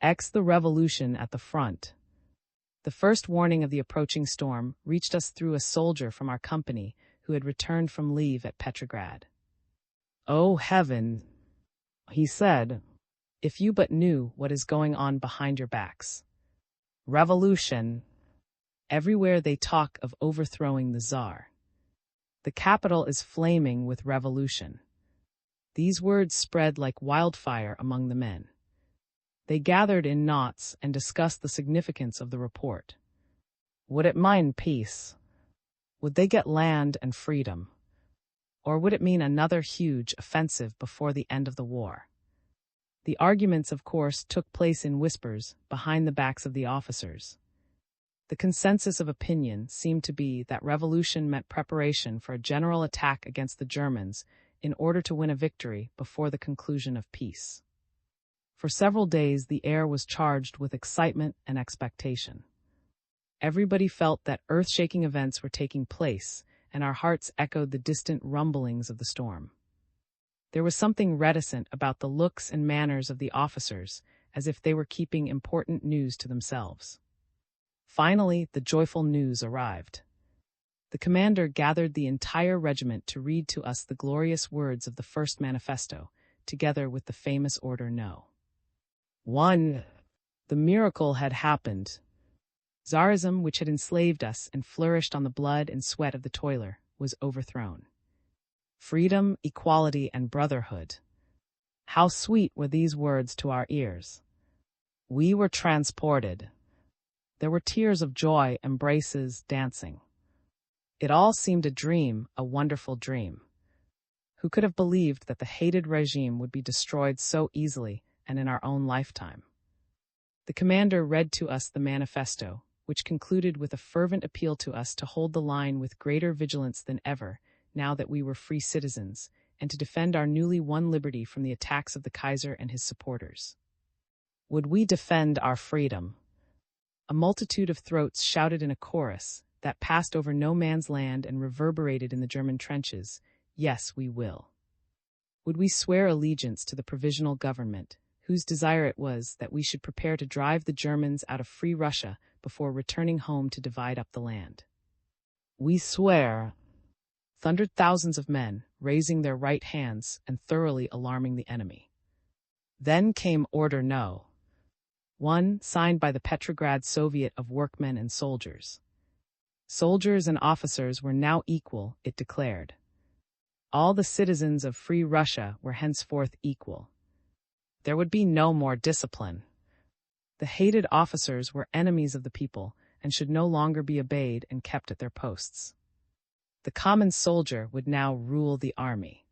The revolution at the front. The first warning of the approaching storm reached us through a soldier from our company who had returned from leave at Petrograd. "Oh heaven," he said, "if you but knew what is going on behind your backs. Revolution. Everywhere they talk of overthrowing the Tsar. The capital is flaming with revolution." These words spread like wildfire among the men. They gathered in knots and discussed the significance of the report. Would it mean peace? Would they get land and freedom? Or would it mean another huge offensive before the end of the war? The arguments, of course, took place in whispers behind the backs of the officers. The consensus of opinion seemed to be that revolution meant preparation for a general attack against the Germans in order to win a victory before the conclusion of peace. For several days, the air was charged with excitement and expectation. Everybody felt that earth-shaking events were taking place, and our hearts echoed the distant rumblings of the storm. There was something reticent about the looks and manners of the officers, as if they were keeping important news to themselves. Finally, the joyful news arrived. The commander gathered the entire regiment to read to us the glorious words of the first manifesto, together with the famous Order No. 1. The miracle had happened. Tsarism, which had enslaved us and flourished on the blood and sweat of the toiler, was overthrown. Freedom, equality, and brotherhood. How sweet were these words to our ears. We were transported. There were tears of joy, embraces, dancing. It all seemed a dream, a wonderful dream. Who could have believed that the hated regime would be destroyed so easily and in our own lifetime? The commander read to us the manifesto, which concluded with a fervent appeal to us to hold the line with greater vigilance than ever, now that we were free citizens, and to defend our newly won liberty from the attacks of the Kaiser and his supporters. Would we defend our freedom? A multitude of throats shouted in a chorus that passed over no man's land and reverberated in the German trenches, "Yes, we will." Would we swear allegiance to the provisional government, whose desire it was that we should prepare to drive the Germans out of free Russia before returning home to divide up the land? "We swear," thundered thousands of men, raising their right hands and thoroughly alarming the enemy. Then came Order No. 1, signed by the Petrograd Soviet of Workmen and Soldiers. Soldiers and officers were now equal, it declared. All the citizens of free Russia were henceforth equal. There would be no more discipline. The hated officers were enemies of the people and should no longer be obeyed and kept at their posts. The common soldier would now rule the army.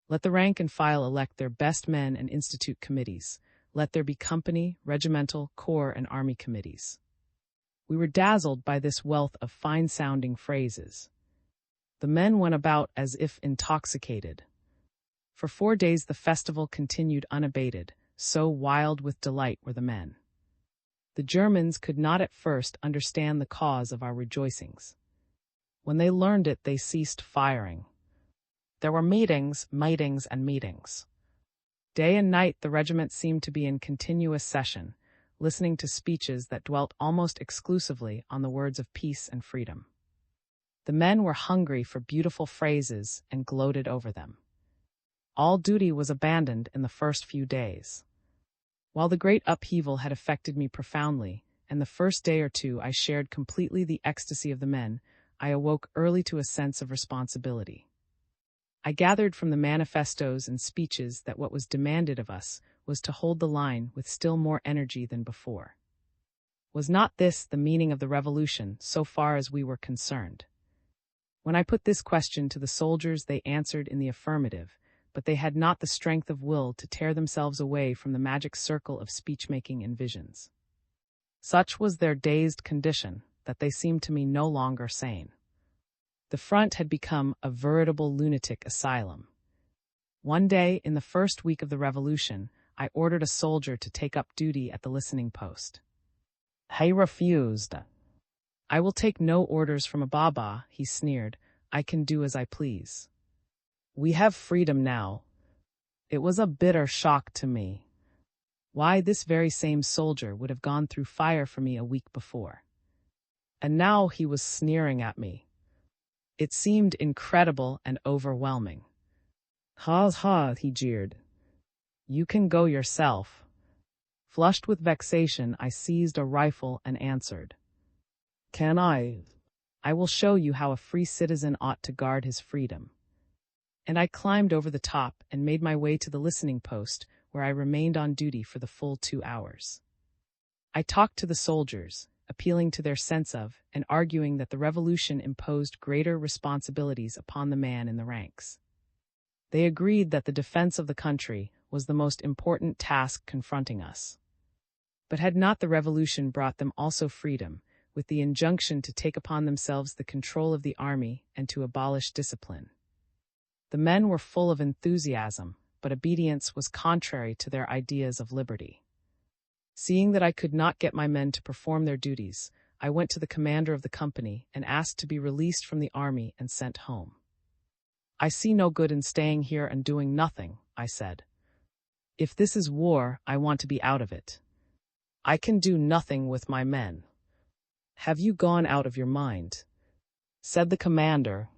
Let the rank and file elect their best men and institute committees. Let there be company, regimental, corps, and army committees. We were dazzled by this wealth of fine-sounding phrases. The men went about as if intoxicated. For 4 days the festival continued unabated, so wild with delight were the men. The Germans could not at first understand the cause of our rejoicings. When they learned it, they ceased firing. There were meetings, and meetings. Day and night the regiment seemed to be in continuous session, listening to speeches that dwelt almost exclusively on the words of peace and freedom. The men were hungry for beautiful phrases and gloated over them. All duty was abandoned in the first few days. While the great upheaval had affected me profoundly, and the first day or two I shared completely the ecstasy of the men, I awoke early to a sense of responsibility. I gathered from the manifestos and speeches that what was demanded of us was to hold the line with still more energy than before. Was not this the meaning of the revolution, so far as we were concerned? When I put this question to the soldiers, they answered in the affirmative, but they had not the strength of will to tear themselves away from the magic circle of speech-making and visions. Such was their dazed condition that they seemed to me no longer sane. The front had become a veritable lunatic asylum. One day, in the first week of the revolution, I ordered a soldier to take up duty at the listening post. He refused. "I will take no orders from a Baba," he sneered. "I can do as I please. We have freedom now." It was a bitter shock to me. Why, this very same soldier would have gone through fire for me a week before. And now he was sneering at me. It seemed incredible and overwhelming. "Ha ha," he jeered. "You can go yourself." Flushed with vexation, I seized a rifle and answered, "Can I? I will show you how a free citizen ought to guard his freedom." And I climbed over the top and made my way to the listening post, where I remained on duty for the full 2 hours. I talked to the soldiers, appealing to their sense of and arguing that the revolution imposed greater responsibilities upon the man in the ranks. They agreed that the defense of the country was the most important task confronting us. But had not the revolution brought them also freedom, with the injunction to take upon themselves the control of the army and to abolish discipline? The men were full of enthusiasm, but obedience was contrary to their ideas of liberty. Seeing that I could not get my men to perform their duties, I went to the commander of the company and asked to be released from the army and sent home. "I see no good in staying here and doing nothing," I said. "If this is war, I want to be out of it. I can do nothing with my men." "Have you gone out of your mind?" said the commander.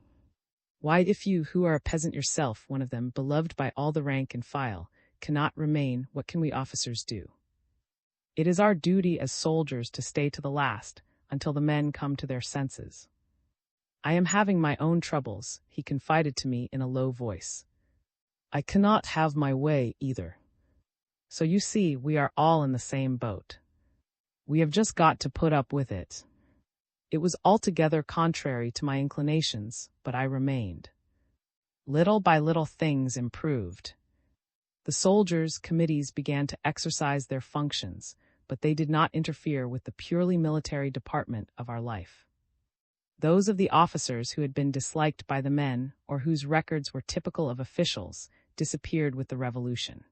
"Why, if you, who are a peasant yourself, one of them, beloved by all the rank and file, cannot remain, what can we officers do? It is our duty as soldiers to stay to the last, until the men come to their senses. I am having my own troubles," he confided to me in a low voice. "I cannot have my way either. So you see, we are all in the same boat. We have just got to put up with it." It was altogether contrary to my inclinations, but I remained. Little by little things improved. The soldiers' committees began to exercise their functions, but they did not interfere with the purely military department of our life. Those of the officers who had been disliked by the men, or whose records were typical of officials, disappeared with the revolution.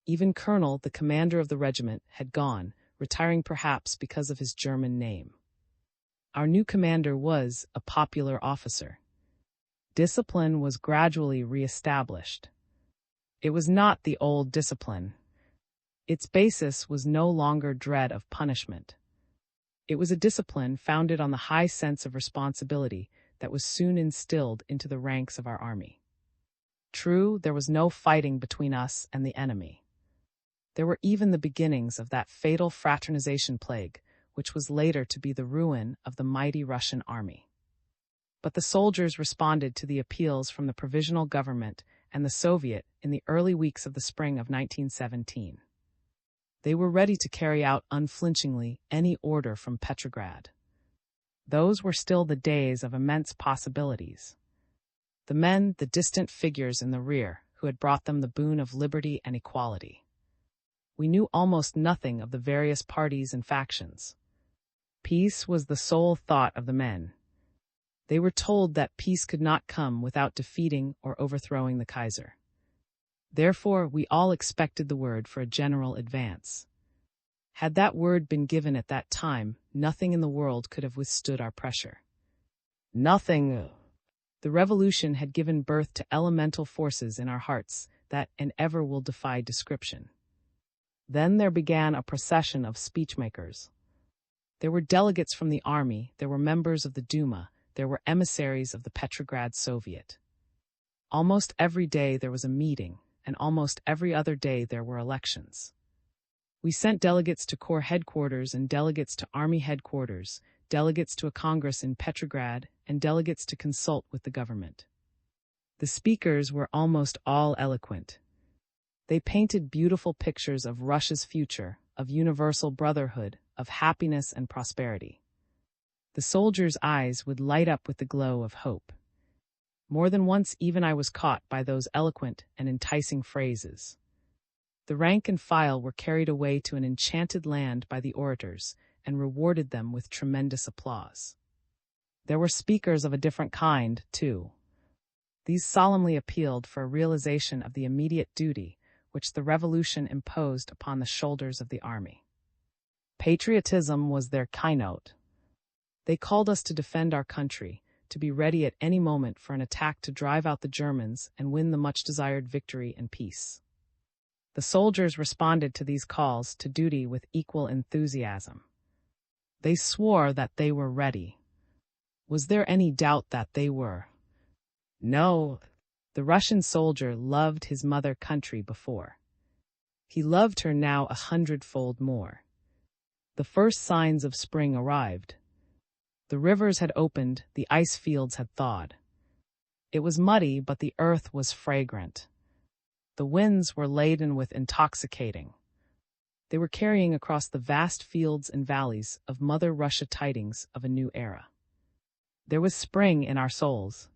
Even Colonel, the commander of the regiment, had gone, retiring perhaps because of his German name. Our new commander was a popular officer. Discipline was gradually re-established. It was not the old discipline. Its basis was no longer dread of punishment. It was a discipline founded on the high sense of responsibility that was soon instilled into the ranks of our army. True, there was no fighting between us and the enemy. There were even the beginnings of that fatal fraternization plague, which was later to be the ruin of the mighty Russian army. But the soldiers responded to the appeals from the Provisional Government and the Soviet in the early weeks of the spring of 1917. They were ready to carry out unflinchingly any order from Petrograd. Those were still the days of immense possibilities. The men, the distant figures in the rear, who had brought them the boon of liberty and equality. We knew almost nothing of the various parties and factions. Peace was the sole thought of the men. They were told that peace could not come without defeating or overthrowing the Kaiser. Therefore, we all expected the word for a general advance. Had that word been given at that time, nothing in the world could have withstood our pressure. Nothing. The revolution had given birth to elemental forces in our hearts that and ever will defy description. Then there began a procession of speechmakers. There were delegates from the army, there were members of the Duma, there were emissaries of the Petrograd Soviet. Almost every day there was a meeting, and almost every other day there were elections. We sent delegates to Corps headquarters and delegates to Army headquarters, delegates to a congress in Petrograd, and delegates to consult with the government. The speakers were almost all eloquent. They painted beautiful pictures of Russia's future, of universal brotherhood, of happiness and prosperity. The soldiers' eyes would light up with the glow of hope. More than once even I was caught by those eloquent and enticing phrases. The rank and file were carried away to an enchanted land by the orators, and rewarded them with tremendous applause. There were speakers of a different kind, too. These solemnly appealed for a realization of the immediate duty which the revolution imposed upon the shoulders of the army. Patriotism was their keynote. They called us to defend our country, to be ready at any moment for an attack to drive out the Germans and win the much-desired victory and peace. The soldiers responded to these calls to duty with equal enthusiasm. They swore that they were ready. Was there any doubt that they were? No. The Russian soldier loved his mother country before. He loved her now 100-fold more. The first signs of spring arrived. The rivers had opened, the ice fields had thawed. It was muddy, but the earth was fragrant. The winds were laden with intoxicating. They were carrying across the vast fields and valleys of Mother Russia tidings of a new era. There was spring in our souls.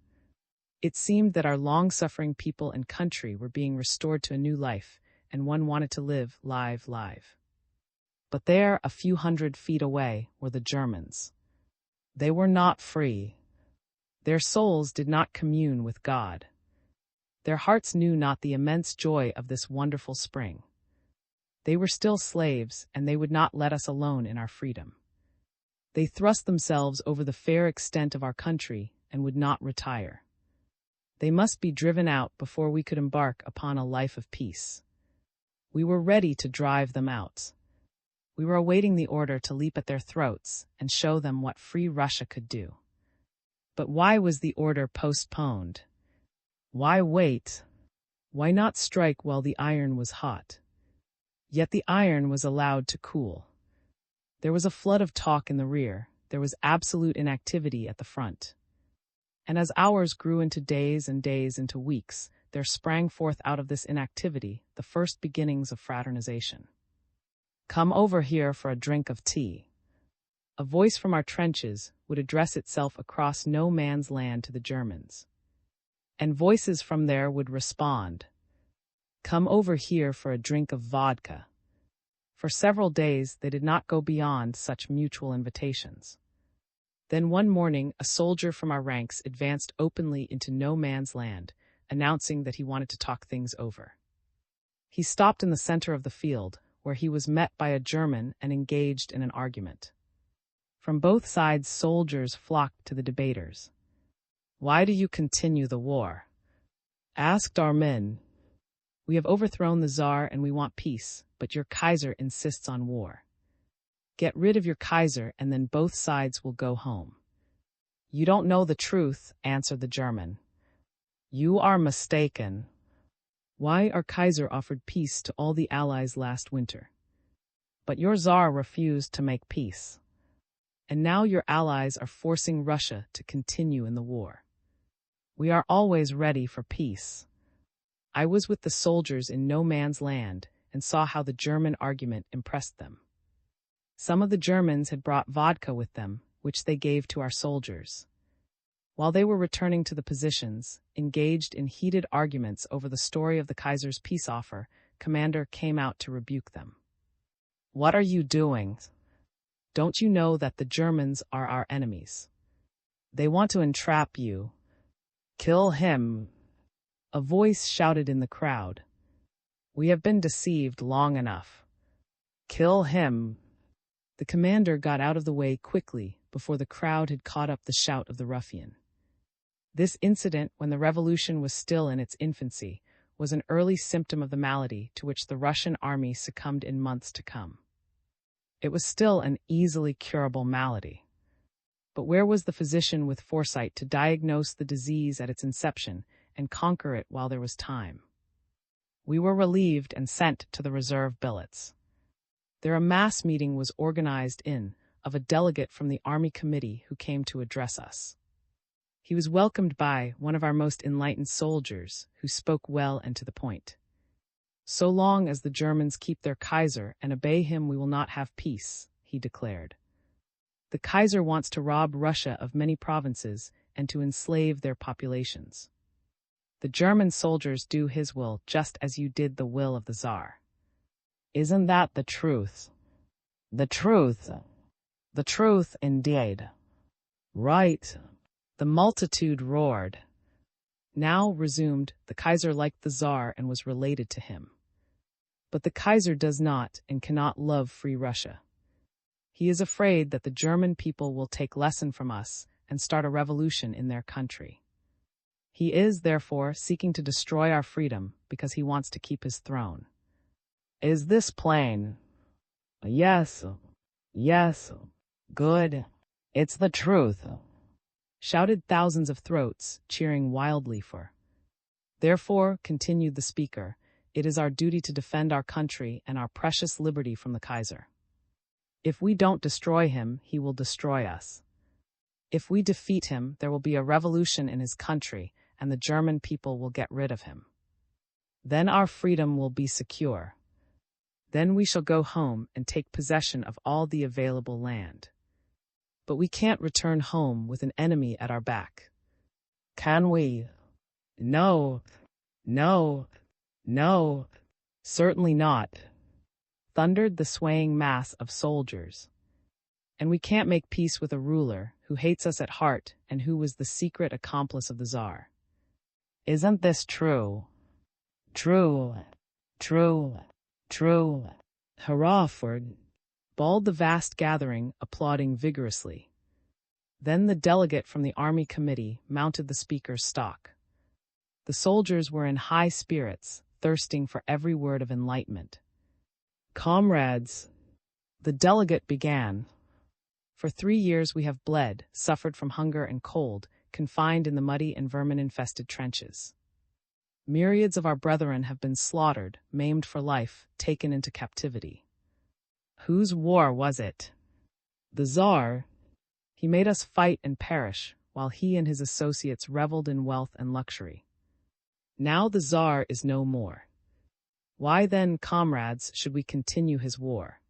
It seemed that our long-suffering people and country were being restored to a new life, and one wanted to live live. But there, a few 100 feet away, were the Germans. They were not free. Their souls did not commune with God. Their hearts knew not the immense joy of this wonderful spring. They were still slaves, and they would not let us alone in our freedom. They thrust themselves over the fair extent of our country and would not retire. They must be driven out before we could embark upon a life of peace. We were ready to drive them out. We were awaiting the order to leap at their throats and show them what free Russia could do. But why was the order postponed? Why wait? Why not strike while the iron was hot? Yet the iron was allowed to cool. There was a flood of talk in the rear. There was absolute inactivity at the front. And as hours grew into days and days into weeks, there sprang forth out of this inactivity the first beginnings of fraternization. "Come over here for a drink of tea." A voice from our trenches would address itself across no man's land to the Germans. And voices from there would respond, "Come over here for a drink of vodka." For several days they did not go beyond such mutual invitations. Then one morning a soldier from our ranks advanced openly into no man's land, announcing that he wanted to talk things over. He stopped in the center of the field, where he was met by a German and engaged in an argument. From both sides soldiers flocked to the debaters. "Why do you continue the war?" asked our men. "We have overthrown the Tsar and we want peace, but your Kaiser insists on war. Get rid of your Kaiser and then both sides will go home." "You don't know the truth," answered the German. "You are mistaken. Why, our Kaiser offered peace to all the Allies last winter. But your Tsar refused to make peace. And now your Allies are forcing Russia to continue in the war. We are always ready for peace." I was with the soldiers in no man's land and saw how the German argument impressed them. Some of the Germans had brought vodka with them, which they gave to our soldiers. While they were returning to the positions, engaged in heated arguments over the story of the Kaiser's peace offer, Commander came out to rebuke them. "What are you doing? Don't you know that the Germans are our enemies? They want to entrap you. Kill him." A voice shouted in the crowd. "We have been deceived long enough. Kill him." The commander got out of the way quickly before the crowd had caught up the shout of the ruffian. This incident, when the revolution was still in its infancy, was an early symptom of the malady to which the Russian army succumbed in months to come. It was still an easily curable malady. But where was the physician with foresight to diagnose the disease at its inception and conquer it while there was time? We were relieved and sent to the reserve billets. There a mass meeting was organized of a delegate from the Army Committee who came to address us. He was welcomed by one of our most enlightened soldiers, who spoke well and to the point. "So long as the Germans keep their Kaiser and obey him, we will not have peace," he declared. "The Kaiser wants to rob Russia of many provinces and to enslave their populations. The German soldiers do his will just as you did the will of the Tsar." "Isn't that the truth?" "The truth. The truth, indeed." "Right." The multitude roared. Now, resumed, the Kaiser liked the Tsar and was related to him. But the Kaiser does not and cannot love free Russia. He is afraid that the German people will take lesson from us and start a revolution in their country. He is, therefore, seeking to destroy our freedom because he wants to keep his throne. Is this plain? Yes, yes, good. It's the truth, shouted thousands of throats, cheering wildly for. Therefore, continued the speaker, it is our duty to defend our country and our precious liberty from the Kaiser. If we don't destroy him, he will destroy us. If we defeat him, there will be a revolution in his country, and the German people will get rid of him. Then our freedom will be secure. Then we shall go home and take possession of all the available land. But we can't return home with an enemy at our back. Can we? No, no, no, certainly not, thundered the swaying mass of soldiers. And we can't make peace with a ruler who hates us at heart and who was the secret accomplice of the Tsar. Isn't this true? True, true, true. Hurrah for it, bawled the vast gathering, applauding vigorously. Then the delegate from the army committee mounted the speaker's stalk. The soldiers were in high spirits, thirsting for every word of enlightenment. Comrades, the delegate began. For 3 years we have bled, suffered from hunger and cold, confined in the muddy and vermin-infested trenches. Myriads of our brethren have been slaughtered, maimed for life, taken into captivity. Whose war was it? The Tsar. He made us fight and perish, while he and his associates reveled in wealth and luxury. Now the Tsar is no more. Why then, comrades, should we continue his war?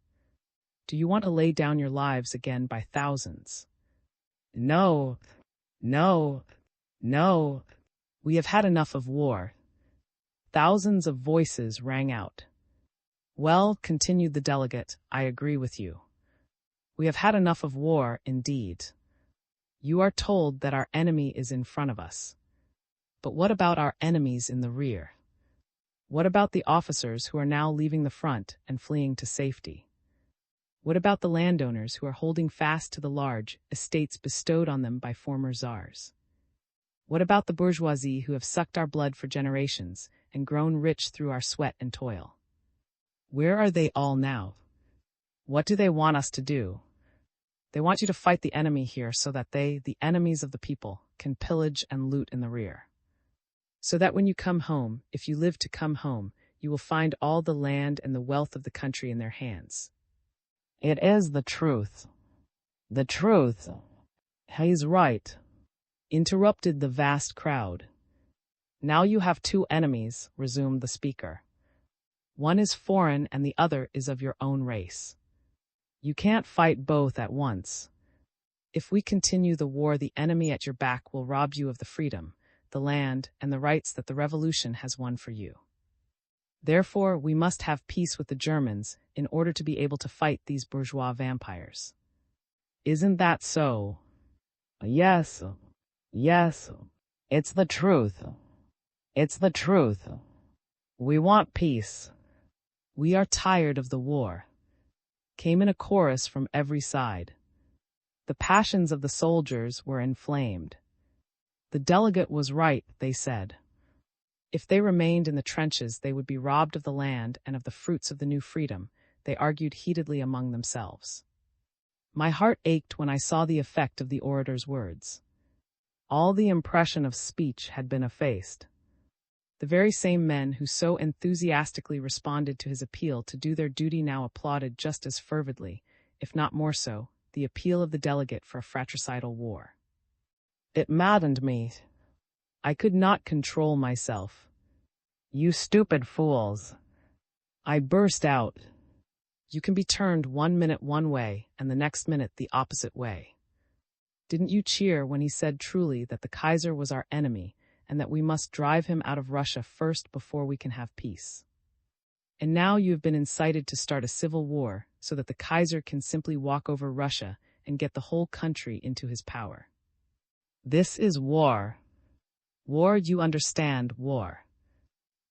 Do you want to lay down your lives again by thousands? No, no, no. We have had enough of war. Thousands of voices rang out. Well, continued the delegate, I agree with you. We have had enough of war, indeed. You are told that our enemy is in front of us. But what about our enemies in the rear? What about the officers who are now leaving the front and fleeing to safety? What about the landowners who are holding fast to the large estates bestowed on them by former czars? What about the bourgeoisie who have sucked our blood for generations and grown rich through our sweat and toil? Where are they all now? What do they want us to do? They want you to fight the enemy here so that they, the enemies of the people, can pillage and loot in the rear. So that when you come home, if you live to come home, you will find all the land and the wealth of the country in their hands. It is the truth. The truth. He's right, interrupted the vast crowd. Now you have 2 enemies, resumed the speaker. One is foreign and the other is of your own race. You can't fight both at once. If we continue the war, the enemy at your back will rob you of the freedom, the land, and the rights that the revolution has won for you. Therefore, we must have peace with the Germans in order to be able to fight these bourgeois vampires. Isn't that so? Yes, yes, it's the truth. It's the truth. We want peace. We are tired of the war, came in a chorus from every side. The passions of the soldiers were inflamed. The delegate was right, they said. If they remained in the trenches, they would be robbed of the land and of the fruits of the new freedom, they argued heatedly among themselves. My heart ached when I saw the effect of the orator's words. All the impression of speech had been effaced. The very same men who so enthusiastically responded to his appeal to do their duty now applauded just as fervidly, if not more so, the appeal of the delegate for a fratricidal war. It maddened me. I could not control myself. You stupid fools! I burst out. You can be turned 1 minute one way and the next minute the opposite way. Didn't you cheer when he said truly that the Kaiser was our enemy and that we must drive him out of Russia first before we can have peace? And now you have been incited to start a civil war so that the Kaiser can simply walk over Russia and get the whole country into his power. This is war. War, you understand, war.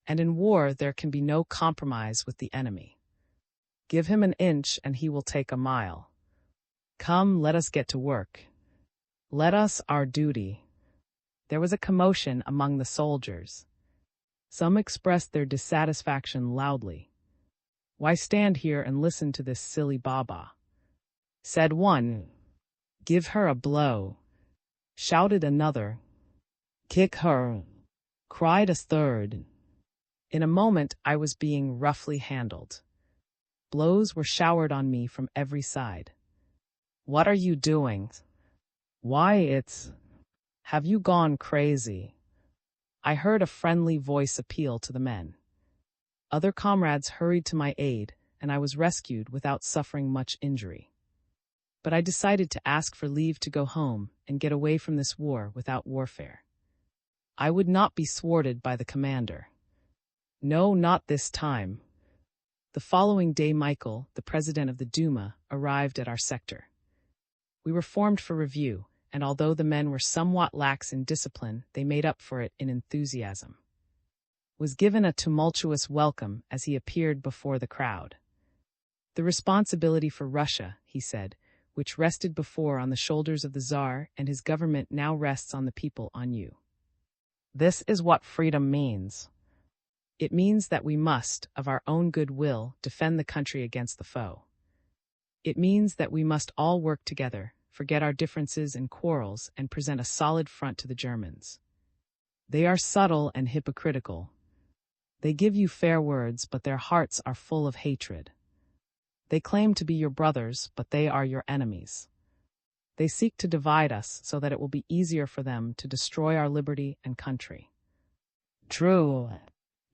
And in war there can be no compromise with the enemy. Give him an inch and he will take a mile. Come, let us get to work. Let us our duty. There was a commotion among the soldiers. Some expressed their dissatisfaction loudly. Why stand here and listen to this silly baba? Said one. Give her a blow. Shouted another. Kick her. Cried a third. In a moment I was being roughly handled. Blows were showered on me from every side. What are you doing? Why, it's... Have you gone crazy? I heard a friendly voice appeal to the men. Other comrades hurried to my aid, and I was rescued without suffering much injury. But I decided to ask for leave to go home and get away from this war without warfare. I would not be thwarted by the commander. No, not this time. The following day Michael, the president of the Duma, arrived at our sector. We were formed for review, and although the men were somewhat lax in discipline, they made up for it in enthusiasm. Was given a tumultuous welcome as he appeared before the crowd. The responsibility for Russia, he said, which rested before on the shoulders of the Tsar and his government now rests on the people, on you. This is what freedom means. It means that we must, of our own good will, defend the country against the foe. It means that we must all work together, forget our differences and quarrels, and present a solid front to the Germans. They are subtle and hypocritical. They give you fair words, but their hearts are full of hatred. They claim to be your brothers, but they are your enemies. They seek to divide us so that it will be easier for them to destroy our liberty and country. True,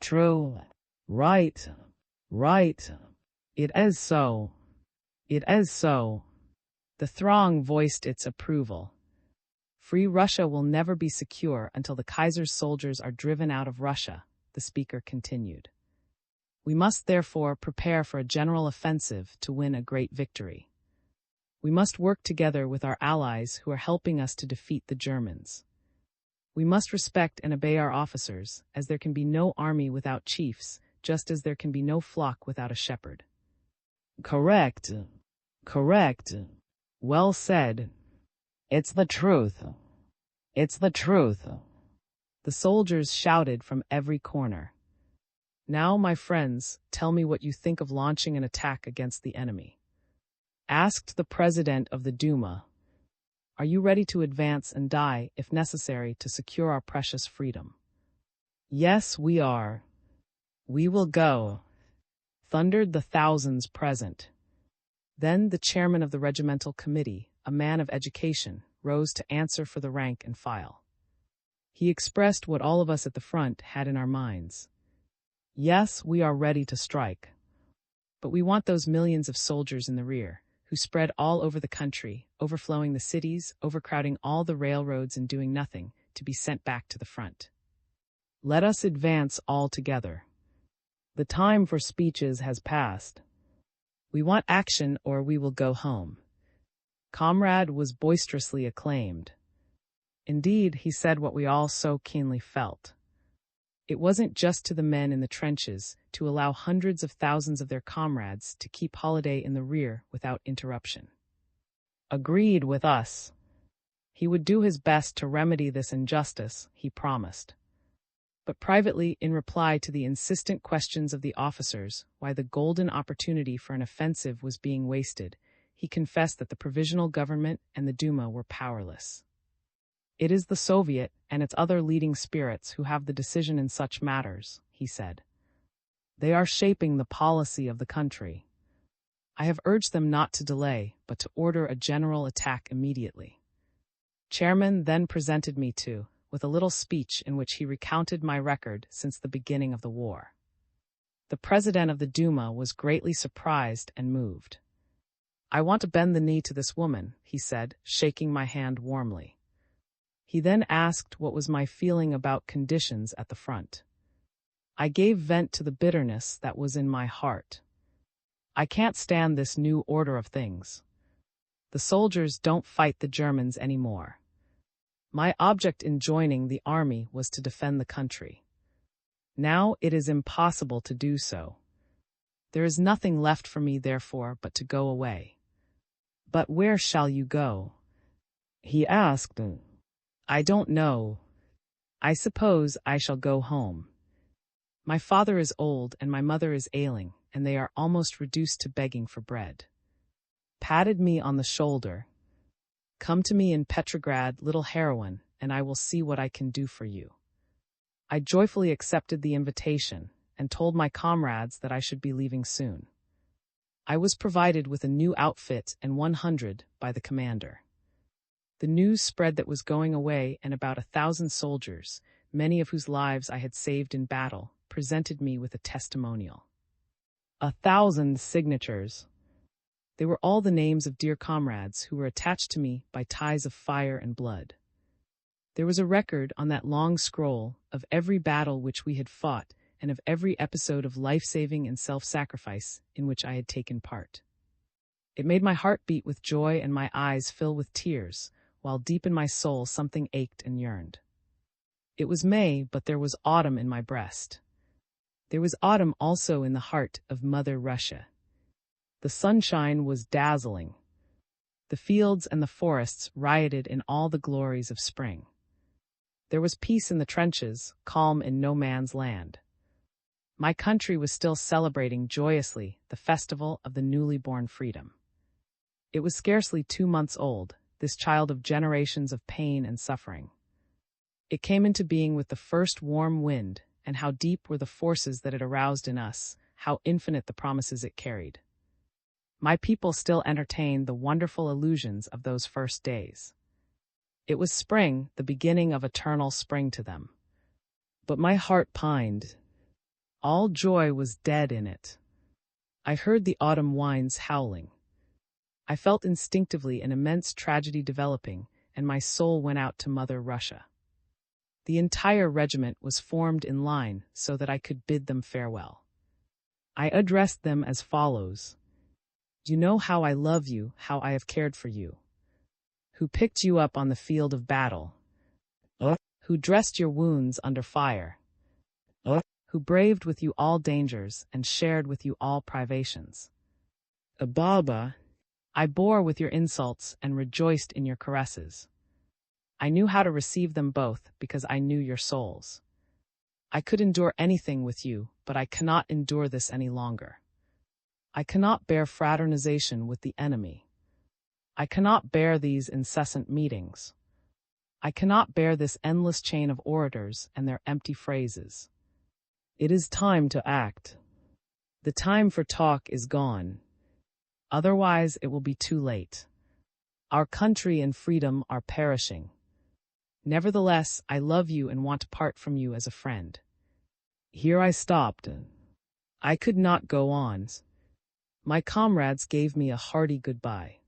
true, right, right. It is so. It is so. The throng voiced its approval. Free Russia will never be secure until the Kaiser's soldiers are driven out of Russia, the speaker continued. We must therefore prepare for a general offensive to win a great victory. We must work together with our allies who are helping us to defeat the Germans. We must respect and obey our officers, as there can be no army without chiefs, just as there can be no flock without a shepherd. Correct. Correct. Well said. It's the truth. It's the truth. The soldiers shouted from every corner. Now, my friends, tell me what you think of launching an attack against the enemy. Asked the president of the Duma, are you ready to advance and die, if necessary, to secure our precious freedom? Yes, we are. We will go, thundered the thousands present. Then the chairman of the regimental committee, a man of education, rose to answer for the rank and file. He expressed what all of us at the front had in our minds. Yes, we are ready to strike. But we want those millions of soldiers in the rear, who spread all over the country, overflowing the cities, overcrowding all the railroads and doing nothing, to be sent back to the front. Let us advance all together. The time for speeches has passed. We want action or we will go home. Comrade was boisterously acclaimed. Indeed, he said what we all so keenly felt. It wasn't just to the men in the trenches to allow hundreds of thousands of their comrades to keep holiday in the rear without interruption. Agreed with us. He would do his best to remedy this injustice, he promised. But privately, in reply to the insistent questions of the officers why the golden opportunity for an offensive was being wasted, he confessed that the provisional government and the Duma were powerless. It is the Soviet and its other leading spirits who have the decision in such matters, he said. They are shaping the policy of the country. I have urged them not to delay, but to order a general attack immediately. Chairman then presented me with a little speech in which he recounted my record since the beginning of the war. The president of the Duma was greatly surprised and moved. I want to bend the knee to this woman, he said, shaking my hand warmly. He then asked what was my feeling about conditions at the front. I gave vent to the bitterness that was in my heart. I can't stand this new order of things. The soldiers don't fight the Germans anymore. My object in joining the army was to defend the country. Now it is impossible to do so. There is nothing left for me, therefore, but to go away. But where shall you go? He asked. I don't know. I suppose I shall go home. My father is old and my mother is ailing, and they are almost reduced to begging for bread. Patted me on the shoulder. Come to me in Petrograd, little heroine, and I will see what I can do for you. I joyfully accepted the invitation and told my comrades that I should be leaving soon. I was provided with a new outfit and 100 by the commander. The news spread that was going away, and about 1,000 soldiers, many of whose lives I had saved in battle, presented me with a testimonial. 1,000 signatures. They were all the names of dear comrades who were attached to me by ties of fire and blood. There was a record on that long scroll of every battle which we had fought and of every episode of life-saving and self-sacrifice in which I had taken part. It made my heart beat with joy and my eyes fill with tears, while deep in my soul something ached and yearned. It was May, but there was autumn in my breast. There was autumn also in the heart of Mother Russia. The sunshine was dazzling. The fields and the forests rioted in all the glories of spring. There was peace in the trenches, calm in no man's land. My country was still celebrating joyously the festival of the newly born freedom. It was scarcely 2 months old, this child of generations of pain and suffering. It came into being with the first warm wind, and how deep were the forces that it aroused in us, how infinite the promises it carried. My people still entertained the wonderful illusions of those first days. It was spring, the beginning of eternal spring to them. But my heart pined. All joy was dead in it. I heard the autumn winds howling. I felt instinctively an immense tragedy developing, and my soul went out to Mother Russia. The entire regiment was formed in line so that I could bid them farewell. I addressed them as follows. You know how I love you, how I have cared for you. Who picked you up on the field of battle. Who dressed your wounds under fire. Who braved with you all dangers and shared with you all privations. Baba, I bore with your insults and rejoiced in your caresses. I knew how to receive them both because I knew your souls. I could endure anything with you, but I cannot endure this any longer. I cannot bear fraternization with the enemy. I cannot bear these incessant meetings. I cannot bear this endless chain of orators and their empty phrases. It is time to act. The time for talk is gone. Otherwise, it will be too late. Our country and freedom are perishing. Nevertheless, I love you and want to part from you as a friend. Here I stopped. I could not go on. My comrades gave me a hearty goodbye.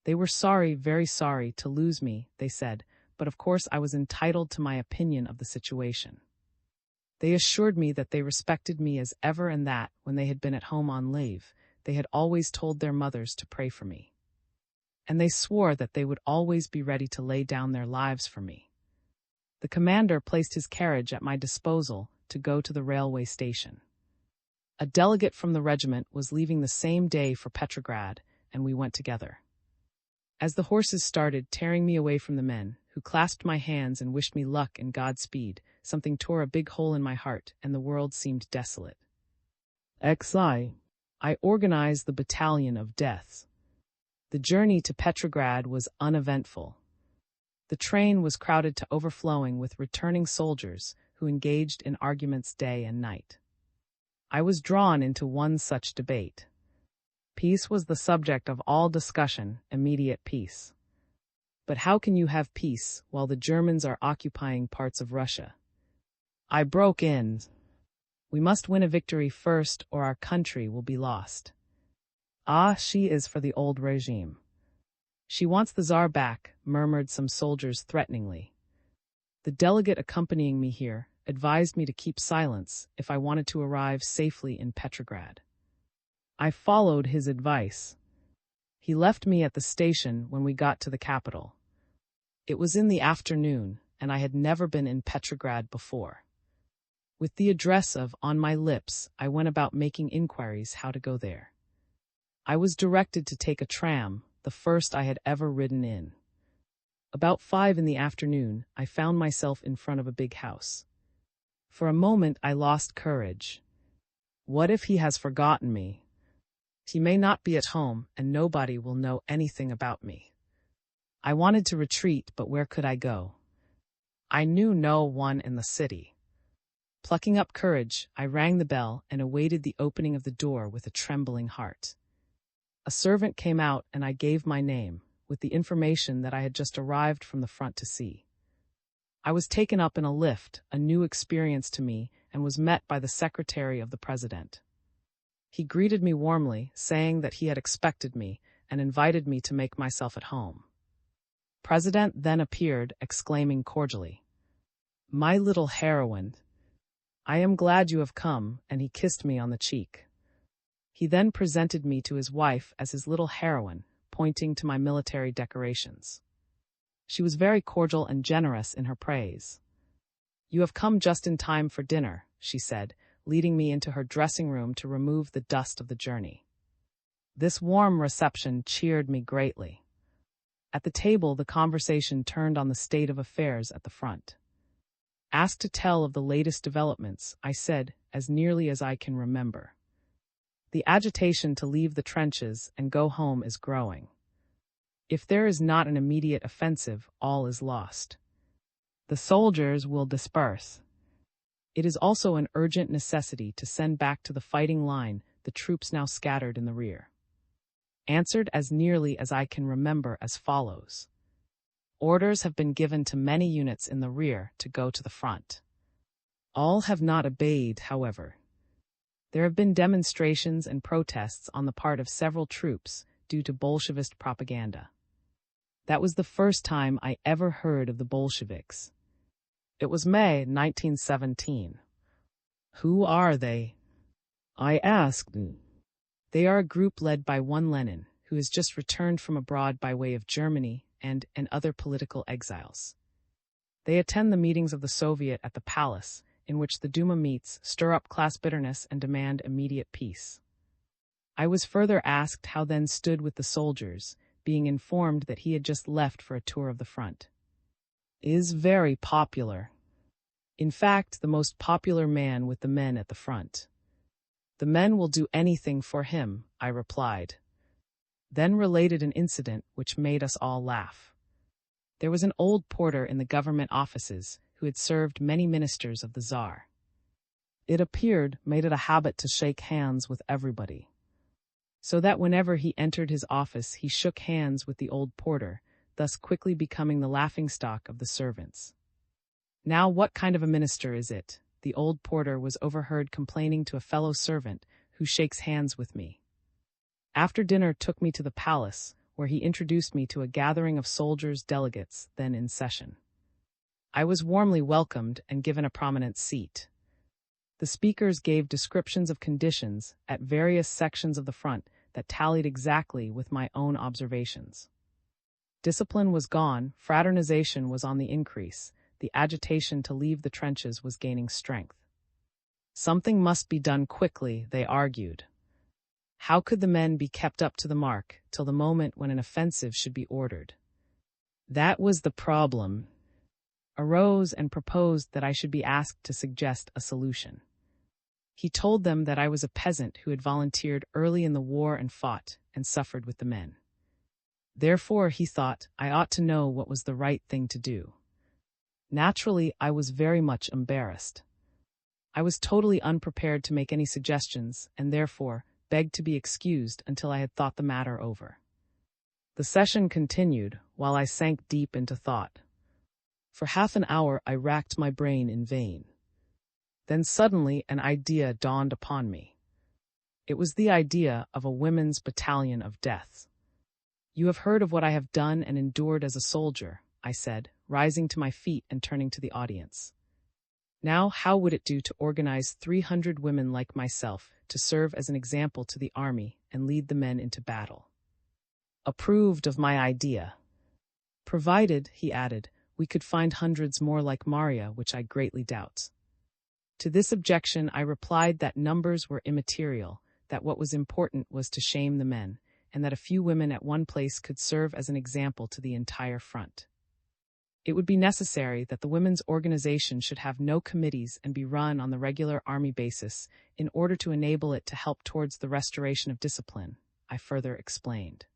They were sorry, very sorry, to lose me, they said, but of course I was entitled to my opinion of the situation. They assured me that they respected me as ever and that, when they had been at home on leave, they had always told their mothers to pray for me. And they swore that they would always be ready to lay down their lives for me. The commander placed his carriage at my disposal to go to the railway station. A delegate from the regiment was leaving the same day for Petrograd, and we went together. As the horses started tearing me away from the men, who clasped my hands and wished me luck and Godspeed, something tore a big hole in my heart, and the world seemed desolate. I organized the battalion of deaths. The journey to Petrograd was uneventful. The train was crowded to overflowing with returning soldiers who engaged in arguments day and night. I was drawn into one such debate. Peace was the subject of all discussion, immediate peace. But how can you have peace while the Germans are occupying parts of Russia? I broke in. We must win a victory first, or our country will be lost. She is for the old regime. She wants the Tsar back, murmured some soldiers threateningly. The delegate accompanying me here advised me to keep silence if I wanted to arrive safely in Petrograd. I followed his advice. He left me at the station when we got to the capital. It was in the afternoon, and I had never been in Petrograd before. With the address on my lips, I went about making inquiries how to go there. I was directed to take a tram, the first I had ever ridden in. About 5 in the afternoon, I found myself in front of a big house. For a moment I lost courage. What if he has forgotten me? He may not be at home, and nobody will know anything about me. I wanted to retreat, but where could I go? I knew no one in the city. Plucking up courage, I rang the bell and awaited the opening of the door with a trembling heart. A servant came out and I gave my name, with the information that I had just arrived from the front to see. I was taken up in a lift, a new experience to me, and was met by the secretary of the president. He greeted me warmly, saying that he had expected me, and invited me to make myself at home. President then appeared, exclaiming cordially, "My little heroine, I am glad you have come," and he kissed me on the cheek. He then presented me to his wife as his little heroine, pointing to my military decorations. She was very cordial and generous in her praise. "You have come just in time for dinner," she said, leading me into her dressing room to remove the dust of the journey. This warm reception cheered me greatly. At the table, the conversation turned on the state of affairs at the front. Asked to tell of the latest developments, I said, as nearly as I can remember. The agitation to leave the trenches and go home is growing. If there is not an immediate offensive, all is lost. The soldiers will disperse. It is also an urgent necessity to send back to the fighting line the troops now scattered in the rear. Answered as nearly as I can remember as follows. Orders have been given to many units in the rear to go to the front. All have not obeyed, however. There have been demonstrations and protests on the part of several troops due to Bolshevist propaganda. That was the first time I ever heard of the Bolsheviks. It was May 1917. Who are they? I asked. They are a group led by one Lenin, who has just returned from abroad by way of Germany and other political exiles. They attend the meetings of the Soviet at the palace, in which the Duma meets, stir up class bitterness, and demand immediate peace. I was further asked how then stood with the soldiers, being informed that he had just left for a tour of the front. Is very popular. In fact, the most popular man with the men at the front. The men will do anything for him, I replied. Then related an incident which made us all laugh. There was an old porter in the government offices who had served many ministers of the Tsar. It appeared made it a habit to shake hands with everybody. So that whenever he entered his office he shook hands with the old porter, thus quickly becoming the laughingstock of the servants. Now what kind of a minister is it? The old porter was overheard complaining to a fellow servant who shakes hands with me. After dinner took me to the palace, where he introduced me to a gathering of soldiers' delegates then in session. I was warmly welcomed and given a prominent seat. The speakers gave descriptions of conditions at various sections of the front that tallied exactly with my own observations. Discipline was gone, fraternization was on the increase, the agitation to leave the trenches was gaining strength. Something must be done quickly, they argued. How could the men be kept up to the mark till the moment when an offensive should be ordered? That was the problem. Arose and proposed that I should be asked to suggest a solution. He told them that I was a peasant who had volunteered early in the war and fought and suffered with the men. Therefore, he thought, I ought to know what was the right thing to do. Naturally, I was very much embarrassed. I was totally unprepared to make any suggestions, and therefore begged to be excused until I had thought the matter over. The session continued, while I sank deep into thought. For half an hour I racked my brain in vain. Then suddenly an idea dawned upon me. It was the idea of a women's battalion of death. You have heard of what I have done and endured as a soldier, I said, rising to my feet and turning to the audience. Now, how would it do to organize 300 women like myself to serve as an example to the army and lead the men into battle? Approved of my idea. Provided, he added, we could find hundreds more like Maria, which I greatly doubt. To this objection I replied that numbers were immaterial, that what was important was to shame the men, and that a few women at one place could serve as an example to the entire front. It would be necessary that the women's organization should have no committees and be run on the regular army basis in order to enable it to help towards the restoration of discipline, I further explained.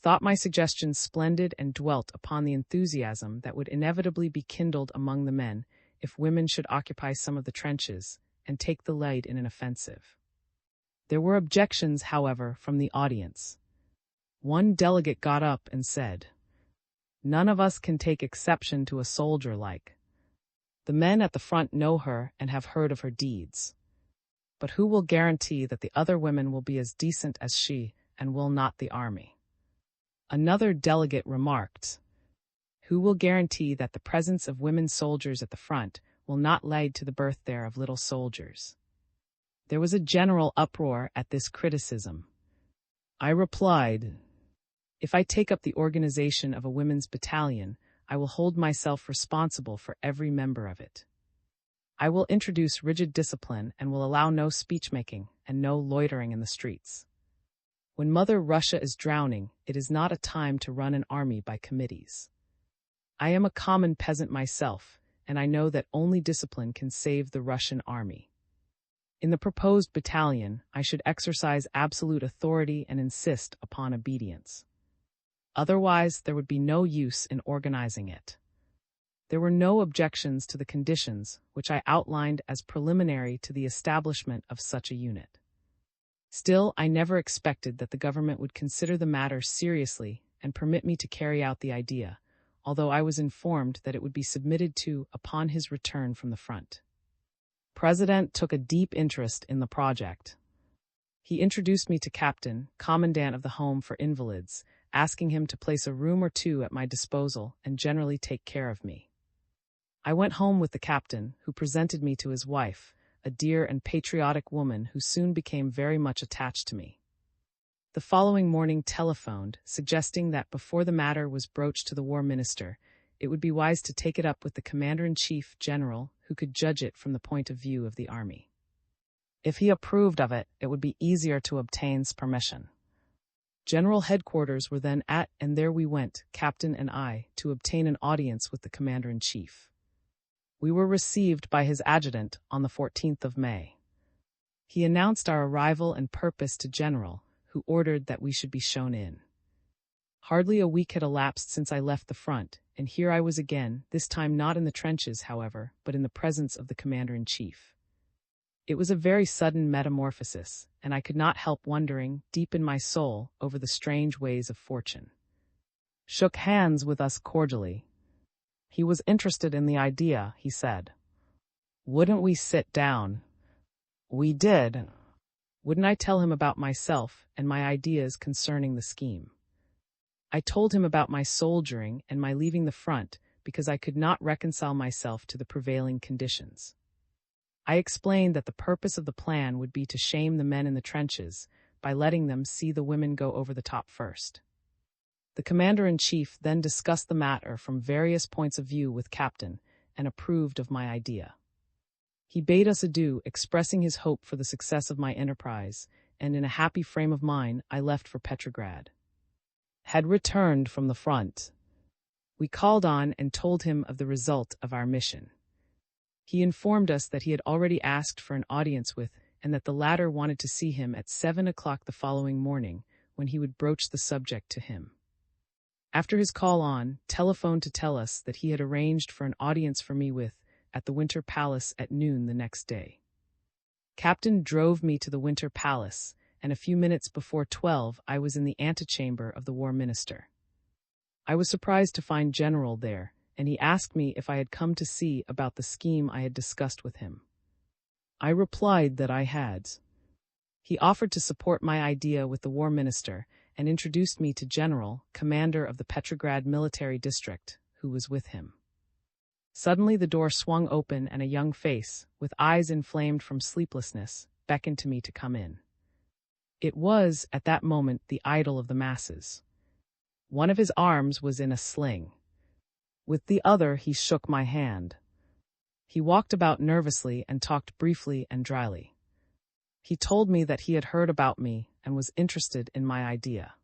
Thought my suggestions splendid and dwelt upon the enthusiasm that would inevitably be kindled among the men if women should occupy some of the trenches and take the lead in an offensive. There were objections, however, from the audience. One delegate got up and said, "None of us can take exception to a soldier like. The men at the front know her and have heard of her deeds. But who will guarantee that the other women will be as decent as she, and will not the army?" Another delegate remarked, "Who will guarantee that the presence of women soldiers at the front will not lead to the birth there of little soldiers?" There was a general uproar at this criticism. I replied, "If I take up the organization of a women's battalion, I will hold myself responsible for every member of it. I will introduce rigid discipline and will allow no speech-making and no loitering in the streets. When Mother Russia is drowning, it is not a time to run an army by committees. I am a common peasant myself, and I know that only discipline can save the Russian army. In the proposed battalion, I should exercise absolute authority and insist upon obedience. Otherwise, there would be no use in organizing it." There were no objections to the conditions, which I outlined as preliminary to the establishment of such a unit. Still, I never expected that the government would consider the matter seriously and permit me to carry out the idea, although I was informed that it would be submitted to upon his return from the front. President took a deep interest in the project. He introduced me to Captain, Commandant of the Home for Invalids, asking him to place a room or two at my disposal and generally take care of me. I went home with the captain, who presented me to his wife, a dear and patriotic woman who soon became very much attached to me. The following morning telephoned, suggesting that before the matter was broached to the war minister, it would be wise to take it up with the commander-in-chief general, who could judge it from the point of view of the army. If he approved of it, it would be easier to obtain permission. General headquarters were then at, and there we went, Captain and I, to obtain an audience with the commander-in-chief. We were received by his adjutant on the 14th of May. He announced our arrival and purpose to General, who ordered that we should be shown in. Hardly a week had elapsed since I left the front, and here I was again, this time not in the trenches, however, but in the presence of the commander-in-chief. It was a very sudden metamorphosis, and I could not help wondering, deep in my soul, over the strange ways of fortune. Shook hands with us cordially. He was interested in the idea, he said. Wouldn't we sit down? We did. Wouldn't I tell him about myself and my ideas concerning the scheme? I told him about my soldiering and my leaving the front because I could not reconcile myself to the prevailing conditions. I explained that the purpose of the plan would be to shame the men in the trenches by letting them see the women go over the top first. The commander-in-chief then discussed the matter from various points of view with Captain and approved of my idea. He bade us adieu, expressing his hope for the success of my enterprise, and in a happy frame of mind I left for Petrograd. Had returned from the front. We called on and told him of the result of our mission. He informed us that he had already asked for an audience with, and that the latter wanted to see him at 7 o'clock the following morning, when he would broach the subject to him. After his call on, telephoned to tell us that he had arranged for an audience for me with, at the Winter Palace at noon the next day. Captain drove me to the Winter Palace, and a few minutes before 12 I was in the antechamber of the War Minister. I was surprised to find General there, and he asked me if I had come to see about the scheme I had discussed with him. I replied that I had. He offered to support my idea with the War Minister and introduced me to General, commander of the Petrograd military district, who was with him. Suddenly the door swung open and a young face, with eyes inflamed from sleeplessness, beckoned to me to come in. It was, at that moment, the idol of the masses. One of his arms was in a sling. With the other he shook my hand. He walked about nervously and talked briefly and dryly. He told me that he had heard about me and was interested in my idea.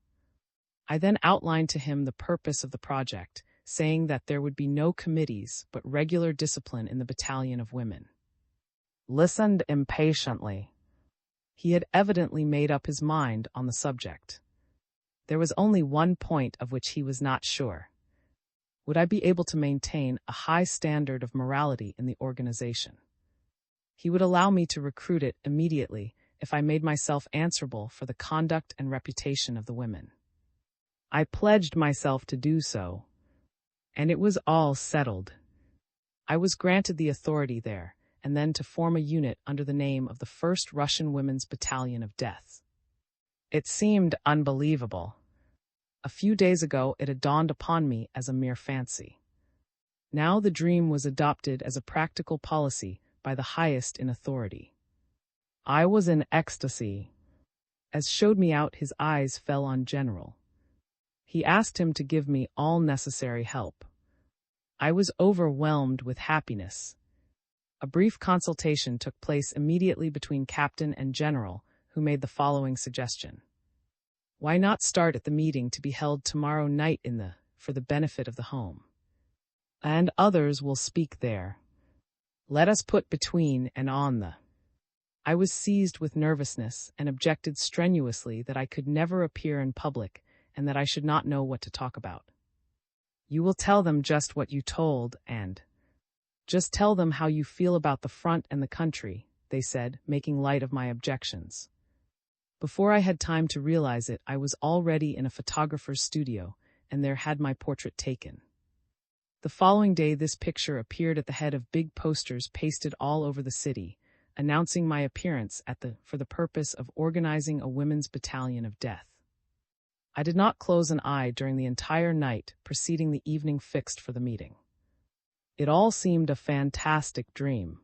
I then outlined to him the purpose of the project, saying that there would be no committees but regular discipline in the battalion of women. Listened impatiently. He had evidently made up his mind on the subject. There was only one point of which he was not sure. Would I be able to maintain a high standard of morality in the organization? He would allow me to recruit it immediately if I made myself answerable for the conduct and reputation of the women. I pledged myself to do so, and it was all settled. I was granted the authority there, and then to form a unit under the name of the 1st Russian Women's Battalion of Death. It seemed unbelievable. A few days ago it had dawned upon me as a mere fancy. Now the dream was adopted as a practical policy by the highest in authority. I was in ecstasy. As showed me out, his eyes fell on General. He asked him to give me all necessary help. I was overwhelmed with happiness. A brief consultation took place immediately between Captain and General, who made the following suggestion. Why not start at the meeting to be held tomorrow night for the benefit of the home? And others will speak there. Let us put between and on the. I was seized with nervousness and objected strenuously that I could never appear in public and that I should not know what to talk about. You will tell them just what you told and just tell them how you feel about the front and the country, they said, making light of my objections. Before I had time to realize it, I was already in a photographer's studio, and there had my portrait taken. The following day this picture appeared at the head of big posters pasted all over the city, announcing my appearance for the purpose of organizing a women's battalion of death. I did not close an eye during the entire night preceding the evening fixed for the meeting. It all seemed a fantastic dream.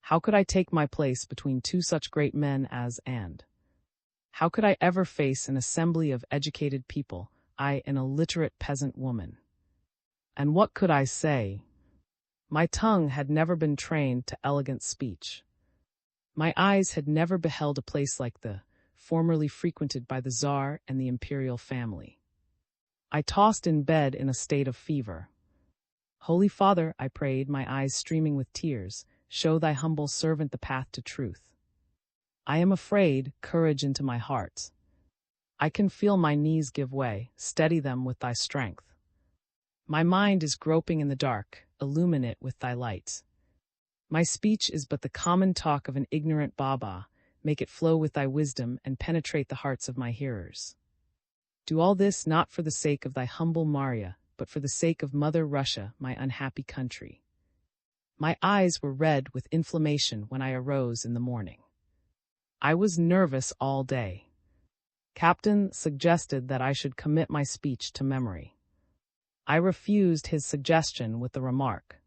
How could I take my place between two such great men as and? How could I ever face an assembly of educated people, I, an illiterate peasant woman? And what could I say? My tongue had never been trained to elegant speech. My eyes had never beheld a place like the formerly frequented by the Tsar and the imperial family. I tossed in bed in a state of fever. Holy Father, I prayed, my eyes streaming with tears, show thy humble servant the path to truth. I am afraid, courage into my heart. I can feel my knees give way, steady them with thy strength. My mind is groping in the dark, illumine it with thy light. My speech is but the common talk of an ignorant Baba, make it flow with thy wisdom and penetrate the hearts of my hearers. Do all this not for the sake of thy humble Maria, but for the sake of Mother Russia, my unhappy country. My eyes were red with inflammation when I arose in the morning. I was nervous all day. Captain suggested that I should commit my speech to memory. I refused his suggestion with the remark,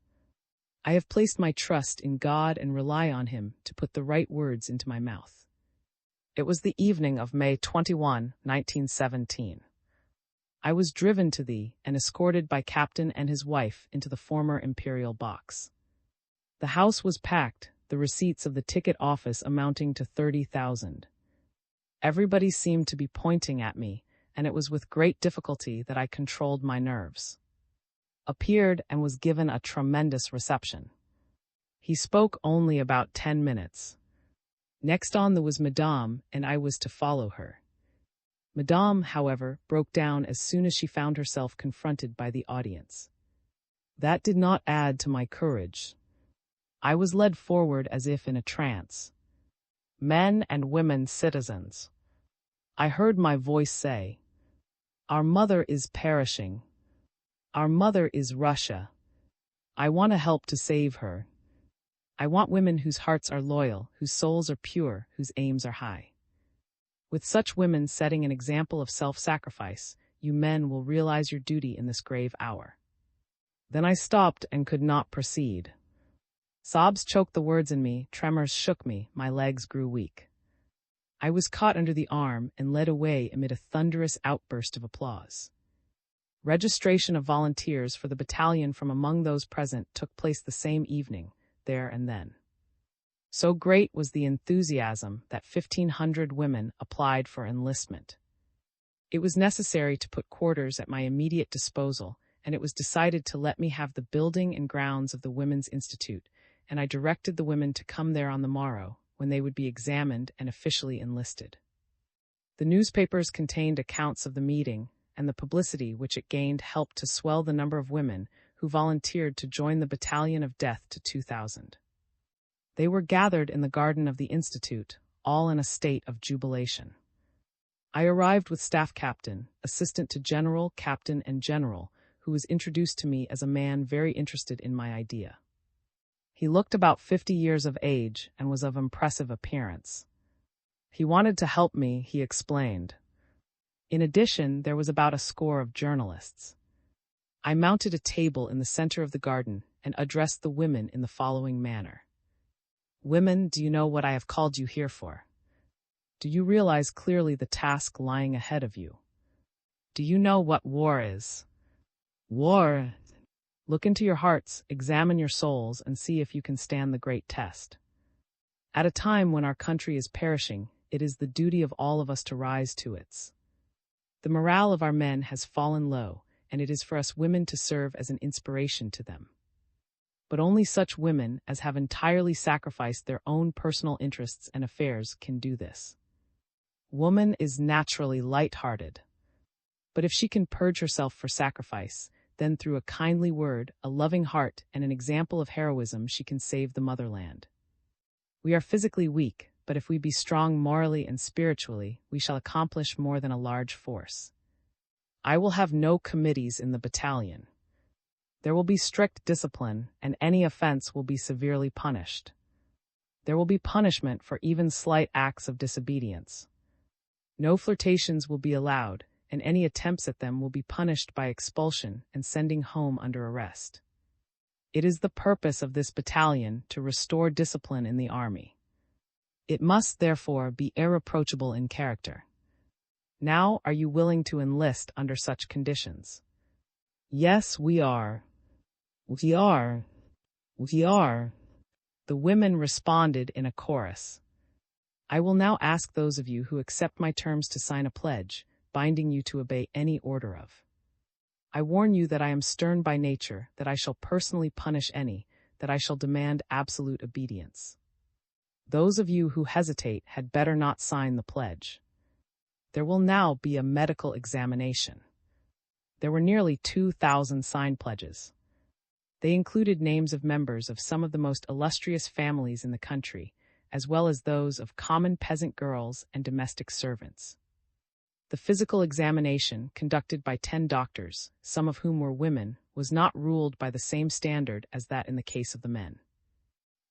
I have placed my trust in God and rely on him to put the right words into my mouth. It was the evening of May 21, 1917. I was driven to thee and escorted by Captain and his wife into the former imperial box. The house was packed, the receipts of the ticket office amounting to 30,000. Everybody seemed to be pointing at me, and it was with great difficulty that I controlled my nerves. Appeared and was given a tremendous reception. He spoke only about 10 minutes. Next on there was Madame, and I was to follow her. Madame, however, broke down as soon as she found herself confronted by the audience. That did not add to my courage. I was led forward as if in a trance. Men and women citizens. I heard my voice say, Our mother is perishing. Our mother is Russia. I want to help to save her. I want women whose hearts are loyal, whose souls are pure, whose aims are high. With such women setting an example of self-sacrifice, you men will realize your duty in this grave hour. Then I stopped and could not proceed. Sobs choked the words in me, tremors shook me, my legs grew weak. I was caught under the arm and led away amid a thunderous outburst of applause. Registration of volunteers for the battalion from among those present took place the same evening, there and then. So great was the enthusiasm that 1,500 women applied for enlistment. It was necessary to put quarters at my immediate disposal, and it was decided to let me have the building and grounds of the Women's Institute, and I directed the women to come there on the morrow, when they would be examined and officially enlisted. The newspapers contained accounts of the meeting, and the publicity which it gained helped to swell the number of women who volunteered to join the Battalion of Death to 2,000. They were gathered in the garden of the Institute, all in a state of jubilation. I arrived with staff captain, assistant to general, captain, and general, who was introduced to me as a man very interested in my idea. He looked about 50 years of age and was of impressive appearance. He wanted to help me, he explained. In addition, there was about a score of journalists. I mounted a table in the center of the garden and addressed the women in the following manner. Women, do you know what I have called you here for? Do you realize clearly the task lying ahead of you? Do you know what war is? War. Look into your hearts, examine your souls, and see if you can stand the great test. At a time when our country is perishing, it is the duty of all of us to rise to it. The morale of our men has fallen low, and it is for us women to serve as an inspiration to them. But only such women as have entirely sacrificed their own personal interests and affairs can do this. Woman is naturally light-hearted. But if she can purge herself for sacrifice, then through a kindly word, a loving heart, and an example of heroism she can save the motherland. We are physically weak, but if we be strong morally and spiritually, we shall accomplish more than a large force. I will have no committees in the battalion. There will be strict discipline, and any offense will be severely punished. There will be punishment for even slight acts of disobedience. No flirtations will be allowed, and any attempts at them will be punished by expulsion and sending home under arrest. It is the purpose of this battalion to restore discipline in the army. It must, therefore, be irreproachable in character. Now, are you willing to enlist under such conditions? Yes, we are. We are. We are. The women responded in a chorus. I will now ask those of you who accept my terms to sign a pledge, binding you to obey any order of. I warn you that I am stern by nature, that I shall personally punish any, that I shall demand absolute obedience. Those of you who hesitate had better not sign the pledge. There will now be a medical examination. There were nearly 2,000 signed pledges. They included names of members of some of the most illustrious families in the country, as well as those of common peasant girls and domestic servants. The physical examination, conducted by 10 doctors, some of whom were women, was not ruled by the same standard as that in the case of the men.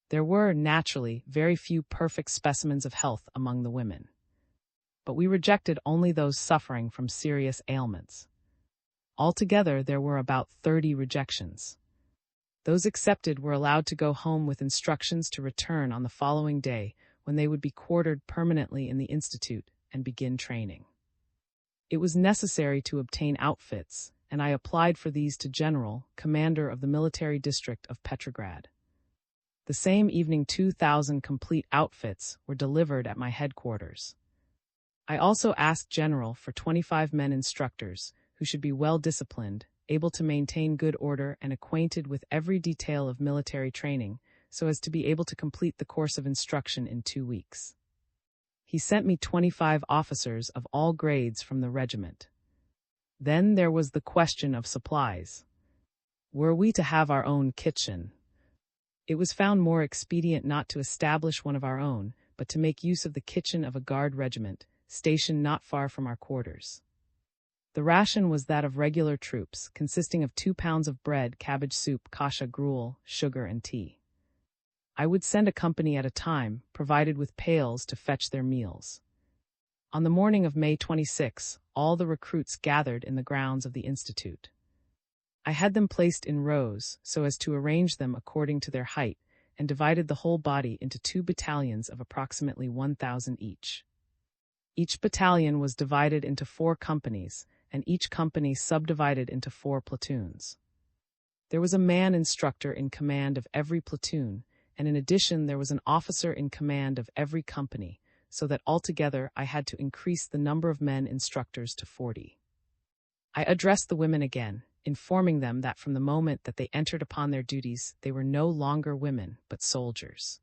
There were, naturally, very few perfect specimens of health among the women. But we rejected only those suffering from serious ailments. Altogether, there were about 30 rejections. Those accepted were allowed to go home with instructions to return on the following day, when they would be quartered permanently in the institute and begin training. It was necessary to obtain outfits, and I applied for these to General, commander of the military district of Petrograd. The same evening 2,000 complete outfits were delivered at my headquarters. I also asked General for 25 men instructors, who should be well disciplined, able to maintain good order and acquainted with every detail of military training, so as to be able to complete the course of instruction in 2 weeks. He sent me 25 officers of all grades from the regiment. Then there was the question of supplies. Were we to have our own kitchen? It was found more expedient not to establish one of our own, but to make use of the kitchen of a guard regiment, stationed not far from our quarters. The ration was that of regular troops, consisting of 2 pounds of bread, cabbage soup, kasha, gruel, sugar, and tea. I would send a company at a time, provided with pails to fetch their meals. On the morning of May 26, all the recruits gathered in the grounds of the Institute. I had them placed in rows, so as to arrange them according to their height, and divided the whole body into 2 battalions of approximately 1,000 each. Each battalion was divided into 4 companies, and each company subdivided into 4 platoons. There was a man instructor in command of every platoon, and in addition there was an officer in command of every company, so that altogether I had to increase the number of men instructors to 40. I addressed the women again, informing them that from the moment that they entered upon their duties, they were no longer women, but soldiers.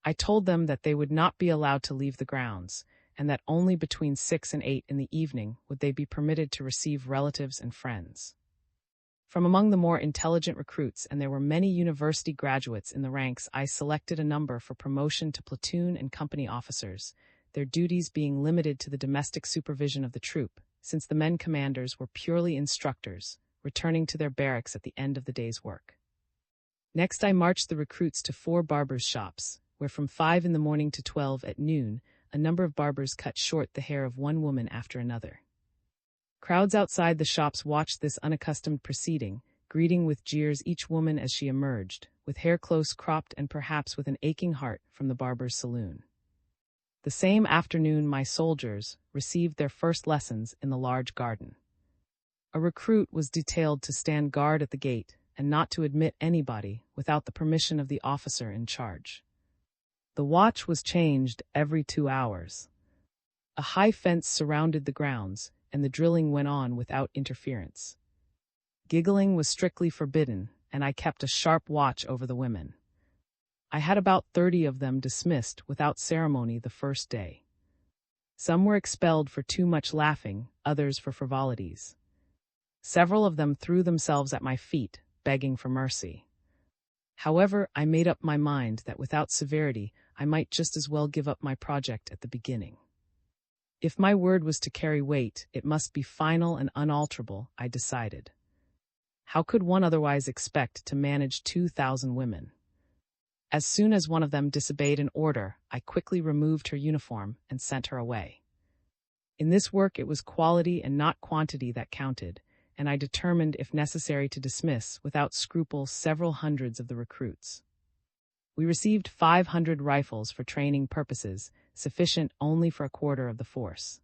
I told them that they would not be allowed to leave the grounds, and that only between 6 and 8 in the evening would they be permitted to receive relatives and friends. From among the more intelligent recruits, and there were many university graduates in the ranks, I selected a number for promotion to platoon and company officers, their duties being limited to the domestic supervision of the troop, since the men commanders were purely instructors, returning to their barracks at the end of the day's work. Next I marched the recruits to 4 barbers' shops, where from 5 in the morning to 12 at noon, a number of barbers cut short the hair of one woman after another. Crowds outside the shops watched this unaccustomed proceeding, greeting with jeers each woman as she emerged, with hair close cropped and perhaps with an aching heart, from the barber's saloon. The same afternoon my soldiers received their first lessons in the large garden. A recruit was detailed to stand guard at the gate and not to admit anybody without the permission of the officer in charge. The watch was changed every 2 hours. A high fence surrounded the grounds, and the drilling went on without interference. Giggling was strictly forbidden, and I kept a sharp watch over the women. I had about 30 of them dismissed without ceremony the first day. Some were expelled for too much laughing, others for frivolities. Several of them threw themselves at my feet, begging for mercy. However, I made up my mind that without severity, I might just as well give up my project at the beginning. If my word was to carry weight, it must be final and unalterable, I decided. How could one otherwise expect to manage 2,000 women? As soon as one of them disobeyed an order, I quickly removed her uniform and sent her away. In this work it was quality and not quantity that counted, and I determined if necessary to dismiss without scruple several hundreds of the recruits. We received 500 rifles for training purposes, sufficient only for a quarter of the force.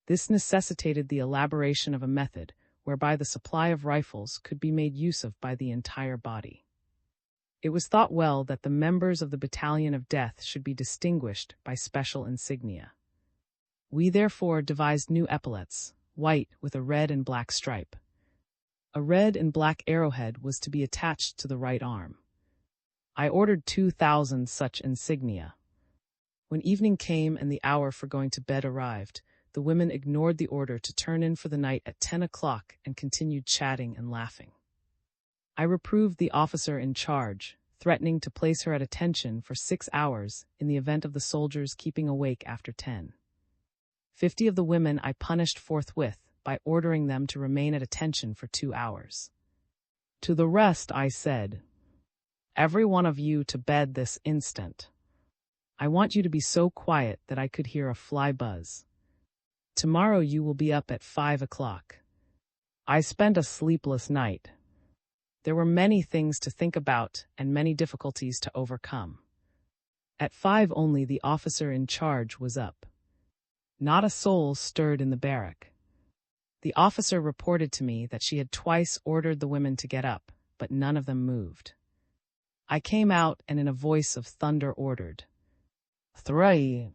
This necessitated the elaboration of a method whereby the supply of rifles could be made use of by the entire body. It was thought well that the members of the Battalion of Death should be distinguished by special insignia. We therefore devised new epaulets, white with a red and black stripe. A red and black arrowhead was to be attached to the right arm. I ordered 2,000 such insignia. When evening came and the hour for going to bed arrived, the women ignored the order to turn in for the night at 10 o'clock and continued chatting and laughing. I reproved the officer in charge, threatening to place her at attention for 6 hours in the event of the soldiers keeping awake after 10. 50 of the women I punished forthwith by ordering them to remain at attention for 2 hours. To the rest I said, "Every one of you to bed this instant. I want you to be so quiet that I could hear a fly buzz. Tomorrow you will be up at 5 o'clock. I spent a sleepless night. There were many things to think about and many difficulties to overcome. At 5 only the officer in charge was up. Not a soul stirred in the barrack. The officer reported to me that she had twice ordered the women to get up, but none of them moved. I came out and in a voice of thunder ordered, 3.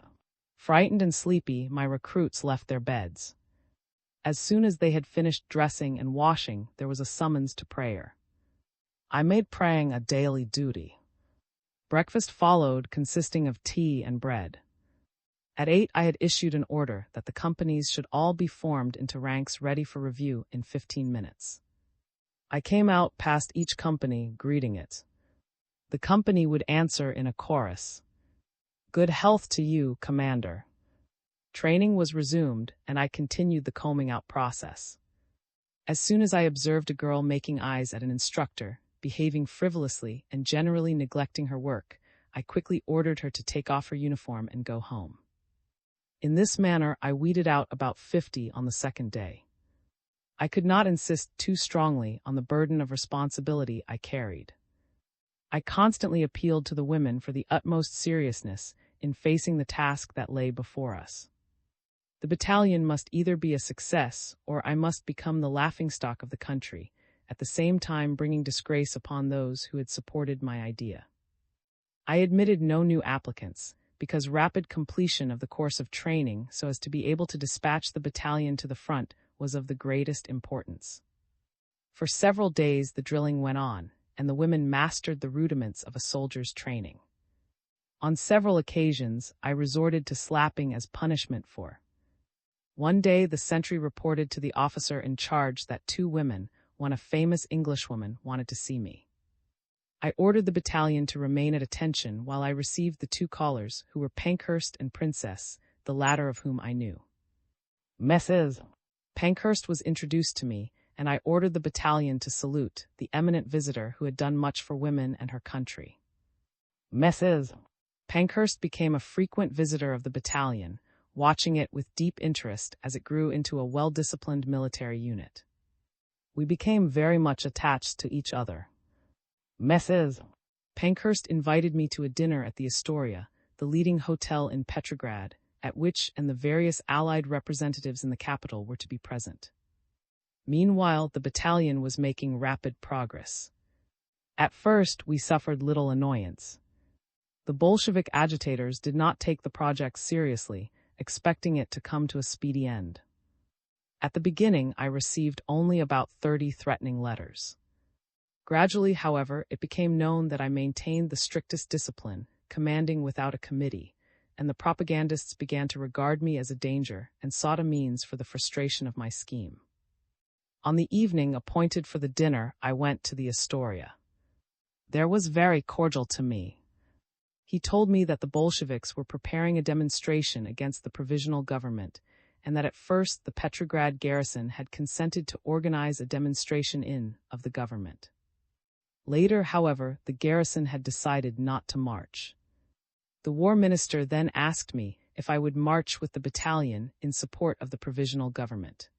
Frightened and sleepy, my recruits left their beds. As soon as they had finished dressing and washing, there was a summons to prayer. I made praying a daily duty. Breakfast followed, consisting of tea and bread. At 8 I had issued an order that the companies should all be formed into ranks ready for review in 15 minutes. I came out past each company, greeting it. The company would answer in a chorus, "Good health to you, Commander." Training was resumed, and I continued the combing out process. As soon as I observed a girl making eyes at an instructor, behaving frivolously and generally neglecting her work, I quickly ordered her to take off her uniform and go home. In this manner I weeded out about 50 on the second day. I could not insist too strongly on the burden of responsibility I carried. I constantly appealed to the women for the utmost seriousness in facing the task that lay before us. The battalion must either be a success or I must become the laughingstock of the country, at the same time bringing disgrace upon those who had supported my idea. I admitted no new applicants, because rapid completion of the course of training so as to be able to dispatch the battalion to the front was of the greatest importance. For several days the drilling went on, and the women mastered the rudiments of a soldier's training. On several occasions, I resorted to slapping as punishment for. One day the sentry reported to the officer in charge that 2 women, one a famous Englishwoman, wanted to see me. I ordered the battalion to remain at attention while I received the 2 callers, who were Pankhurst and Princess, the latter of whom I knew. Mrs. Pankhurst was introduced to me, and I ordered the battalion to salute the eminent visitor who had done much for women and her country. Mrs. Pankhurst became a frequent visitor of the battalion, watching it with deep interest as it grew into a well-disciplined military unit. We became very much attached to each other. Mrs. Pankhurst invited me to a dinner at the Astoria, the leading hotel in Petrograd, at which and the various Allied representatives in the capital were to be present. Meanwhile, the battalion was making rapid progress. At first, we suffered little annoyance. The Bolshevik agitators did not take the project seriously, expecting it to come to a speedy end. At the beginning, I received only about 30 threatening letters. Gradually, however, it became known that I maintained the strictest discipline, commanding without a committee, and the propagandists began to regard me as a danger and sought a means for the frustration of my scheme. On the evening appointed for the dinner, I went to the Astoria. There was very cordial to me. He told me that the Bolsheviks were preparing a demonstration against the provisional government, and that at first the Petrograd garrison had consented to organize a demonstration of the government. Later, however, the garrison had decided not to march. The war minister then asked me if I would march with the battalion in support of the provisional government.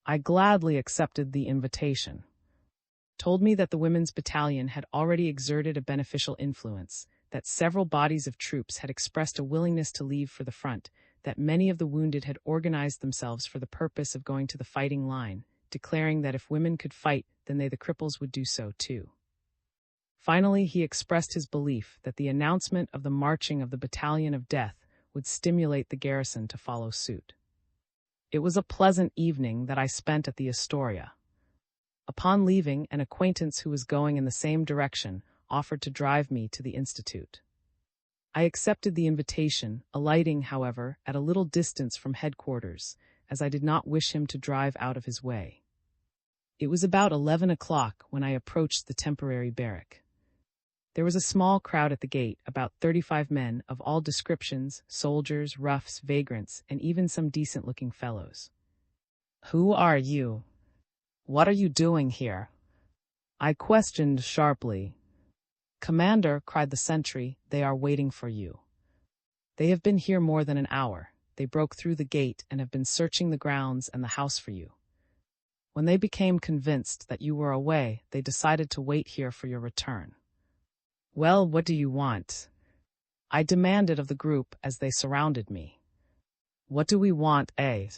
I gladly accepted the invitation. Told me that the women's battalion had already exerted a beneficial influence, that several bodies of troops had expressed a willingness to leave for the front, that many of the wounded had organized themselves for the purpose of going to the fighting line, declaring that if women could fight, then they the cripples would do so too. Finally, he expressed his belief that the announcement of the marching of the Battalion of Death would stimulate the garrison to follow suit. It was a pleasant evening that I spent at the Astoria. Upon leaving, an acquaintance who was going in the same direction offered to drive me to the Institute. I accepted the invitation, alighting, however, at a little distance from headquarters, as I did not wish him to drive out of his way. It was about 11 o'clock when I approached the temporary barrack. There was a small crowd at the gate, about 35 men of all descriptions, soldiers, roughs, vagrants, and even some decent-looking fellows. "Who are you? What are you doing here?" I questioned sharply. "Commander," cried the sentry, "they are waiting for you. They have been here more than an hour. They broke through the gate and have been searching the grounds and the house for you. When they became convinced that you were away, they decided to wait here for your return." "Well, what do you want?" I demanded of the group as they surrounded me. "What do we want, eh?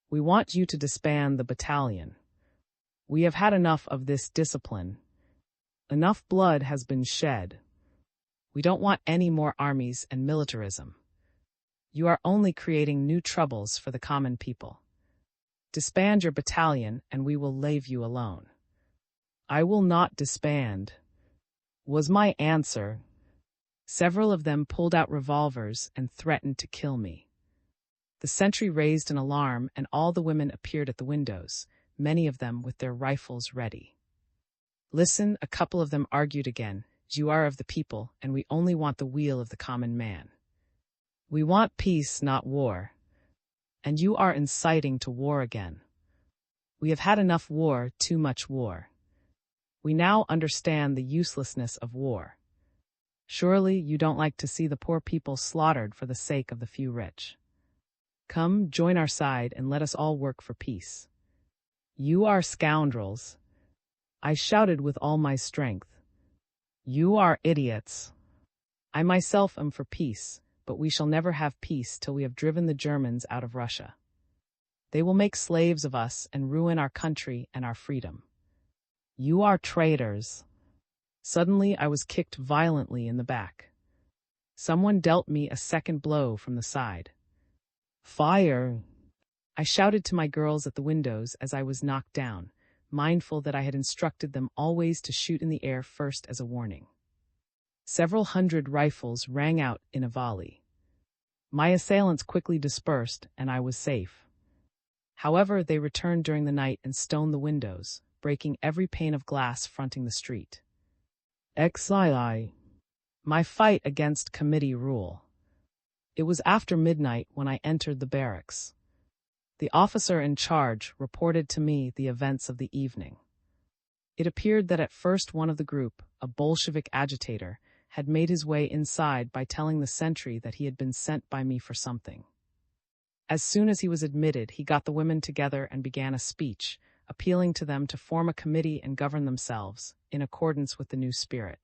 We want you to disband the battalion. We have had enough of this discipline. Enough blood has been shed. We don't want any more armies and militarism. You are only creating new troubles for the common people. Disband your battalion and we will leave you alone." "I will not disband," was my answer. Several of them pulled out revolvers and threatened to kill me. The sentry raised an alarm and all the women appeared at the windows, many of them with their rifles ready. "Listen," a couple of them argued again, "you are of the people, and we only want the weal of the common man. We want peace, not war. And you are inciting to war again. We have had enough war, too much war. We now understand the uselessness of war. Surely you don't like to see the poor people slaughtered for the sake of the few rich. Come, join our side, and let us all work for peace." "You are scoundrels," I shouted with all my strength. "You are idiots. I myself am for peace, but we shall never have peace till we have driven the Germans out of Russia. They will make slaves of us and ruin our country and our freedom. You are traitors." Suddenly I was kicked violently in the back. Someone dealt me a second blow from the side. "Fire!" I shouted to my girls at the windows as I was knocked down. mindful that I had instructed them always to shoot in the air first as a warning. Several hundred rifles rang out in a volley. My assailants quickly dispersed, and I was safe. However, they returned during the night and stoned the windows, breaking every pane of glass fronting the street. XII. My fight against committee rule. It was after midnight when I entered the barracks. The officer in charge reported to me the events of the evening. It appeared that at first one of the group, a Bolshevik agitator, had made his way inside by telling the sentry that he had been sent by me for something. As soon as he was admitted, he got the women together and began a speech, appealing to them to form a committee and govern themselves, in accordance with the new spirit.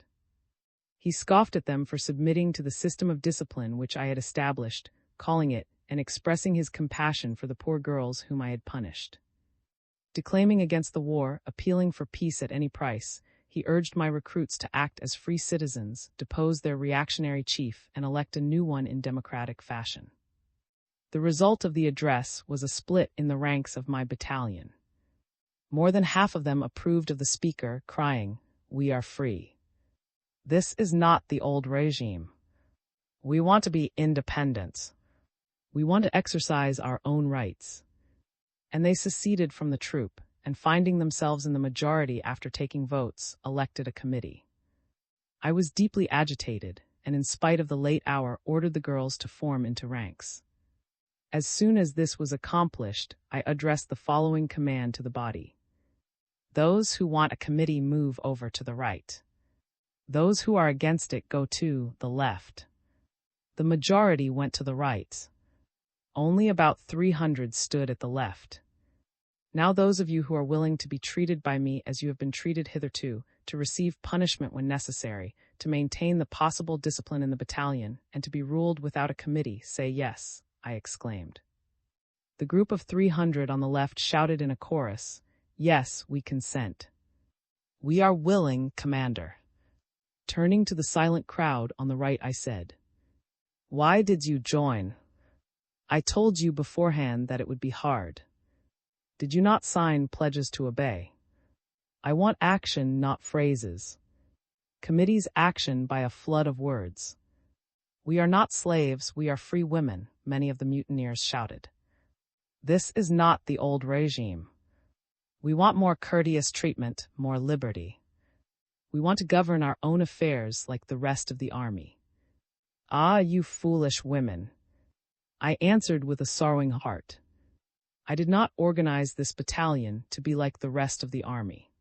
He scoffed at them for submitting to the system of discipline which I had established, calling it, and expressing his compassion for the poor girls whom I had punished. Declaiming against the war, appealing for peace at any price, he urged my recruits to act as free citizens, depose their reactionary chief, and elect a new one in democratic fashion. The result of the address was a split in the ranks of my battalion. More than half of them approved of the speaker, crying, "We are free. This is not the old regime. We want to be independent. We want to exercise our own rights." And they seceded from the troop, and finding themselves in the majority after taking votes, elected a committee. I was deeply agitated, and in spite of the late hour ordered the girls to form into ranks. As soon as this was accomplished, I addressed the following command to the body. Those who want a committee move over to the right. Those who are against it go to the left. The majority went to the right. Only about 300 stood at the left. Now those of you who are willing to be treated by me as you have been treated hitherto, to receive punishment when necessary, to maintain the possible discipline in the battalion, and to be ruled without a committee, say yes, I exclaimed. The group of 300 on the left shouted in a chorus, "Yes, we consent." "We are willing, Commander." Turning to the silent crowd on the right, I said, "Why did you join? I told you beforehand that it would be hard. Did you not sign pledges to obey? I want action, not phrases. Committees action by a flood of words. We are not slaves, we are free women," many of the mutineers shouted. "This is not the old regime. We want more courteous treatment, more liberty. We want to govern our own affairs like the rest of the army." "Ah, you foolish women," I answered with a sorrowing heart. I did not organize this battalion to be like the rest of the army.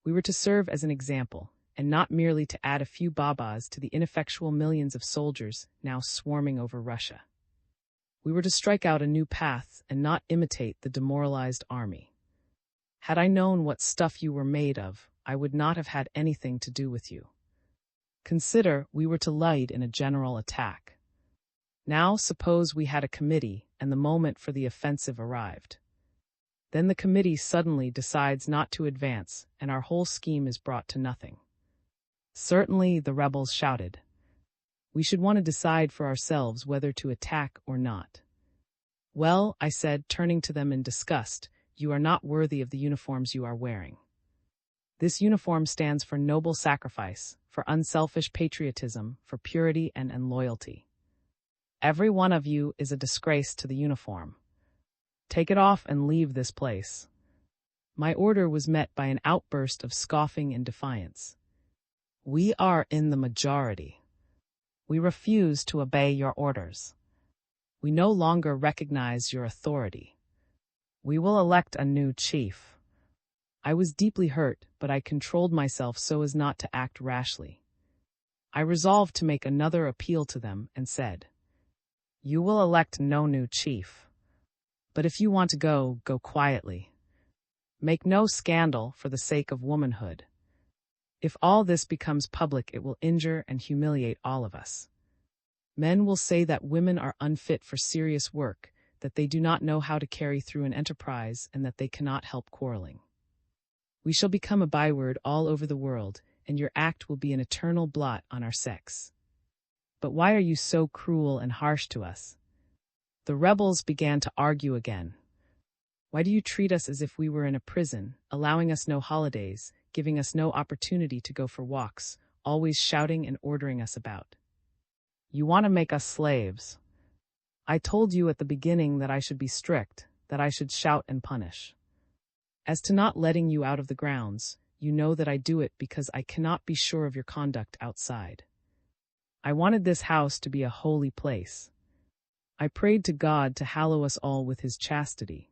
We were to serve as an example, and not merely to add a few babas to the ineffectual millions of soldiers now swarming over Russia. We were to strike out a new path and not imitate the demoralized army. Had I known what stuff you were made of, I would not have had anything to do with you. Consider, we were to lead in a general attack. Now suppose we had a committee, and the moment for the offensive arrived. Then the committee suddenly decides not to advance, and our whole scheme is brought to nothing. Certainly, the rebels shouted. We should want to decide for ourselves whether to attack or not. "Well," I said, turning to them in disgust, "you are not worthy of the uniforms you are wearing. This uniform stands for noble sacrifice, for unselfish patriotism, for purity and loyalty. Every one of you is a disgrace to the uniform. Take it off and leave this place." My order was met by an outburst of scoffing and defiance. "We are in the majority. We refuse to obey your orders. We no longer recognize your authority. We will elect a new chief." I was deeply hurt, but I controlled myself so as not to act rashly. I resolved to make another appeal to them and said, "You will elect no new chief. But if you want to go, go quietly. Make no scandal for the sake of womanhood. If all this becomes public, it will injure and humiliate all of us. Men will say that women are unfit for serious work, that they do not know how to carry through an enterprise, and that they cannot help quarreling. We shall become a byword all over the world, and your act will be an eternal blot on our sex. But why are you so cruel and harsh to us?" The rebels began to argue again. Why do you treat us as if we were in a prison, allowing us no holidays, giving us no opportunity to go for walks, always shouting and ordering us about? You want to make us slaves. I told you at the beginning that I should be strict, that I should shout and punish. As to not letting you out of the grounds, you know that I do it because I cannot be sure of your conduct outside. I wanted this house to be a holy place. I prayed to God to hallow us all with his chastity.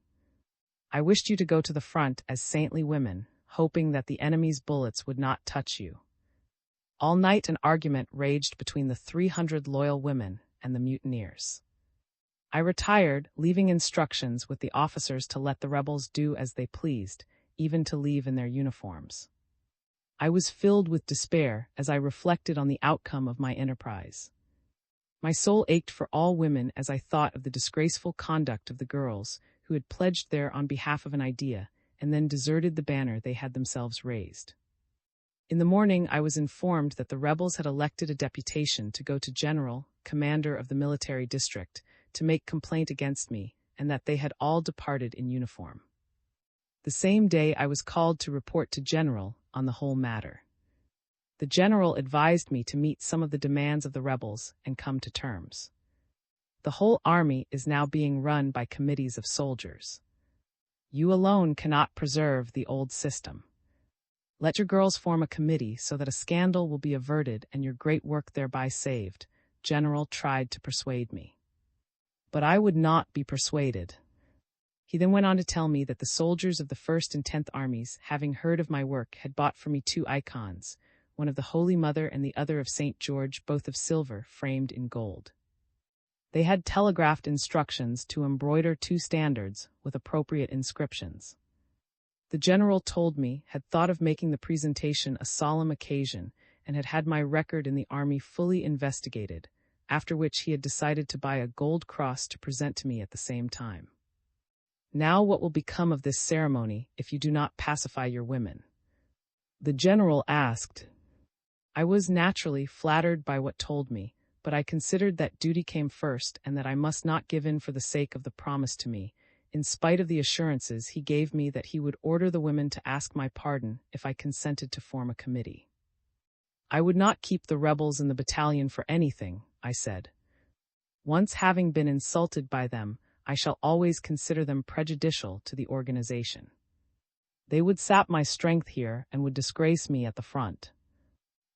I wished you to go to the front as saintly women, hoping that the enemy's bullets would not touch you. All night an argument raged between the 300 loyal women and the mutineers. I retired, leaving instructions with the officers to let the rebels do as they pleased, even to leave in their uniforms. I was filled with despair as I reflected on the outcome of my enterprise. My soul ached for all women as I thought of the disgraceful conduct of the girls who had pledged there on behalf of an idea and then deserted the banner they had themselves raised. In the morning, I was informed that the rebels had elected a deputation to go to General, commander of the military district, to make complaint against me, and that they had all departed in uniform. The same day I was called to report to General on the whole matter. The General advised me to meet some of the demands of the rebels and come to terms. The whole army is now being run by committees of soldiers. You alone cannot preserve the old system. Let your girls form a committee so that a scandal will be averted and your great work thereby saved. General tried to persuade me. But I would not be persuaded. He then went on to tell me that the soldiers of the 1st and 10th Armies, having heard of my work, had bought for me 2 icons, one of the Holy Mother and the other of St. George, both of silver, framed in gold. They had telegraphed instructions to embroider 2 standards with appropriate inscriptions. The general told me had thought of making the presentation a solemn occasion and had had my record in the army fully investigated, after which he had decided to buy a gold cross to present to me at the same time. Now what will become of this ceremony if you do not pacify your women? The general asked. I was naturally flattered by what told me, but I considered that duty came first and that I must not give in for the sake of the promise to me, in spite of the assurances he gave me that he would order the women to ask my pardon if I consented to form a committee. I would not keep the rebels in the battalion for anything, I said. Once having been insulted by them, I shall always consider them prejudicial to the organization. They would sap my strength here and would disgrace me at the front.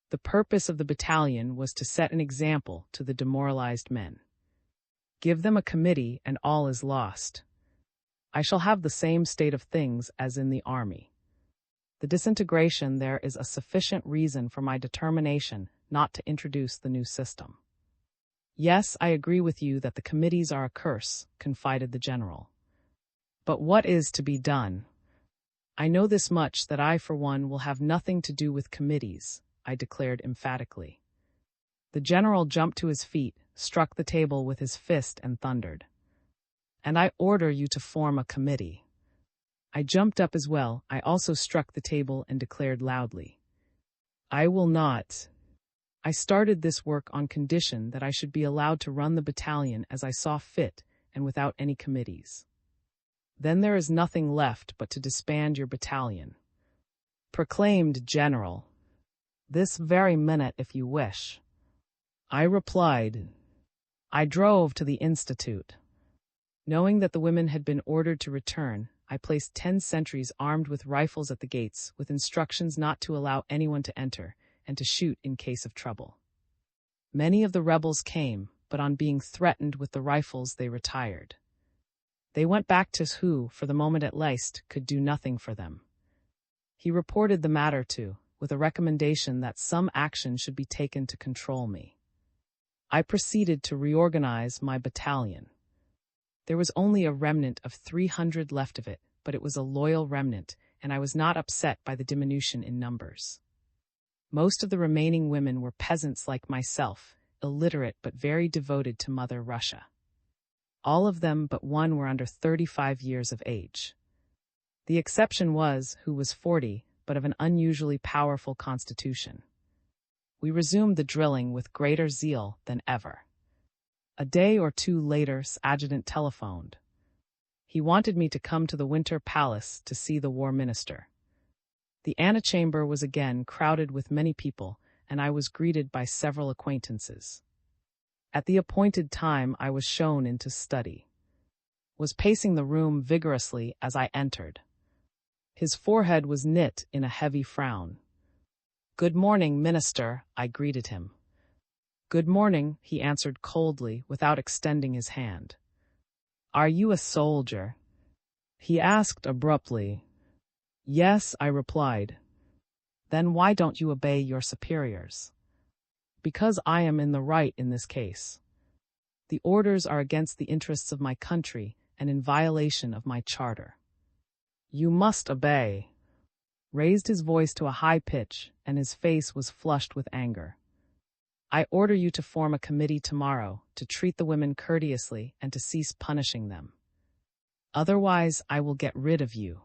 The purpose of the battalion was to set an example to the demoralized men. Give them a committee and all is lost. I shall have the same state of things as in the army. The disintegration there is a sufficient reason for my determination not to introduce the new system. Yes, I agree with you that the committees are a curse, confided the general. But what is to be done? I know this much, that I, for one, will have nothing to do with committees, I declared emphatically. The general jumped to his feet, struck the table with his fist and thundered. And I order you to form a committee. I jumped up as well. I also struck the table and declared loudly. I will not. I started this work on condition that I should be allowed to run the battalion as I saw fit and without any committees. Then there is nothing left but to disband your battalion. Proclaimed General. This very minute, if you wish. I replied. I drove to the Institute. Knowing that the women had been ordered to return, I placed 10 sentries armed with rifles at the gates, with instructions not to allow anyone to enter, and to shoot in case of trouble. Many of the rebels came, but on being threatened with the rifles they retired. They went back to who, for the moment at least, could do nothing for them. He reported the matter to, with a recommendation that some action should be taken to control me. I proceeded to reorganize my battalion. There was only a remnant of 300 left of it, but it was a loyal remnant, and I was not upset by the diminution in numbers. Most of the remaining women were peasants like myself, illiterate but very devoted to Mother Russia. All of them but one were under 35 years of age. The exception was, who was 40, but of an unusually powerful constitution. We resumed the drilling with greater zeal than ever. A day or two later, adjutant telephoned. He wanted me to come to the Winter Palace to see the war minister. The antechamber was again crowded with many people, and I was greeted by several acquaintances. At the appointed time I was shown into study. Was pacing the room vigorously as I entered. His forehead was knit in a heavy frown. "Good morning, Minister," I greeted him. "Good morning," he answered coldly without extending his hand. "Are you a soldier?" he asked abruptly. "Yes," I replied. "Then why don't you obey your superiors?" "Because I am in the right in this case. The orders are against the interests of my country and in violation of my charter." "You must obey," raised his voice to a high pitch, and his face was flushed with anger. "I order you to form a committee tomorrow to treat the women courteously and to cease punishing them. Otherwise, I will get rid of you."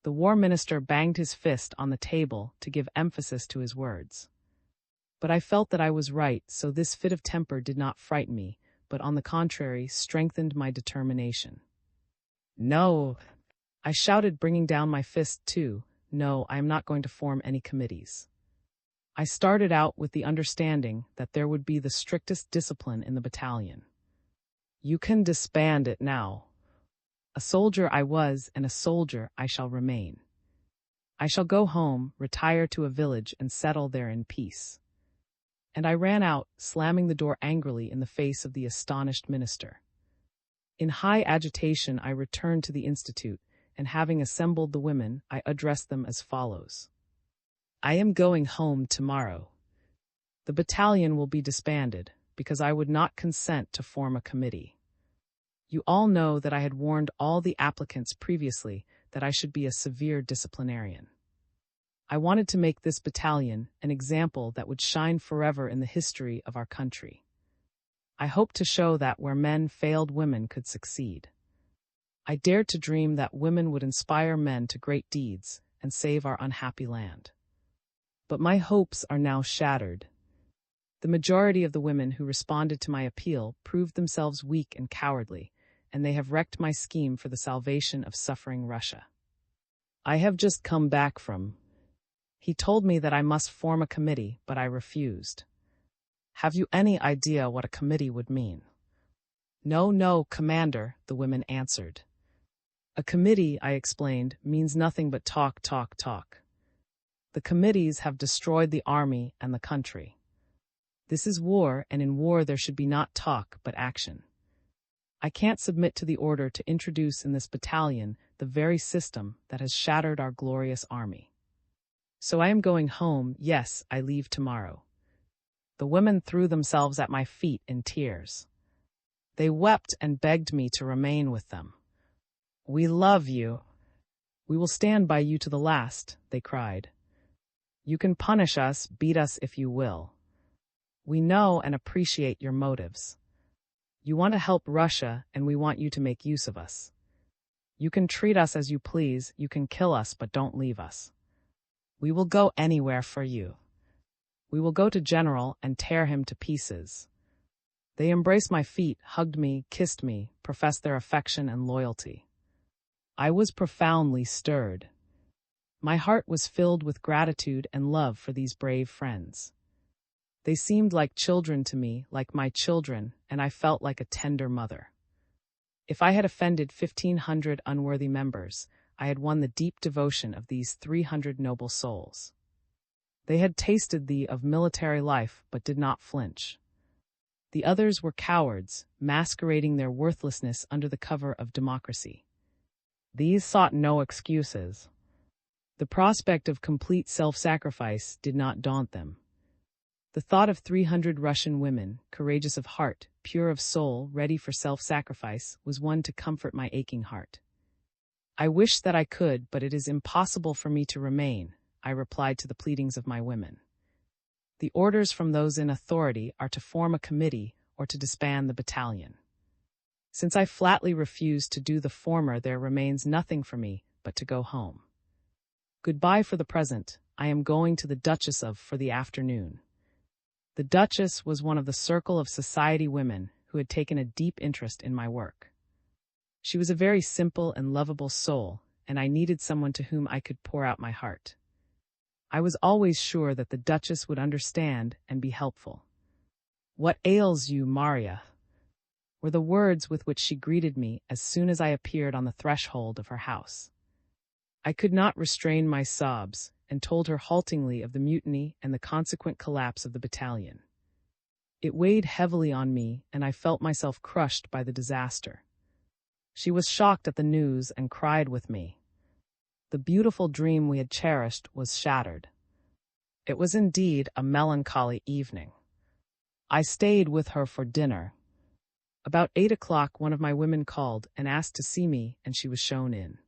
The war minister banged his fist on the table to give emphasis to his words. But I felt that I was right, so this fit of temper did not frighten me, but on the contrary strengthened my determination. "No," I shouted, bringing down my fist too. "No, I am not going to form any committees." I started out with the understanding that there would be the strictest discipline in the battalion. "You can disband it now." A soldier I was, and a soldier I shall remain. I shall go home, retire to a village, and settle there in peace. And I ran out, slamming the door angrily in the face of the astonished minister. In high agitation I returned to the institute, and having assembled the women, I addressed them as follows. "I am going home tomorrow. The battalion will be disbanded, because I would not consent to form a committee. You all know that I had warned all the applicants previously that I should be a severe disciplinarian. I wanted to make this battalion an example that would shine forever in the history of our country. I hoped to show that where men failed, women could succeed. I dared to dream that women would inspire men to great deeds and save our unhappy land. But my hopes are now shattered. The majority of the women who responded to my appeal proved themselves weak and cowardly, and they have wrecked my scheme for the salvation of suffering Russia. I have just come back from..." He told me that I must form a committee, but I refused. "Have you any idea what a committee would mean?" "No, no, Commander," the women answered. "A committee," I explained, "means nothing but talk, talk, talk. The committees have destroyed the army and the country. This is war, and in war there should be not talk but action. I can't submit to the order to introduce in this battalion the very system that has shattered our glorious army. So I am going home. Yes, I leave tomorrow." The women threw themselves at my feet in tears. They wept and begged me to remain with them. "We love you. We will stand by you to the last," they cried. "You can punish us, beat us if you will. We know and appreciate your motives. You want to help Russia, and we want you to make use of us. You can treat us as you please, you can kill us, but don't leave us. We will go anywhere for you. We will go to General and tear him to pieces." They embraced my feet, hugged me, kissed me, professed their affection and loyalty. I was profoundly stirred. My heart was filled with gratitude and love for these brave friends. They seemed like children to me, like my children, and I felt like a tender mother. If I had offended 1,500 unworthy members, I had won the deep devotion of these 300 noble souls. They had tasted of military life, but did not flinch. The others were cowards, masquerading their worthlessness under the cover of democracy. These sought no excuses. The prospect of complete self-sacrifice did not daunt them. The thought of 300 Russian women, courageous of heart, pure of soul, ready for self-sacrifice, was one to comfort my aching heart. "I wish that I could, but it is impossible for me to remain," I replied to the pleadings of my women. "The orders from those in authority are to form a committee or to disband the battalion. Since I flatly refuse to do the former, there remains nothing for me but to go home. Goodbye for the present. I am going to the Duchess of for the afternoon." The Duchess was one of the circle of society women who had taken a deep interest in my work. She was a very simple and lovable soul, and I needed someone to whom I could pour out my heart. I was always sure that the Duchess would understand and be helpful. "What ails you, Maria?" were the words with which she greeted me as soon as I appeared on the threshold of her house. I could not restrain my sobs, and told her haltingly of the mutiny and the consequent collapse of the battalion. It weighed heavily on me, and I felt myself crushed by the disaster. She was shocked at the news and cried with me. The beautiful dream we had cherished was shattered. It was indeed a melancholy evening. I stayed with her for dinner. About 8 o'clock one of my women called and asked to see me, and she was shown in.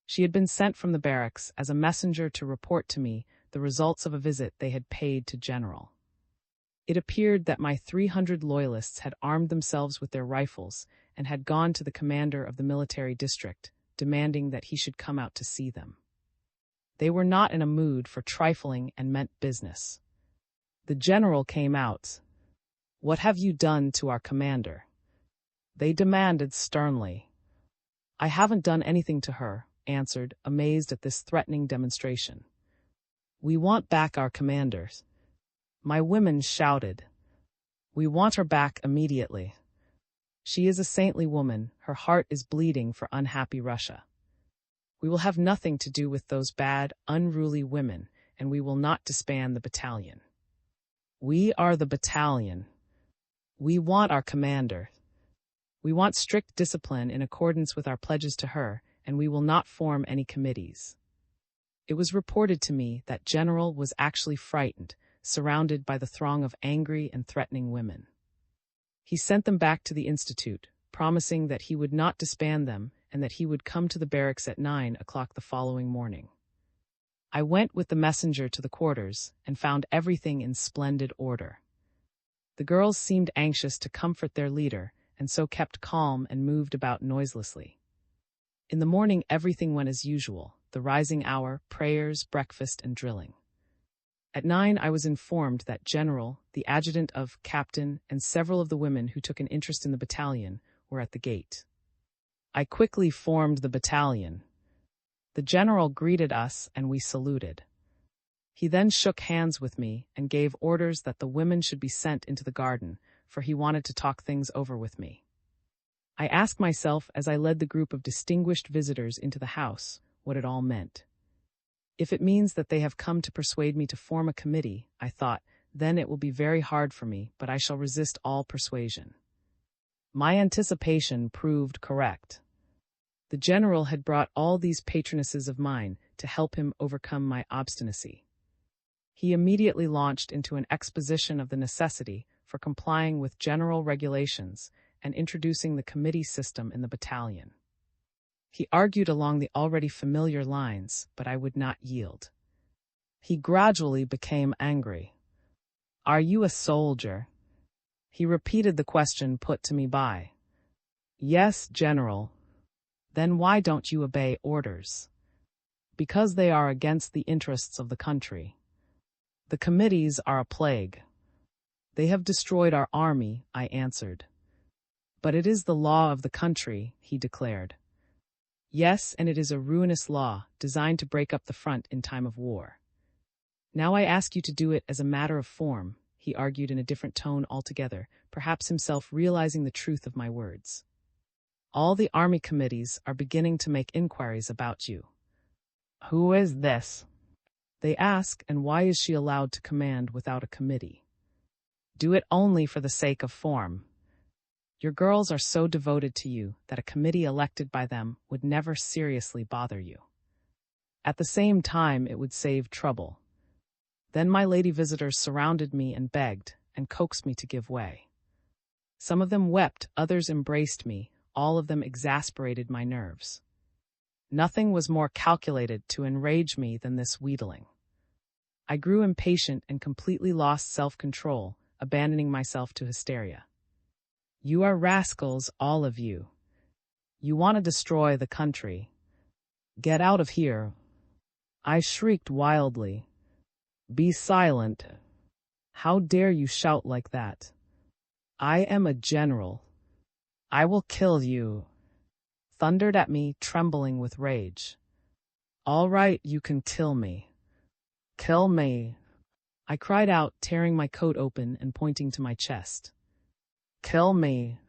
She had been sent from the barracks as a messenger to report to me the results of a visit they had paid to General. It appeared that my 300 loyalists had armed themselves with their rifles and had gone to the commander of the military district, demanding that he should come out to see them. They were not in a mood for trifling and meant business. The general came out. "What have you done to our commander?" they demanded sternly. "I haven't done anything to her," answered, amazed at this threatening demonstration. "We want back our commanders." My women shouted. "We want her back immediately. She is a saintly woman, her heart is bleeding for unhappy Russia. We will have nothing to do with those bad, unruly women, and we will not disband the battalion. We are the battalion. We want our commander. We want strict discipline in accordance with our pledges to her, and we will not form any committees." It was reported to me that General was actually frightened, surrounded by the throng of angry and threatening women. He sent them back to the institute, promising that he would not disband them and that he would come to the barracks at 9 o'clock the following morning. I went with the messenger to the quarters and found everything in splendid order. The girls seemed anxious to comfort their leader, and so kept calm and moved about noiselessly. In the morning everything went as usual, the rising hour, prayers, breakfast, and drilling. At 9 I was informed that General, the adjutant of Captain, and several of the women who took an interest in the battalion were at the gate. I quickly formed the battalion. The general greeted us and we saluted. He then shook hands with me and gave orders that the women should be sent into the garden, for he wanted to talk things over with me. I asked myself as I led the group of distinguished visitors into the house what it all meant. If it means that they have come to persuade me to form a committee, I thought, then it will be very hard for me, but I shall resist all persuasion. My anticipation proved correct. The general had brought all these patronesses of mine to help him overcome my obstinacy. He immediately launched into an exposition of the necessity for complying with general regulations and introducing the committee system in the battalion. He argued along the already familiar lines, but I would not yield. He gradually became angry. "Are you a soldier?" He repeated the question put to me by. "Yes, General." "Then why don't you obey orders?" "Because they are against the interests of the country. The committees are a plague." "They have destroyed our army," I answered. "But it is the law of the country," he declared. "Yes, and it is a ruinous law, designed to break up the front in time of war. Now I ask you to do it as a matter of form," he argued in a different tone altogether, perhaps himself realizing the truth of my words. "All the army committees are beginning to make inquiries about you." "Who is this?" they ask, "and why is she allowed to command without a committee?" "Do it only for the sake of form. Your girls are so devoted to you that a committee elected by them would never seriously bother you. At the same time, it would save trouble." Then my lady visitors surrounded me and begged and coaxed me to give way. Some of them wept, others embraced me, all of them exasperated my nerves. Nothing was more calculated to enrage me than this wheedling. I grew impatient and completely lost self-control, abandoning myself to hysteria. "You are rascals, all of you. You want to destroy the country. Get out of here." I shrieked wildly. "Be silent. How dare you shout like that? I am a general. I will kill you." thundered at me, trembling with rage. "All right, you can kill me. Kill me," I cried out, tearing my coat open and pointing to my chest. "Kill me."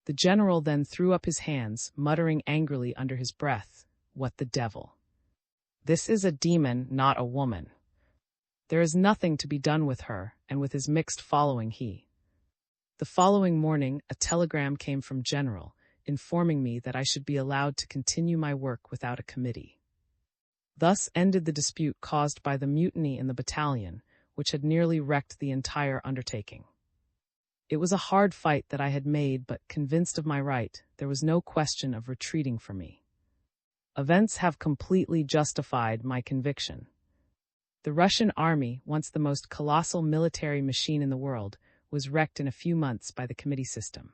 The general then threw up his hands, muttering angrily under his breath, "What the devil? This is a demon, not a woman. There is nothing to be done with her," and with his mixed following The following morning, a telegram came from General, informing me that I should be allowed to continue my work without a committee. Thus ended the dispute caused by the mutiny in the battalion, which had nearly wrecked the entire undertaking. It was a hard fight that I had made, but convinced of my right, there was no question of retreating for me. Events have completely justified my conviction. The Russian army, once the most colossal military machine in the world, was wrecked in a few months by the committee system.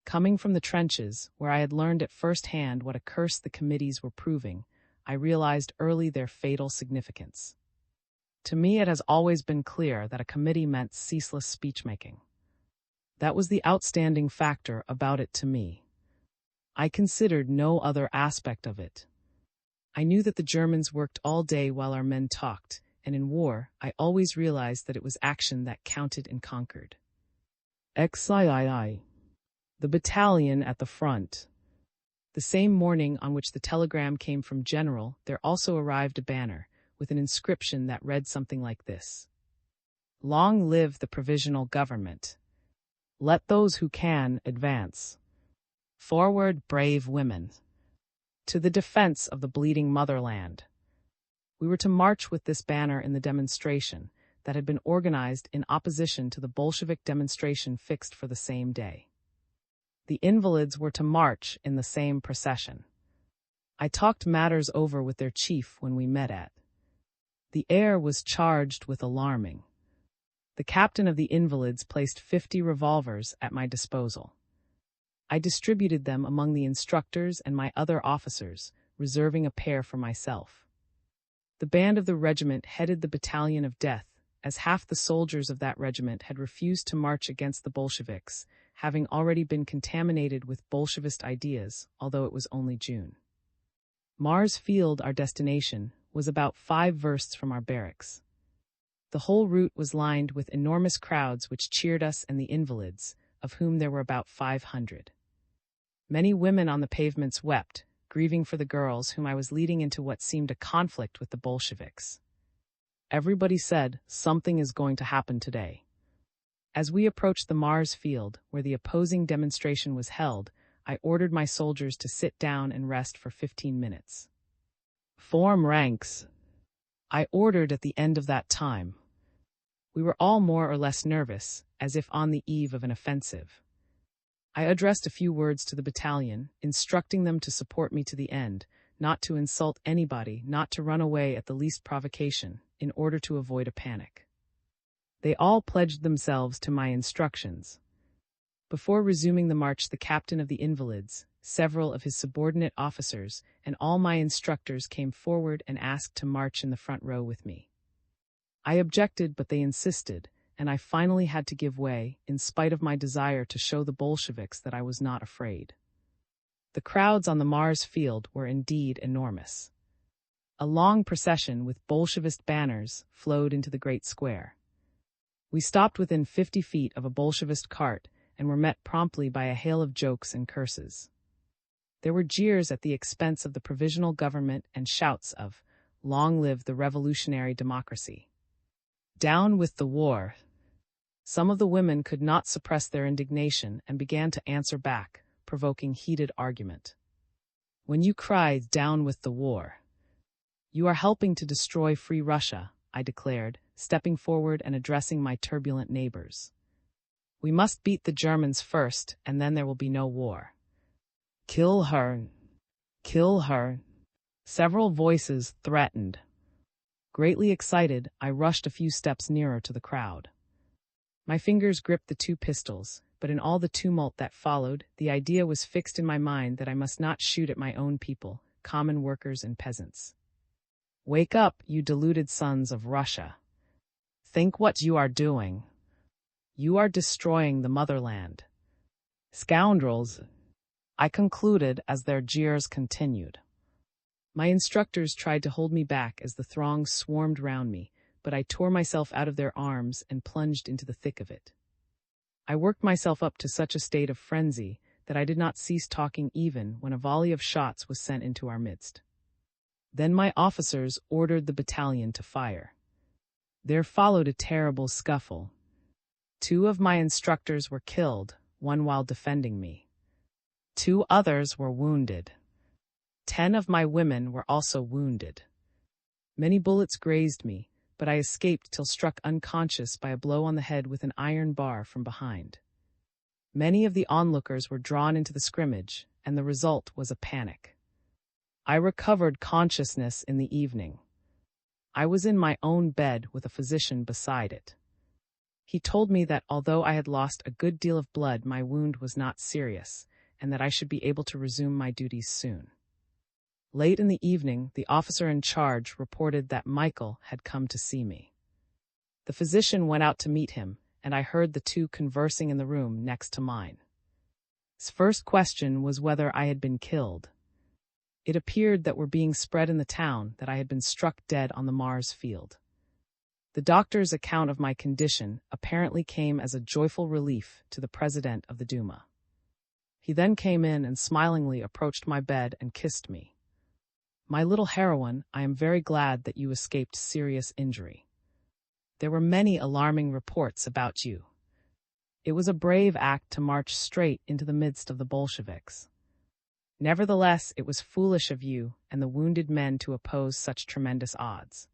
Coming from the trenches, where I had learned at first hand what a curse the committees were proving, I realized early their fatal significance. To me, it has always been clear that a committee meant ceaseless speech-making. That was the outstanding factor about it to me. I considered no other aspect of it. I knew that the Germans worked all day while our men talked, and in war, I always realized that it was action that counted and conquered. XIII. The battalion at the front. The same morning on which the telegram came from General, there also arrived a banner, with an inscription that read something like this: "Long live the Provisional Government. Let those who can advance. Forward, brave women. To the defense of the bleeding motherland." We were to march with this banner in the demonstration that had been organized in opposition to the Bolshevik demonstration fixed for the same day. The invalids were to march in the same procession. I talked matters over with their chief when we met at. The air was charged with alarming. The captain of the invalids placed 50 revolvers at my disposal. I distributed them among the instructors and my other officers, reserving a pair for myself. The band of the regiment headed the battalion of death, as half the soldiers of that regiment had refused to march against the Bolsheviks, having already been contaminated with Bolshevist ideas, although it was only June. Mars Field, our destination, was about 5 versts from our barracks. The whole route was lined with enormous crowds which cheered us and the invalids, of whom there were about 500. Many women on the pavements wept, grieving for the girls whom I was leading into what seemed a conflict with the Bolsheviks. Everybody said, "Something is going to happen today." As we approached the Mars Field, where the opposing demonstration was held, I ordered my soldiers to sit down and rest for 15 minutes. "Form ranks," I ordered at the end of that time. We were all more or less nervous, as if on the eve of an offensive. I addressed a few words to the battalion, instructing them to support me to the end, not to insult anybody, not to run away at the least provocation, in order to avoid a panic. They all pledged themselves to my instructions. Before resuming the march, the captain of the invalids, several of his subordinate officers, and all my instructors came forward and asked to march in the front row with me. I objected, but they insisted, and I finally had to give way, in spite of my desire to show the Bolsheviks that I was not afraid. The crowds on the Mars Field were indeed enormous. A long procession with Bolshevist banners flowed into the great square. We stopped within 50 feet of a Bolshevist cart and were met promptly by a hail of jokes and curses. There were jeers at the expense of the provisional government and shouts of, "Long live the revolutionary democracy." Down with the war. Some of the women could not suppress their indignation and began to answer back, provoking heated argument. "When you cry, 'Down with the war,' you are helping to destroy free Russia," I declared, stepping forward and addressing my turbulent neighbors. "We must beat the Germans first, and then there will be no war." "Kill her! Kill her!" Several voices threatened. Greatly excited, I rushed a few steps nearer to the crowd. My fingers gripped the 2 pistols, but in all the tumult that followed, the idea was fixed in my mind that I must not shoot at my own people, common workers and peasants. "Wake up, you deluded sons of Russia. Think what you are doing. You are destroying the motherland. Scoundrels! I concluded as their jeers continued. My instructors tried to hold me back as the throng swarmed round me, but I tore myself out of their arms and plunged into the thick of it. I worked myself up to such a state of frenzy that I did not cease talking even when a volley of shots was sent into our midst. Then my officers ordered the battalion to fire. There followed a terrible scuffle. 2 of my instructors were killed, one while defending me. 2 others were wounded. 10 of my women were also wounded. Many bullets grazed me, but I escaped till struck unconscious by a blow on the head with an iron bar from behind. Many of the onlookers were drawn into the scrimmage, and the result was a panic. I recovered consciousness in the evening. I was in my own bed with a physician beside it. He told me that although I had lost a good deal of blood, my wound was not serious, and that I should be able to resume my duties soon. Late in the evening, the officer in charge reported that Michael had come to see me. The physician went out to meet him, and I heard the 2 conversing in the room next to mine. His first question was whether I had been killed. It appeared that were being spread in the town that I had been struck dead on the Mars field. The doctor's account of my condition apparently came as a joyful relief to the president of the Duma. He then came in and smilingly approached my bed and kissed me. My little heroine, I am very glad that you escaped serious injury. There were many alarming reports about you. It was a brave act to march straight into the midst of the Bolsheviks. Nevertheless, it was foolish of you and the wounded men to oppose such tremendous odds.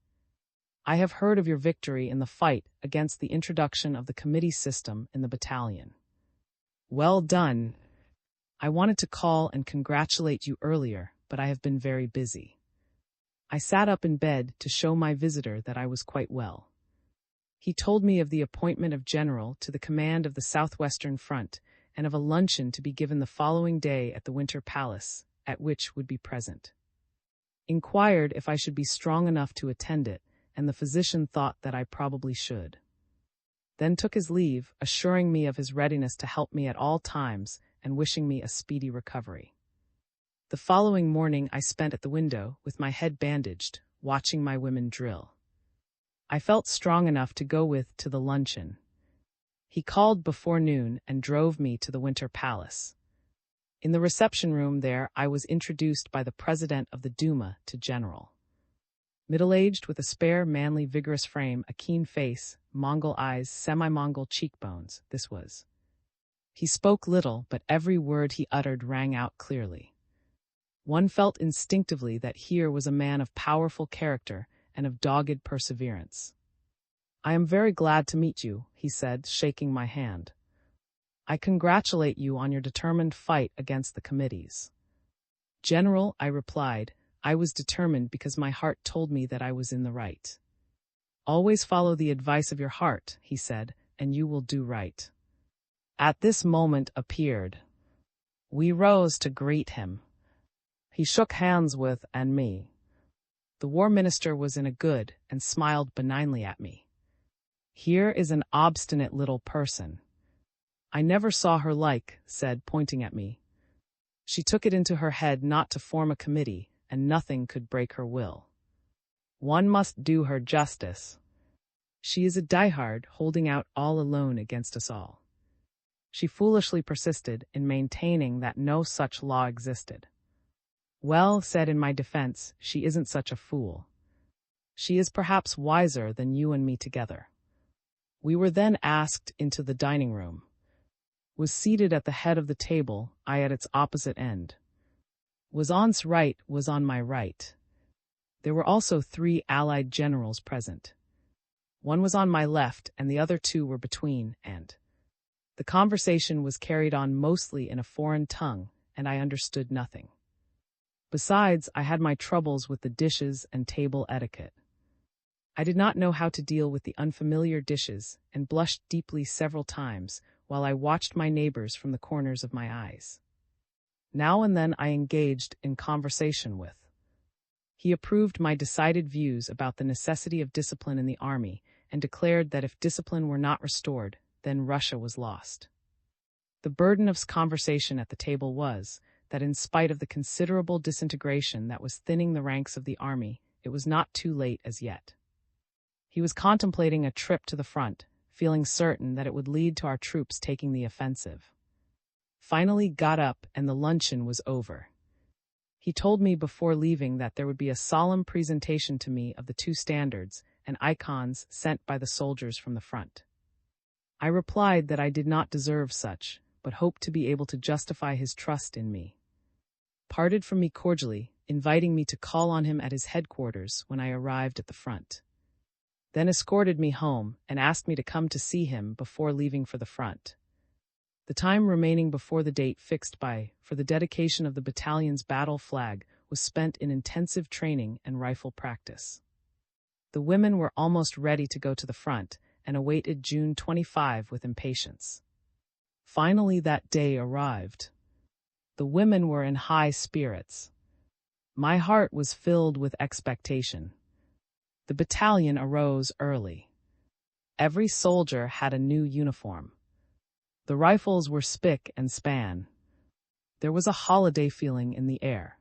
I have heard of your victory in the fight against the introduction of the committee system in the battalion. Well done. I wanted to call and congratulate you earlier, but I have been very busy. I sat up in bed to show my visitor that I was quite well. He told me of the appointment of general to the command of the Southwestern Front and of a luncheon to be given the following day at the Winter Palace, at which would be present. Inquired if I should be strong enough to attend it, and the physician thought that I probably should. Then took his leave, assuring me of his readiness to help me at all times and wishing me a speedy recovery. The following morning I spent at the window, with my head bandaged, watching my women drill. I felt strong enough to go with to the luncheon. He called before noon and drove me to the Winter Palace. In the reception room there I was introduced by the president of the Duma to General. Middle-aged, with a spare, manly, vigorous frame, a keen face, Mongol eyes, semi-Mongol cheekbones, this was. He spoke little, but every word he uttered rang out clearly. One felt instinctively that here was a man of powerful character and of dogged perseverance. I am very glad to meet you, he said, shaking my hand. I congratulate you on your determined fight against the committees. General, I replied, I was determined because my heart told me that I was in the right. Always follow the advice of your heart, he said, and you will do right. At this moment appeared. We rose to greet him. He shook hands with and me. The war minister was in a good and smiled benignly at me. Here is an obstinate little person. I never saw her like, said, pointing at me. She took it into her head not to form a committee, and nothing could break her will. One must do her justice. She is a diehard, holding out all alone against us all. She foolishly persisted in maintaining that no such law existed. Well, said in my defense, she isn't such a fool. She is perhaps wiser than you and me together. We were then asked into the dining room. Was seated at the head of the table, I at its opposite end. Wazon's right was on my right. There were also 3 allied generals present. One was on my left, and the other 2 were between, and the conversation was carried on mostly in a foreign tongue, and I understood nothing. Besides, I had my troubles with the dishes and table etiquette. I did not know how to deal with the unfamiliar dishes, and blushed deeply several times, while I watched my neighbors from the corners of my eyes. Now and then I engaged in conversation with. He approved my decided views about the necessity of discipline in the army, and declared that if discipline were not restored, then Russia was lost. The burden of conversation at the table was, that in spite of the considerable disintegration that was thinning the ranks of the army, it was not too late as yet. He was contemplating a trip to the front, feeling certain that it would lead to our troops taking the offensive. Finally got up and the luncheon was over. He told me before leaving that there would be a solemn presentation to me of the two standards and icons sent by the soldiers from the front. I replied that I did not deserve such, but hoped to be able to justify his trust in me. Parted from me cordially, inviting me to call on him at his headquarters when I arrived at the front. Then escorted me home and asked me to come to see him before leaving for the front. The time remaining before the date fixed for the dedication of the battalion's battle flag was spent in intensive training and rifle practice. The women were almost ready to go to the front and awaited June 25 with impatience. Finally that day arrived. The women were in high spirits. My heart was filled with expectation. The battalion arose early. Every soldier had a new uniform. The rifles were spick and span. There was a holiday feeling in the air.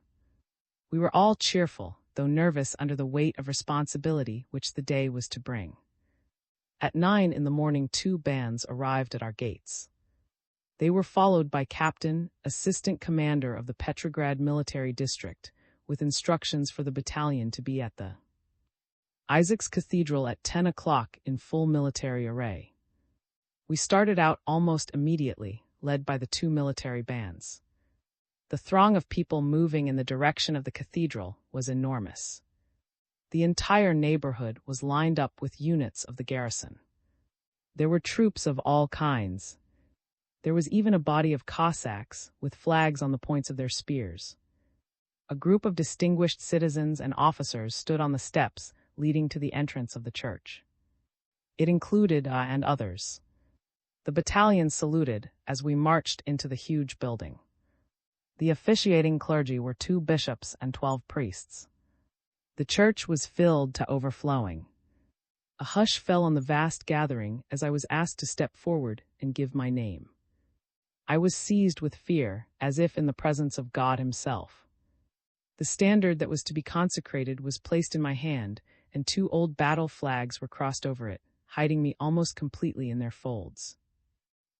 We were all cheerful, though nervous under the weight of responsibility which the day was to bring. At 9 in the morning 2 bands arrived at our gates. They were followed by Captain, Assistant Commander of the Petrograd Military District, with instructions for the battalion to be at the Isaac's Cathedral at 10 o'clock in full military array. We started out almost immediately, led by the 2 military bands. The throng of people moving in the direction of the cathedral was enormous. The entire neighborhood was lined up with units of the garrison. There were troops of all kinds. There was even a body of Cossacks with flags on the points of their spears. A group of distinguished citizens and officers stood on the steps leading to the entrance of the church. It included and others. The battalion saluted as we marched into the huge building. The officiating clergy were 2 bishops and 12 priests. The church was filled to overflowing. A hush fell on the vast gathering as I was asked to step forward and give my name. I was seized with fear, as if in the presence of God himself. The standard that was to be consecrated was placed in my hand, and 2 old battle flags were crossed over it, hiding me almost completely in their folds.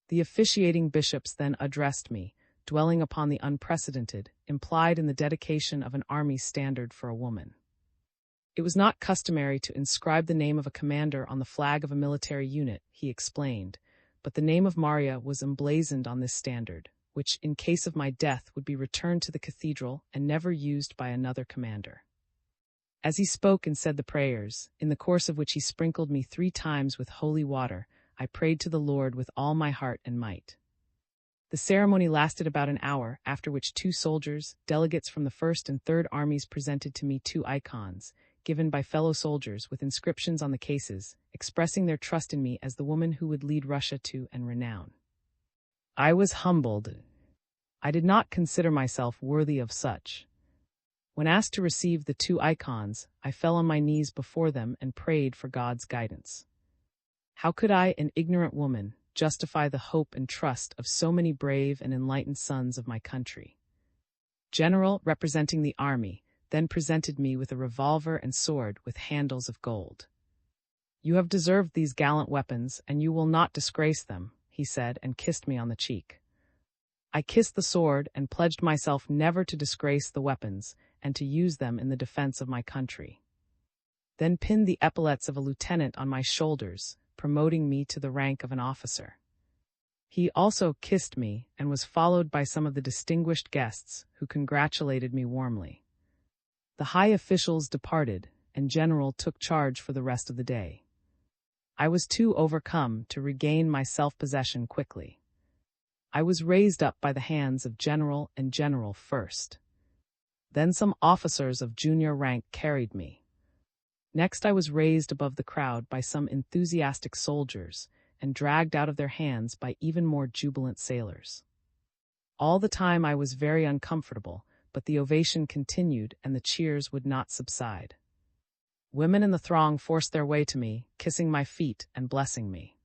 The officiating bishops then addressed me, dwelling upon the unprecedented, implied in the dedication of an army standard for a woman. It was not customary to inscribe the name of a commander on the flag of a military unit, he explained, but the name of Maria was emblazoned on this standard, which, in case of my death, would be returned to the cathedral and never used by another commander. As he spoke and said the prayers, in the course of which he sprinkled me 3 times with holy water, I prayed to the Lord with all my heart and might. The ceremony lasted about an hour, after which 2 soldiers, delegates from the 1st and 3rd armies, presented to me 2 icons, given by fellow soldiers with inscriptions on the cases, expressing their trust in me as the woman who would lead Russia to renown. I was humbled. I did not consider myself worthy of such. When asked to receive the 2 icons, I fell on my knees before them and prayed for God's guidance. How could I, an ignorant woman, justify the hope and trust of so many brave and enlightened sons of my country? General, representing the army, then presented me with a revolver and sword with handles of gold. "You have deserved these gallant weapons, and you will not disgrace them," he said, and kissed me on the cheek. I kissed the sword and pledged myself never to disgrace the weapons and to use them in the defense of my country. Then pinned the epaulets of a lieutenant on my shoulders, promoting me to the rank of an officer. He also kissed me and was followed by some of the distinguished guests who congratulated me warmly. The high officials departed, and General took charge for the rest of the day. I was too overcome to regain my self-possession quickly. I was raised up by the hands of General and General first. Then some officers of junior rank carried me. Next I was raised above the crowd by some enthusiastic soldiers and dragged out of their hands by even more jubilant sailors. All the time I was very uncomfortable, but the ovation continued and the cheers would not subside. Women in the throng forced their way to me, kissing my feet and blessing me.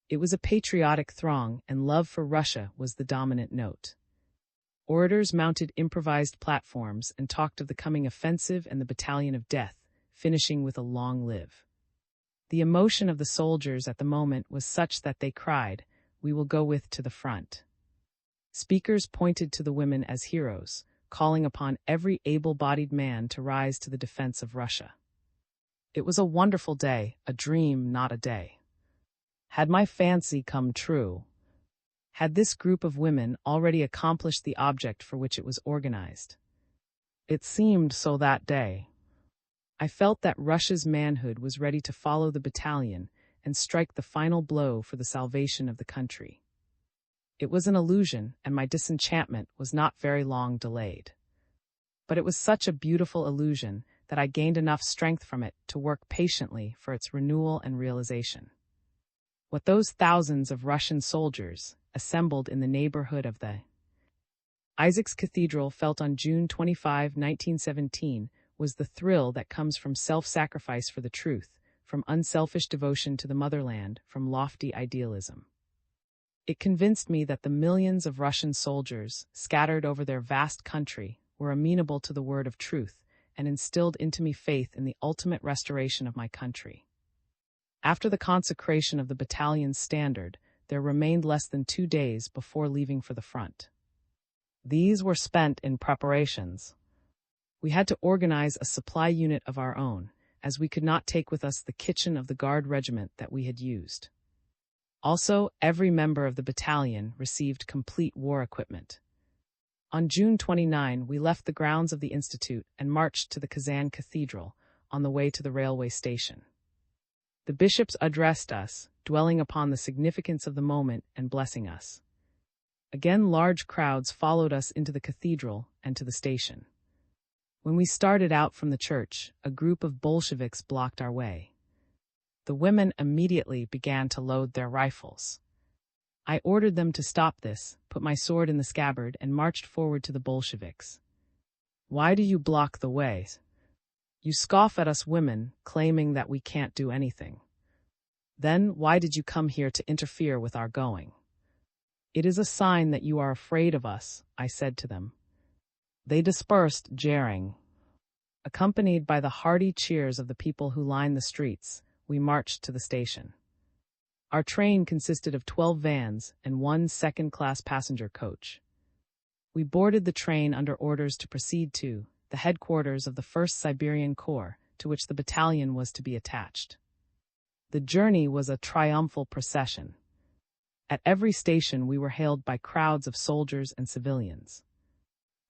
It was a patriotic throng, and love for Russia was the dominant note. Orators mounted improvised platforms and talked of the coming offensive and the battalion of death, finishing with a long live. The emotion of the soldiers at the moment was such that they cried, "We will go with to the front." Speakers pointed to the women as heroes, calling upon every able-bodied man to rise to the defense of Russia. It was a wonderful day, a dream, not a day. Had my fancy come true? Had this group of women already accomplished the object for which it was organized? It seemed so that day. I felt that Russia's manhood was ready to follow the battalion and strike the final blow for the salvation of the country. It was an illusion, and my disenchantment was not very long delayed. But it was such a beautiful illusion that I gained enough strength from it to work patiently for its renewal and realization. What those thousands of Russian soldiers, assembled in the neighborhood of the Isaac's Cathedral, felt on June 25, 1917, was the thrill that comes from self-sacrifice for the truth, from unselfish devotion to the motherland, from lofty idealism. It convinced me that the millions of Russian soldiers, scattered over their vast country, were amenable to the word of truth, and instilled into me faith in the ultimate restoration of my country. After the consecration of the battalion's standard, there remained less than 2 days before leaving for the front. These were spent in preparations. We had to organize a supply unit of our own, as we could not take with us the kitchen of the Guard regiment that we had used. Also, every member of the battalion received complete war equipment. On June 29, we left the grounds of the Institute and marched to the Kazan Cathedral, on the way to the railway station. The bishops addressed us, dwelling upon the significance of the moment and blessing us. Again, large crowds followed us into the cathedral and to the station. When we started out from the church, a group of Bolsheviks blocked our way. The women immediately began to load their rifles. I ordered them to stop this, put my sword in the scabbard, and marched forward to the Bolsheviks. "Why do you block the way? You scoff at us women, claiming that we can't do anything. Then why did you come here to interfere with our going? It is a sign that you are afraid of us," I said to them. They dispersed, jeering. Accompanied by the hearty cheers of the people who lined the streets, we marched to the station. Our train consisted of 12 vans and 1 second-class passenger coach. We boarded the train under orders to proceed to the headquarters of the 1st Siberian Corps, to which the battalion was to be attached. The journey was a triumphal procession. At every station we were hailed by crowds of soldiers and civilians.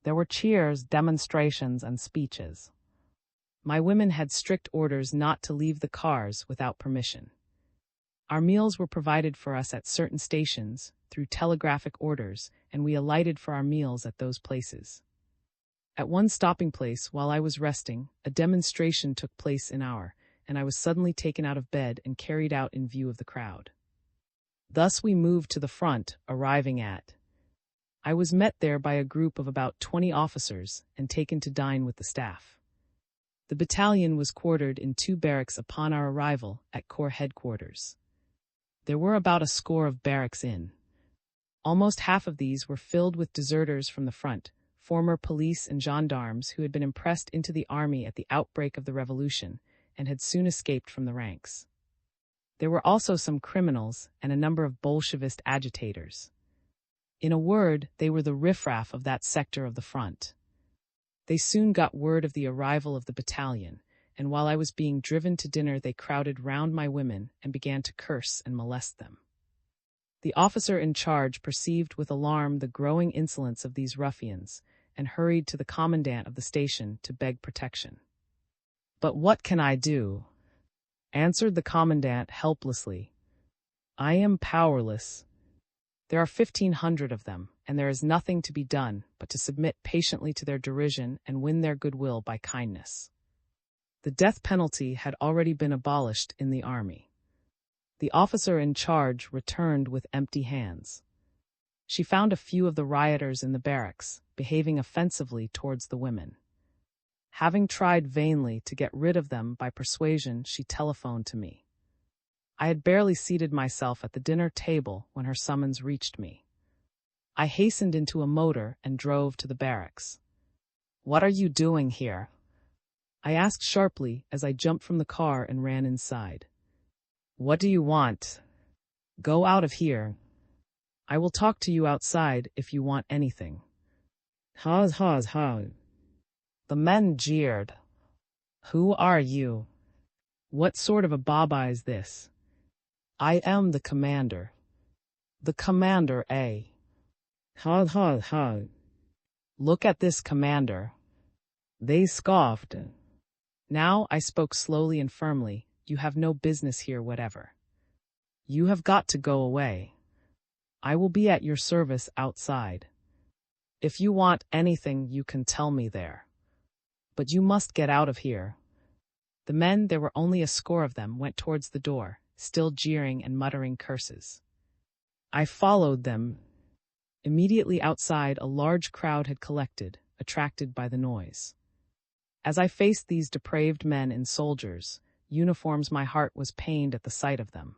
There were cheers, demonstrations, and speeches. My women had strict orders not to leave the cars without permission. Our meals were provided for us at certain stations, through telegraphic orders, and we alighted for our meals at those places. At one stopping place, while I was resting, a demonstration took place and I was suddenly taken out of bed and carried out in view of the crowd. Thus we moved to the front, arriving at. I was met there by a group of about 20 officers and taken to dine with the staff. The battalion was quartered in 2 barracks upon our arrival at Corps headquarters. There were about a score of barracks in. Almost half of these were filled with deserters from the front, former police and gendarmes who had been impressed into the army at the outbreak of the revolution and had soon escaped from the ranks. There were also some criminals and a number of Bolshevist agitators. In a word, they were the riffraff of that sector of the front. They soon got word of the arrival of the battalion, and while I was being driven to dinner they crowded round my women and began to curse and molest them. The officer in charge perceived with alarm the growing insolence of these ruffians, and hurried to the commandant of the station to beg protection. "But what can I do?" answered the commandant helplessly. "I am powerless. There are 1,500 of them, and there is nothing to be done but to submit patiently to their derision and win their goodwill by kindness." The death penalty had already been abolished in the army. The officer in charge returned with empty hands. She found a few of the rioters in the barracks, behaving offensively towards the women. Having tried vainly to get rid of them by persuasion, she telephoned to me. I had barely seated myself at the dinner table when her summons reached me. I hastened into a motor and drove to the barracks. "What are you doing here?" I asked sharply as I jumped from the car and ran inside. "What do you want?" "Go out of here. I will talk to you outside if you want anything." "Haws, haws, haws." The men jeered. "Who are you? What sort of a baba is this?" "I am the commander." "The commander, eh?" "Haws, haws, haws." "Look at this commander." They scoffed. Now I spoke slowly and firmly. "You have no business here whatever. You have got to go away. I will be at your service outside. If you want anything, you can tell me there. But you must get out of here." The men, there were only a score of them, went towards the door, still jeering and muttering curses. I followed them. Immediately outside, a large crowd had collected, attracted by the noise. As I faced these depraved men in soldiers' uniforms, my heart was pained at the sight of them.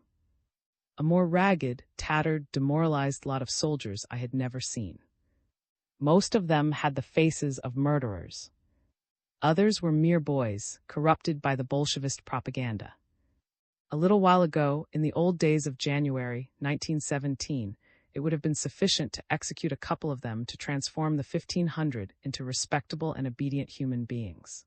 A more ragged, tattered, demoralized lot of soldiers I had never seen. Most of them had the faces of murderers. Others were mere boys, corrupted by the Bolshevist propaganda. A little while ago, in the old days of January 1917, it would have been sufficient to execute a couple of them to transform the 1,500 into respectable and obedient human beings.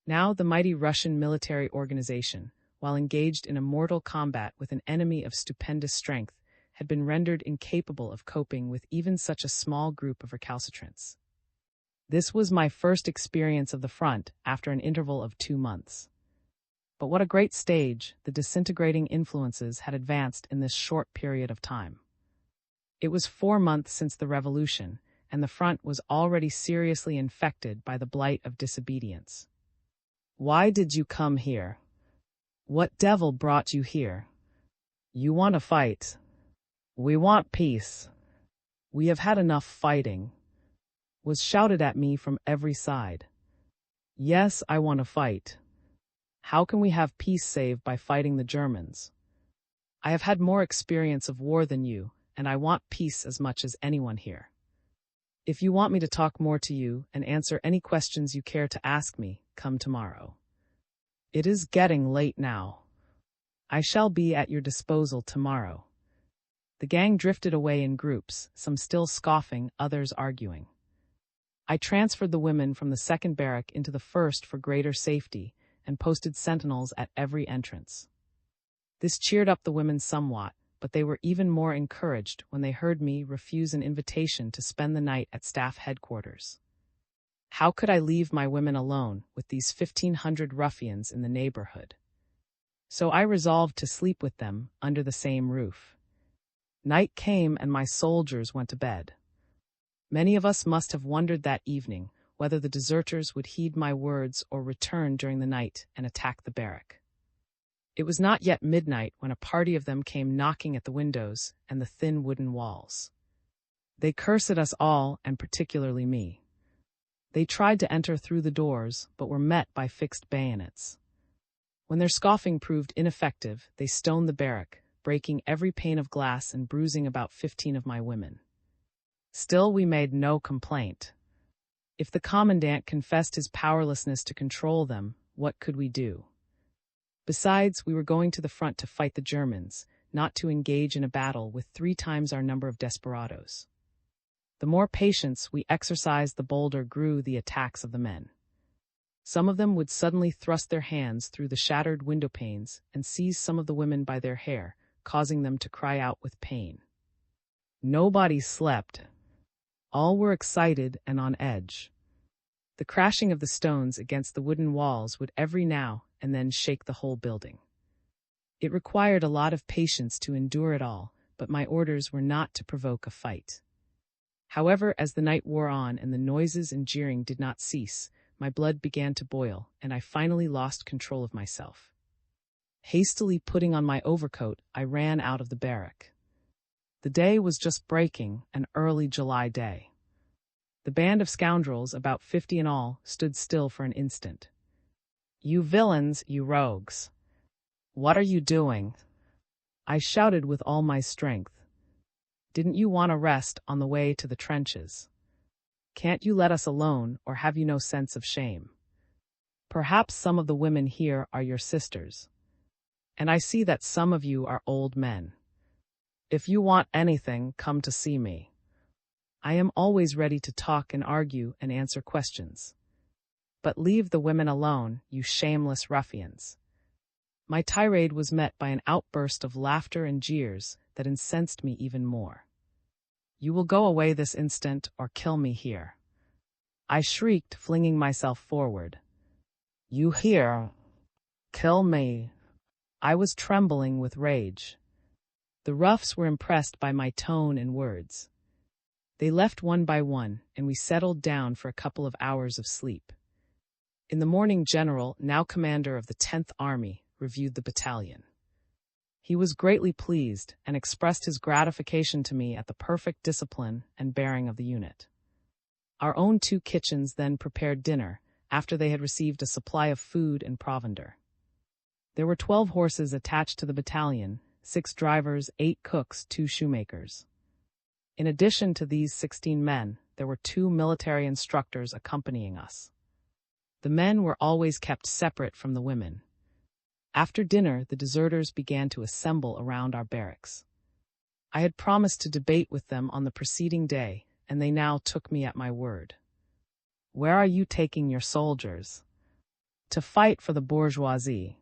Now the mighty Russian military organization, while engaged in a mortal combat with an enemy of stupendous strength, had been rendered incapable of coping with even such a small group of recalcitrants. This was my first experience of the front after an interval of 2 months. But what a great stage the disintegrating influences had advanced in this short period of time. It was 4 months since the revolution, and the front was already seriously infected by the blight of disobedience. "Why did you come here? What devil brought you here? You want to fight. We want peace. We have had enough fighting," was shouted at me from every side. Yes, I want to fight. How can we have peace save by fighting the Germans? I have had more experience of war than you, and I want peace as much as anyone here. If you want me to talk more to you and answer any questions you care to ask me, come tomorrow. It is getting late now. I shall be at your disposal tomorrow. The gang drifted away in groups, some still scoffing, others arguing. I transferred the women from the second barrack into the first for greater safety and posted sentinels at every entrance. This cheered up the women somewhat, but they were even more encouraged when they heard me refuse an invitation to spend the night at staff headquarters. How could I leave my women alone with these 1,500 ruffians in the neighborhood? So I resolved to sleep with them under the same roof. Night came and my soldiers went to bed. Many of us must have wondered that evening whether the deserters would heed my words or return during the night and attack the barrack. It was not yet midnight when a party of them came knocking at the windows and the thin wooden walls. They cursed at us all, and particularly me. They tried to enter through the doors, but were met by fixed bayonets. When their scoffing proved ineffective, they stoned the barrack, breaking every pane of glass and bruising about 15 of my women. Still, we made no complaint. If the commandant confessed his powerlessness to control them, what could we do? Besides, we were going to the front to fight the Germans, not to engage in a battle with 3 times our number of desperadoes. The more patience we exercised, the bolder grew the attacks of the men. Some of them would suddenly thrust their hands through the shattered window panes and seize some of the women by their hair, causing them to cry out with pain. Nobody slept. All were excited and on edge. The crashing of the stones against the wooden walls would every now and then shake the whole building. It required a lot of patience to endure it all, but my orders were not to provoke a fight. However, as the night wore on and the noises and jeering did not cease, my blood began to boil, and I finally lost control of myself. Hastily putting on my overcoat, I ran out of the barrack. The day was just breaking, an early July day. The band of scoundrels, about 50 in all, stood still for an instant. "You villains, you rogues! What are you doing?" I shouted with all my strength. Didn't you want to rest on the way to the trenches? Can't you let us alone, or have you no sense of shame? Perhaps some of the women here are your sisters. And I see that some of you are old men. If you want anything, come to see me. I am always ready to talk and argue and answer questions. But leave the women alone, you shameless ruffians. My tirade was met by an outburst of laughter and jeers that incensed me even more. You will go away this instant or kill me here. I shrieked, flinging myself forward. You here? Kill me. I was trembling with rage. The roughs were impressed by my tone and words. They left one by one, and we settled down for a couple of hours of sleep. In the morning, General, now commander of the 10th Army, reviewed the battalion. He was greatly pleased and expressed his gratification to me at the perfect discipline and bearing of the unit. Our own 2 kitchens then prepared dinner, after they had received a supply of food and provender. There were 12 horses attached to the battalion, 6 drivers, 8 cooks, 2 shoemakers. In addition to these 16 men, there were 2 military instructors accompanying us. The men were always kept separate from the women. After dinner, the deserters began to assemble around our barracks. I had promised to debate with them on the preceding day, and they now took me at my word. Where are you taking your soldiers? To fight for the bourgeoisie.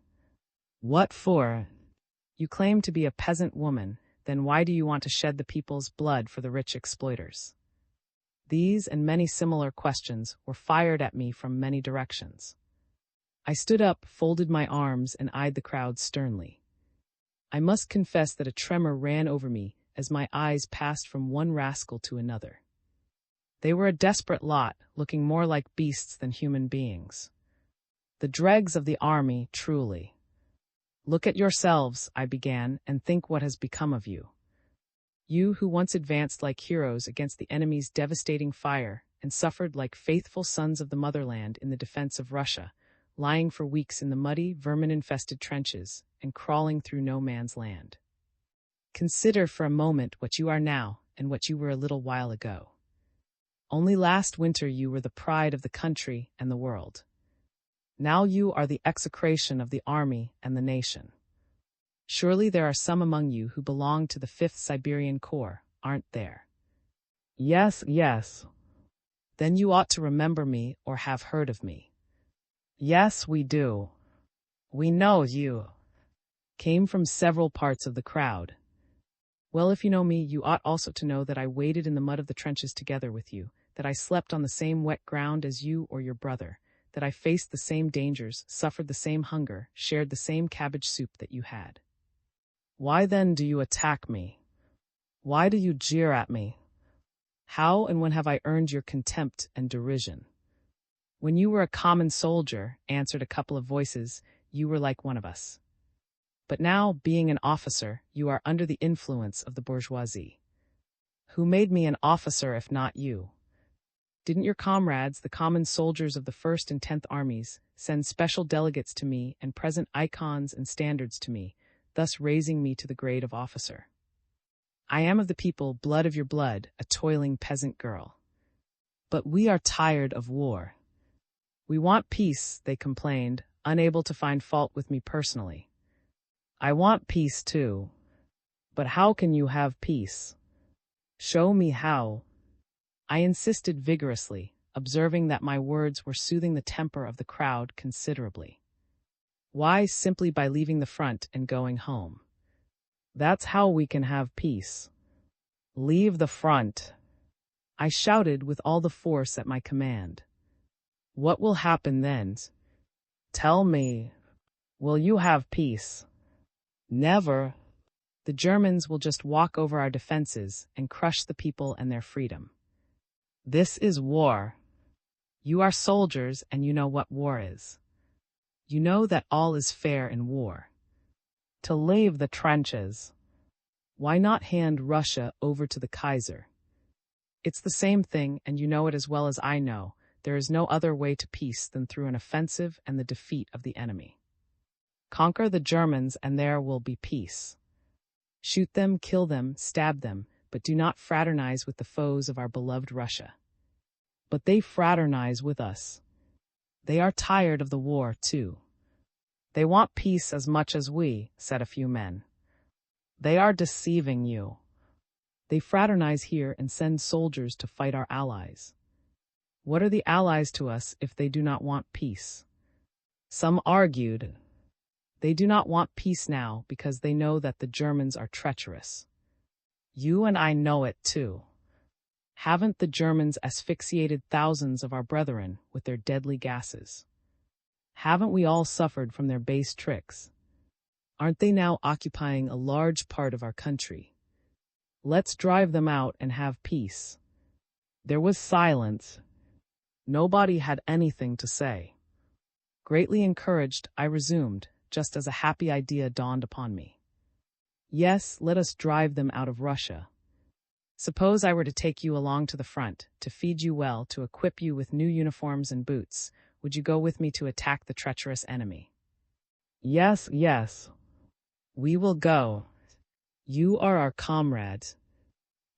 What for? You claim to be a peasant woman, then why do you want to shed the people's blood for the rich exploiters? These and many similar questions were fired at me from many directions. I stood up, folded my arms, and eyed the crowd sternly. I must confess that a tremor ran over me as my eyes passed from one rascal to another. They were a desperate lot, looking more like beasts than human beings. The dregs of the army, truly. Look at yourselves, I began, and think what has become of you. You who once advanced like heroes against the enemy's devastating fire and suffered like faithful sons of the motherland in the defense of Russia, lying for weeks in the muddy, vermin-infested trenches and crawling through no man's land. Consider for a moment what you are now and what you were a little while ago. Only last winter you were the pride of the country and the world. Now you are the execration of the army and the nation. Surely there are some among you who belong to the 5th Siberian Corps, aren't there? Yes, yes. Then you ought to remember me or have heard of me. Yes, we do. We know you. Came from several parts of the crowd. Well, if you know me, you ought also to know that I waded in the mud of the trenches together with you, that I slept on the same wet ground as you or your brother, that I faced the same dangers, suffered the same hunger, shared the same cabbage soup that you had. Why then do you attack me? Why do you jeer at me? How and when have I earned your contempt and derision? When you were a common soldier, answered a couple of voices, you were like one of us. But now, being an officer, you are under the influence of the bourgeoisie. Who made me an officer if not you? Didn't your comrades, the common soldiers of the 1st and 10th Armies, send special delegates to me and present icons and standards to me, thus raising me to the grade of officer? I am of the people, blood of your blood, a toiling peasant girl. But we are tired of war. We want peace, they complained, unable to find fault with me personally. I want peace too. But how can you have peace? Show me how. I insisted vigorously, observing that my words were soothing the temper of the crowd considerably. Why, simply by leaving the front and going home. That's how we can have peace. Leave the front. I shouted with all the force at my command. What will happen then? Tell me. Will you have peace? Never. The Germans will just walk over our defenses and crush the people and their freedom. This is war. You are soldiers and you know what war is. You know that all is fair in war. To leave the trenches. Why not hand Russia over to the Kaiser? It's the same thing, and you know it as well as I know. There is no other way to peace than through an offensive and the defeat of the enemy. Conquer the Germans and there will be peace. Shoot them, kill them, stab them, but do not fraternize with the foes of our beloved Russia. But they fraternize with us. They are tired of the war, too. They want peace as much as we, said a few men. They are deceiving you. They fraternize here and send soldiers to fight our allies. What are the allies to us if they do not want peace? Some argued. They do not want peace now because they know that the Germans are treacherous. You and I know it too. Haven't the Germans asphyxiated thousands of our brethren with their deadly gases? Haven't we all suffered from their base tricks? Aren't they now occupying a large part of our country? Let's drive them out and have peace. There was silence. Nobody had anything to say. Greatly encouraged, I resumed, just as a happy idea dawned upon me. Yes, let us drive them out of Russia. Suppose I were to take you along to the front, to feed you well, to equip you with new uniforms and boots. Would you go with me to attack the treacherous enemy? Yes, yes. We will go. You are our comrades.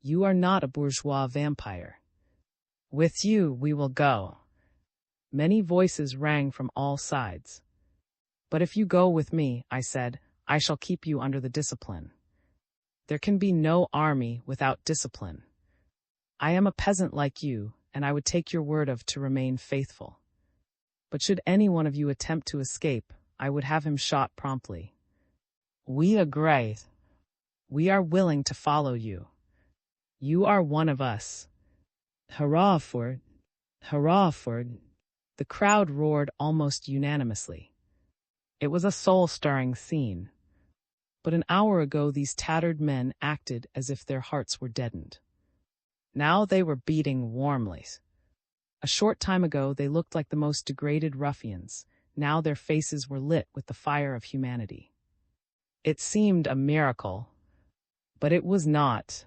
You are not a bourgeois vampire. With you, we will go. Many voices rang from all sides. But if you go with me, I said, I shall keep you under the discipline. There can be no army without discipline. I am a peasant like you, and I would take your word to remain faithful. But should any one of you attempt to escape, I would have him shot promptly. We agree. We are willing to follow you. You are one of us. Hurrah for it! Hurrah for it! The crowd roared almost unanimously. It was a soul-stirring scene. But an hour ago these tattered men acted as if their hearts were deadened. Now they were beating warmly. A short time ago they looked like the most degraded ruffians. Now their faces were lit with the fire of humanity. It seemed a miracle. But it was not.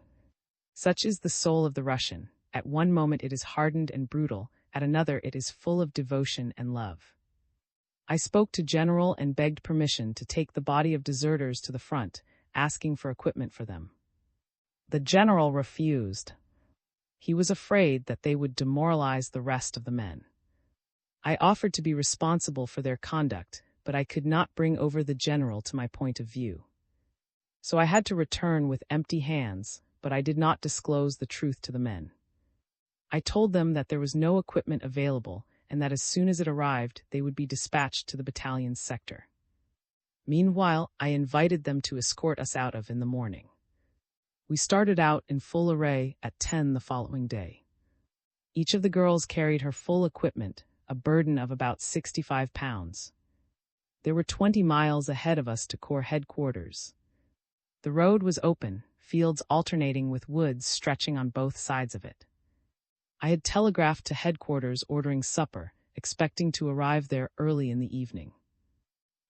Such is the soul of the Russian. At one moment it is hardened and brutal, at another it is full of devotion and love. I spoke to General and begged permission to take the body of deserters to the front, asking for equipment for them. The general refused. He was afraid that they would demoralize the rest of the men. I offered to be responsible for their conduct, but I could not bring over the general to my point of view. So I had to return with empty hands, but I did not disclose the truth to the men. I told them that there was no equipment available, and that as soon as it arrived, they would be dispatched to the battalion's sector. Meanwhile, I invited them to escort us out in the morning. We started out in full array at 10 the following day. Each of the girls carried her full equipment, a burden of about 65 pounds. There were 20 miles ahead of us to Corps headquarters. The road was open, fields alternating with woods stretching on both sides of it. I had telegraphed to headquarters ordering supper, expecting to arrive there early in the evening.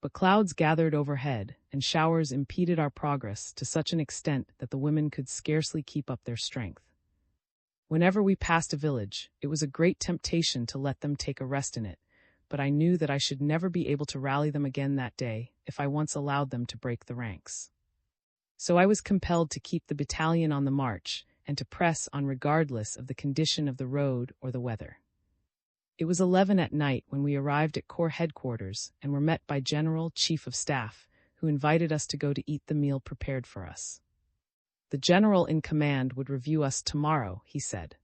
But clouds gathered overhead, and showers impeded our progress to such an extent that the women could scarcely keep up their strength. Whenever we passed a village, it was a great temptation to let them take a rest in it, but I knew that I should never be able to rally them again that day if I once allowed them to break the ranks. So I was compelled to keep the battalion on the march, and to press on regardless of the condition of the road or the weather. It was 11 at night when we arrived at Corps headquarters and were met by General Chief of Staff, who invited us to go to eat the meal prepared for us. The general in command would review us tomorrow, he said.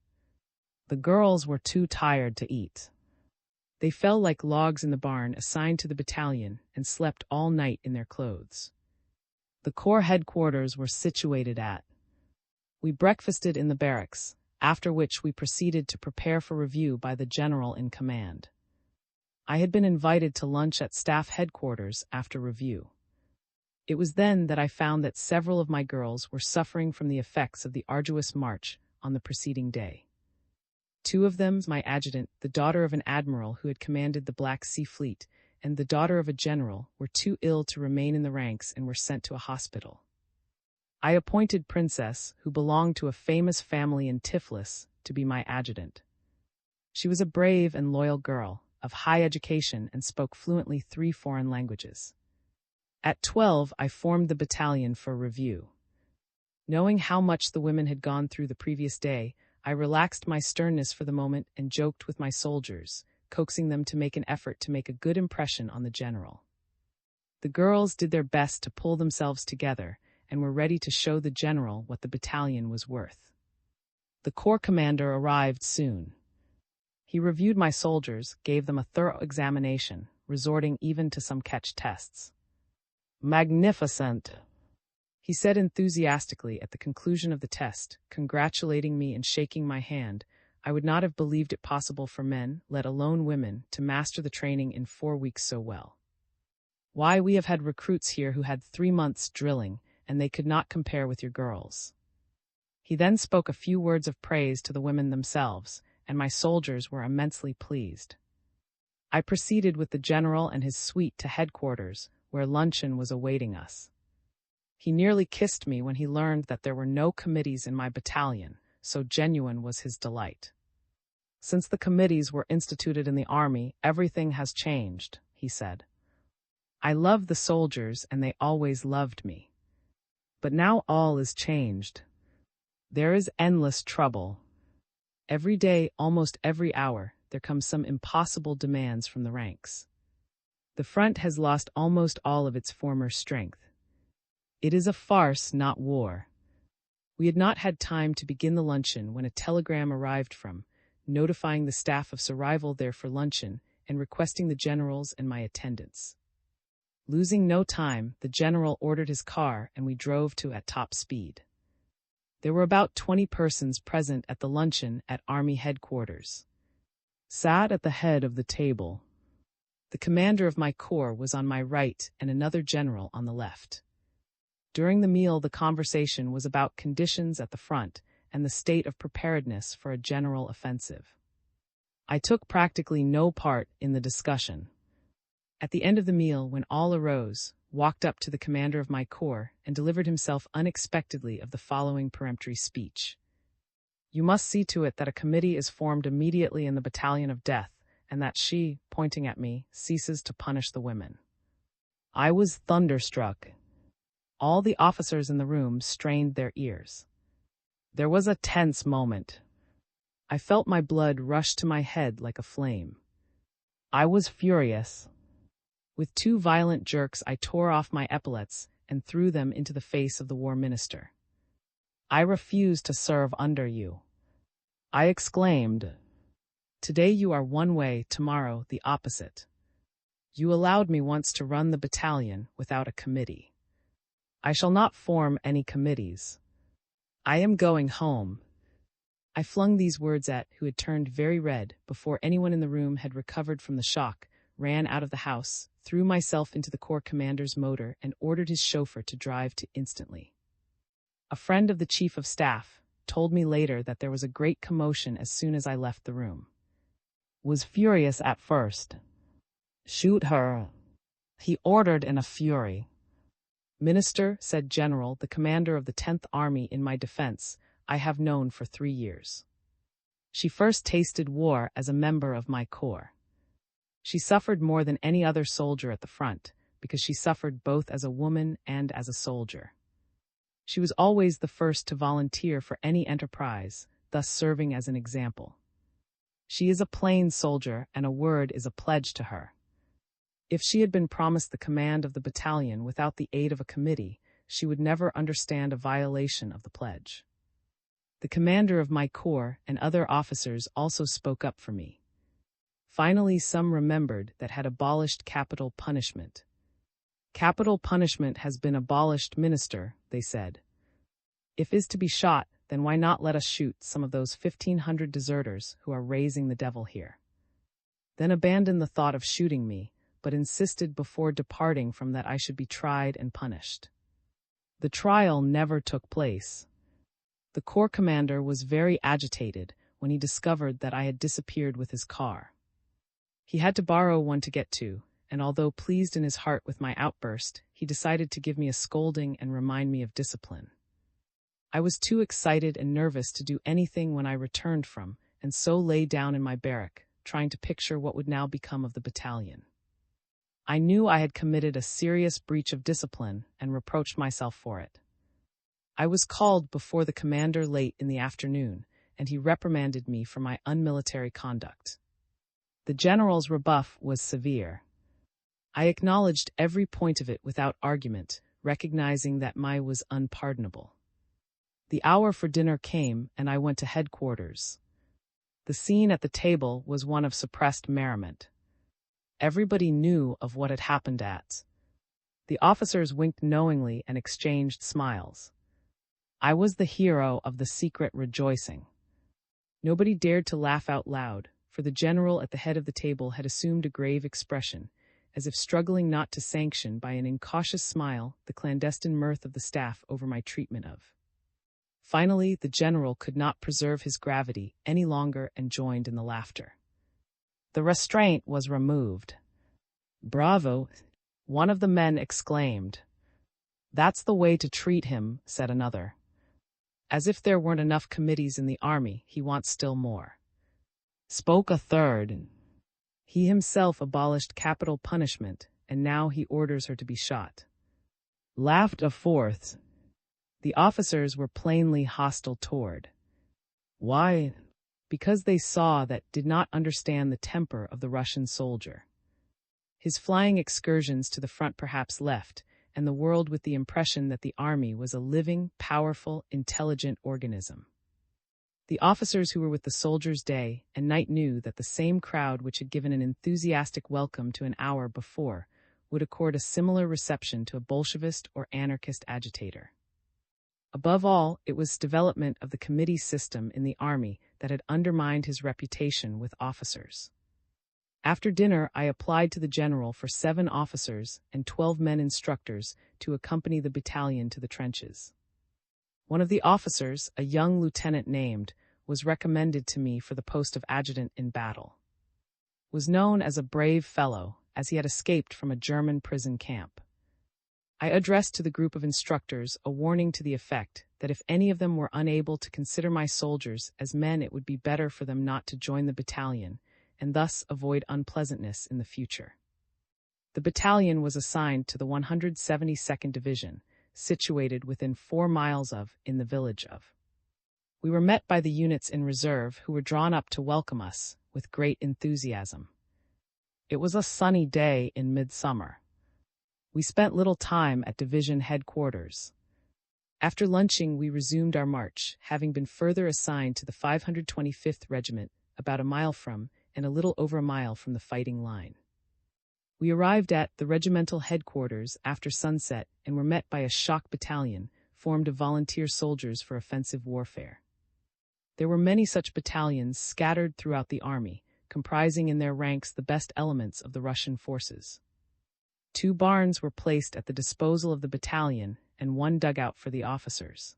The girls were too tired to eat. They fell like logs in the barn assigned to the battalion and slept all night in their clothes. The Corps headquarters were situated at. We breakfasted in the barracks, after which we proceeded to prepare for review by the general in command. I had been invited to lunch at staff headquarters after review. It was then that I found that several of my girls were suffering from the effects of the arduous march on the preceding day. Two of them, my adjutant, the daughter of an admiral who had commanded the Black Sea Fleet, and the daughter of a general, were too ill to remain in the ranks and were sent to a hospital. I appointed Princess, who belonged to a famous family in Tiflis, to be my adjutant. She was a brave and loyal girl, of high education, and spoke fluently 3 foreign languages. At 12, I formed the battalion for review. Knowing how much the women had gone through the previous day, I relaxed my sternness for the moment and joked with my soldiers, coaxing them to make an effort to make a good impression on the general. The girls did their best to pull themselves together and were ready to show the general what the battalion was worth. The corps commander arrived soon. He reviewed my soldiers, gave them a thorough examination, resorting even to some catch tests. "Magnificent," he said enthusiastically at the conclusion of the test, congratulating me and shaking my hand. I would not have believed it possible for men, let alone women, to master the training in 4 weeks so well. "Why, we have had recruits here who had 3 months drilling, and they could not compare with your girls." He then spoke a few words of praise to the women themselves, and my soldiers were immensely pleased. I proceeded with the general and his suite to headquarters, where luncheon was awaiting us. He nearly kissed me when he learned that there were no committees in my battalion, so genuine was his delight. "Since the committees were instituted in the army, everything has changed," he said. "I loved the soldiers and they always loved me. But now all is changed. There is endless trouble. Every day, almost every hour, there comes some impossible demands from the ranks. The front has lost almost all of its former strength. It is a farce, not war." We had not had time to begin the luncheon when a telegram arrived notifying the staff of arrival there for luncheon and requesting the generals and my attendance. Losing no time, the general ordered his car and we drove at top speed. There were about 20 persons present at the luncheon at Army headquarters. Sat at the head of the table. The commander of my corps was on my right and another general on the left. During the meal, the conversation was about conditions at the front and the state of preparedness for a general offensive. I took practically no part in the discussion. At the end of the meal, when all arose, walked up to the commander of my corps and delivered himself unexpectedly of the following peremptory speech. "You must see to it that a committee is formed immediately in the battalion of death, and that she, pointing at me, ceases to punish the women." I was thunderstruck. All the officers in the room strained their ears. There was a tense moment. I felt my blood rush to my head like a flame. I was furious. With 2 violent jerks, I tore off my epaulets and threw them into the face of the war minister. "I refuse to serve under you," I exclaimed. "Today you are one way, tomorrow the opposite. You allowed me once to run the battalion without a committee. I shall not form any committees. I am going home." I flung these words at who had turned very red before anyone in the room had recovered from the shock, ran out of the house, threw myself into the corps commander's motor and ordered his chauffeur to drive instantly. A friend of the chief of staff told me later that there was a great commotion as soon as I left the room. Was furious at first. "Shoot her," he ordered in a fury. "Minister," said General, the commander of the 10th Army in my defense, I have known for 3 years. She first tasted war as a member of my corps. She suffered more than any other soldier at the front, because she suffered both as a woman and as a soldier. She was always the first to volunteer for any enterprise, thus serving as an example. She is a plain soldier, and a word is a pledge to her. If she had been promised the command of the battalion without the aid of a committee, she would never understand a violation of the pledge. The commander of my corps and other officers also spoke up for me. Finally, some remembered that had abolished capital punishment. "Capital punishment has been abolished, minister," they said. "If is to be shot, then why not let us shoot some of those 1,500 deserters who are raising the devil here?" Then abandoned the thought of shooting me, but insisted before departing from that I should be tried and punished. The trial never took place. The corps commander was very agitated when he discovered that I had disappeared with his car. He had to borrow one to get to, and although pleased in his heart with my outburst, he decided to give me a scolding and remind me of discipline. I was too excited and nervous to do anything when I returned and so lay down in my barrack, trying to picture what would now become of the battalion. I knew I had committed a serious breach of discipline and reproached myself for it. I was called before the commander late in the afternoon, and he reprimanded me for my unmilitary conduct. The general's rebuff was severe. I acknowledged every point of it without argument, recognizing that my was unpardonable. The hour for dinner came, and I went to headquarters. The scene at the table was one of suppressed merriment. Everybody knew of what had happened at. The officers winked knowingly and exchanged smiles. I was the hero of the secret rejoicing. Nobody dared to laugh out loud, for the general at the head of the table had assumed a grave expression, as if struggling not to sanction by an incautious smile the clandestine mirth of the staff over my treatment of. Finally, the general could not preserve his gravity any longer and joined in the laughter. The restraint was removed. "Bravo!" one of the men exclaimed. "That's the way to treat him," said another. "As if there weren't enough committees in the army, he wants still more," spoke a third. "He himself abolished capital punishment, and now he orders her to be shot," laughed a fourth. The officers were plainly hostile toward. Why? Because they saw that did not understand the temper of the Russian soldier. His flying excursions to the front perhaps left, and the world with the impression that the army was a living, powerful, intelligent organism. The officers who were with the soldiers day and night knew that the same crowd which had given an enthusiastic welcome to an hour before would accord a similar reception to a Bolshevist or anarchist agitator. Above all, it was development of the committee system in the army that had undermined his reputation with officers. After dinner, I applied to the general for 7 officers and 12 men instructors to accompany the battalion to the trenches. One of the officers, a young lieutenant named, was recommended to me for the post of adjutant in battle. Was known as a brave fellow, as he had escaped from a German prison camp. I addressed to the group of instructors a warning to the effect that if any of them were unable to consider my soldiers as men, it would be better for them not to join the battalion, and thus avoid unpleasantness in the future. The battalion was assigned to the 172nd Division, situated within 4 miles of, in the village of. We were met by the units in reserve who were drawn up to welcome us with great enthusiasm. It was a sunny day in midsummer. We spent little time at division headquarters. After lunching, we resumed our march, having been further assigned to the 525th Regiment, about a mile from, and a little over a mile from the fighting line. We arrived at the regimental headquarters after sunset and were met by a shock battalion formed of volunteer soldiers for offensive warfare. There were many such battalions scattered throughout the army, comprising in their ranks the best elements of the Russian forces. 2 barns were placed at the disposal of the battalion and 1 dugout for the officers.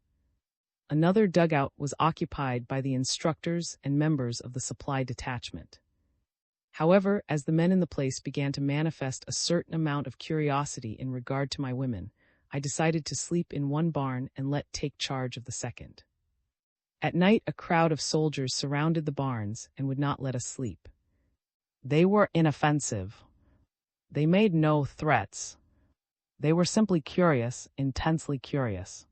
Another dugout was occupied by the instructors and members of the supply detachment. However, as the men in the place began to manifest a certain amount of curiosity in regard to my women, I decided to sleep in 1 barn and let take charge of the second. At night, a crowd of soldiers surrounded the barns and would not let us sleep. They were inoffensive. They made no threats. They were simply curious, intensely curious.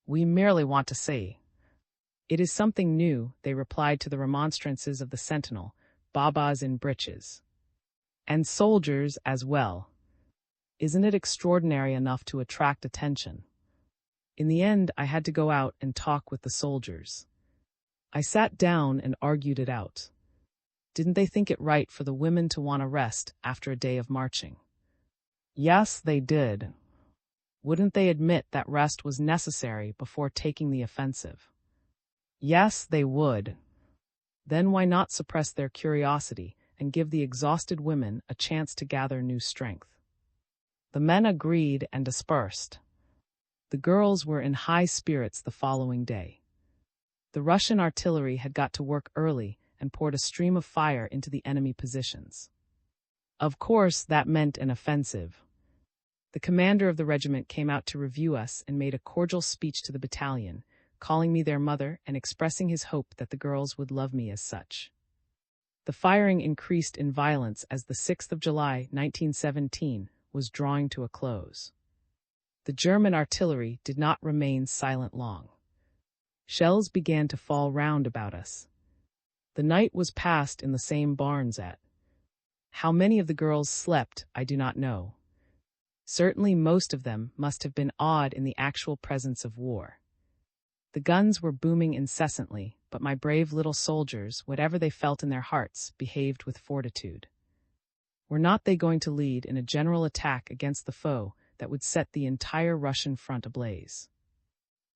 "We merely want to see." "It is something new," they replied to the remonstrances of the sentinel, "babas in breeches. And soldiers as well. Isn't it extraordinary enough to attract attention?" In the end, I had to go out and talk with the soldiers. I sat down and argued it out. Didn't they think it right for the women to want a rest after a day of marching? Yes, they did. Wouldn't they admit that rest was necessary before taking the offensive? Yes, they would. Then why not suppress their curiosity and give the exhausted women a chance to gather new strength? The men agreed and dispersed. The girls were in high spirits the following day. The Russian artillery had got to work early and poured a stream of fire into the enemy positions. Of course, that meant an offensive. The commander of the regiment came out to review us and made a cordial speech to the battalion, calling me their mother and expressing his hope that the girls would love me as such. The firing increased in violence as the 6th of July, 1917, was drawing to a close. The German artillery did not remain silent long. Shells began to fall round about us. The night was passed in the same barns at. How many of the girls slept, I do not know. Certainly most of them must have been awed in the actual presence of war. The guns were booming incessantly, but my brave little soldiers, whatever they felt in their hearts, behaved with fortitude. Were not they going to lead in a general attack against the foe that would set the entire Russian front ablaze?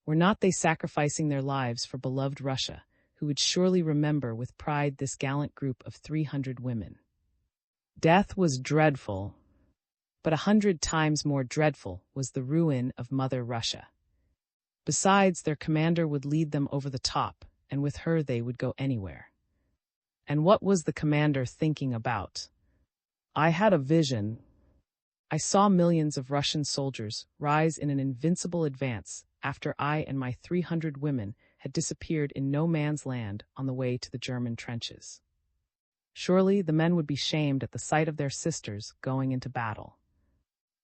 Were not they sacrificing their lives for beloved Russia, who would surely remember with pride this gallant group of 300 women? Death was dreadful, but 100 times more dreadful was the ruin of Mother Russia. Besides, their commander would lead them over the top, and with her they would go anywhere. And what was the commander thinking about? I had a vision. I saw millions of Russian soldiers rise in an invincible advance after I and my 300 women had disappeared in no man's land on the way to the German trenches. Surely the men would be shamed at the sight of their sisters going into battle.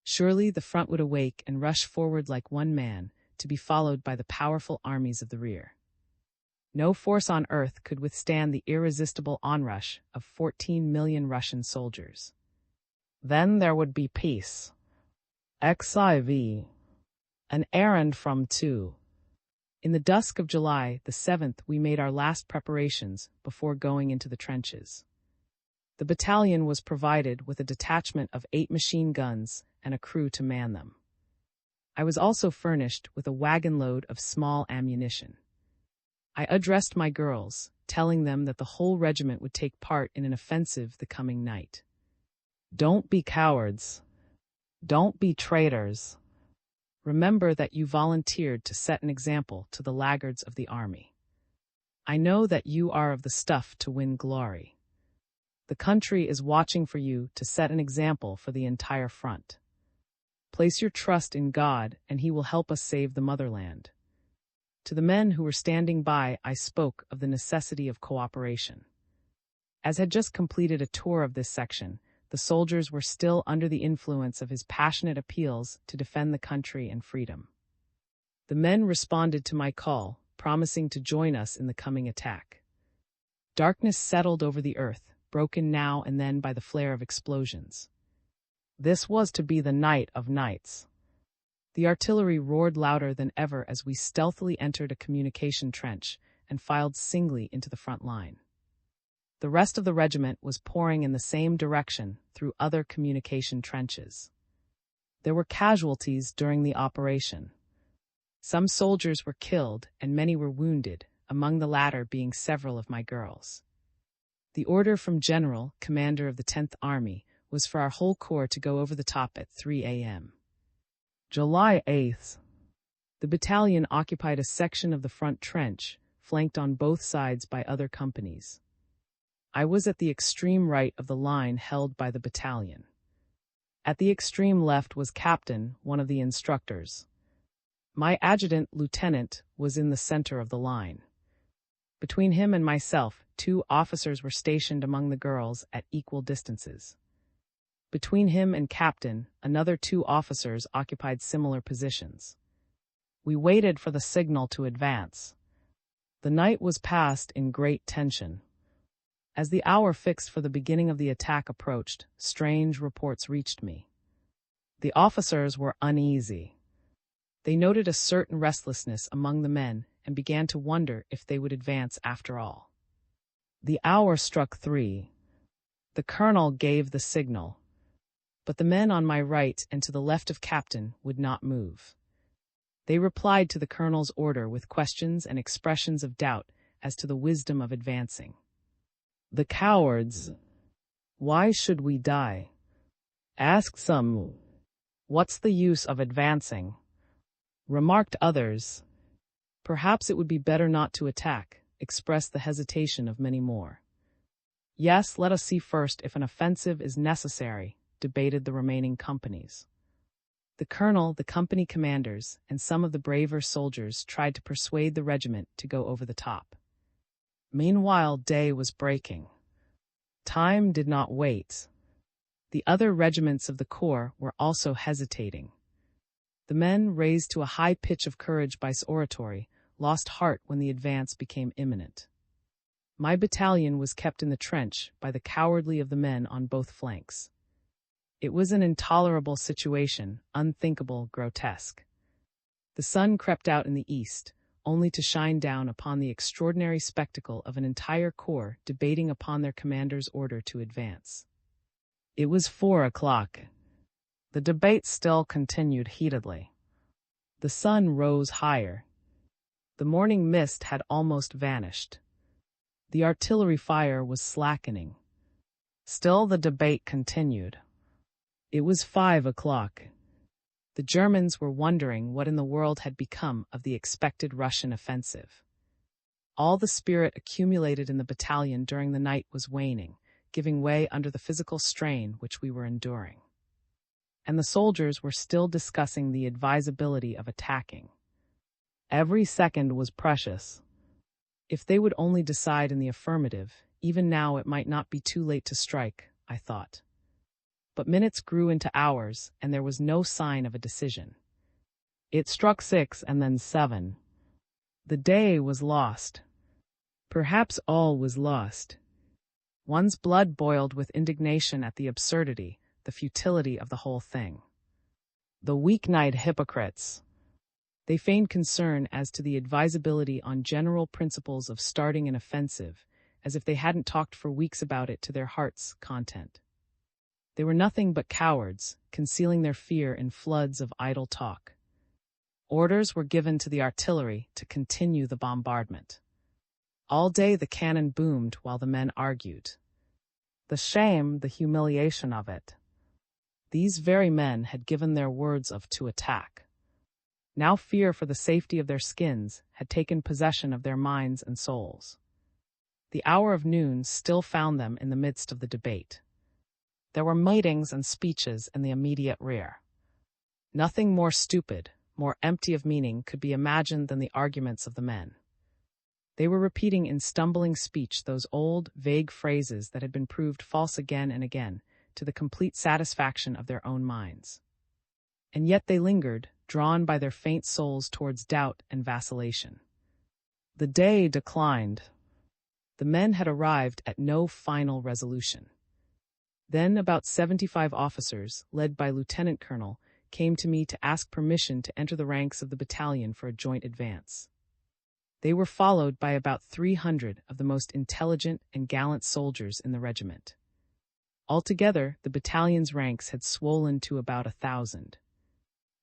Surely the front would awake and rush forward like one man, to be followed by the powerful armies of the rear. No force on earth could withstand the irresistible onrush of 14 million Russian soldiers. Then there would be peace. XIV. An errand from 2. In the dusk of July the 7th we made our last preparations before going into the trenches. The battalion was provided with a detachment of 8 machine guns and a crew to man them. I was also furnished with a wagon load of small ammunition. I addressed my girls, telling them that the whole regiment would take part in an offensive the coming night. Don't be cowards. Don't be traitors. Remember that you volunteered to set an example to the laggards of the army. I know that you are of the stuff to win glory. The country is watching for you to set an example for the entire front. Place your trust in God, and He will help us save the motherland. To the men who were standing by, I spoke of the necessity of cooperation. As had just completed a tour of this section, the soldiers were still under the influence of his passionate appeals to defend the country and freedom. The men responded to my call, promising to join us in the coming attack. Darkness settled over the earth, broken now and then by the flare of explosions. This was to be the night of nights. The artillery roared louder than ever as we stealthily entered a communication trench and filed singly into the front line. The rest of the regiment was pouring in the same direction through other communication trenches. There were casualties during the operation. Some soldiers were killed and many were wounded, among the latter being several of my girls. The order from General, Commander of the 10th Army, was for our whole corps to go over the top at 3 a.m. July 8th. The battalion occupied a section of the front trench, flanked on both sides by other companies. I was at the extreme right of the line held by the battalion. At the extreme left was Captain, one of the instructors. My adjutant, Lieutenant, was in the center of the line. Between him and myself, 2 officers were stationed among the girls at equal distances. Between him and Captain, another 2 officers occupied similar positions. We waited for the signal to advance. The night was passed in great tension. As the hour fixed for the beginning of the attack approached, strange reports reached me. The officers were uneasy. They noted a certain restlessness among the men and began to wonder if they would advance after all. The hour struck 3. The colonel gave the signal. But the men on my right and to the left of Captain would not move. They replied to the colonel's order with questions and expressions of doubt as to the wisdom of advancing. The cowards! Why should we die? Asked some. What's the use of advancing? Remarked others. Perhaps it would be better not to attack, expressed the hesitation of many more. Yes, let us see first if an offensive is necessary, debated the remaining companies. The colonel, the company commanders, and some of the braver soldiers tried to persuade the regiment to go over the top. Meanwhile, day was breaking. Time did not wait. The other regiments of the corps were also hesitating. The men, raised to a high pitch of courage by oratory, lost heart when the advance became imminent. My battalion was kept in the trench by the cowardly of the men on both flanks. It was an intolerable situation, unthinkable, grotesque. The sun crept out in the east, only to shine down upon the extraordinary spectacle of an entire corps debating upon their commander's order to advance. It was 4 o'clock. The debate still continued heatedly. The sun rose higher. The morning mist had almost vanished. The artillery fire was slackening. Still the debate continued. It was 5 o'clock. The Germans were wondering what in the world had become of the expected Russian offensive. All the spirit accumulated in the battalion during the night was waning, giving way under the physical strain which we were enduring. And the soldiers were still discussing the advisability of attacking. Every second was precious. If they would only decide in the affirmative, even now it might not be too late to strike, I thought. But minutes grew into hours, and there was no sign of a decision. It struck 6 and then 7. The day was lost. Perhaps all was lost. One's blood boiled with indignation at the absurdity, the futility of the whole thing. The weak-knied hypocrites! They feigned concern as to the advisability on general principles of starting an offensive, as if they hadn't talked for weeks about it to their heart's content. They were nothing but cowards, concealing their fear in floods of idle talk. Orders were given to the artillery to continue the bombardment. All day the cannon boomed while the men argued. The shame, the humiliation of it. These very men had given their words to attack. Now fear for the safety of their skins had taken possession of their minds and souls. The hour of noon still found them in the midst of the debate. There were meetings and speeches in the immediate rear. Nothing more stupid, more empty of meaning could be imagined than the arguments of the men. They were repeating in stumbling speech those old, vague phrases that had been proved false again and again, to the complete satisfaction of their own minds. And yet they lingered, drawn by their faint souls towards doubt and vacillation. The day declined. The men had arrived at no final resolution. Then about 75 officers, led by Lieutenant Colonel, came to me to ask permission to enter the ranks of the battalion for a joint advance. They were followed by about 300 of the most intelligent and gallant soldiers in the regiment. Altogether, the battalion's ranks had swollen to about 1,000.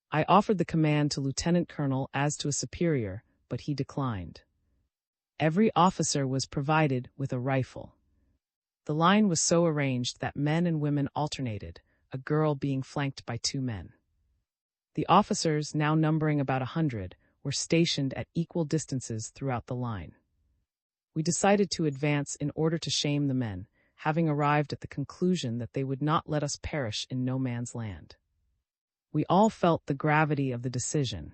I offered the command to Lieutenant Colonel as to a superior, but he declined. Every officer was provided with a rifle. The line was so arranged that men and women alternated, a girl being flanked by 2 men. The officers, now numbering about 100, were stationed at equal distances throughout the line. We decided to advance in order to shame the men, having arrived at the conclusion that they would not let us perish in no man's land. We all felt the gravity of the decision.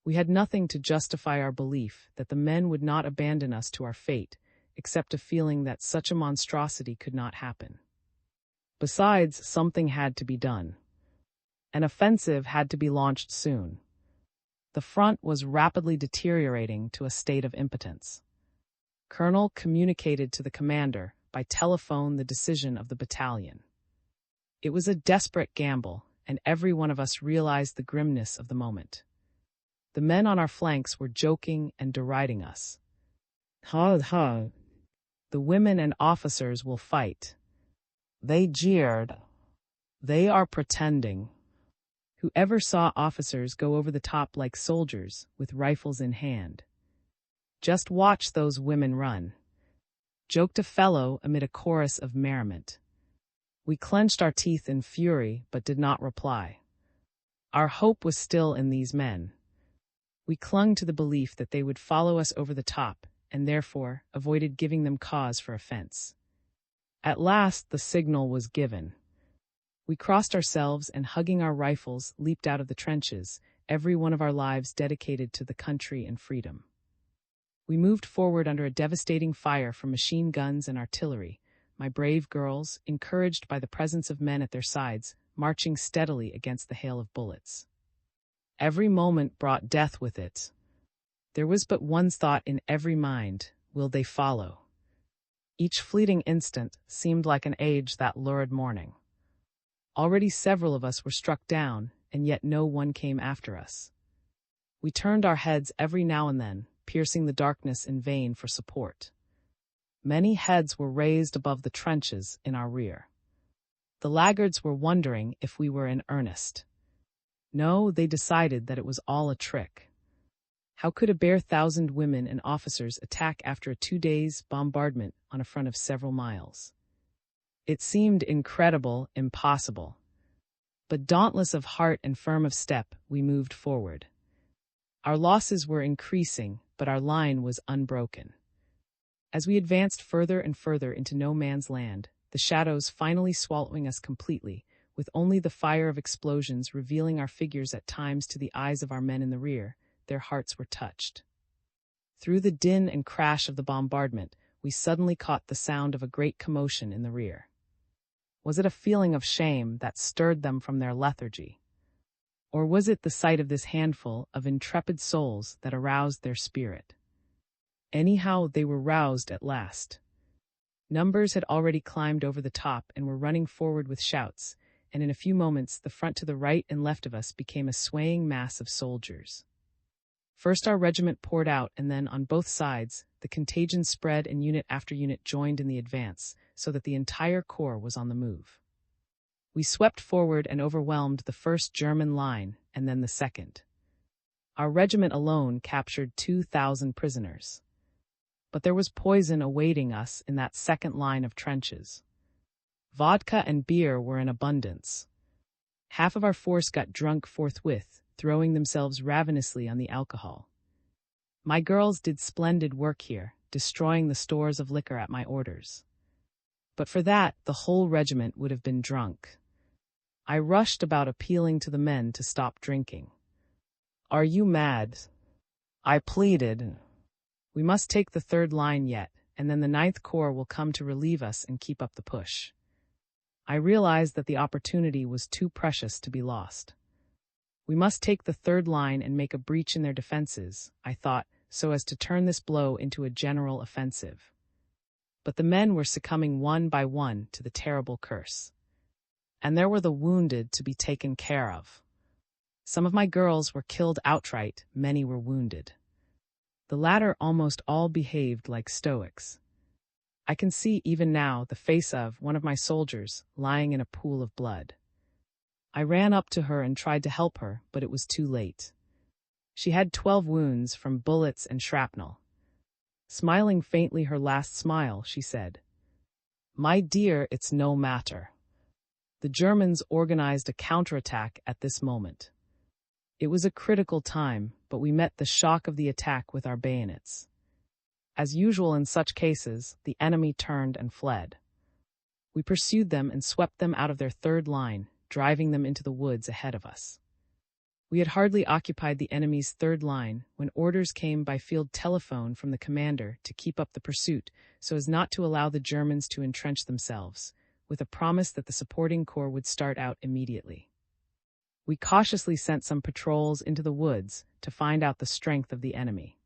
We had nothing to justify our belief that the men would not abandon us to our fate, except a feeling that such a monstrosity could not happen. Besides, something had to be done. An offensive had to be launched soon. The front was rapidly deteriorating to a state of impotence. Colonel communicated to the commander by telephone the decision of the battalion. It was a desperate gamble, and every one of us realized the grimness of the moment. The men on our flanks were joking and deriding us. Ha ha! The women and officers will fight. They jeered. They are pretending. Whoever saw officers go over the top like soldiers, with rifles in hand? Just watch those women run, joked a fellow amid a chorus of merriment. We clenched our teeth in fury, but did not reply. Our hope was still in these men. We clung to the belief that they would follow us over the top, and therefore avoided giving them cause for offense. At last the signal was given. We crossed ourselves and, hugging our rifles, leaped out of the trenches, every one of our lives dedicated to the country and freedom. We moved forward under a devastating fire from machine guns and artillery, my brave girls, encouraged by the presence of men at their sides, marching steadily against the hail of bullets. Every moment brought death with it. There was but one thought in every mind: will they follow? Each fleeting instant seemed like an age that lurid morning. Already several of us were struck down, and yet no one came after us. We turned our heads every now and then, piercing the darkness in vain for support. Many heads were raised above the trenches in our rear. The laggards were wondering if we were in earnest. No, they decided that it was all a trick. How could a bare 1,000 women and officers attack after a 2 days bombardment on a front of several miles? It seemed incredible, impossible. But dauntless of heart and firm of step, we moved forward. Our losses were increasing, but our line was unbroken. As we advanced further and further into no man's land, the shadows finally swallowing us completely, with only the fire of explosions revealing our figures at times to the eyes of our men in the rear, their hearts were touched. Through the din and crash of the bombardment, we suddenly caught the sound of a great commotion in the rear. Was it a feeling of shame that stirred them from their lethargy? Or was it the sight of this handful of intrepid souls that aroused their spirit? Anyhow, they were roused at last. Numbers had already climbed over the top and were running forward with shouts, and in a few moments the front to the right and left of us became a swaying mass of soldiers. First our regiment poured out, and then, on both sides, the contagion spread and unit after unit joined in the advance, so that the entire corps was on the move. We swept forward and overwhelmed the first German line, and then the second. Our regiment alone captured 2,000 prisoners. But there was poison awaiting us in that second line of trenches. Vodka and beer were in abundance. Half of our force got drunk forthwith, throwing themselves ravenously on the alcohol. My girls did splendid work here, destroying the stores of liquor at my orders. But for that, the whole regiment would have been drunk. I rushed about appealing to the men to stop drinking. "Are you mad?" I pleaded. "We must take the third line yet, and then the 9th Corps will come to relieve us and keep up the push." I realized that the opportunity was too precious to be lost. We must take the third line and make a breach in their defenses, I thought, so as to turn this blow into a general offensive. But the men were succumbing one by one to the terrible curse. And there were the wounded to be taken care of. Some of my girls were killed outright, many were wounded. The latter almost all behaved like stoics. I can see even now the face of one of my soldiers lying in a pool of blood. I ran up to her and tried to help her, but it was too late. She had 12 wounds from bullets and shrapnel. Smiling faintly her last smile, she said, "My dear, it's no matter." The Germans organized a counterattack at this moment. It was a critical time, but we met the shock of the attack with our bayonets. As usual in such cases, the enemy turned and fled. We pursued them and swept them out of their third line, driving them into the woods ahead of us. We had hardly occupied the enemy's third line when orders came by field telephone from the commander to keep up the pursuit so as not to allow the Germans to entrench themselves, with a promise that the supporting corps would start out immediately. We cautiously sent some patrols into the woods to find out the strength of the enemy.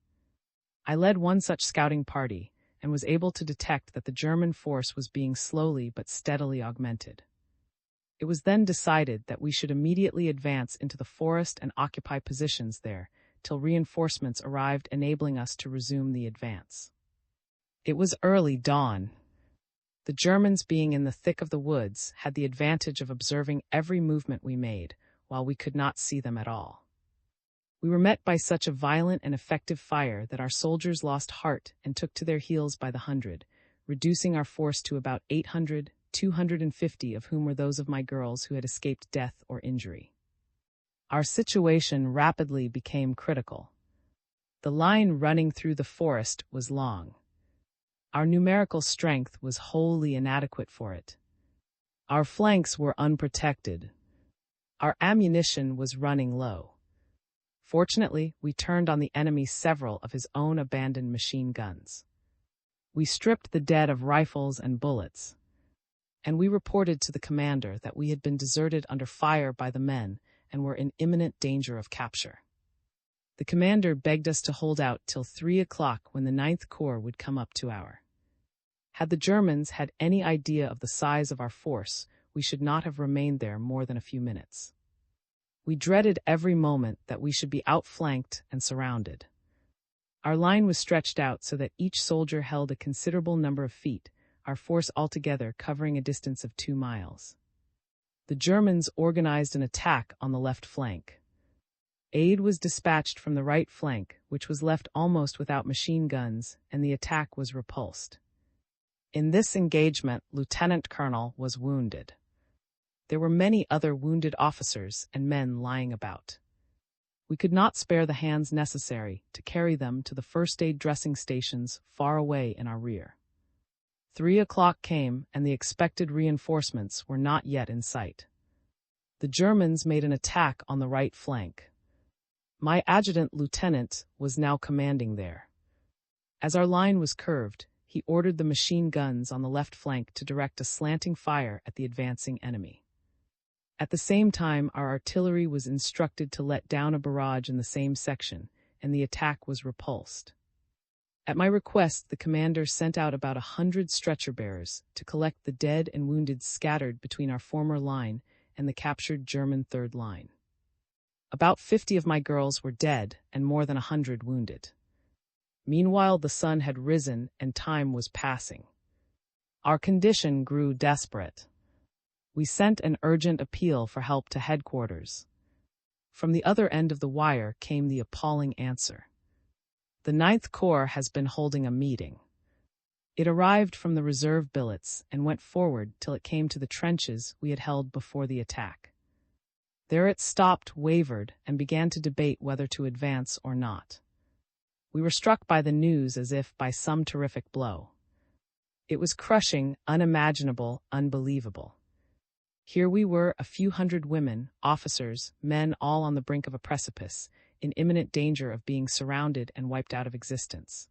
I led one such scouting party and was able to detect that the German force was being slowly but steadily augmented. It was then decided that we should immediately advance into the forest and occupy positions there till reinforcements arrived, enabling us to resume the advance. It was early dawn. The Germans, being in the thick of the woods, had the advantage of observing every movement we made, while we could not see them at all. We were met by such a violent and effective fire that our soldiers lost heart and took to their heels by the hundred, reducing our force to about 800, 250 of whom were those of my girls who had escaped death or injury. Our situation rapidly became critical. The line running through the forest was long. Our numerical strength was wholly inadequate for it. Our flanks were unprotected. Our ammunition was running low. Fortunately, we turned on the enemy several of his own abandoned machine guns. We stripped the dead of rifles and bullets, and we reported to the commander that we had been deserted under fire by the men and were in imminent danger of capture. The commander begged us to hold out till 3 o'clock when the Ninth Corps would come up to our. Had the Germans had any idea of the size of our force, we should not have remained there more than a few minutes. We dreaded every moment that we should be outflanked and surrounded. Our line was stretched out so that each soldier held a considerable number of feet, our force altogether covering a distance of 2 miles. The Germans organized an attack on the left flank. Aid was dispatched from the right flank, which was left almost without machine guns, and the attack was repulsed. In this engagement, Lieutenant Colonel was wounded. There were many other wounded officers and men lying about. We could not spare the hands necessary to carry them to the first aid dressing stations far away in our rear. 3 o'clock came, and the expected reinforcements were not yet in sight. The Germans made an attack on the right flank. My adjutant lieutenant was now commanding there. As our line was curved, he ordered the machine guns on the left flank to direct a slanting fire at the advancing enemy. At the same time, our artillery was instructed to let down a barrage in the same section, and the attack was repulsed. At my request, the commander sent out about 100 stretcher-bearers to collect the dead and wounded scattered between our former line and the captured German third line. About 50 of my girls were dead and more than 100 wounded. Meanwhile, the sun had risen and time was passing. Our condition grew desperate. We sent an urgent appeal for help to headquarters. From the other end of the wire came the appalling answer. The Ninth Corps has been holding a meeting. It arrived from the reserve billets and went forward till it came to the trenches we had held before the attack. There it stopped, wavered, and began to debate whether to advance or not. We were struck by the news as if by some terrific blow. It was crushing, unimaginable, unbelievable. Here we were, a few hundred women, officers, men, all on the brink of a precipice, in imminent danger of being surrounded and wiped out of existence.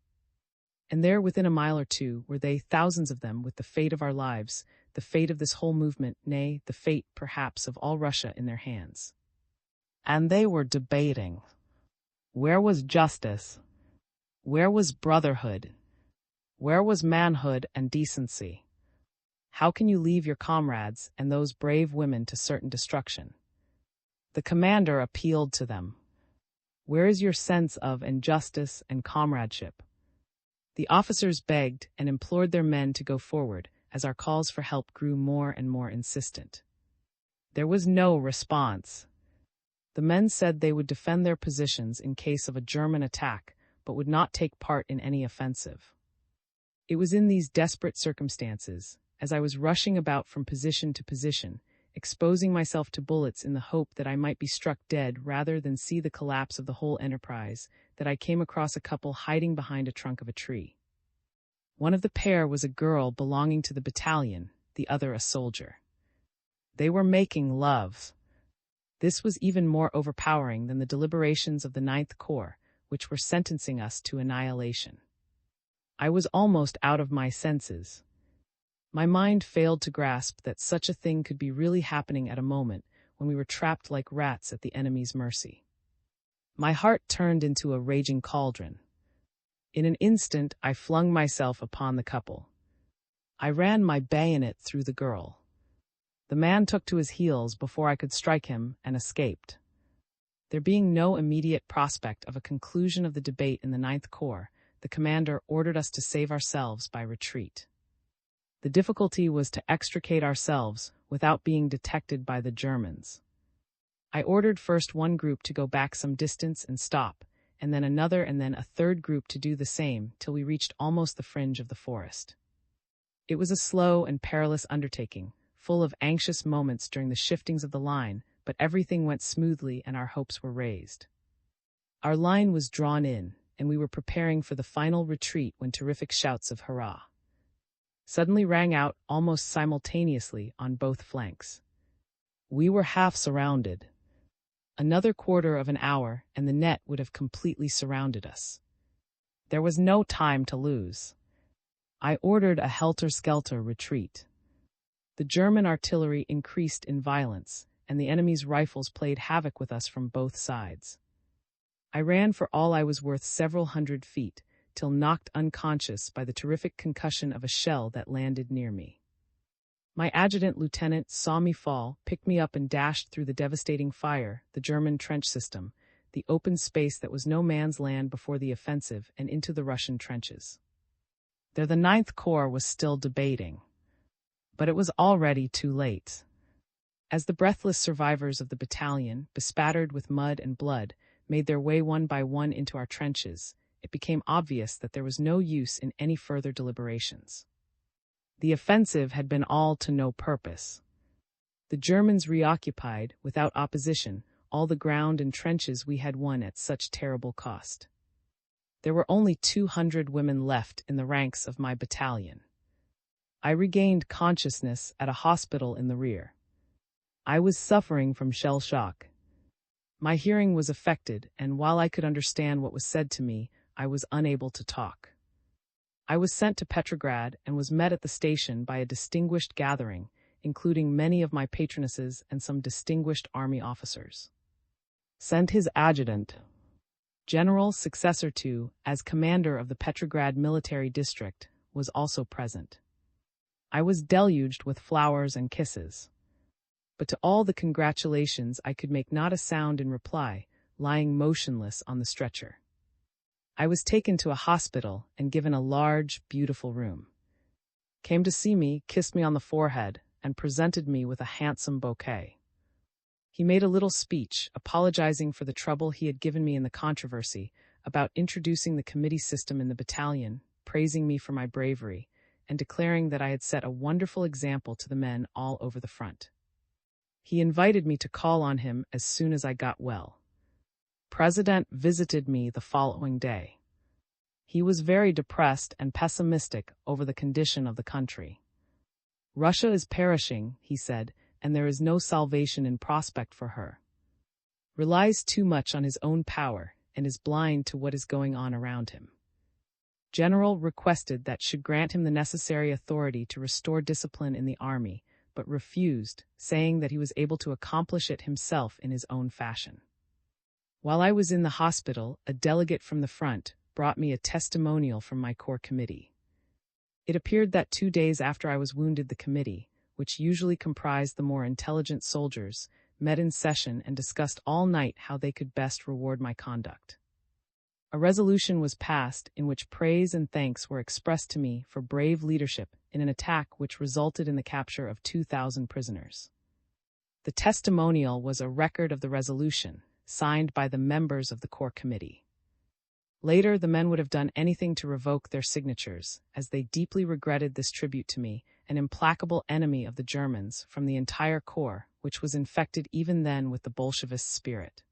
And there, within a mile or two, were they, thousands of them, with the fate of our lives, the fate of this whole movement, nay, the fate, perhaps, of all Russia in their hands. And they were debating. Where was justice? Where was brotherhood? Where was manhood and decency? How can you leave your comrades and those brave women to certain destruction? The commander appealed to them. Where is your sense of injustice and comradeship? The officers begged and implored their men to go forward as our calls for help grew more and more insistent. There was no response. The men said they would defend their positions in case of a German attack, but would not take part in any offensive. It was in these desperate circumstances, as I was rushing about from position to position, exposing myself to bullets in the hope that I might be struck dead rather than see the collapse of the whole enterprise, that I came across a couple hiding behind a trunk of a tree. One of the pair was a girl belonging to the battalion, the other a soldier. They were making love. This was even more overpowering than the deliberations of the Ninth Corps, which were sentencing us to annihilation. I was almost out of my senses. My mind failed to grasp that such a thing could be really happening at a moment when we were trapped like rats at the enemy's mercy. My heart turned into a raging cauldron. In an instant, I flung myself upon the couple. I ran my bayonet through the girl. The man took to his heels before I could strike him and escaped. There being no immediate prospect of a conclusion of the debate in the Ninth Corps, the commander ordered us to save ourselves by retreat. The difficulty was to extricate ourselves without being detected by the Germans. I ordered first one group to go back some distance and stop, and then another and then a third group to do the same till we reached almost the fringe of the forest. It was a slow and perilous undertaking, full of anxious moments during the shiftings of the line, but everything went smoothly and our hopes were raised. Our line was drawn in, and we were preparing for the final retreat when terrific shouts of hurrah suddenly rang out almost simultaneously on both flanks. We were half surrounded. Another quarter of an hour, and the net would have completely surrounded us. There was no time to lose. I ordered a helter-skelter retreat. The German artillery increased in violence, and the enemy's rifles played havoc with us from both sides. I ran for all I was worth several hundred feet, till knocked unconscious by the terrific concussion of a shell that landed near me. My adjutant lieutenant saw me fall, picked me up and dashed through the devastating fire, the German trench system, the open space that was no man's land before the offensive, and into the Russian trenches. There the Ninth Corps was still debating. But it was already too late. As the breathless survivors of the battalion, bespattered with mud and blood, made their way one by one into our trenches, it became obvious that there was no use in any further deliberations. The offensive had been all to no purpose. The Germans reoccupied, without opposition, all the ground and trenches we had won at such terrible cost. There were only 200 women left in the ranks of my battalion. I regained consciousness at a hospital in the rear. I was suffering from shell shock. My hearing was affected, and while I could understand what was said to me, I was unable to talk. I was sent to Petrograd and was met at the station by a distinguished gathering, including many of my patronesses and some distinguished army officers. Sent his adjutant, General successor to, as commander of the Petrograd military district, was also present. I was deluged with flowers and kisses. But to all the congratulations I could make not a sound in reply, lying motionless on the stretcher. I was taken to a hospital and given a large, beautiful room. Came to see me, kissed me on the forehead, and presented me with a handsome bouquet. He made a little speech, apologizing for the trouble he had given me in the controversy, about introducing the committee system in the battalion, praising me for my bravery, and declaring that I had set a wonderful example to the men all over the front. He invited me to call on him as soon as I got well. President visited me the following day. He was very depressed and pessimistic over the condition of the country. Russia is perishing, he said, and there is no salvation in prospect for her. Relies too much on his own power and is blind to what is going on around him. General requested that should grant him the necessary authority to restore discipline in the army, but refused, saying that he was able to accomplish it himself in his own fashion. While I was in the hospital, a delegate from the front brought me a testimonial from my corps committee. It appeared that 2 days after I was wounded, the committee, which usually comprised the more intelligent soldiers, met in session and discussed all night how they could best reward my conduct. A resolution was passed in which praise and thanks were expressed to me for brave leadership in an attack which resulted in the capture of 2,000 prisoners. The testimonial was a record of the resolution, signed by the members of the Corps Committee. Later, the men would have done anything to revoke their signatures, as they deeply regretted this tribute to me, an implacable enemy of the Germans, from the entire Corps, which was infected even then with the Bolshevist spirit.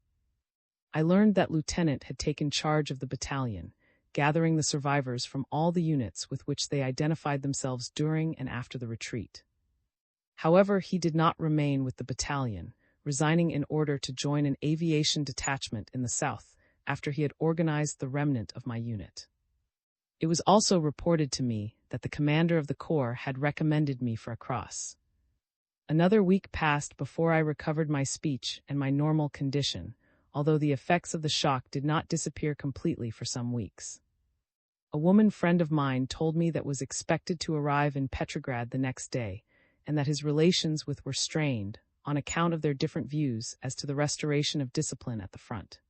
I learned that Lieutenant had taken charge of the battalion, gathering the survivors from all the units with which they identified themselves during and after the retreat. However, he did not remain with the battalion, resigning in order to join an aviation detachment in the south, after he had organized the remnant of my unit. It was also reported to me that the commander of the corps had recommended me for a cross. Another week passed before I recovered my speech and my normal condition, although the effects of the shock did not disappear completely for some weeks. A woman friend of mine told me that was expected to arrive in Petrograd the next day, and that his relations with were strained, on account of their different views as to the restoration of discipline at the front.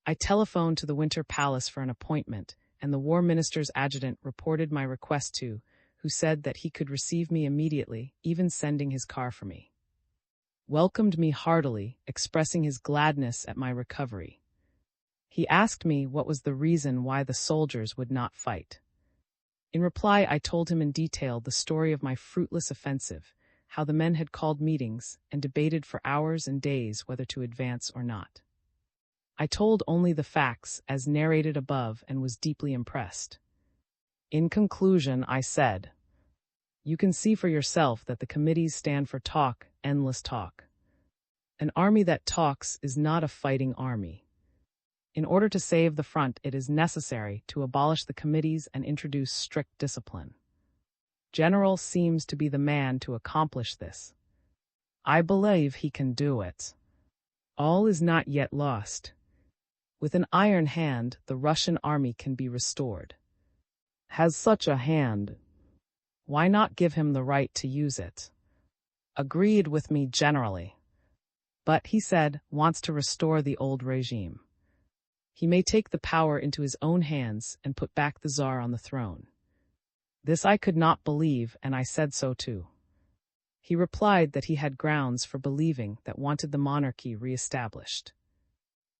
I telephoned to the Winter Palace for an appointment, and the War Minister's adjutant reported my request to, who said that he could receive me immediately, even sending his car for me. Welcomed me heartily, expressing his gladness at my recovery. He asked me what was the reason why the soldiers would not fight. In reply, I told him in detail the story of my fruitless offensive, how the men had called meetings and debated for hours and days whether to advance or not. I told only the facts as narrated above and was deeply impressed. In conclusion, I said, "You can see for yourself that the committees stand for talk, endless talk. An army that talks is not a fighting army. In order to save the front, it is necessary to abolish the committees and introduce strict discipline. General seems to be the man to accomplish this. I believe he can do it. All is not yet lost. With an iron hand, the Russian army can be restored. Has such a hand. Why not give him the right to use it? Agreed with me generally. But, he said, wants to restore the old regime. He may take the power into his own hands and put back the Tsar on the throne. This I could not believe, and I said so too. He replied that he had grounds for believing that wanted the monarchy re-established.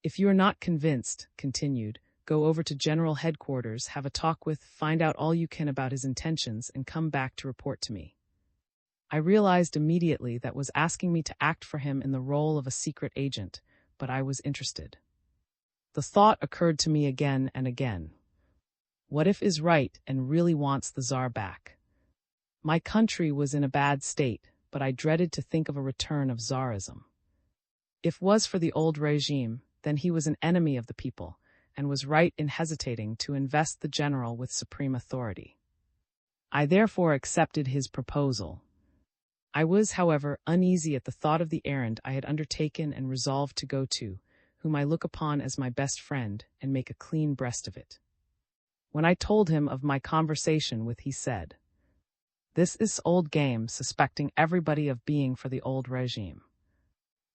If you are not convinced, continued, go over to General Headquarters, have a talk with, find out all you can about his intentions, and come back to report to me. I realized immediately that was asking me to act for him in the role of a secret agent, but I was interested. The thought occurred to me again and again. What if is right and really wants the Tsar back? My country was in a bad state, but I dreaded to think of a return of Tsarism. If was for the old regime, then he was an enemy of the people, and was right in hesitating to invest the general with supreme authority. I therefore accepted his proposal. I was, however, uneasy at the thought of the errand I had undertaken and resolved to go to, whom I look upon as my best friend, and make a clean breast of it. When I told him of my conversation with, he said, "This is old game, suspecting everybody of being for the old regime.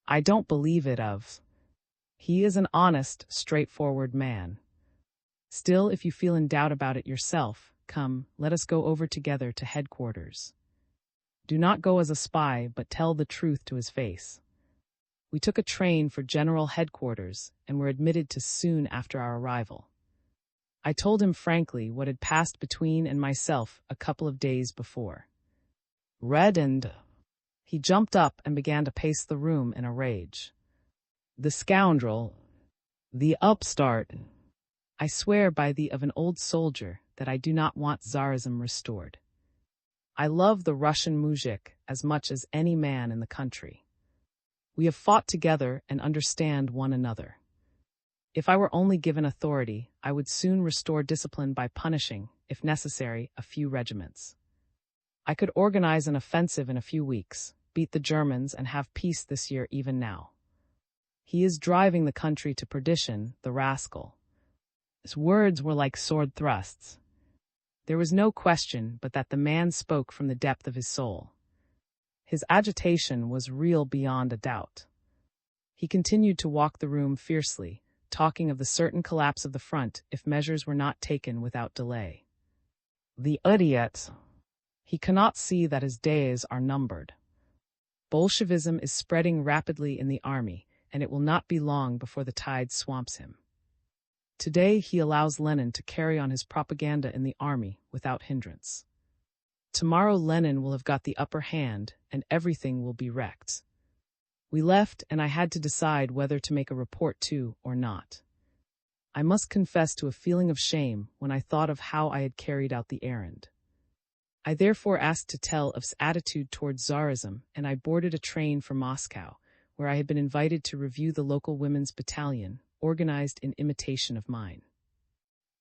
I don't believe it of. He is an honest, straightforward man. Still, if you feel in doubt about it yourself, come, let us go over together to headquarters. Do not go as a spy, but tell the truth to his face." We took a train for General Headquarters and were admitted to soon after our arrival. I told him frankly what had passed between and myself a couple of days before. Reddened, he jumped up and began to pace the room in a rage. "The scoundrel! The upstart! I swear by the of an old soldier that I do not want Tsarism restored. I love the Russian mujik as much as any man in the country. We have fought together and understand one another. If I were only given authority, I would soon restore discipline by punishing, if necessary, a few regiments. I could organize an offensive in a few weeks, beat the Germans, and have peace this year even now. He is driving the country to perdition, the rascal." His words were like sword thrusts. There was no question but that the man spoke from the depth of his soul. His agitation was real beyond a doubt. He continued to walk the room fiercely, talking of the certain collapse of the front if measures were not taken without delay. The idiot! He cannot see that his days are numbered. Bolshevism is spreading rapidly in the army, and it will not be long before the tide swamps him. Today he allows Lenin to carry on his propaganda in the army without hindrance. Tomorrow Lenin will have got the upper hand, and everything will be wrecked. We left, and I had to decide whether to make a report to or not. I must confess to a feeling of shame when I thought of how I had carried out the errand. I therefore asked to tell of his attitude towards Tsarism, and I boarded a train for Moscow, where I had been invited to review the local women's battalion, organized in imitation of mine.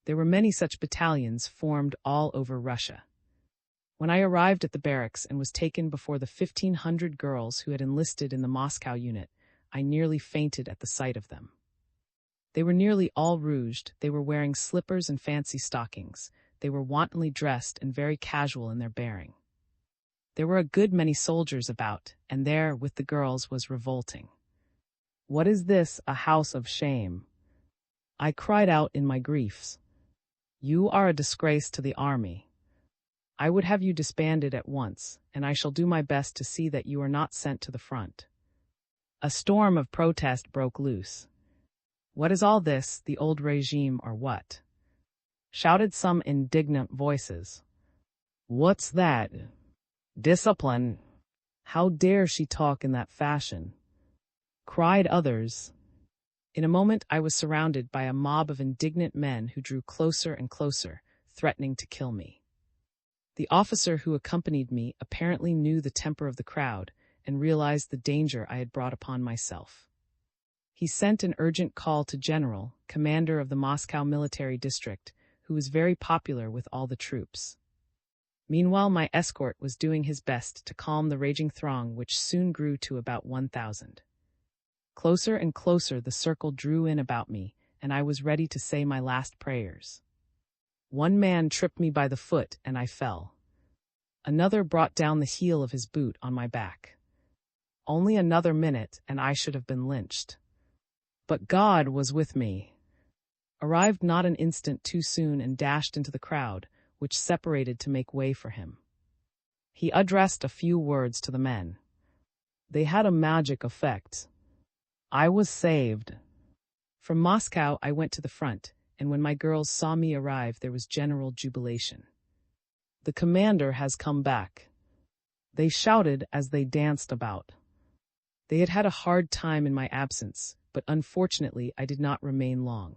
There were many such battalions formed all over Russia. When I arrived at the barracks and was taken before the 1,500 girls who had enlisted in the Moscow unit, I nearly fainted at the sight of them. They were nearly all rouged, they were wearing slippers and fancy stockings, they were wantonly dressed and very casual in their bearing. There were a good many soldiers about, and there, with the girls, was revolting. "What is this, a house of shame?" I cried out in my griefs. "You are a disgrace to the army. I would have you disbanded at once, and I shall do my best to see that you are not sent to the front." A storm of protest broke loose. "What is all this, the old regime or what?" shouted some indignant voices. "What's that? Discipline? How dare she talk in that fashion?" cried others. In a moment I was surrounded by a mob of indignant men who drew closer and closer, threatening to kill me. The officer who accompanied me apparently knew the temper of the crowd and realized the danger I had brought upon myself. He sent an urgent call to General, commander of the Moscow military district, who was very popular with all the troops. Meanwhile, my escort was doing his best to calm the raging throng, which soon grew to about 1,000. Closer and closer the circle drew in about me, and I was ready to say my last prayers. One man tripped me by the foot, and I fell. Another brought down the heel of his boot on my back. Only another minute, and I should have been lynched. But God was with me. Arrived not an instant too soon and dashed into the crowd, which separated to make way for him. He addressed a few words to the men. They had a magic effect. I was saved. From Moscow I went to the front, and when my girls saw me arrive there was general jubilation. The commander has come back. They shouted as they danced about. They had had a hard time in my absence, but unfortunately I did not remain long.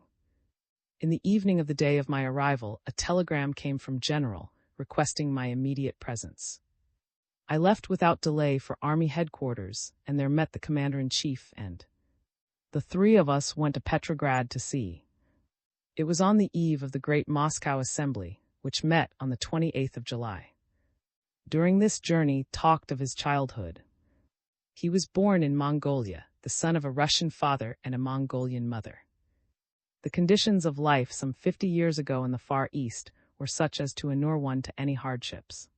In the evening of the day of my arrival, a telegram came from General, requesting my immediate presence. I left without delay for Army headquarters, and there met the Commander-in-Chief, and the three of us went to Petrograd to see. It was on the eve of the great Moscow Assembly, which met on the 28th of July. During this journey, talked of his childhood. He was born in Mongolia, the son of a Russian father and a Mongolian mother. The conditions of life some 50 years ago in the Far East were such as to inure one to any hardships.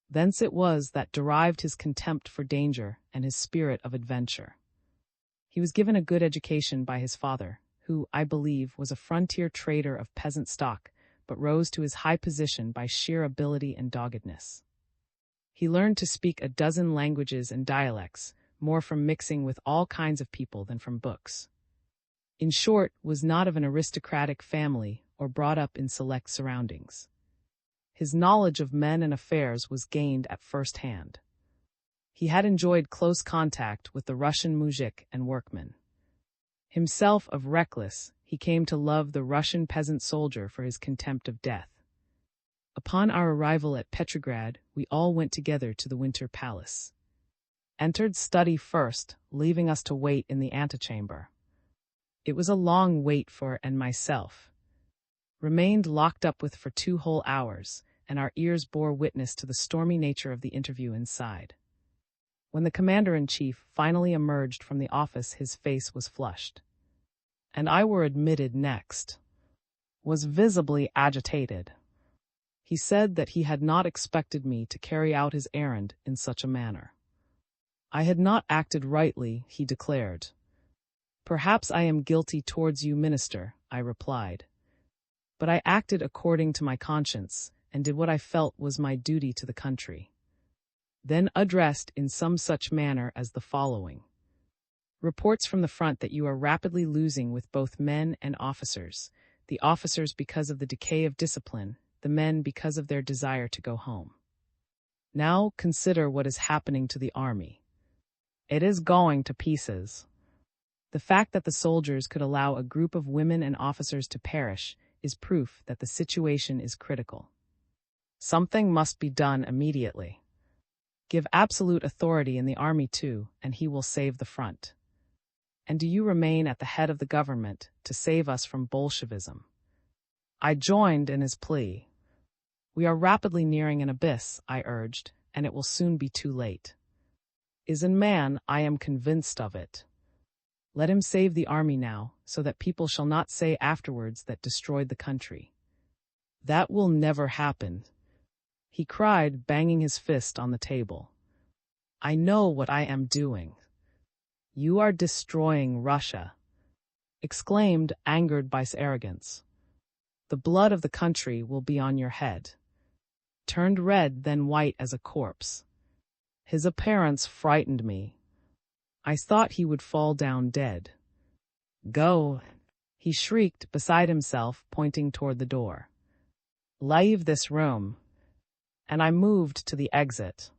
Thence it was that derived his contempt for danger and his spirit of adventure. He was given a good education by his father, who, I believe, was a frontier trader of peasant stock, but rose to his high position by sheer ability and doggedness. He learned to speak a dozen languages and dialects, more from mixing with all kinds of people than from books. In short, was not of an aristocratic family or brought up in select surroundings. His knowledge of men and affairs was gained at first hand. He had enjoyed close contact with the Russian muzhik and workman. Himself of reckless, he came to love the Russian peasant soldier for his contempt of death. Upon our arrival at Petrograd, we all went together to the Winter Palace. Entered study first, leaving us to wait in the antechamber. It was a long wait for and myself. Remained locked up with for 2 whole hours, and our ears bore witness to the stormy nature of the interview inside. When the Commander-in-Chief finally emerged from the office, his face was flushed. And I were admitted next. Was visibly agitated. He said that he had not expected me to carry out his errand in such a manner. I had not acted rightly, he declared. Perhaps I am guilty towards you, Minister, I replied. But I acted according to my conscience, and did what I felt was my duty to the country. Then addressed in some such manner as the following. Reports from the front that you are rapidly losing with both men and officers, the officers because of the decay of discipline, the men because of their desire to go home. Now consider what is happening to the army. It is going to pieces. The fact that the soldiers could allow a group of women and officers to perish is proof that the situation is critical. Something must be done immediately. Give absolute authority in the army too, and he will save the front. And do you remain at the head of the government to save us from Bolshevism? I joined in his plea. We are rapidly nearing an abyss, I urged, and it will soon be too late. Is in man, I am convinced of it. Let him save the army now, so that people shall not say afterwards that destroyed the country. That will never happen, he cried, banging his fist on the table. I know what I am doing. You are destroying Russia, exclaimed, angered by his arrogance. The blood of the country will be on your head. Turned red, then white as a corpse. His appearance frightened me. I thought he would fall down dead. Go, he shrieked beside himself, pointing toward the door. Leave this room. And I moved to the exit.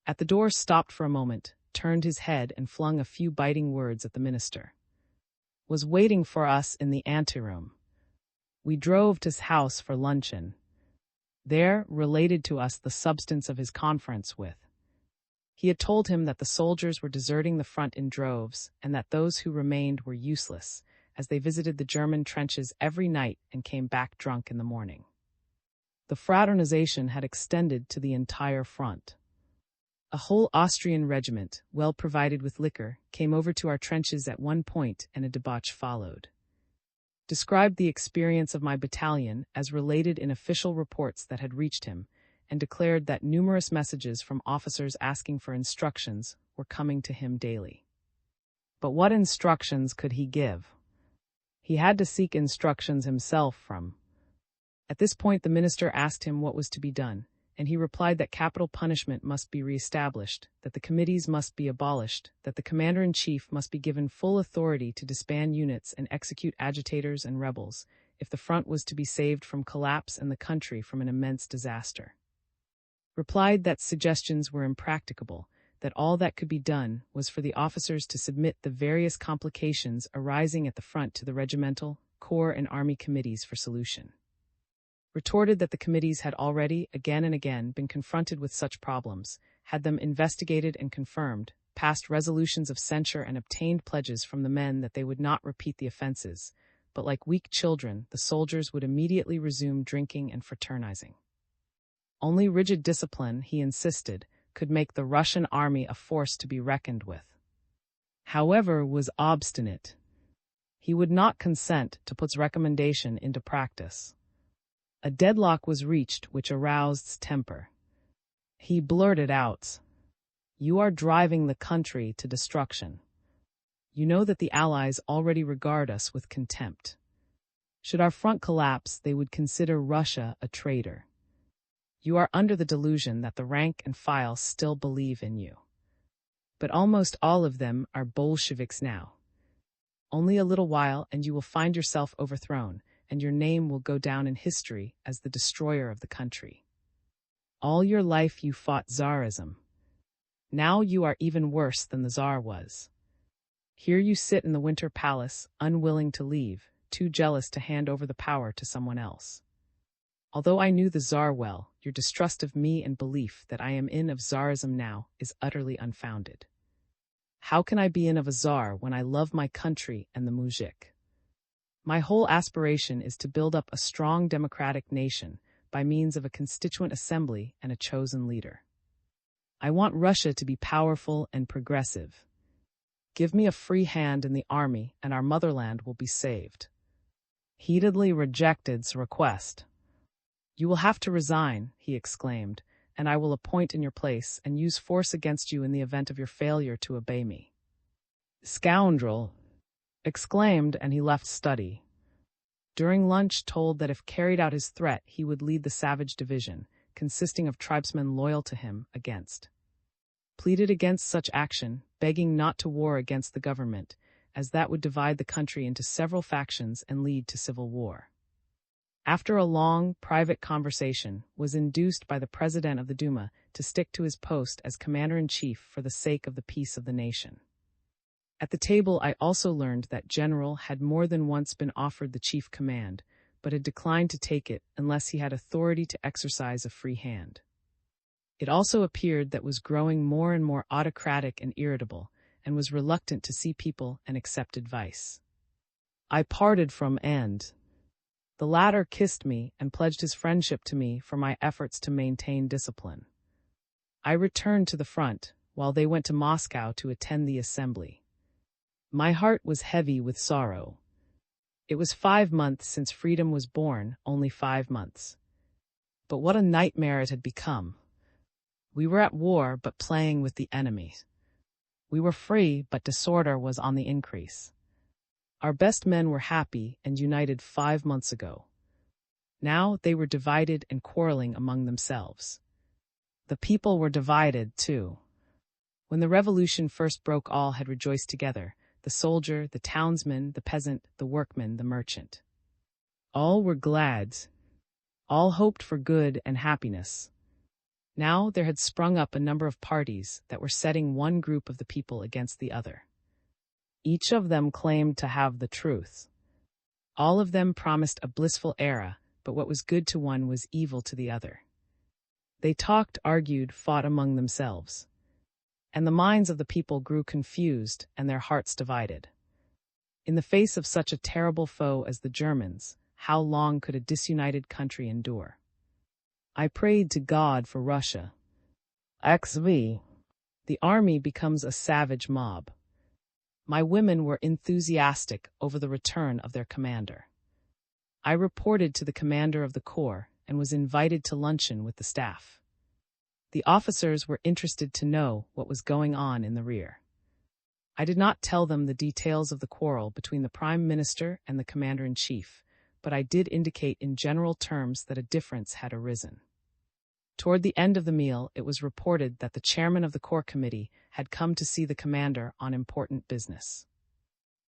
At the door, stopped for a moment, turned his head and flung a few biting words at the minister. Was waiting for us in the anteroom. We drove to his house for luncheon. There related to us the substance of his conference with. He had told him that the soldiers were deserting the front in droves, and that those who remained were useless, as they visited the German trenches every night and came back drunk in the morning. The fraternization had extended to the entire front. A whole Austrian regiment, well provided with liquor, came over to our trenches at one point, and a debauch followed. Described the experience of my battalion as related in official reports that had reached him, and declared that numerous messages from officers asking for instructions were coming to him daily. But what instructions could he give? He had to seek instructions himself from. At this point the minister asked him what was to be done, and he replied that capital punishment must be re-established, that the committees must be abolished, that the commander-in-chief must be given full authority to disband units and execute agitators and rebels, if the front was to be saved from collapse and the country from an immense disaster. Replied that suggestions were impracticable, that all that could be done was for the officers to submit the various complications arising at the front to the regimental, corps, and army committees for solution. Retorted that the committees had already, again and again, been confronted with such problems, had them investigated and confirmed, passed resolutions of censure and obtained pledges from the men that they would not repeat the offenses, but like weak children, the soldiers would immediately resume drinking and fraternizing. Only rigid discipline, he insisted, could make the Russian army a force to be reckoned with. However, was obstinate. He would not consent to put his recommendation into practice. A deadlock was reached which aroused temper. He blurted out, "You are driving the country to destruction. You know that the Allies already regard us with contempt. Should our front collapse, they would consider Russia a traitor. You are under the delusion that the rank and file still believe in you. But almost all of them are Bolsheviks now. Only a little while and you will find yourself overthrown, and your name will go down in history as the destroyer of the country. All your life you fought Tsarism. Now you are even worse than the Tsar was. Here you sit in the Winter Palace, unwilling to leave, too jealous to hand over the power to someone else. Although I knew the Tsar well, your distrust of me and belief that I am in of Tsarism now is utterly unfounded. How can I be in of a Tsar when I love my country and the mujik? My whole aspiration is to build up a strong democratic nation by means of a constituent assembly and a chosen leader. I want Russia to be powerful and progressive. Give me a free hand in the army and our motherland will be saved." Heatedly rejected his request. "You will have to resign," he exclaimed, "and I will appoint in your place and use force against you in the event of your failure to obey me." "Scoundrel!" exclaimed, and he left study. During lunch told that if carried out his threat he would lead the savage division, consisting of tribesmen loyal to him, against. Pleaded against such action, begging not to war against the government, as that would divide the country into several factions and lead to civil war. After a long, private conversation, was induced by the President of the Duma to stick to his post as Commander-in-Chief for the sake of the peace of the nation. At the table I also learned that General had more than once been offered the chief command, but had declined to take it unless he had authority to exercise a free hand. It also appeared that was growing more and more autocratic and irritable, and was reluctant to see people and accept advice. I parted from and the latter kissed me and pledged his friendship to me for my efforts to maintain discipline. I returned to the front, while they went to Moscow to attend the assembly. My heart was heavy with sorrow. It was 5 months since freedom was born, only 5 months. But what a nightmare it had become. We were at war, but playing with the enemy. We were free, but disorder was on the increase. Our best men were happy and united 5 months ago. Now they were divided and quarreling among themselves. The people were divided, too. When the revolution first broke, all had rejoiced together, the soldier, the townsman, the peasant, the workman, the merchant. All were glad. All hoped for good and happiness. Now there had sprung up a number of parties that were setting one group of the people against the other. Each of them claimed to have the truth. All of them promised a blissful era, but what was good to one was evil to the other. They talked, argued, fought among themselves. And the minds of the people grew confused and their hearts divided. In the face of such a terrible foe as the Germans, how long could a disunited country endure? I prayed to God for Russia. XV. The army becomes a savage mob. My women were enthusiastic over the return of their commander. I reported to the commander of the corps and was invited to luncheon with the staff. The officers were interested to know what was going on in the rear. I did not tell them the details of the quarrel between the Prime Minister and the Commander-in-Chief, but I did indicate in general terms that a difference had arisen. Toward the end of the meal, it was reported that the chairman of the Corps Committee had come to see the commander on important business.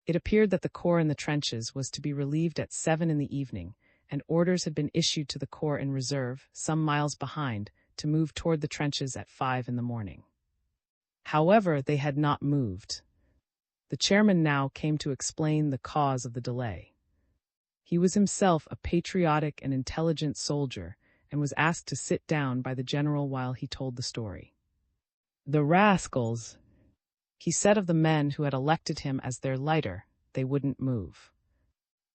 It appeared that the Corps in the trenches was to be relieved at 7 in the evening, and orders had been issued to the Corps in reserve, some miles behind, to move toward the trenches at 5 in the morning. However, they had not moved. The chairman now came to explain the cause of the delay. He was himself a patriotic and intelligent soldier and was asked to sit down by the general while he told the story. The rascals, he said of the men who had elected him as their leader, they wouldn't move.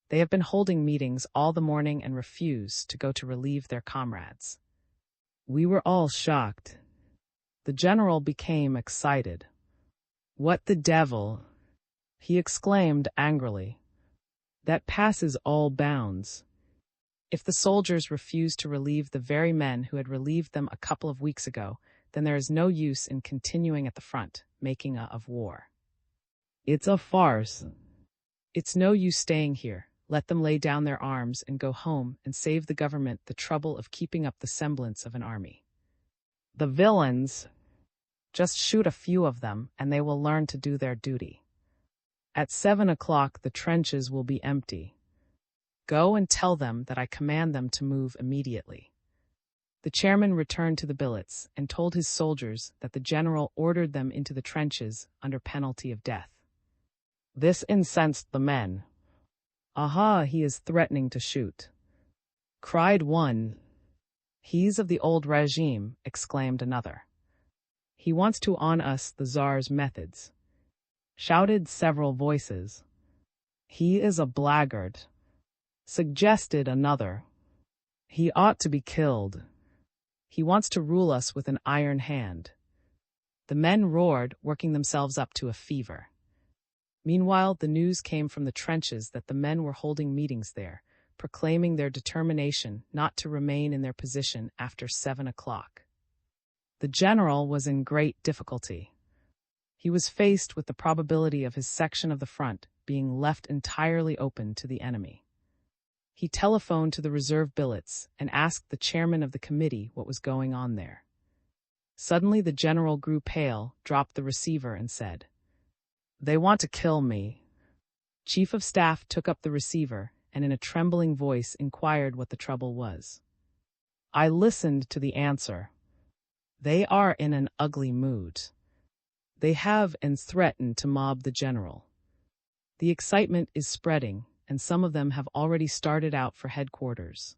They have been holding meetings all the morning and refused to go to relieve their comrades. We were all shocked. The general became excited. What the devil? He exclaimed angrily. That passes all bounds. If the soldiers refuse to relieve the very men who had relieved them a couple of weeks ago, then there is no use in continuing at the front, making of war. It's a farce. It's no use staying here. Let them lay down their arms and go home and save the government the trouble of keeping up the semblance of an army. The villains, just shoot a few of them and they will learn to do their duty. At 7 o'clock the trenches will be empty. Go and tell them that I command them to move immediately. The chairman returned to the billets and told his soldiers that the general ordered them into the trenches under penalty of death. This incensed the men. Aha, he is threatening to shoot, cried one. He's of the old regime, exclaimed another. He wants to on us the Tsar's methods, shouted several voices. He is a blackguard, suggested another. He ought to be killed. He wants to rule us with an iron hand. The men roared, working themselves up to a fever. Meanwhile, the news came from the trenches that the men were holding meetings there, proclaiming their determination not to remain in their position after 7 o'clock. The general was in great difficulty. He was faced with the probability of his section of the front being left entirely open to the enemy. He telephoned to the reserve billets and asked the chairman of the committee what was going on there. Suddenly the general grew pale, dropped the receiver and said, "They want to kill me." Chief of Staff took up the receiver and in a trembling voice inquired what the trouble was. I listened to the answer. They are in an ugly mood. They have and threaten to mob the general. The excitement is spreading, and some of them have already started out for headquarters.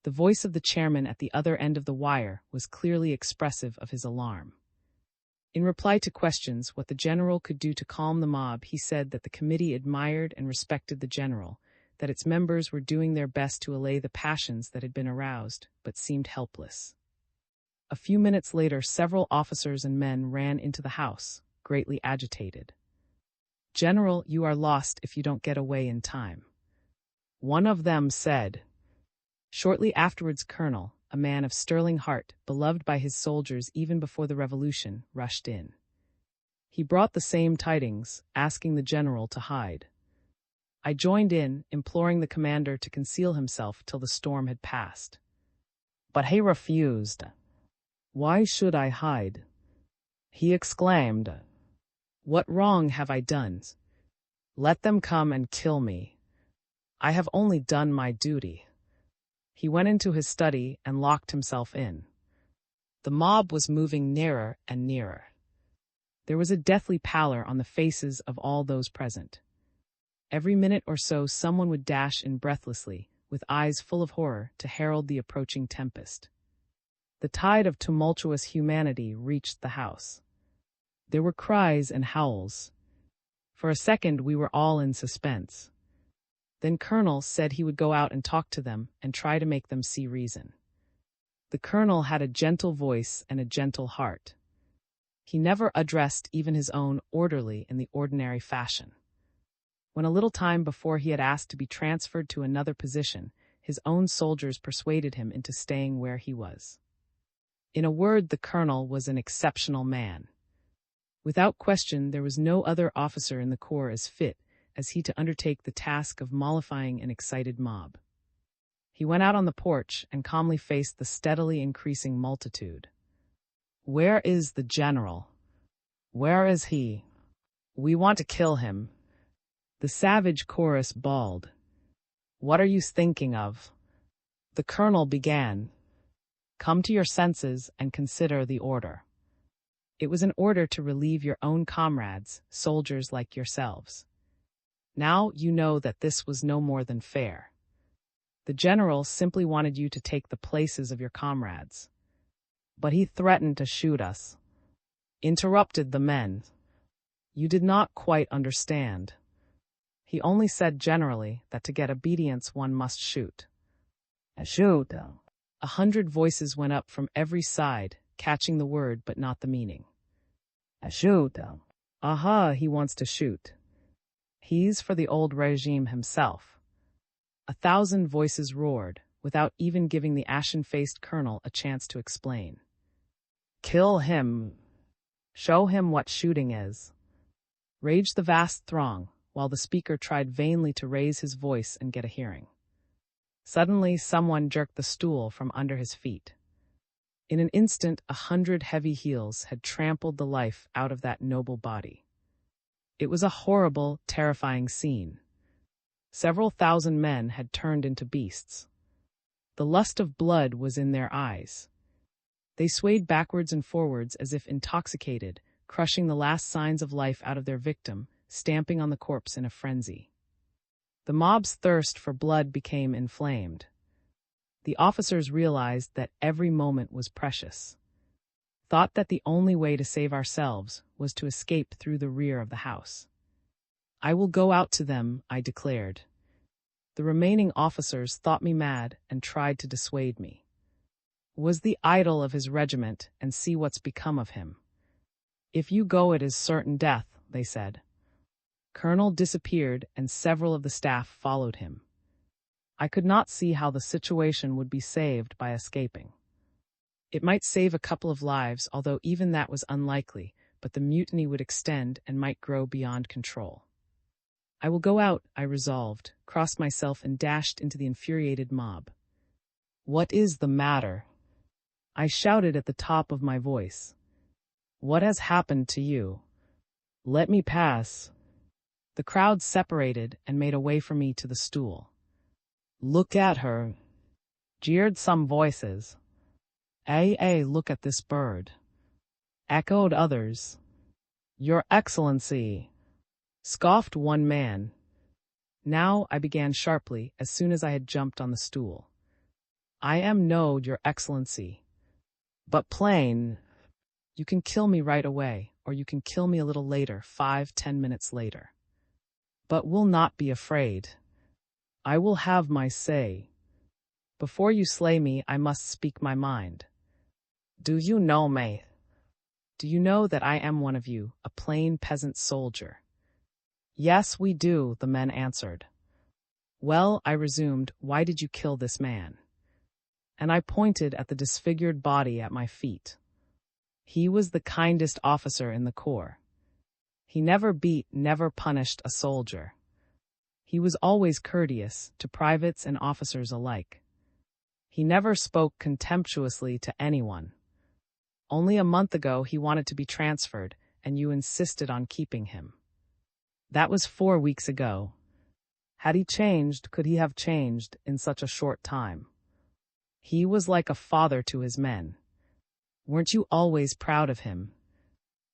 The voice of the chairman at the other end of the wire was clearly expressive of his alarm. In reply to questions what the general could do to calm the mob, he said that the committee admired and respected the general, that its members were doing their best to allay the passions that had been aroused, but seemed helpless. A few minutes later, several officers and men ran into the house, greatly agitated. "General, you are lost if you don't get away in time," one of them said. Shortly afterwards, Colonel, a man of sterling heart, beloved by his soldiers even before the revolution, rushed in. He brought the same tidings, asking the general to hide. I joined in, imploring the commander to conceal himself till the storm had passed. But he refused. "Why should I hide?" he exclaimed. "What wrong have I done? Let them come and kill me. I have only done my duty." He went into his study and locked himself in. The mob was moving nearer and nearer. There was a deathly pallor on the faces of all those present. Every minute or so someone would dash in breathlessly, with eyes full of horror, to herald the approaching tempest. The tide of tumultuous humanity reached the house. There were cries and howls. For a second we were all in suspense. Then Colonel said he would go out and talk to them and try to make them see reason. The colonel had a gentle voice and a gentle heart. He never addressed even his own orderly in the ordinary fashion. When a little time before he had asked to be transferred to another position, his own soldiers persuaded him into staying where he was. In a word, the colonel was an exceptional man. Without question, there was no other officer in the corps as fit as he to undertake the task of mollifying an excited mob. He went out on the porch and calmly faced the steadily increasing multitude. "Where is the general? Where is he? We want to kill him." The savage chorus bawled. "What are you thinking of?" The colonel began. "Come to your senses and consider the order." It was an order to relieve your own comrades, soldiers like yourselves. Now you know that this was no more than fair. The general simply wanted you to take the places of your comrades. But he threatened to shoot us. Interrupted the men. You did not quite understand. He only said generally that to get obedience one must shoot. Shoot. 100 voices went up from every side, catching the word but not the meaning. Shoot. Aha, he wants to shoot. He's for the old regime himself. 1,000 voices roared, without even giving the ashen-faced colonel a chance to explain. Kill him. Show him what shooting is. Raged the vast throng, while the speaker tried vainly to raise his voice and get a hearing. Suddenly, someone jerked the stool from under his feet. In an instant, 100 heavy heels had trampled the life out of that noble body. It was a horrible, terrifying scene. Several thousand men had turned into beasts. The lust of blood was in their eyes. They swayed backwards and forwards as if intoxicated, crushing the last signs of life out of their victim, stamping on the corpse in a frenzy. The mob's thirst for blood became inflamed. The officers realized that every moment was precious. Thought that the only way to save ourselves was to escape through the rear of the house. "I will go out to them," I declared. The remaining officers thought me mad and tried to dissuade me. Was the idol of his regiment, and see what's become of him. "If you go, it is certain death," they said. Colonel disappeared, and several of the staff followed him. I could not see how the situation would be saved by escaping. It might save a couple of lives, although even that was unlikely, but the mutiny would extend and might grow beyond control. "I will go out," I resolved, crossed myself and dashed into the infuriated mob. "What is the matter?" I shouted at the top of my voice. "What has happened to you? Let me pass." The crowd separated and made a way for me to the stool. "Look at her," jeered some voices. Look at this bird," echoed others. "Your Excellency," scoffed one man. Now I began sharply as soon as I had jumped on the stool. "I am no Your Excellency, but plain. You can kill me right away, or you can kill me a little later, 5-10 minutes later. But will not be afraid. I will have my say. Before you slay me, I must speak my mind. Do you know me? Do you know that I am one of you, a plain peasant soldier?" "Yes, we do," the men answered. "Well," I resumed, "why did you kill this man?" And I pointed at the disfigured body at my feet. He was the kindest officer in the corps. He never beat, never punished a soldier. He was always courteous to privates and officers alike. He never spoke contemptuously to anyone. Only a month ago he wanted to be transferred, and you insisted on keeping him. That was 4 weeks ago. Had he changed, could he have changed in such a short time? He was like a father to his men. Weren't you always proud of him?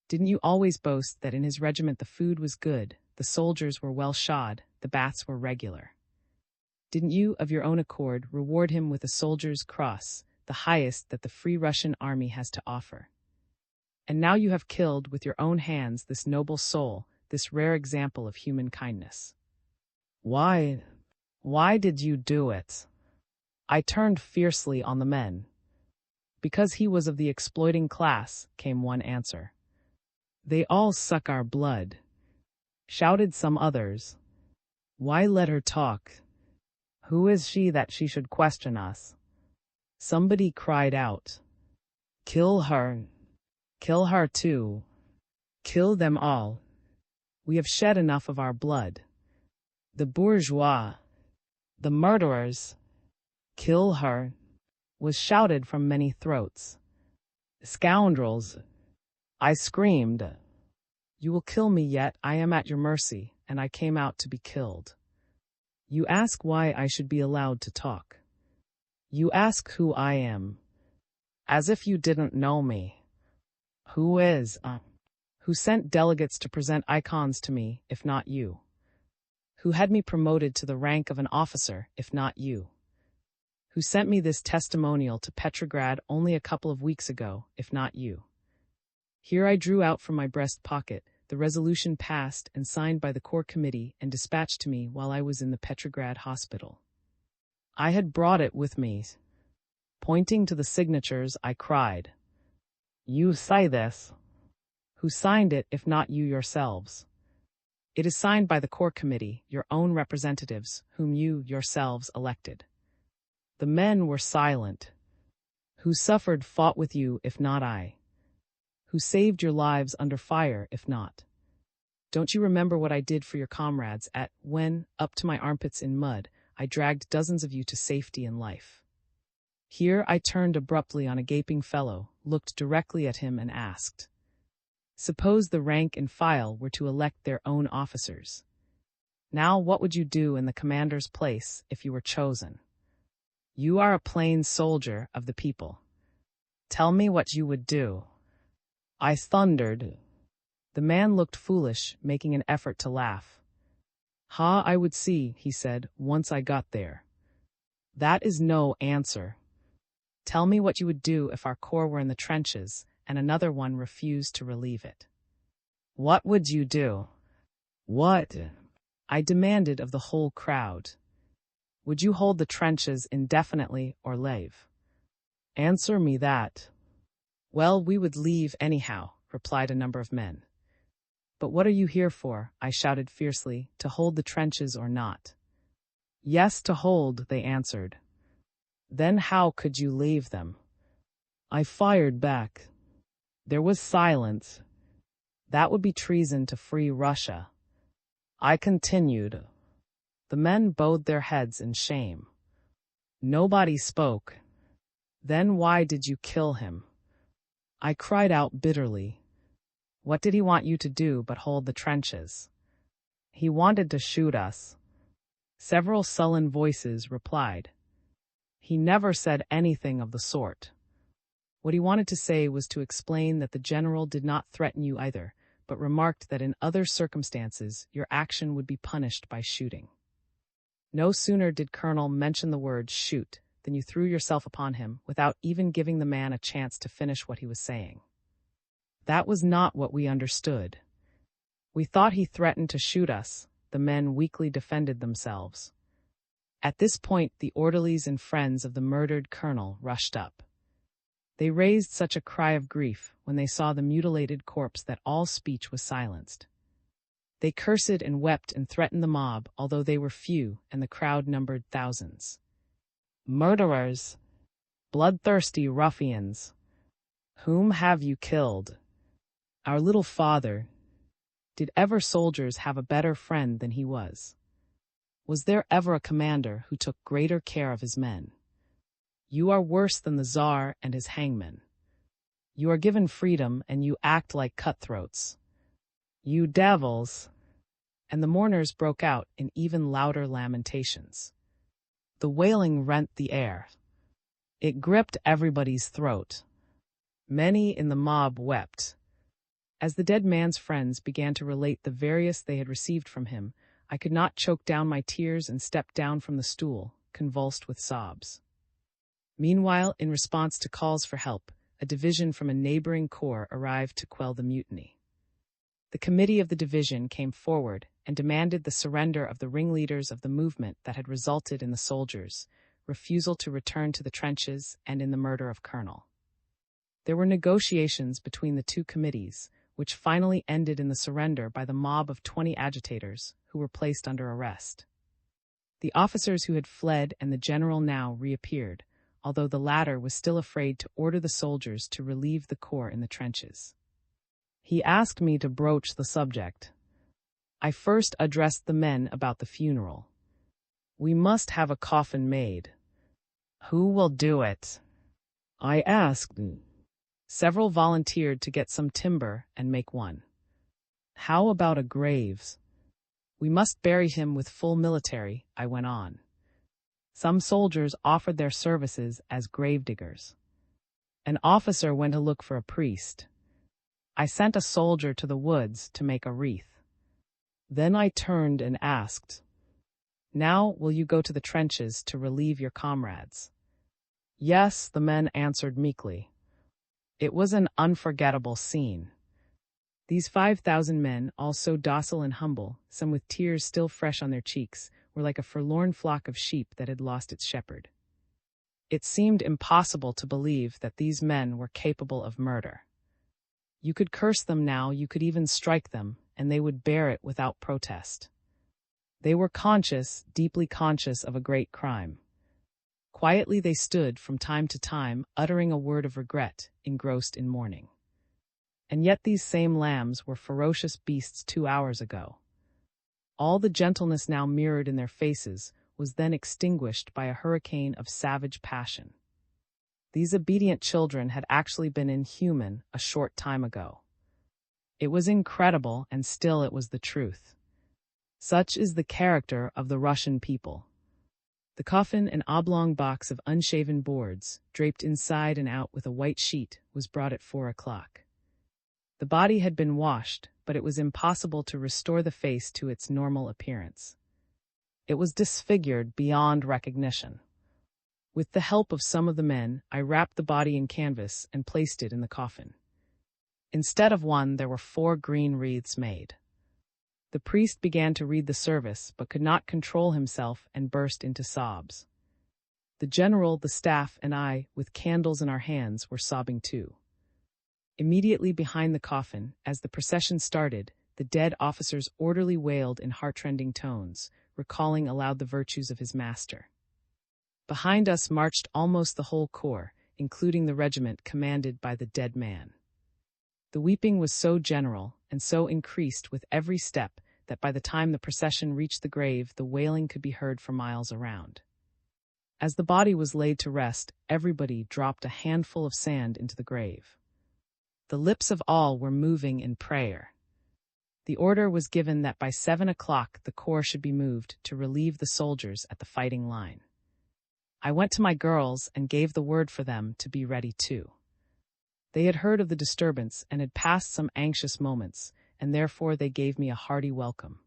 Didn't you always boast that in his regiment the food was good, the soldiers were well shod, the baths were regular? Didn't you, of your own accord, reward him with a soldier's cross, the highest that the Free Russian Army has to offer? And now you have killed with your own hands this noble soul, this rare example of human kindness. Why did you do it? I turned fiercely on the men. Because he was of the exploiting class, came one answer. They all suck our blood, shouted some others. Why let her talk? Who is she that she should question us? Somebody cried out. Kill her. Kill her too. Kill them all. We have shed enough of our blood. The bourgeois. The murderers. Kill her, was shouted from many throats. Scoundrels. I screamed. You will kill me yet, I am at your mercy, and I came out to be killed. You ask why I should be allowed to talk. You ask who I am. As if you didn't know me. Who is, who sent delegates to present icons to me, if not you? Who had me promoted to the rank of an officer, if not you? Who sent me this testimonial to Petrograd only a couple of weeks ago, if not you? Here I drew out from my breast pocket the resolution passed and signed by the Corps Committee and dispatched to me while I was in the Petrograd hospital. I had brought it with me. Pointing to the signatures, I cried, You say this. Who signed it, if not you yourselves? It is signed by the Corps Committee, your own representatives, whom you yourselves elected. The men were silent. Who suffered fought with you, if not I? Who saved your lives under fire, if not? Don't you remember what I did for your comrades when, up to my armpits in mud, I dragged dozens of you to safety and life? Here I turned abruptly on a gaping fellow, looked directly at him and asked, Suppose the rank and file were to elect their own officers. Now what would you do in the commander's place if you were chosen? You are a plain soldier of the people. Tell me what you would do. I thundered. The man looked foolish, making an effort to laugh. I would see, he said, once I got there. That is no answer. Tell me what you would do if our corps were in the trenches and another one refused to relieve it. What would you do? What? I demanded of the whole crowd. Would you hold the trenches indefinitely or leave? Answer me that. Well, we would leave anyhow, replied a number of men. But what are you here for? I shouted fiercely, to hold the trenches or not? Yes, to hold, they answered. Then how could you leave them? I fired back. There was silence. That would be treason to free Russia. I continued. The men bowed their heads in shame. Nobody spoke. Then why did you kill him? I cried out bitterly. What did he want you to do but hold the trenches? He wanted to shoot us. Several sullen voices replied. He never said anything of the sort. What he wanted to say was to explain that the general did not threaten you either, but remarked that in other circumstances your action would be punished by shooting. No sooner did Colonel mention the word shoot than you threw yourself upon him without even giving the man a chance to finish what he was saying. That was not what we understood. We thought he threatened to shoot us. The men weakly defended themselves. At this point, the orderlies and friends of the murdered colonel rushed up. They raised such a cry of grief when they saw the mutilated corpse that all speech was silenced. They cursed and wept and threatened the mob, although they were few and the crowd numbered thousands. Murderers! Bloodthirsty ruffians! Whom have you killed? Our little father. Did ever soldiers have a better friend than he was? Was there ever a commander who took greater care of his men? You are worse than the Tsar and his hangmen. You are given freedom and you act like cutthroats. You devils! And the mourners broke out in even louder lamentations. The wailing rent the air. It gripped everybody's throat. Many in the mob wept. As the dead man's friends began to relate the various they had received from him, I could not choke down my tears and stepped down from the stool, convulsed with sobs. Meanwhile, in response to calls for help, a division from a neighboring corps arrived to quell the mutiny. The committee of the division came forward and demanded the surrender of the ringleaders of the movement that had resulted in the soldiers' refusal to return to the trenches and in the murder of Colonel. There were negotiations between the two committees, which finally ended in the surrender by the mob of 20 agitators who were placed under arrest. The officers who had fled and the general now reappeared, although the latter was still afraid to order the soldiers to relieve the corps in the trenches. He asked me to broach the subject. I first addressed the men about the funeral. We must have a coffin made. Who will do it? I asked. Several volunteered to get some timber and make one. How about a graves? We must bury him with full military, I went on. Some soldiers offered their services as gravediggers. An officer went to look for a priest. I sent a soldier to the woods to make a wreath. Then I turned and asked, "Now will you go to the trenches to relieve your comrades?" Yes, the men answered meekly. It was an unforgettable scene. These 5,000 men, all so docile and humble, some with tears still fresh on their cheeks, were like a forlorn flock of sheep that had lost its shepherd. It seemed impossible to believe that these men were capable of murder. You could curse them now, you could even strike them, and they would bear it without protest. They were conscious, deeply conscious of a great crime. Quietly they stood from time to time, uttering a word of regret, engrossed in mourning. And yet these same lambs were ferocious beasts 2 hours ago. All the gentleness now mirrored in their faces was then extinguished by a hurricane of savage passion. These obedient children had actually been inhuman a short time ago. It was incredible, and still it was the truth. Such is the character of the Russian people. The coffin, an oblong box of unshaven boards, draped inside and out with a white sheet, was brought at 4 o'clock. The body had been washed, but it was impossible to restore the face to its normal appearance. It was disfigured beyond recognition. With the help of some of the men, I wrapped the body in canvas and placed it in the coffin. Instead of one, there were 4 green wreaths made. The priest began to read the service, but could not control himself and burst into sobs. The general, the staff, and I, with candles in our hands, were sobbing too. Immediately behind the coffin, as the procession started, the dead officer's orderly wailed in heartrending tones, recalling aloud the virtues of his master. Behind us marched almost the whole corps, including the regiment commanded by the dead man. The weeping was so general, and so increased with every step, that by the time the procession reached the grave, the wailing could be heard for miles around. As the body was laid to rest, everybody dropped a handful of sand into the grave. The lips of all were moving in prayer. The order was given that by 7 o'clock the corps should be moved to relieve the soldiers at the fighting line. I went to my girls and gave the word for them to be ready too. They had heard of the disturbance and had passed some anxious moments, and therefore they gave me a hearty welcome.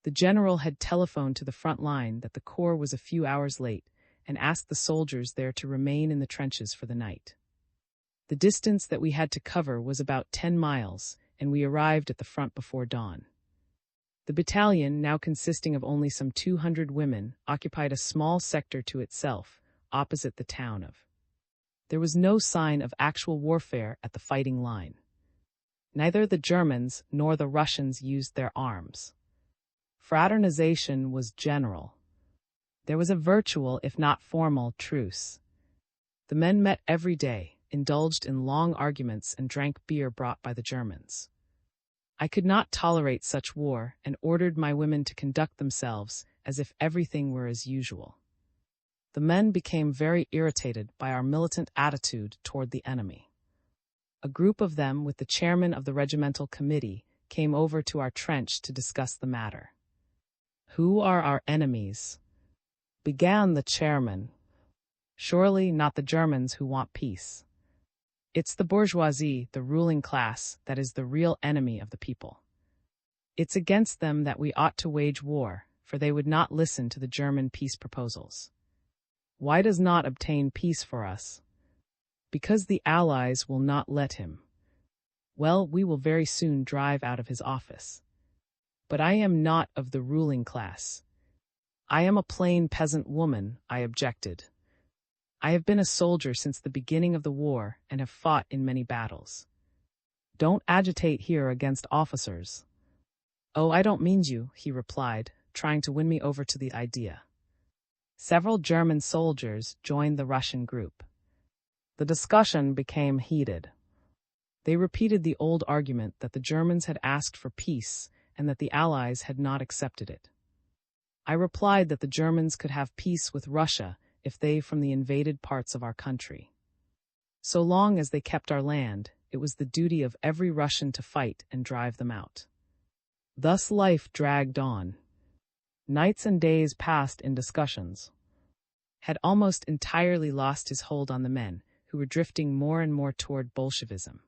The general had telephoned to the front line that the corps was a few hours late and asked the soldiers there to remain in the trenches for the night. The distance that we had to cover was about 10 miles, and we arrived at the front before dawn. The battalion, now consisting of only some 200 women, occupied a small sector to itself, opposite the town of. There was no sign of actual warfare at the fighting line. Neither the Germans nor the Russians used their arms. Fraternization was general. There was a virtual, if not formal, truce. The men met every day, indulged in long arguments, and drank beer brought by the Germans. I could not tolerate such war and ordered my women to conduct themselves as if everything were as usual. The men became very irritated by our militant attitude toward the enemy. A group of them, with the chairman of the regimental committee, came over to our trench to discuss the matter. "Who are our enemies?" began the chairman. "Surely not the Germans who want peace. It's the bourgeoisie, the ruling class, that is the real enemy of the people. It's against them that we ought to wage war, for they would not listen to the German peace proposals. Why does not obtain peace for us? Because the Allies will not let him. Well, we will very soon drive out of his office. But I am not of the ruling class. I am a plain peasant woman," I objected. I have been a soldier since the beginning of the war and have fought in many battles. Don't agitate here against officers. Oh, I don't mean you, he replied, trying to win me over to the idea. Several German soldiers joined the Russian group. The discussion became heated. They repeated the old argument that the Germans had asked for peace and that the Allies had not accepted it. I replied that the Germans could have peace with Russia if they from the invaded parts of our country. So long as they kept our land, it was the duty of every Russian to fight and drive them out. Thus life dragged on. Nights and days passed in discussions. Had almost entirely lost his hold on the men, who were drifting more and more toward Bolshevism.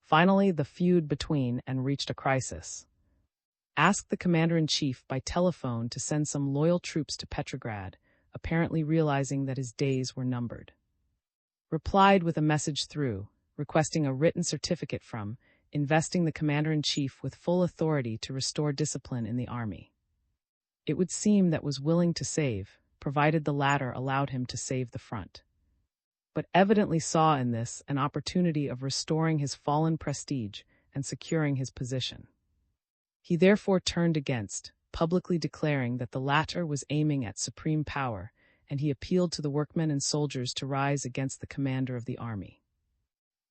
Finally, the feud between and reached a crisis. Asked the commander-in-chief by telephone to send some loyal troops to Petrograd, apparently realizing that his days were numbered. Replied with a message through, requesting a written certificate from, investing the commander-in-chief with full authority to restore discipline in the army. It would seem that was willing to save, provided the latter allowed him to save the front. But evidently saw in this an opportunity of restoring his fallen prestige and securing his position. He therefore turned against, publicly declaring that the latter was aiming at supreme power, and he appealed to the workmen and soldiers to rise against the commander of the army.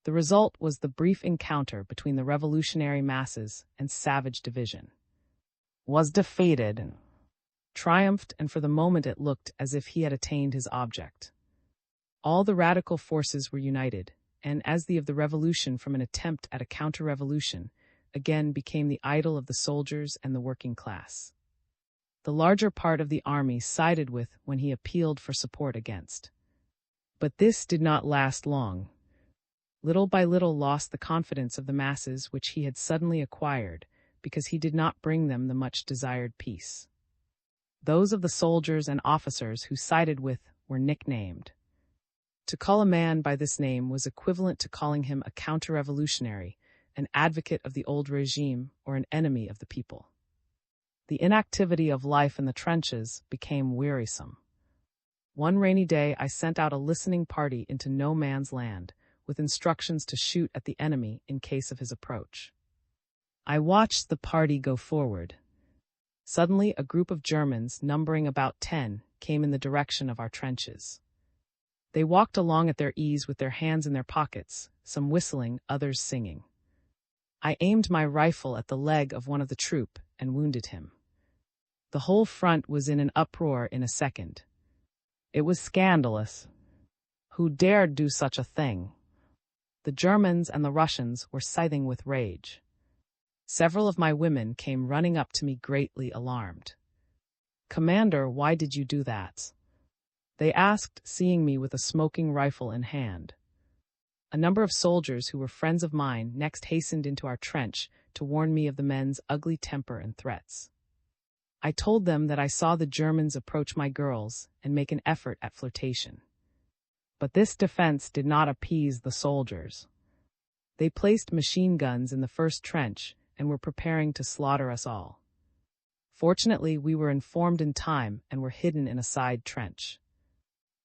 The result was the brief encounter between the revolutionary masses and savage division. Was defeated, triumphed, and for the moment it looked as if he had attained his object. All the radical forces were united, and as the of the revolution from an attempt at a counter-revolution, again became the idol of the soldiers and the working class. The larger part of the army sided with when he appealed for support against. But this did not last long. Little by little lost the confidence of the masses which he had suddenly acquired, because he did not bring them the much desired peace. Those of the soldiers and officers who sided with were nicknamed. To call a man by this name was equivalent to calling him a counter-revolutionary, an advocate of the old regime, or an enemy of the people. The inactivity of life in the trenches became wearisome. One rainy day I sent out a listening party into no man's land, with instructions to shoot at the enemy in case of his approach. I watched the party go forward. Suddenly a group of Germans, numbering about 10, came in the direction of our trenches. They walked along at their ease with their hands in their pockets, some whistling, others singing. I aimed my rifle at the leg of one of the troop and wounded him. The whole front was in an uproar in a second. It was scandalous. Who dared do such a thing? The Germans and the Russians were seething with rage. Several of my women came running up to me greatly alarmed. "Commander, why did you do that?" they asked, seeing me with a smoking rifle in hand. A number of soldiers who were friends of mine next hastened into our trench to warn me of the men's ugly temper and threats. I told them that I saw the Germans approach my girls and make an effort at flirtation. But this defense did not appease the soldiers. They placed machine guns in the first trench and were preparing to slaughter us all. Fortunately, we were informed in time and were hidden in a side trench.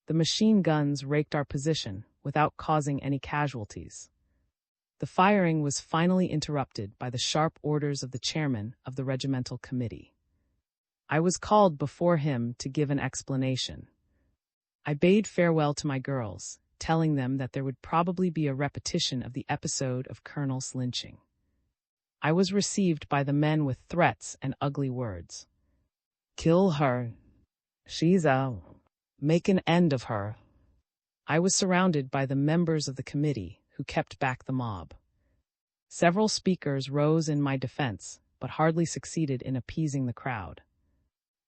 The machine guns raked our position without causing any casualties. The firing was finally interrupted by the sharp orders of the chairman of the regimental committee. I was called before him to give an explanation. I bade farewell to my girls, telling them that there would probably be a repetition of the episode of Colonel's lynching. I was received by the men with threats and ugly words. "Kill her. She's out. Make an end of her." I was surrounded by the members of the committee, who kept back the mob. Several speakers rose in my defense, but hardly succeeded in appeasing the crowd.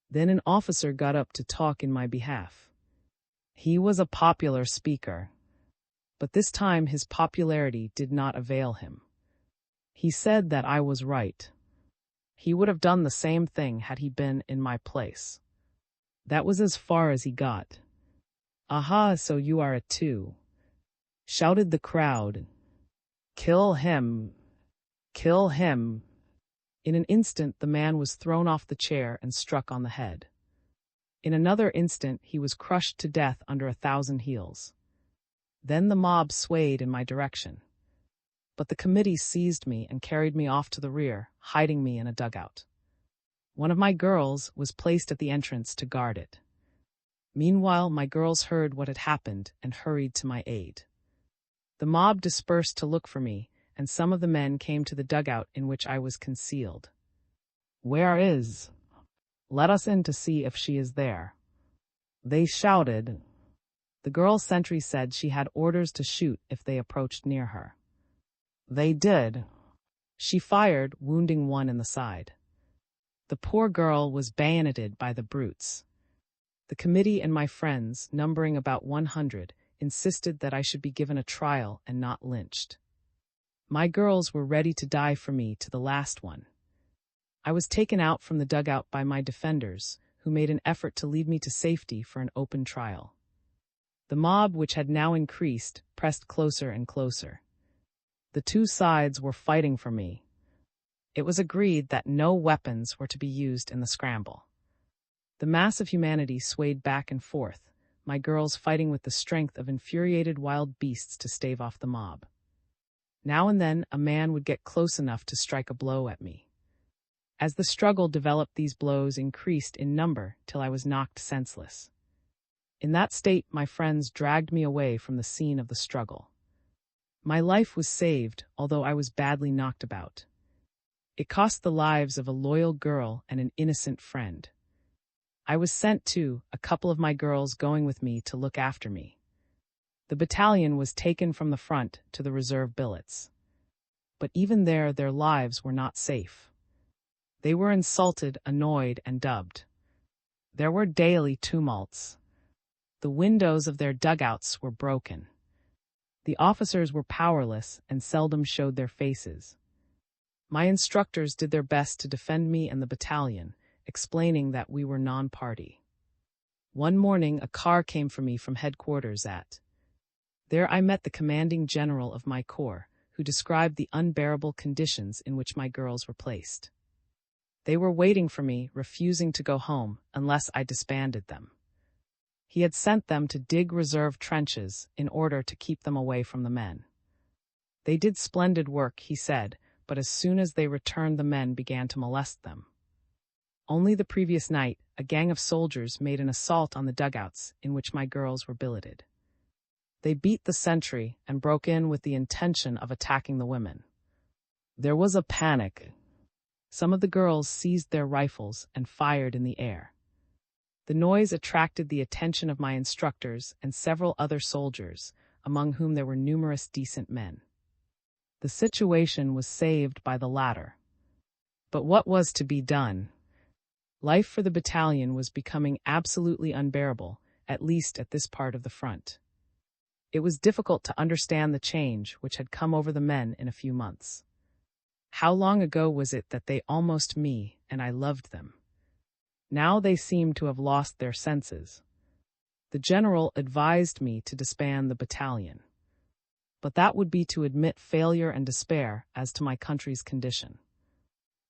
Then an officer got up to talk in my behalf. He was a popular speaker, but this time his popularity did not avail him. He said that I was right. He would have done the same thing had he been in my place. That was as far as he got. "Aha, so you are it too," shouted the crowd. "Kill him! Kill him!" In an instant the man was thrown off the chair and struck on the head. In another instant, he was crushed to death under 1,000 heels. Then the mob swayed in my direction. But the committee seized me and carried me off to the rear, hiding me in a dugout. One of my girls was placed at the entrance to guard it. Meanwhile, my girls heard what had happened and hurried to my aid. The mob dispersed to look for me, and some of the men came to the dugout in which I was concealed. "Where is? Let us in to see if she is there," they shouted. The girl sentry said she had orders to shoot if they approached near her. They did. She fired, wounding one in the side. The poor girl was bayoneted by the brutes. The committee and my friends, numbering about 100, insisted that I should be given a trial and not lynched. My girls were ready to die for me to the last one. I was taken out from the dugout by my defenders, who made an effort to lead me to safety for an open trial. The mob, which had now increased, pressed closer and closer. The two sides were fighting for me. It was agreed that no weapons were to be used in the scramble. The mass of humanity swayed back and forth, my girls fighting with the strength of infuriated wild beasts to stave off the mob. Now and then, a man would get close enough to strike a blow at me. As the struggle developed, these blows increased in number till I was knocked senseless. In that state, my friends dragged me away from the scene of the struggle. My life was saved, although I was badly knocked about. It cost the lives of a loyal girl and an innocent friend. I was sent to, a couple of my girls going with me to look after me. The battalion was taken from the front to the reserve billets. But even there, their lives were not safe. They were insulted, annoyed, and dubbed. There were daily tumults. The windows of their dugouts were broken. The officers were powerless and seldom showed their faces. My instructors did their best to defend me and the battalion, explaining that we were non-party. One morning, a car came for me from headquarters at. There I met the commanding general of my corps, who described the unbearable conditions in which my girls were placed. They were waiting for me, refusing to go home unless I disbanded them. He had sent them to dig reserve trenches in order to keep them away from the men. They did splendid work, he said, but as soon as they returned, the men began to molest them. Only the previous night, a gang of soldiers made an assault on the dugouts in which my girls were billeted. They beat the sentry and broke in with the intention of attacking the women. There was a panic. Some of the girls seized their rifles and fired in the air. The noise attracted the attention of my instructors and several other soldiers, among whom there were numerous decent men. The situation was saved by the latter. But what was to be done? Life for the battalion was becoming absolutely unbearable, at least at this part of the front. It was difficult to understand the change which had come over the men in a few months. How long ago was it that they almost me, and I loved them? Now they seemed to have lost their senses. The general advised me to disband the battalion. But that would be to admit failure and despair as to my country's condition.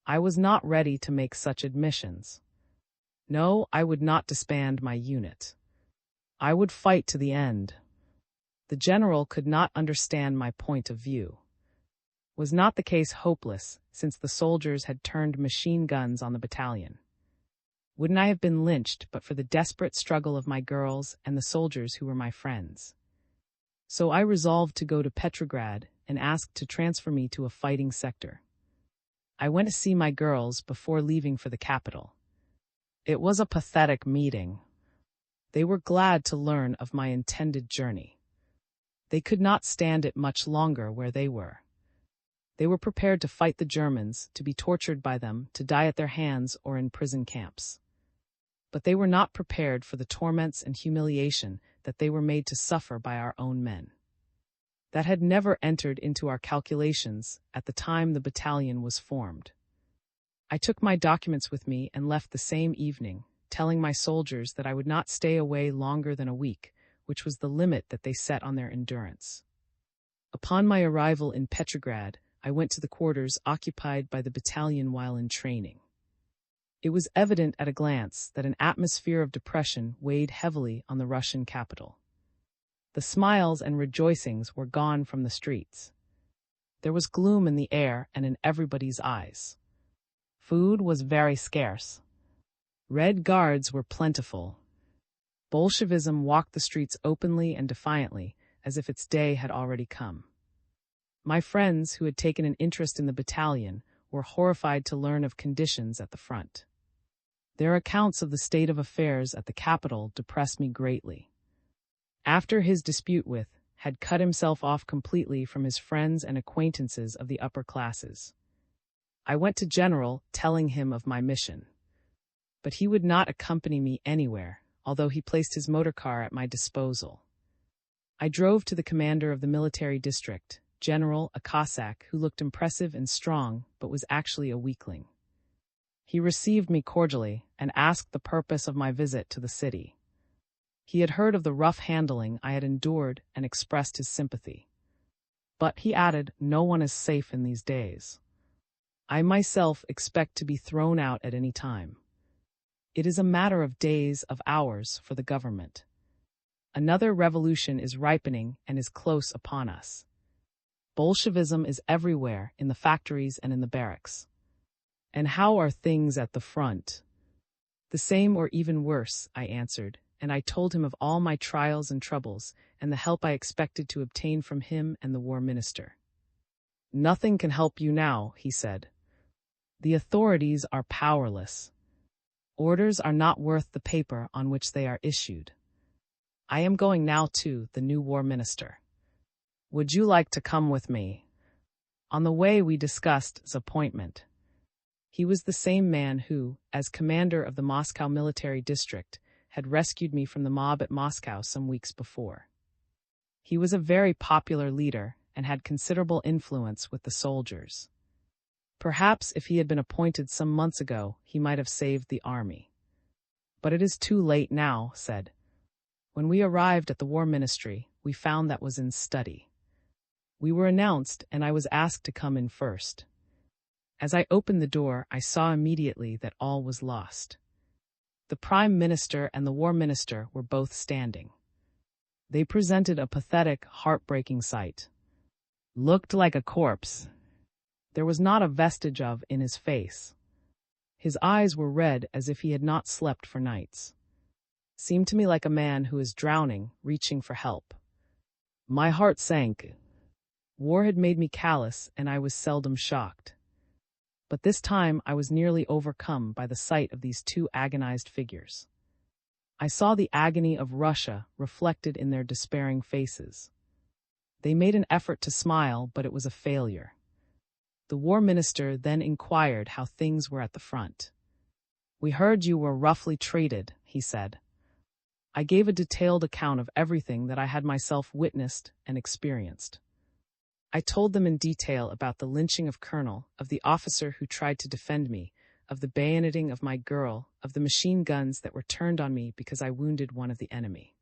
I was not ready to make such admissions. No, I would not disband my unit. I would fight to the end. The general could not understand my point of view. Was not the case hopeless, since the soldiers had turned machine guns on the battalion? Wouldn't I have been lynched but for the desperate struggle of my girls and the soldiers who were my friends? So I resolved to go to Petrograd and asked to transfer me to a fighting sector. I went to see my girls before leaving for the capital. It was a pathetic meeting. They were glad to learn of my intended journey. They could not stand it much longer where they were. They were prepared to fight the Germans, to be tortured by them, to die at their hands or in prison camps. But they were not prepared for the torments and humiliation that they were made to suffer by our own men. That had never entered into our calculations at the time the battalion was formed. I took my documents with me and left the same evening, telling my soldiers that I would not stay away longer than a week, which was the limit that they set on their endurance. Upon my arrival in Petrograd, I went to the quarters occupied by the battalion while in training. It was evident at a glance that an atmosphere of depression weighed heavily on the Russian capital. The smiles and rejoicings were gone from the streets. There was gloom in the air and in everybody's eyes. Food was very scarce. Red Guards were plentiful. Bolshevism walked the streets openly and defiantly, as if its day had already come. My friends, who had taken an interest in the battalion, were horrified to learn of conditions at the front. Their accounts of the state of affairs at the capital depressed me greatly. After his dispute with, had cut himself off completely from his friends and acquaintances of the upper classes. I went to General, telling him of my mission. But he would not accompany me anywhere, although he placed his motor car at my disposal. I drove to the commander of the military district, General, a Cossack who looked impressive and strong, but was actually a weakling. He received me cordially and asked the purpose of my visit to the city. He had heard of the rough handling I had endured and expressed his sympathy. But, he added, no one is safe in these days. I myself expect to be thrown out at any time. It is a matter of days, of hours, for the government. Another revolution is ripening and is close upon us. Bolshevism is everywhere, in the factories and in the barracks. And how are things at the front? The same or even worse, I answered, and I told him of all my trials and troubles, and the help I expected to obtain from him and the war minister. Nothing can help you now, he said. The authorities are powerless. Orders are not worth the paper on which they are issued. I am going now to the new war minister. Would you like to come with me? On the way we discussed his appointment. He was the same man who, as commander of the Moscow military district, had rescued me from the mob at Moscow some weeks before. He was a very popular leader and had considerable influence with the soldiers. Perhaps if he had been appointed some months ago, he might have saved the army. But it is too late now, said. When we arrived at the war ministry, we found that was in study. We were announced, and I was asked to come in first. As I opened the door, I saw immediately that all was lost. The Prime Minister and the War Minister were both standing. They presented a pathetic, heartbreaking sight. Looked like a corpse. There was not a vestige of in his face. His eyes were red as if he had not slept for nights. Seemed to me like a man who is drowning, reaching for help. My heart sank. War had made me callous, and I was seldom shocked. But this time I was nearly overcome by the sight of these two agonized figures. I saw the agony of Russia reflected in their despairing faces. They made an effort to smile, but it was a failure. The war minister then inquired how things were at the front. We heard you were roughly treated, he said. I gave a detailed account of everything that I had myself witnessed and experienced. I told them in detail about the lynching of Colonel, of the officer who tried to defend me, of the bayoneting of my girl, of the machine guns that were turned on me because I wounded one of the enemy.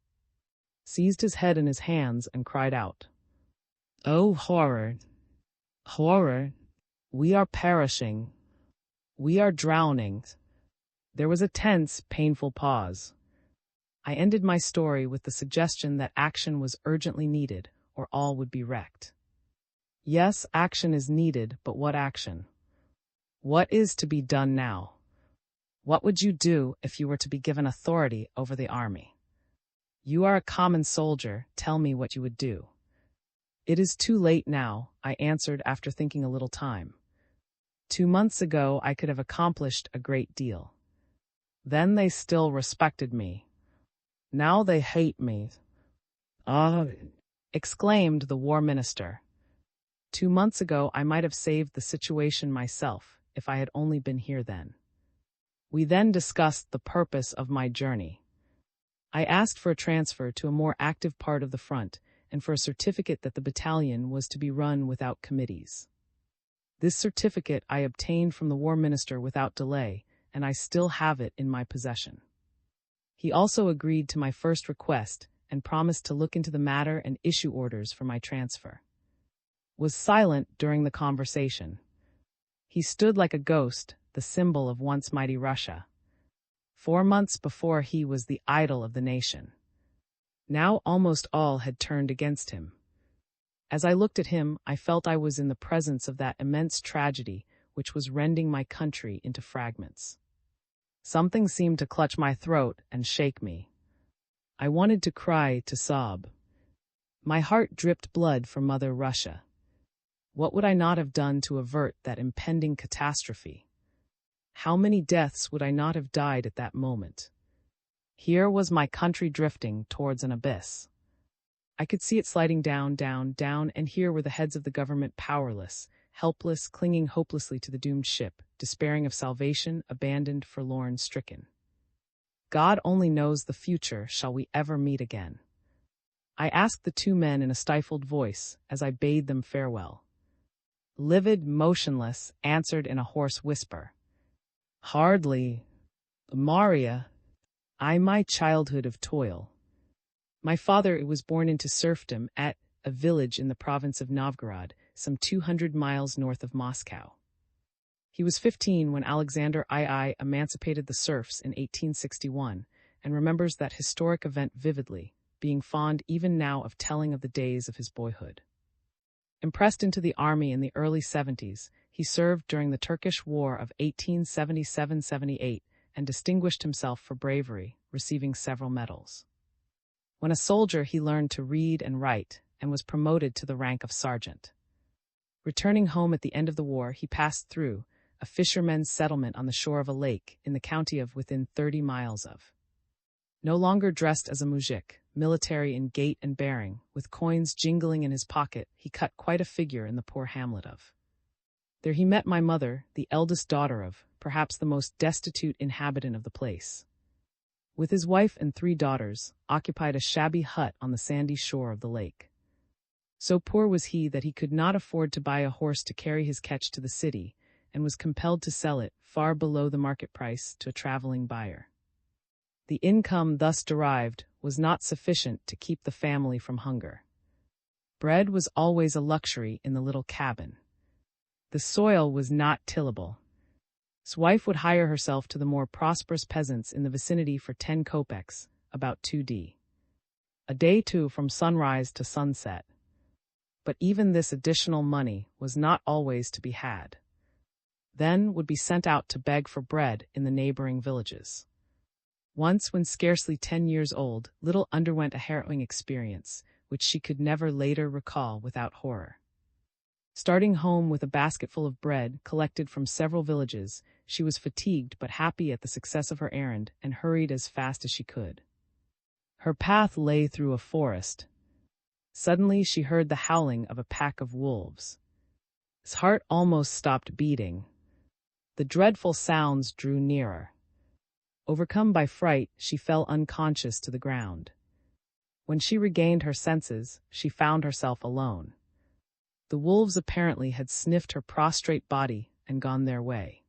Seized his head in his hands and cried out, "Oh, horror! Horror! We are perishing. We are drowning." There was a tense, painful pause. I ended my story with the suggestion that action was urgently needed, or all would be wrecked. Yes, action is needed, but what action? What is to be done now? What would you do if you were to be given authority over the army? You are a common soldier, tell me what you would do. It is too late now, I answered after thinking a little time. 2 months ago I could have accomplished a great deal. Then they still respected me. Now they hate me. Ah! Exclaimed the war minister. 2 months ago I might have saved the situation myself, if I had only been here then. We then discussed the purpose of my journey. I asked for a transfer to a more active part of the front, and for a certificate that the battalion was to be run without committees. This certificate I obtained from the war minister without delay, and I still have it in my possession. He also agreed to my first request and promised to look into the matter and issue orders for my transfer. Was silent during the conversation. He stood like a ghost, the symbol of once mighty Russia. 4 months before he was the idol of the nation. Now almost all had turned against him. As I looked at him, I felt I was in the presence of that immense tragedy which was rending my country into fragments. Something seemed to clutch my throat and shake me. I wanted to cry, to sob. My heart dripped blood for Mother Russia. What would I not have done to avert that impending catastrophe? How many deaths would I not have died at that moment? Here was my country drifting towards an abyss. I could see it sliding down, down, down, and here were the heads of the government powerless, helpless, clinging hopelessly to the doomed ship, despairing of salvation, abandoned, forlorn, stricken. God only knows the future, shall we ever meet again? I asked the two men in a stifled voice as I bade them farewell. Livid, motionless, answered in a hoarse whisper. Hardly, Maria. I my childhood of toil. My father was born into serfdom at a village in the province of Novgorod, some 200 miles north of Moscow. He was 15 when Alexander II emancipated the serfs in 1861, and remembers that historic event vividly, being fond even now of telling of the days of his boyhood. Impressed into the army in the early 70s, he served during the Turkish War of 1877-78 and distinguished himself for bravery, receiving several medals. When a soldier, he learned to read and write and was promoted to the rank of sergeant. Returning home at the end of the war, he passed through a fishermen's settlement on the shore of a lake in the county of within 30 miles of. No longer dressed as a mujik, military in gait and bearing, with coins jingling in his pocket, he cut quite a figure in the poor hamlet of. There he met my mother, the eldest daughter of, perhaps the most destitute inhabitant of the place. With his wife and 3 daughters, occupied a shabby hut on the sandy shore of the lake. So poor was he that he could not afford to buy a horse to carry his catch to the city, and was compelled to sell it, far below the market price, to a traveling buyer. The income thus derived was not sufficient to keep the family from hunger. Bread was always a luxury in the little cabin. The soil was not tillable. His wife would hire herself to the more prosperous peasants in the vicinity for 10 kopecks, about 2d. A day too from sunrise to sunset. But even this additional money was not always to be had. Then would be sent out to beg for bread in the neighboring villages. Once, when scarcely 10 years old, Little underwent a harrowing experience, which she could never later recall without horror. Starting home with a basketful of bread collected from several villages, she was fatigued but happy at the success of her errand and hurried as fast as she could. Her path lay through a forest. Suddenly she heard the howling of a pack of wolves. His heart almost stopped beating. The dreadful sounds drew nearer. Overcome by fright, she fell unconscious to the ground. When she regained her senses, she found herself alone. The wolves apparently had sniffed her prostrate body and gone their way.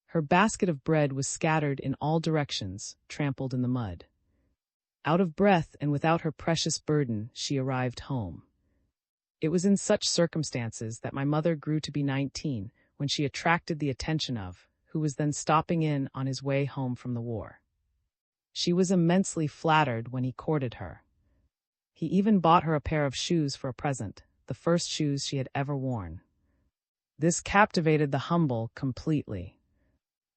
Her basket of bread was scattered in all directions, trampled in the mud. Out of breath and without her precious burden, she arrived home. It was in such circumstances that my mother grew to be 19, when she attracted the attention of, who was then stopping in on his way home from the war. She was immensely flattered when he courted her. He even bought her a pair of shoes for a present, the first shoes she had ever worn. This captivated the humble completely.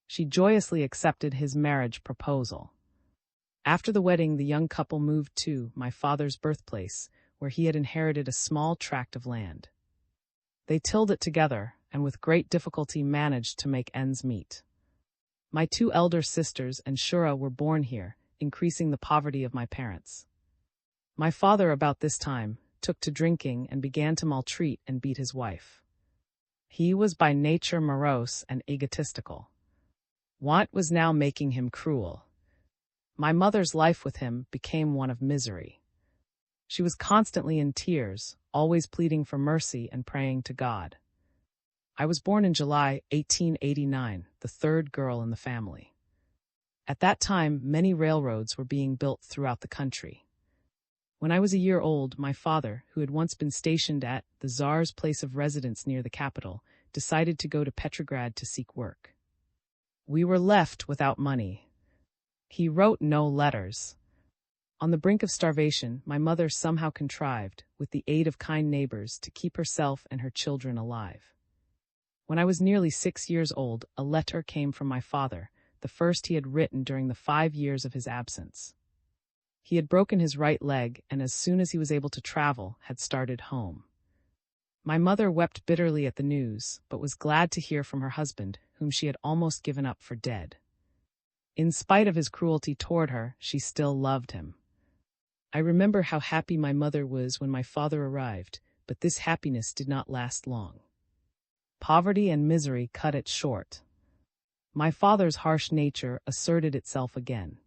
She joyously accepted his marriage proposal. After the wedding, the young couple moved to my father's birthplace, where he had inherited a small tract of land. They tilled it together, and with great difficulty managed to make ends meet. My 2 elder sisters and Shura were born here, increasing the poverty of my parents. My father, about this time, took to drinking and began to maltreat and beat his wife. He was by nature morose and egotistical. Want was now making him cruel. My mother's life with him became one of misery. She was constantly in tears, always pleading for mercy and praying to God. I was born in July 1889, the 3rd girl in the family. At that time, many railroads were being built throughout the country. When I was a year old, my father, who had once been stationed at the Tsar's place of residence near the capital, decided to go to Petrograd to seek work. We were left without money. He wrote no letters. On the brink of starvation, my mother somehow contrived, with the aid of kind neighbors, to keep herself and her children alive. When I was nearly 6 years old, a letter came from my father, the first he had written during the 5 years of his absence. He had broken his right leg, and as soon as he was able to travel, had started home. My mother wept bitterly at the news, but was glad to hear from her husband, whom she had almost given up for dead. In spite of his cruelty toward her, she still loved him. I remember how happy my mother was when my father arrived, but this happiness did not last long. Poverty and misery cut it short. My father's harsh nature asserted itself again.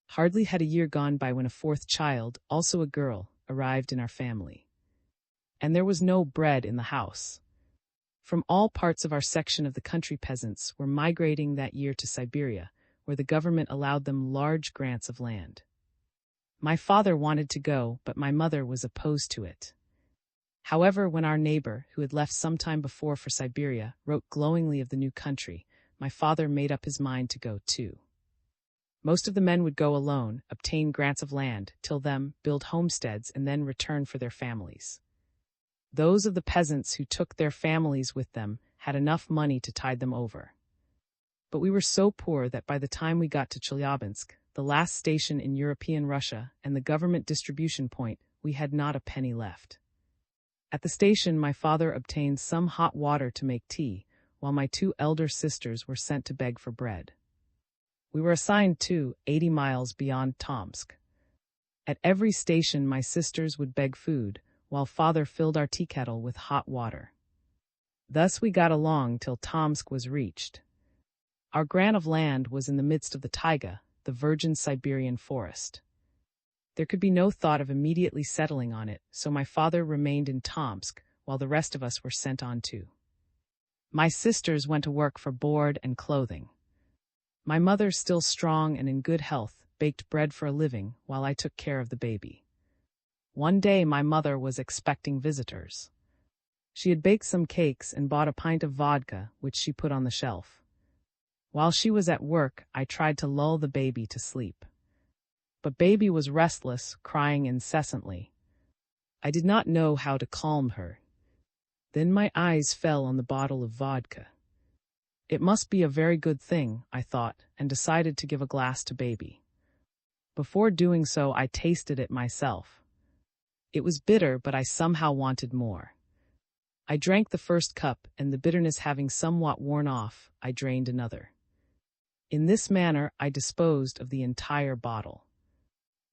Hardly had a year gone by when a fourth child, also a girl, arrived in our family. And there was no bread in the house. From all parts of our section of the country, peasants were migrating that year to Siberia, where the government allowed them large grants of land. My father wanted to go, but my mother was opposed to it. However, when our neighbor, who had left some time before for Siberia, wrote glowingly of the new country, my father made up his mind to go too. Most of the men would go alone, obtain grants of land, till them, build homesteads, and then return for their families. Those of the peasants who took their families with them had enough money to tide them over. But we were so poor that by the time we got to Chelyabinsk, the last station in European Russia and the government distribution point, we had not a penny left. At the station, my father obtained some hot water to make tea, while my 2 elder sisters were sent to beg for bread. We were assigned to 80 miles beyond Tomsk. At every station, my sisters would beg food, while father filled our tea kettle with hot water. Thus we got along till Tomsk was reached. Our grant of land was in the midst of the taiga, the virgin Siberian forest. There could be no thought of immediately settling on it, so my father remained in Tomsk, while the rest of us were sent on too. My sisters went to work for board and clothing. My mother, still strong and in good health, baked bread for a living, while I took care of the baby. One day my mother was expecting visitors. She had baked some cakes and bought a pint of vodka, which she put on the shelf. While she was at work, I tried to lull the baby to sleep. But baby was restless, crying incessantly. I did not know how to calm her. Then my eyes fell on the bottle of vodka. It must be a very good thing, I thought, and decided to give a glass to baby. Before doing so, I tasted it myself. It was bitter, but I somehow wanted more. I drank the first cup, and the bitterness having somewhat worn off, I drained another. In this manner, I disposed of the entire bottle.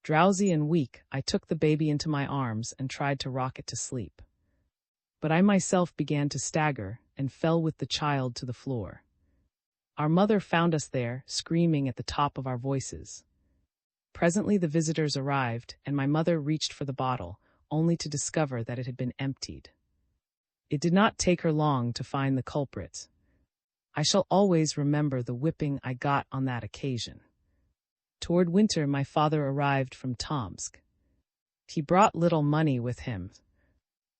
Drowsy and weak, I took the baby into my arms and tried to rock it to sleep. But I myself began to stagger and fell with the child to the floor. Our mother found us there, screaming at the top of our voices. Presently the visitors arrived, and my mother reached for the bottle, only to discover that it had been emptied. It did not take her long to find the culprit. I shall always remember the whipping I got on that occasion. Toward winter, my father arrived from Tomsk. He brought little money with him.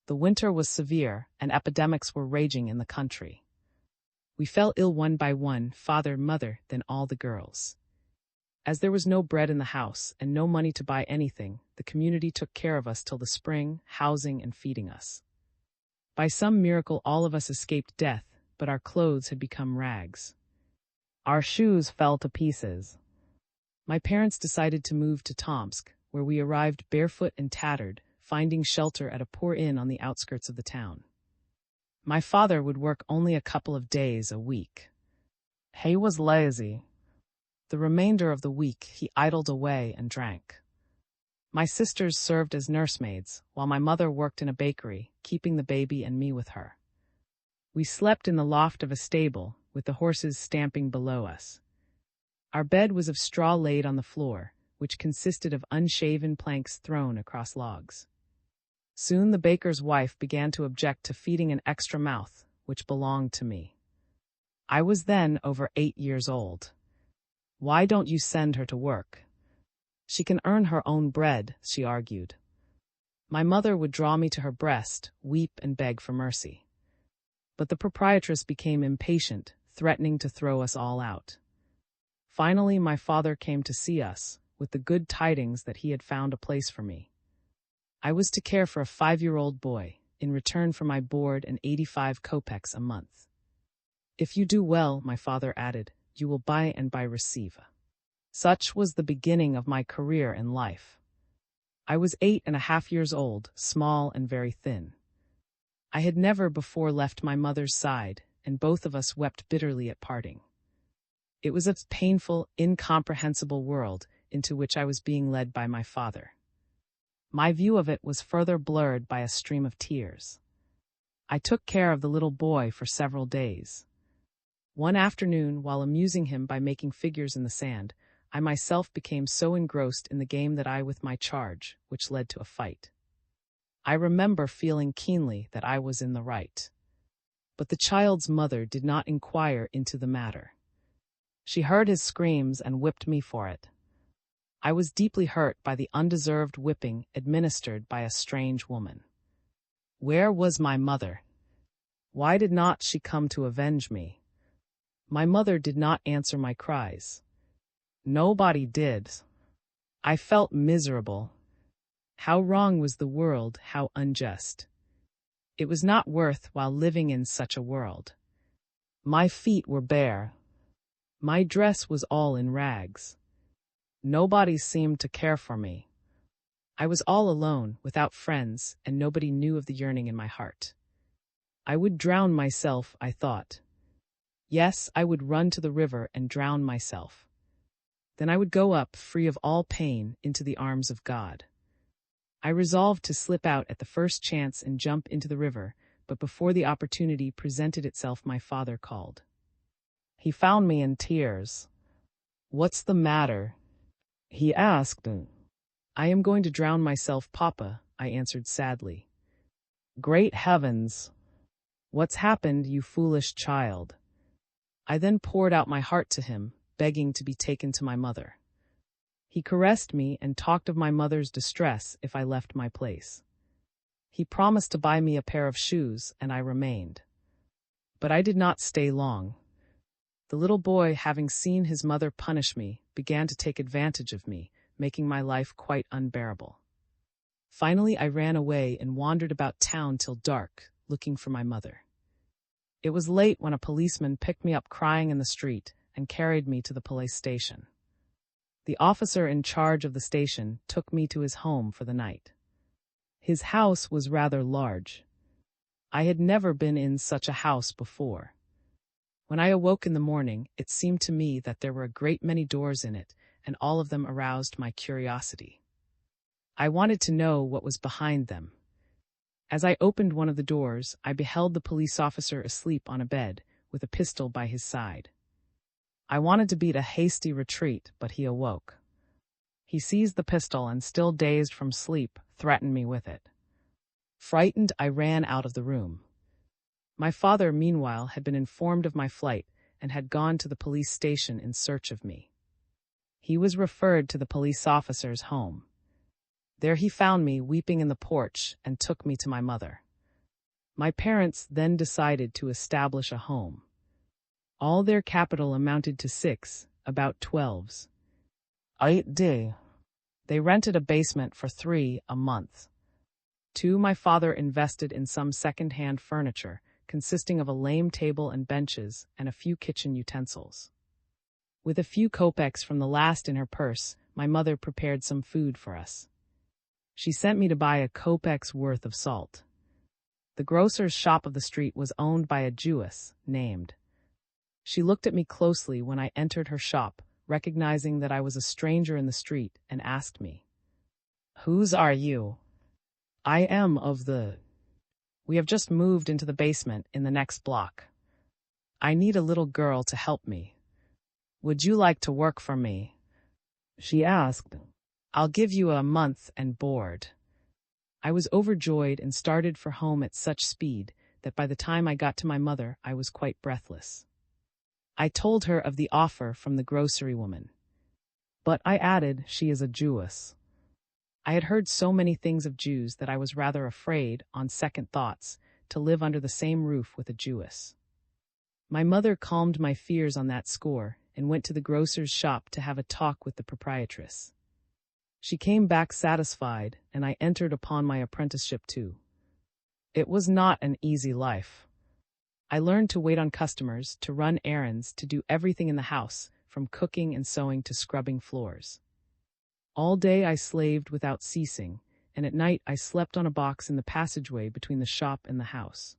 The winter was severe, and epidemics were raging in the country. We fell ill one by one, father, mother, then all the girls. As there was no bread in the house and no money to buy anything, the community took care of us till the spring, housing and feeding us. By some miracle all of us escaped death, but our clothes had become rags. Our shoes fell to pieces. My parents decided to move to Tomsk, where we arrived barefoot and tattered, finding shelter at a poor inn on the outskirts of the town. My father would work only a couple of days a week. He was lazy. The remainder of the week he idled away and drank. My sisters served as nursemaids, while my mother worked in a bakery, keeping the baby and me with her. We slept in the loft of a stable, with the horses stamping below us. Our bed was of straw laid on the floor, which consisted of unshaven planks thrown across logs. Soon the baker's wife began to object to feeding an extra mouth, which belonged to me. I was then over 8 years old. "Why don't you send her to work? She can earn her own bread," she argued. My mother would draw me to her breast, weep and beg for mercy. But the proprietress became impatient, threatening to throw us all out. Finally, my father came to see us, with the good tidings that he had found a place for me. I was to care for a 5-year-old boy, in return for my board and 85 kopecks a month. If you do well, my father added, you will by and by receive. Such was the beginning of my career in life. I was 8.5 years old, small and very thin. I had never before left my mother's side, and both of us wept bitterly at parting. It was a painful, incomprehensible world into which I was being led by my father. My view of it was further blurred by a stream of tears. I took care of the little boy for several days. One afternoon, while amusing him by making figures in the sand, I myself became so engrossed in the game that I with my charge, which led to a fight. I remember feeling keenly that I was in the right. But the child's mother did not inquire into the matter. She heard his screams and whipped me for it. I was deeply hurt by the undeserved whipping administered by a strange woman. Where was my mother? Why did not she come to avenge me? My mother did not answer my cries. Nobody did. I felt miserable. How wrong was the world, how unjust. It was not worth while living in such a world. My feet were bare. My dress was all in rags. Nobody seemed to care for me. I was all alone, without friends, and nobody knew of the yearning in my heart. I would drown myself, I thought. Yes, I would run to the river and drown myself. Then I would go up, free of all pain, into the arms of God. I resolved to slip out at the first chance and jump into the river, but before the opportunity presented itself, my father called. He found me in tears. What's the matter? He asked. I am going to drown myself, Papa, I answered sadly. Great heavens! What's happened, you foolish child? I then poured out my heart to him, begging to be taken to my mother. He caressed me and talked of my mother's distress if I left my place. He promised to buy me a pair of shoes, and I remained. But I did not stay long. The little boy, having seen his mother punish me, began to take advantage of me, making my life quite unbearable. Finally, I ran away and wandered about town till dark, looking for my mother. It was late when a policeman picked me up crying in the street and carried me to the police station. The officer in charge of the station took me to his home for the night. His house was rather large. I had never been in such a house before. When I awoke in the morning, it seemed to me that there were a great many doors in it, and all of them aroused my curiosity. I wanted to know what was behind them. As I opened one of the doors, I beheld the police officer asleep on a bed, with a pistol by his side. I wanted to beat a hasty retreat, but he awoke. He seized the pistol and, still dazed from sleep, threatened me with it. Frightened, I ran out of the room. My father, meanwhile, had been informed of my flight and had gone to the police station in search of me. He was referred to the police officer's home. There he found me weeping in the porch and took me to my mother. My parents then decided to establish a home. All their capital amounted to 6, about 12s. They rented a basement for 3 a month. 2, my father invested in some second-hand furniture, consisting of a lame table and benches and a few kitchen utensils. With a few kopecks from the last in her purse, my mother prepared some food for us. She sent me to buy a kopeck's worth of salt. The grocer's shop of the street was owned by a Jewess, named. She looked at me closely when I entered her shop, recognizing that I was a stranger in the street, and asked me, "Whose are you?" "I am of the... We have just moved into the basement in the next block. I need a little girl to help me. Would you like to work for me?" she asked. "I'll give you a month and board." I was overjoyed and started for home at such speed that by the time I got to my mother, I was quite breathless. I told her of the offer from the grocery woman. But I added, she is a Jewess. I had heard so many things of Jews that I was rather afraid, on second thoughts, to live under the same roof with a Jewess. My mother calmed my fears on that score and went to the grocer's shop to have a talk with the proprietress. She came back satisfied, and I entered upon my apprenticeship too. It was not an easy life. I learned to wait on customers, to run errands, to do everything in the house, from cooking and sewing to scrubbing floors. All day I slaved without ceasing, and at night I slept on a box in the passageway between the shop and the house.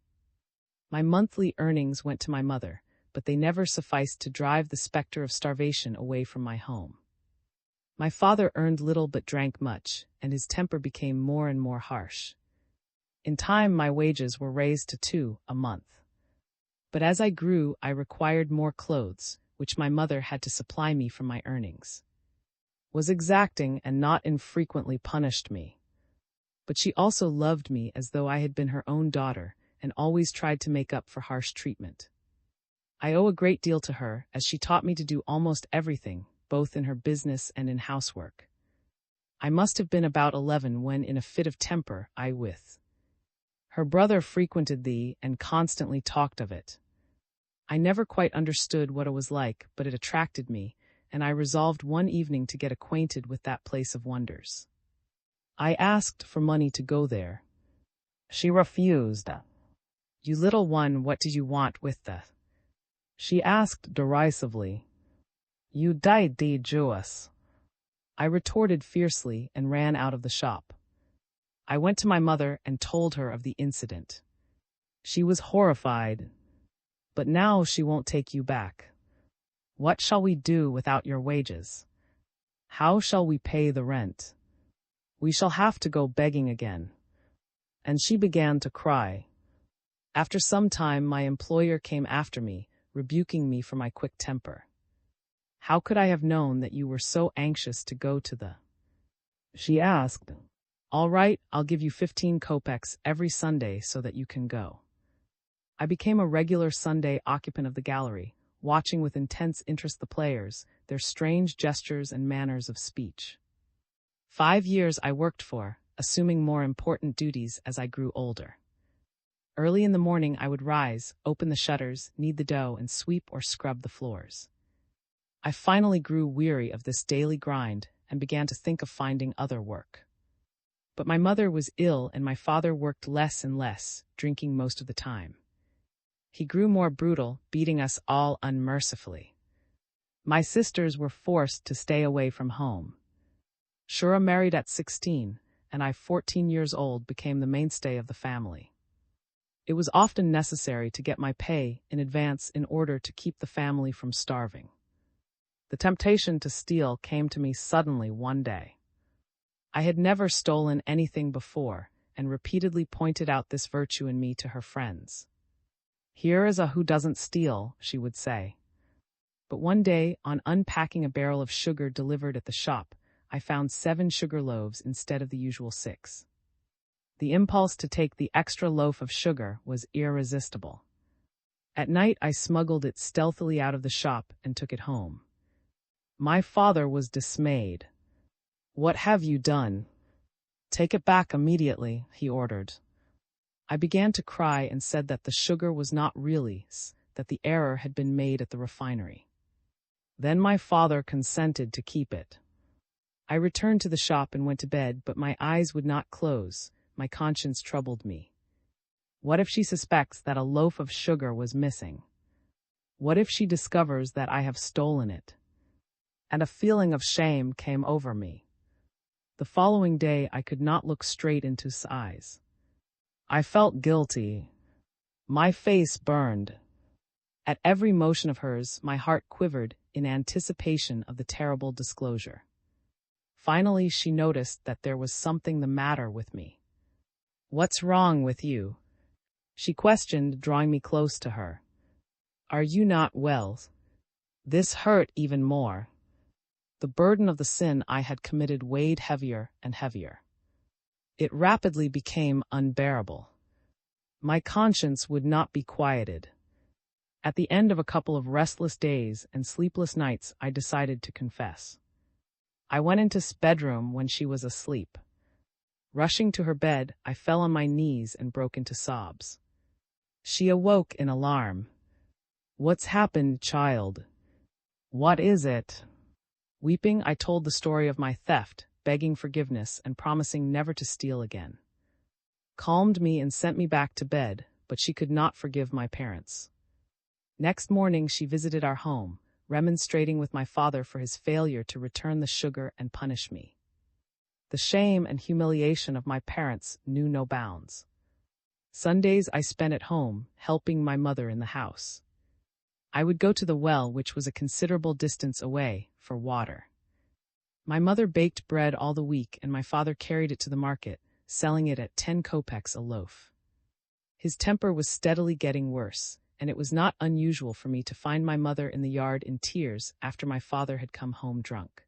My monthly earnings went to my mother, but they never sufficed to drive the specter of starvation away from my home. My father earned little but drank much, and his temper became more and more harsh. In time my wages were raised to 2 a month. But as I grew, I required more clothes, which my mother had to supply me from my earnings. Was exacting and not infrequently punished me. But she also loved me as though I had been her own daughter, and always tried to make up for harsh treatment. I owe a great deal to her, as she taught me to do almost everything, both in her business and in housework. I must have been about 11 when, in a fit of temper, her brother frequented thee and constantly talked of it. I never quite understood what it was like, but it attracted me, and I resolved one evening to get acquainted with that place of wonders. I asked for money to go there. She refused. You little one, what did you want with the? She asked derisively. You died de Jewess. I retorted fiercely and ran out of the shop. I went to my mother and told her of the incident. She was horrified. But now she won't take you back. What shall we do without your wages? How shall we pay the rent? We shall have to go begging again. And she began to cry. After some time my employer came after me, rebuking me for my quick temper. How could I have known that you were so anxious to go to the? She asked. All right, I'll give you 15 kopecks every Sunday so that you can go. I became a regular Sunday occupant of the gallery, watching with intense interest the players, their strange gestures and manners of speech. 5 years I worked for, assuming more important duties as I grew older. Early in the morning I would rise, open the shutters, knead the dough, and sweep or scrub the floors. I finally grew weary of this daily grind and began to think of finding other work. But my mother was ill and my father worked less and less, drinking most of the time. He grew more brutal, beating us all unmercifully. My sisters were forced to stay away from home. Shura married at 16, and I, 14 years old, became the mainstay of the family. It was often necessary to get my pay in advance in order to keep the family from starving. The temptation to steal came to me suddenly one day. I had never stolen anything before, and repeatedly pointed out this virtue in me to her friends. Here is a who doesn't steal, she would say. But one day, on unpacking a barrel of sugar delivered at the shop, I found 7 sugar loaves instead of the usual 6. The impulse to take the extra loaf of sugar was irresistible. At night I smuggled it stealthily out of the shop and took it home. My father was dismayed. What have you done? Take it back immediately, he ordered. I began to cry and said that the sugar was not really, that the error had been made at the refinery. Then my father consented to keep it. I returned to the shop and went to bed, but my eyes would not close. My conscience troubled me. What if she suspects that a loaf of sugar was missing? What if she discovers that I have stolen it? And a feeling of shame came over me. The following day I could not look straight into his eyes. I felt guilty. My face burned. At every motion of hers, my heart quivered in anticipation of the terrible disclosure. Finally, she noticed that there was something the matter with me. What's wrong with you? She questioned, drawing me close to her. Are you not well? This hurt even more. The burden of the sin I had committed weighed heavier and heavier. It rapidly became unbearable. My conscience would not be quieted. At the end of a couple of restless days and sleepless nights, I decided to confess. I went into his bedroom when she was asleep. Rushing to her bed, I fell on my knees and broke into sobs. She awoke in alarm. What's happened, child? What is it? Weeping, I told the story of my theft, begging forgiveness and promising never to steal again. Calmed me and sent me back to bed, but she could not forgive my parents. Next morning she visited our home, remonstrating with my father for his failure to return the sugar and punish me. The shame and humiliation of my parents knew no bounds. Sundays I spent at home, helping my mother in the house. I would go to the well, which was a considerable distance away, for water. My mother baked bread all the week, and my father carried it to the market, selling it at 10 kopecks a loaf. His temper was steadily getting worse, and it was not unusual for me to find my mother in the yard in tears after my father had come home drunk.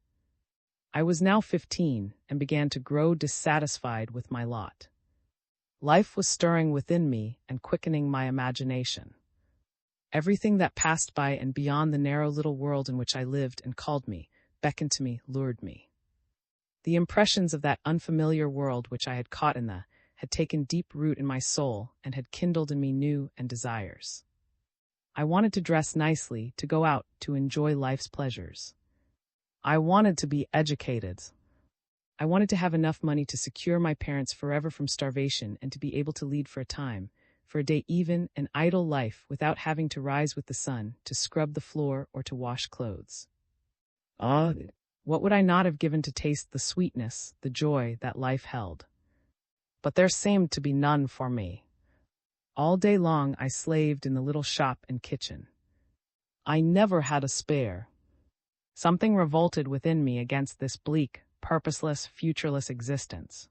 I was now 15 and began to grow dissatisfied with my lot. Life was stirring within me and quickening my imagination. Everything that passed by and beyond the narrow little world in which I lived and called me, beckoned to me, lured me. The impressions of that unfamiliar world which I had caught in had taken deep root in my soul and had kindled in me new desires. I wanted to dress nicely, to go out, to enjoy life's pleasures. I wanted to be educated. I wanted to have enough money to secure my parents forever from starvation and to be able to lead for a time, for a day even, an idle life without having to rise with the sun, to scrub the floor or to wash clothes. What would I not have given to taste the sweetness, the joy that life held? But there seemed to be none for me. All day long I slaved in the little shop and kitchen. I never had a spare. Something revolted within me against this bleak, purposeless, futureless existence.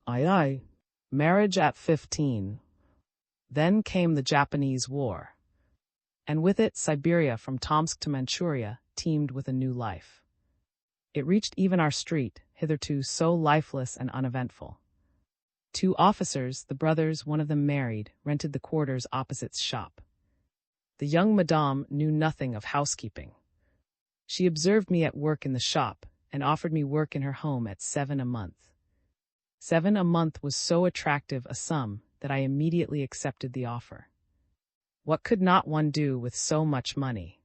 Marriage at 15. Then came the Japanese War. And with it, Siberia from Tomsk to Manchuria teemed with a new life. It reached even our street, hitherto so lifeless and uneventful. 2 officers, the brothers, one of them married, rented the quarters opposite's shop. The young madame knew nothing of housekeeping. She observed me at work in the shop and offered me work in her home at 7 a month. 7 a month was so attractive a sum that I immediately accepted the offer. What could not one do with so much money?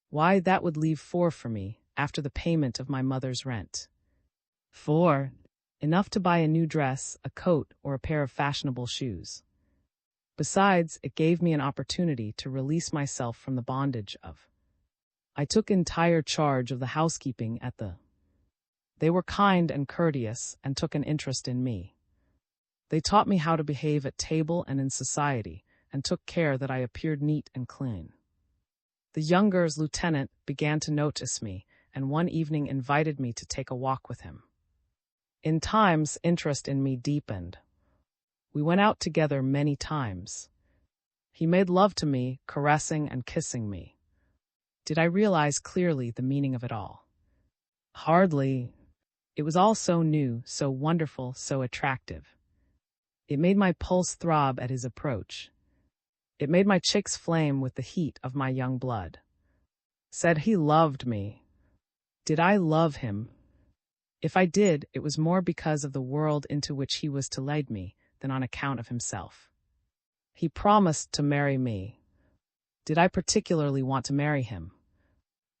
Why, that would leave 4 for me, after the payment of my mother's rent. 4. Enough to buy a new dress, a coat, or a pair of fashionable shoes. Besides, it gave me an opportunity to release myself from the bondage of. I took entire charge of the housekeeping at the. They were kind and courteous and took an interest in me. They taught me how to behave at table and in society, and took care that I appeared neat and clean. The younger's lieutenant began to notice me, and one evening invited me to take a walk with him. In times, interest in me deepened. We went out together many times. He made love to me, caressing and kissing me. Did I realize clearly the meaning of it all? Hardly. It was all so new, so wonderful, so attractive. It made my pulse throb at his approach. It made my cheeks flame with the heat of my young blood. Said he loved me. Did I love him? If I did, it was more because of the world into which he was to lead me than on account of himself. He promised to marry me. Did I particularly want to marry him?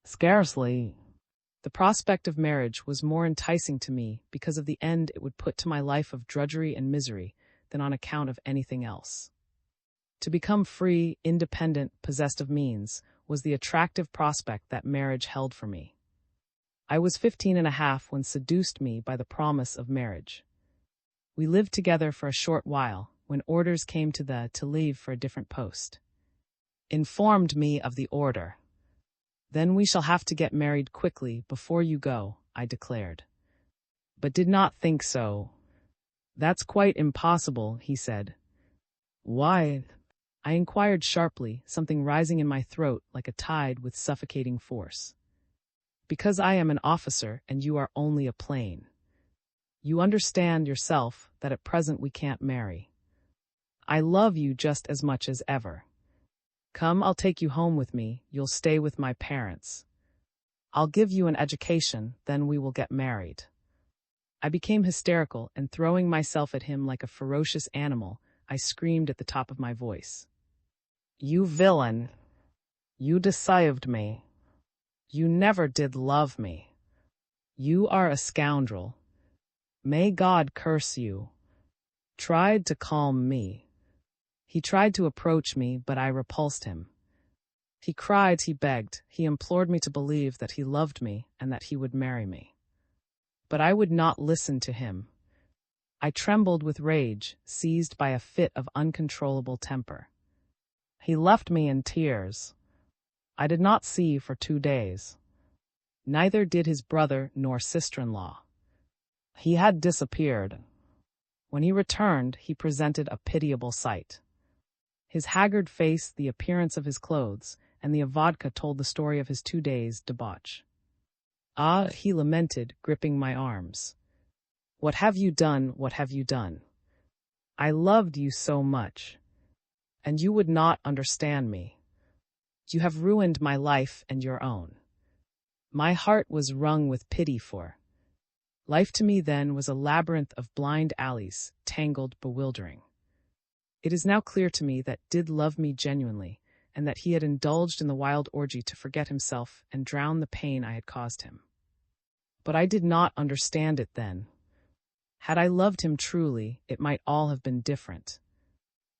Scarcely. The prospect of marriage was more enticing to me because of the end it would put to my life of drudgery and misery than on account of anything else. To become free, independent, possessed of means, was the attractive prospect that marriage held for me. I was 15 and a half when seduced me by the promise of marriage. We lived together for a short while, when orders came to leave for a different post. Informed me of the order. Then we shall have to get married quickly before you go, I declared. But did not think so. That's quite impossible, he said. Why? I inquired sharply, something rising in my throat like a tide with suffocating force. Because I am an officer and you are only a plane. You understand yourself that at present we can't marry. I love you just as much as ever. Come, I'll take you home with me, you'll stay with my parents. I'll give you an education, then we will get married. I became hysterical and throwing myself at him like a ferocious animal, I screamed at the top of my voice. You villain! You deceived me. You never did love me. You are a scoundrel. May God curse you. Tried to calm me. He tried to approach me, but I repulsed him. He cried, he begged, he implored me to believe that he loved me and that he would marry me. But I would not listen to him. I trembled with rage, seized by a fit of uncontrollable temper. He left me in tears. I did not see for 2 days. Neither did his brother nor sister-in-law. He had disappeared. When he returned, he presented a pitiable sight. His haggard face, the appearance of his clothes, and the vodka told the story of his 2 days' debauch. Ah, he lamented, gripping my arms. What have you done? What have you done? I loved you so much. And you would not understand me. You have ruined my life and your own. My heart was wrung with pity for. Life to me then was a labyrinth of blind alleys, tangled, bewildering. It is now clear to me that did love me genuinely, and that he had indulged in the wild orgy to forget himself and drown the pain I had caused him. But I did not understand it then. Had I loved him truly, it might all have been different.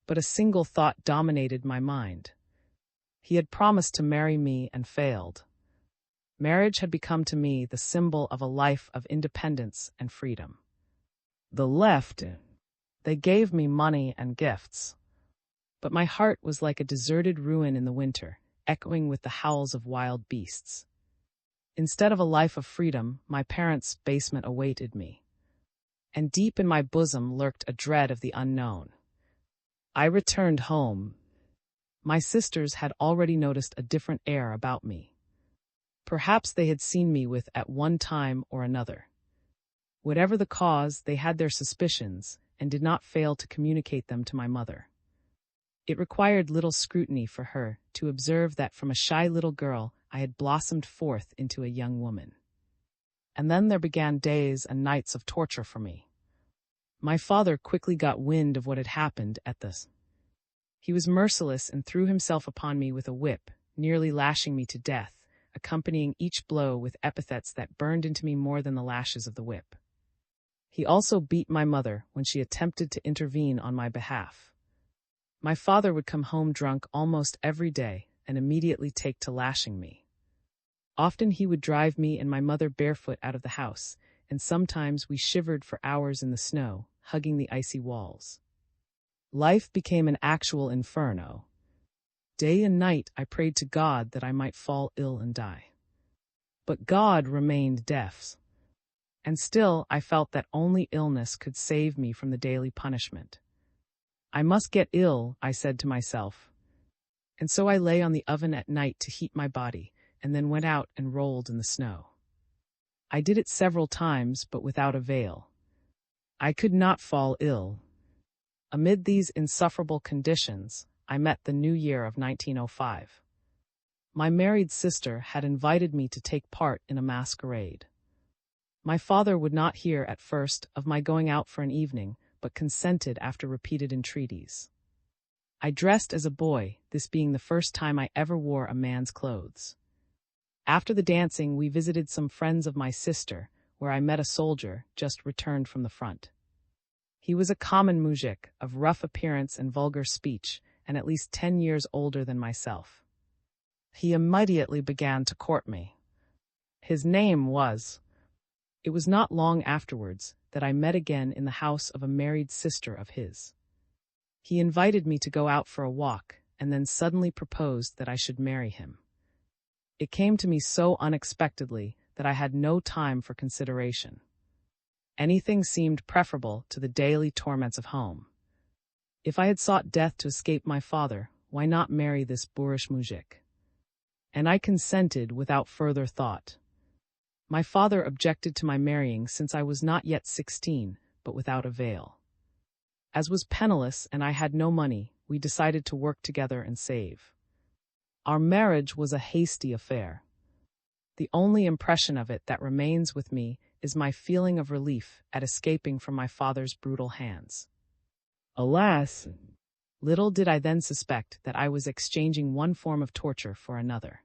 But a single thought dominated my mind. He had promised to marry me and failed. Marriage had become to me the symbol of a life of independence and freedom. The left, they gave me money and gifts. But my heart was like a deserted ruin in the winter, echoing with the howls of wild beasts. Instead of a life of freedom, my parents' basement awaited me. And deep in my bosom lurked a dread of the unknown. I returned home. My sisters had already noticed a different air about me. Perhaps they had seen me with at one time or another. Whatever the cause, they had their suspicions and did not fail to communicate them to my mother. It required little scrutiny for her to observe that from a shy little girl I had blossomed forth into a young woman. And then there began days and nights of torture for me. My father quickly got wind of what had happened at this. He was merciless and threw himself upon me with a whip, nearly lashing me to death, accompanying each blow with epithets that burned into me more than the lashes of the whip. He also beat my mother when she attempted to intervene on my behalf. My father would come home drunk almost every day and immediately take to lashing me. Often he would drive me and my mother barefoot out of the house, and sometimes we shivered for hours in the snow, hugging the icy walls. Life became an actual inferno. Day and night I prayed to God that I might fall ill and die. But God remained deaf. And still I felt that only illness could save me from the daily punishment. I must get ill, I said to myself. And so I lay on the oven at night to heat my body, and then went out and rolled in the snow. I did it several times, but without avail. I could not fall ill. Amid these insufferable conditions, I met the new year of 1905. My married sister had invited me to take part in a masquerade. My father would not hear at first of my going out for an evening, but consented after repeated entreaties. I dressed as a boy, this being the first time I ever wore a man's clothes. After the dancing, we visited some friends of my sister, where I met a soldier just returned from the front. He was a common mujik, of rough appearance and vulgar speech, and at least 10 years older than myself. He immediately began to court me. His name was... It was not long afterwards that I met again in the house of a married sister of his. He invited me to go out for a walk, and then suddenly proposed that I should marry him. It came to me so unexpectedly that I had no time for consideration. Anything seemed preferable to the daily torments of home. If I had sought death to escape my father, why not marry this boorish mujik? And I consented without further thought. My father objected to my marrying since I was not yet 16, but without avail. As was penniless and I had no money, we decided to work together and save. Our marriage was a hasty affair. The only impression of it that remains with me is my feeling of relief at escaping from my father's brutal hands. Alas, Little did I then suspect that I was exchanging one form of torture for another.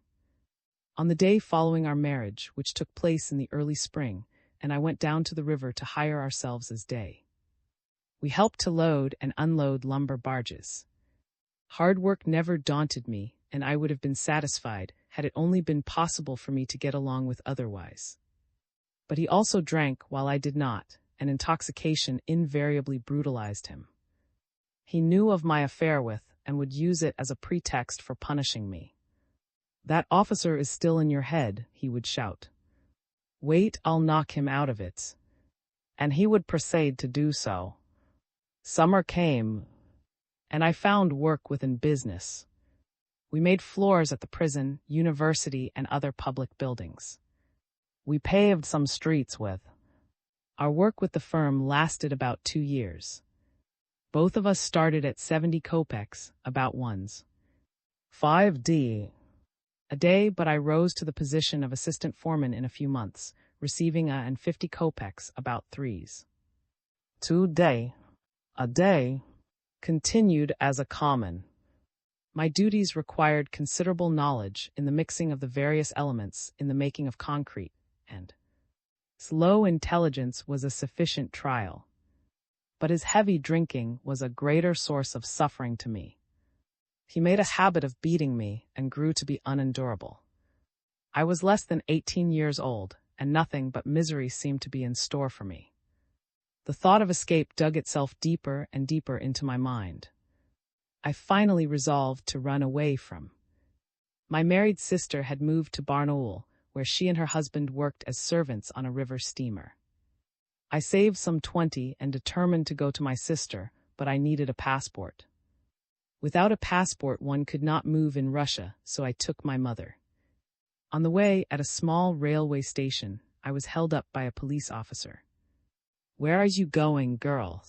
On the day following our marriage, which took place in the early spring, and I went down to the river to hire ourselves as day. We helped to load and unload lumber barges. Hard work never daunted me, and I would have been satisfied had it only been possible for me to get along with otherwise. But he also drank while I did not, and intoxication invariably brutalized him. He knew of my affair with, and would use it as a pretext for punishing me. "That officer is still in your head," he would shout. "Wait, I'll knock him out of it." And he would proceed to do so. Summer came, and I found work within business. We made floors at the prison, university, and other public buildings. We paved some streets with. Our work with the firm lasted about 2 years. Both of us started at 70 kopecks, about one's 5d a day, but I rose to the position of assistant foreman in a few months, receiving and 50 kopecks, about 3's 2d a day, continued as a common. My duties required considerable knowledge in the mixing of the various elements in the making of concrete, and slow intelligence was a sufficient trial. But his heavy drinking was a greater source of suffering to me. He made a habit of beating me and grew to be unendurable. I was less than 18 years old, and nothing but misery seemed to be in store for me. The thought of escape dug itself deeper and deeper into my mind. I finally resolved to run away from. My married sister had moved to Barnaul, where she and her husband worked as servants on a river steamer. I saved some 20 and determined to go to my sister, but I needed a passport. Without a passport one could not move in Russia, so I took my mother. On the way, at a small railway station, I was held up by a police officer. "Where are you going, girl?"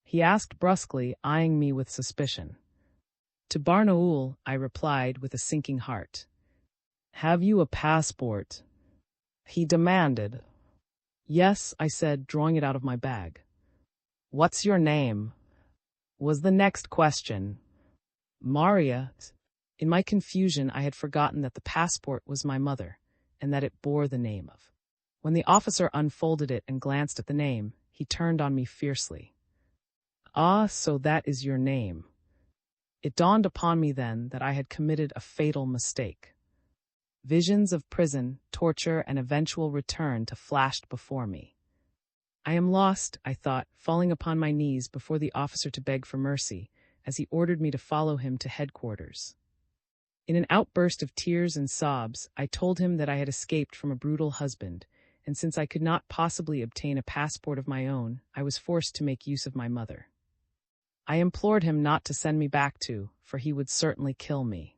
he asked brusquely, eyeing me with suspicion. "To Barnaul," I replied with a sinking heart. "Have you a passport?" he demanded. "Yes," I said, drawing it out of my bag. "What's your name?" was the next question. "Maria." In my confusion, I had forgotten that the passport was my mother, and that it bore the name of. When the officer unfolded it and glanced at the name, he turned on me fiercely. "Ah, so that is your name." It dawned upon me then that I had committed a fatal mistake. Visions of prison, torture, and eventual return to flashed before me. I am lost, I thought, falling upon my knees before the officer to beg for mercy, as he ordered me to follow him to headquarters. In an outburst of tears and sobs, I told him that I had escaped from a brutal husband, and since I could not possibly obtain a passport of my own, I was forced to make use of my mother. I implored him not to send me back to, for he would certainly kill me.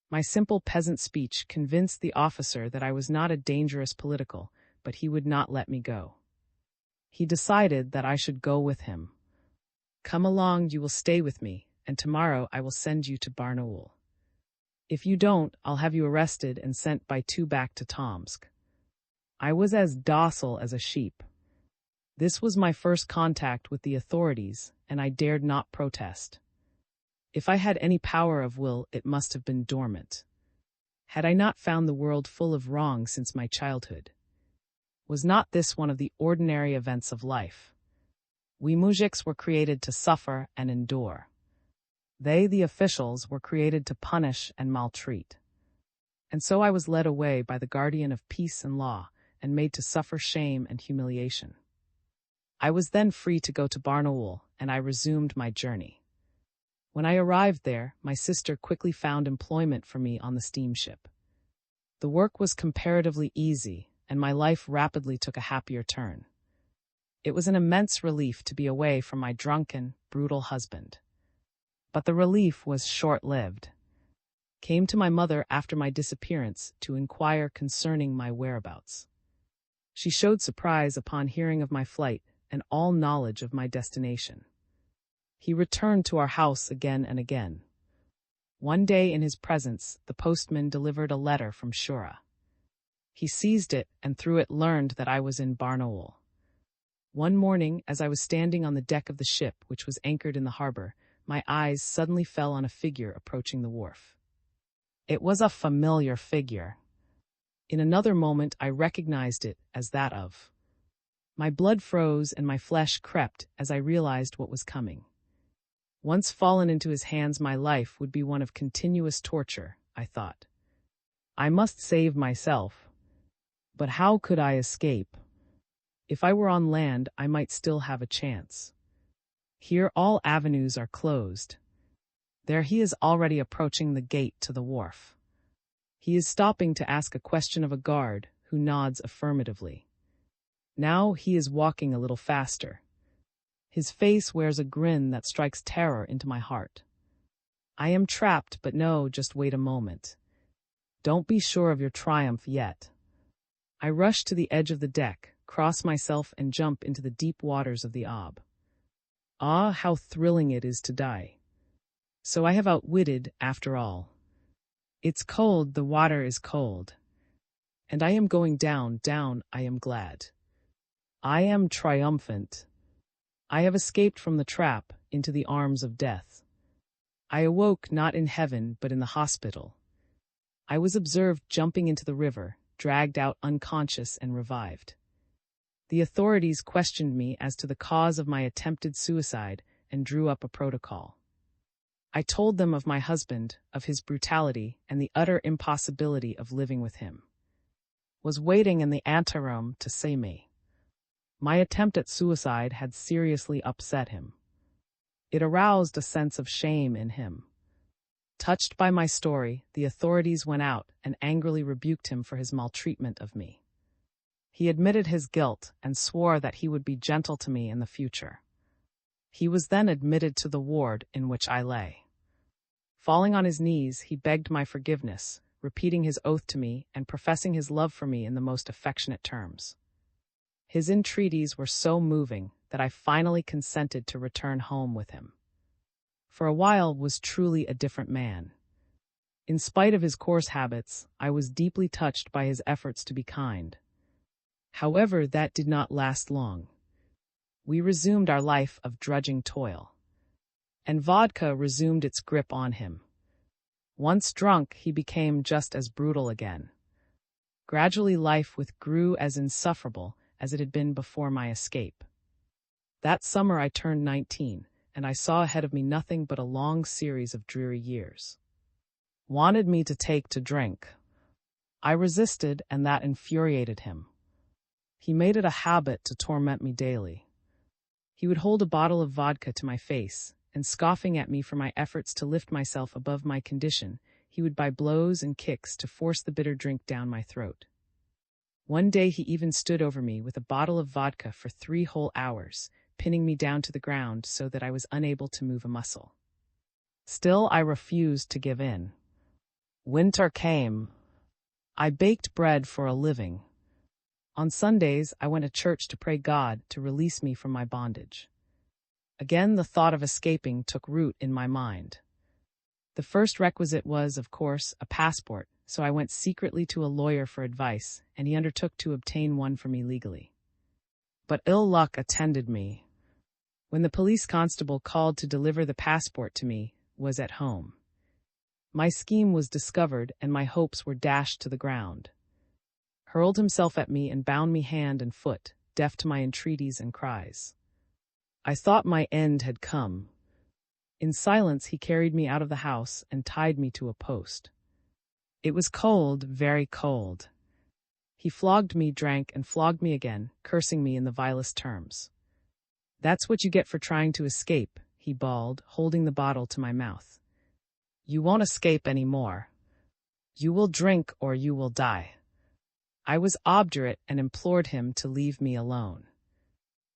My simple peasant speech convinced the officer that I was not a dangerous political, but he would not let me go. He decided that I should go with him. "Come along, you will stay with me, and tomorrow I will send you to Barnaul. If you don't, I'll have you arrested and sent by 2 back to Tomsk." I was as docile as a sheep. This was my first contact with the authorities, and I dared not protest. If I had any power of will, it must have been dormant. Had I not found the world full of wrong since my childhood? Was not this one of the ordinary events of life? We mujiks were created to suffer and endure. They, the officials, were created to punish and maltreat. And so I was led away by the guardian of peace and law, and made to suffer shame and humiliation. I was then free to go to Barnaul, and I resumed my journey. When I arrived there, my sister quickly found employment for me on the steamship. The work was comparatively easy, and my life rapidly took a happier turn. It was an immense relief to be away from my drunken, brutal husband. But the relief was short-lived. Came to my mother after my disappearance to inquire concerning my whereabouts. She showed surprise upon hearing of my flight and all knowledge of my destination. He returned to our house again and again. One day in his presence, the postman delivered a letter from Shura. He seized it and through it learned that I was in Barnaul. One morning, as I was standing on the deck of the ship which was anchored in the harbor, my eyes suddenly fell on a figure approaching the wharf. It was a familiar figure. In another moment, I recognized it as that of. My blood froze and my flesh crept as I realized what was coming. Once fallen into his hands, my life would be one of continuous torture, I thought. I must save myself. But how could I escape? If I were on land, I might still have a chance. Here all avenues are closed. There he is already approaching the gate to the wharf. He is stopping to ask a question of a guard, who nods affirmatively. Now he is walking a little faster. His face wears a grin that strikes terror into my heart. I am trapped, but no, just wait a moment. Don't be sure of your triumph yet. I rush to the edge of the deck, cross myself, and jump into the deep waters of the Ob. Ah, how thrilling it is to die. So I have outwitted, after all. It's cold, the water is cold. And I am going down, down, I am glad. I am triumphant. I have escaped from the trap into the arms of death. I awoke not in heaven but in the hospital. I was observed jumping into the river, dragged out unconscious and revived. The authorities questioned me as to the cause of my attempted suicide and drew up a protocol. I told them of my husband, of his brutality, and the utter impossibility of living with him. Was waiting in the anteroom to see me. My attempt at suicide had seriously upset him. It aroused a sense of shame in him. Touched by my story, the authorities went out and angrily rebuked him for his maltreatment of me. He admitted his guilt and swore that he would be gentle to me in the future. He was then admitted to the ward in which I lay. Falling on his knees, he begged my forgiveness, repeating his oath to me and professing his love for me in the most affectionate terms. His entreaties were so moving that I finally consented to return home with him. For a while was truly a different man. In spite of his coarse habits, I was deeply touched by his efforts to be kind. However, that did not last long. We resumed our life of drudging toil. And vodka resumed its grip on him. Once drunk, he became just as brutal again. Gradually life grew as insufferable as it had been before my escape. That summer I turned 19, and I saw ahead of me nothing but a long series of dreary years. Wanted me to take to drink. I resisted, and that infuriated him. He made it a habit to torment me daily. He would hold a bottle of vodka to my face, and scoffing at me for my efforts to lift myself above my condition, he would by blows and kicks to force the bitter drink down my throat. One day he even stood over me with a bottle of vodka for 3 whole hours, pinning me down to the ground so that I was unable to move a muscle. Still, I refused to give in. Winter came. I baked bread for a living. On Sundays, I went to church to pray God to release me from my bondage. Again, the thought of escaping took root in my mind. The first requisite was, of course, a passport, so I went secretly to a lawyer for advice, and he undertook to obtain one for me legally. But ill luck attended me. When the police constable called to deliver the passport to me, was at home. My scheme was discovered, and my hopes were dashed to the ground. Hurled himself at me and bound me hand and foot, deaf to my entreaties and cries. I thought my end had come. In silence he carried me out of the house and tied me to a post. It was cold, very cold. He flogged me, drank, and flogged me again, cursing me in the vilest terms. That's what you get for trying to escape, he bawled, holding the bottle to my mouth. You won't escape any more. You will drink or you will die. I was obdurate and implored him to leave me alone.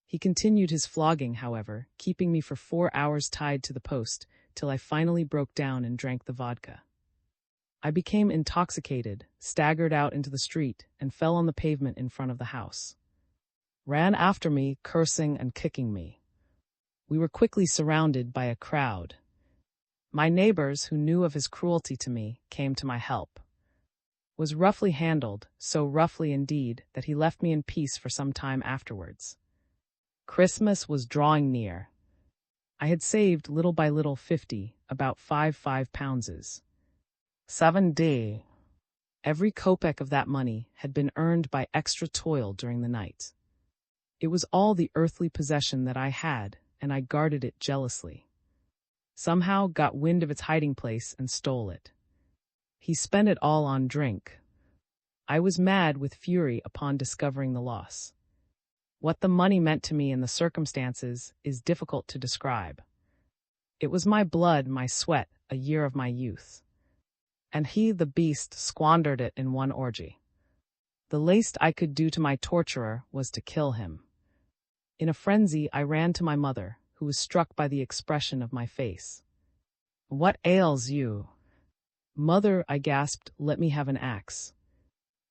He continued his flogging, however, keeping me for 4 hours tied to the post, till I finally broke down and drank the vodka. I became intoxicated, staggered out into the street, and fell on the pavement in front of the house. Ran after me, cursing and kicking me. We were quickly surrounded by a crowd. My neighbors, who knew of his cruelty to me, came to my help. Was roughly handled, so roughly indeed that he left me in peace for some time afterwards. Christmas was drawing near. I had saved little by little 50, about 5 pounds. 7 day. Every kopeck of that money had been earned by extra toil during the night. It was all the earthly possession that I had, and I guarded it jealously. Somehow got wind of its hiding place and stole it. He spent it all on drink. I was mad with fury upon discovering the loss. What the money meant to me in the circumstances is difficult to describe. It was my blood, my sweat, a year of my youth. And he, the beast, squandered it in one orgy. The least I could do to my torturer was to kill him. In a frenzy, I ran to my mother, who was struck by the expression of my face. "What ails you?" "Mother," I gasped, "let me have an axe.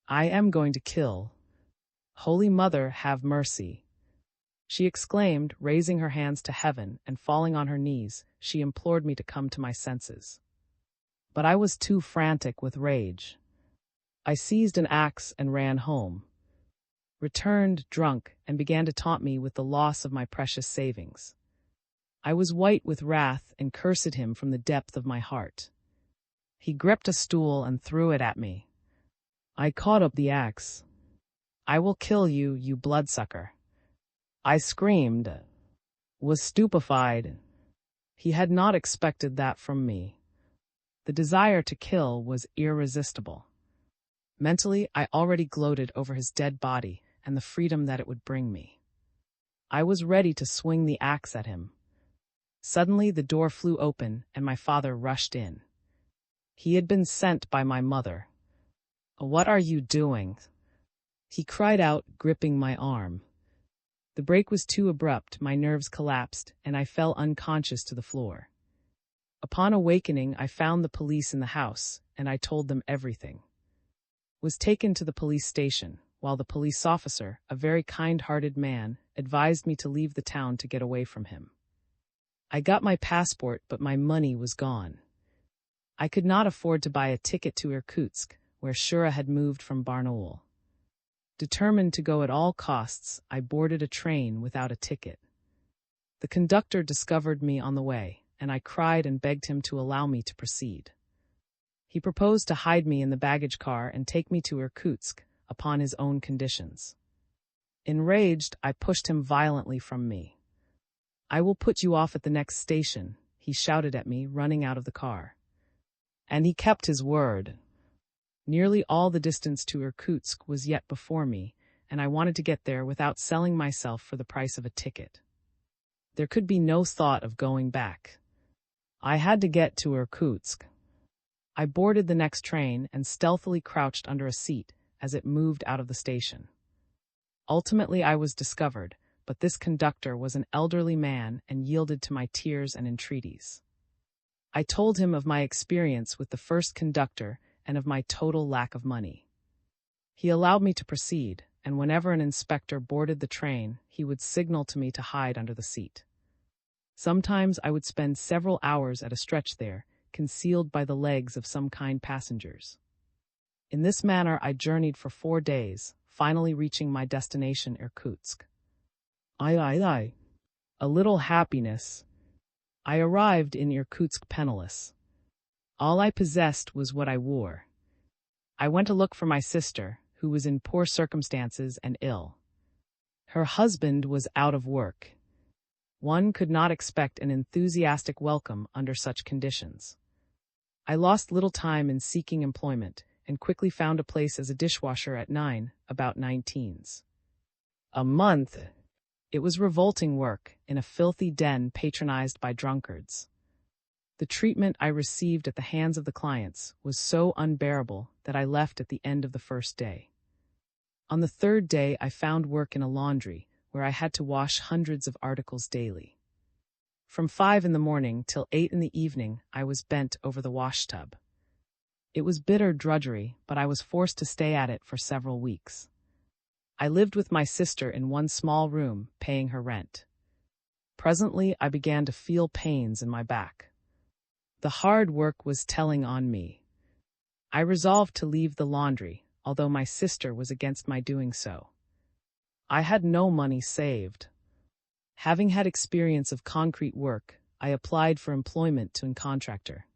I am going to kill. Holy Mother, have mercy." She exclaimed, raising her hands to heaven, and falling on her knees, she implored me to come to my senses. But I was too frantic with rage. I seized an axe and ran home. Returned drunk and began to taunt me with the loss of my precious savings. I was white with wrath and cursed him from the depth of my heart. He gripped a stool and threw it at me. I caught up the axe. "I will kill you, you bloodsucker." I screamed, was stupefied. He had not expected that from me. The desire to kill was irresistible. Mentally, I already gloated over his dead body and the freedom that it would bring me. I was ready to swing the axe at him. Suddenly, the door flew open and my father rushed in. He had been sent by my mother. "What are you doing?" he cried out, gripping my arm. The break was too abrupt, my nerves collapsed, and I fell unconscious to the floor. Upon awakening, I found the police in the house, and I told them everything. Was taken to the police station, while the police officer, a very kind-hearted man, advised me to leave the town to get away from him. I got my passport, but my money was gone. I could not afford to buy a ticket to Irkutsk, where Shura had moved from Barnaul. Determined to go at all costs, I boarded a train without a ticket. The conductor discovered me on the way, and I cried and begged him to allow me to proceed. He proposed to hide me in the baggage car and take me to Irkutsk, upon his own conditions. Enraged, I pushed him violently from me. "I will put you off at the next station," he shouted at me, running out of the car. And he kept his word. Nearly all the distance to Irkutsk was yet before me, and I wanted to get there without selling myself for the price of a ticket. There could be no thought of going back. I had to get to Irkutsk. I boarded the next train and stealthily crouched under a seat as it moved out of the station. Ultimately, I was discovered, but this conductor was an elderly man and yielded to my tears and entreaties. I told him of my experience with the first conductor and of my total lack of money. He allowed me to proceed, and whenever an inspector boarded the train, he would signal to me to hide under the seat. Sometimes I would spend several hours at a stretch there, concealed by the legs of some kind passengers. In this manner I journeyed for 4 days, finally reaching my destination, Irkutsk. A little happiness. I arrived in Irkutsk penniless. All I possessed was what I wore. I went to look for my sister, who was in poor circumstances and ill. Her husband was out of work. One could not expect an enthusiastic welcome under such conditions. I lost little time in seeking employment, and quickly found a place as a dishwasher at 9, about 19s. A month. It was revolting work, in a filthy den patronized by drunkards. The treatment I received at the hands of the clients was so unbearable that I left at the end of the first day. On the 3rd day, I found work in a laundry, where I had to wash hundreds of articles daily. From 5 in the morning till 8 in the evening, I was bent over the washtub. It was bitter drudgery, but I was forced to stay at it for several weeks. I lived with my sister in one small room, paying her rent. Presently, I began to feel pains in my back. The hard work was telling on me. I resolved to leave the laundry, although my sister was against my doing so. I had no money saved. Having had experience of concrete work, I applied for employment to a contractor.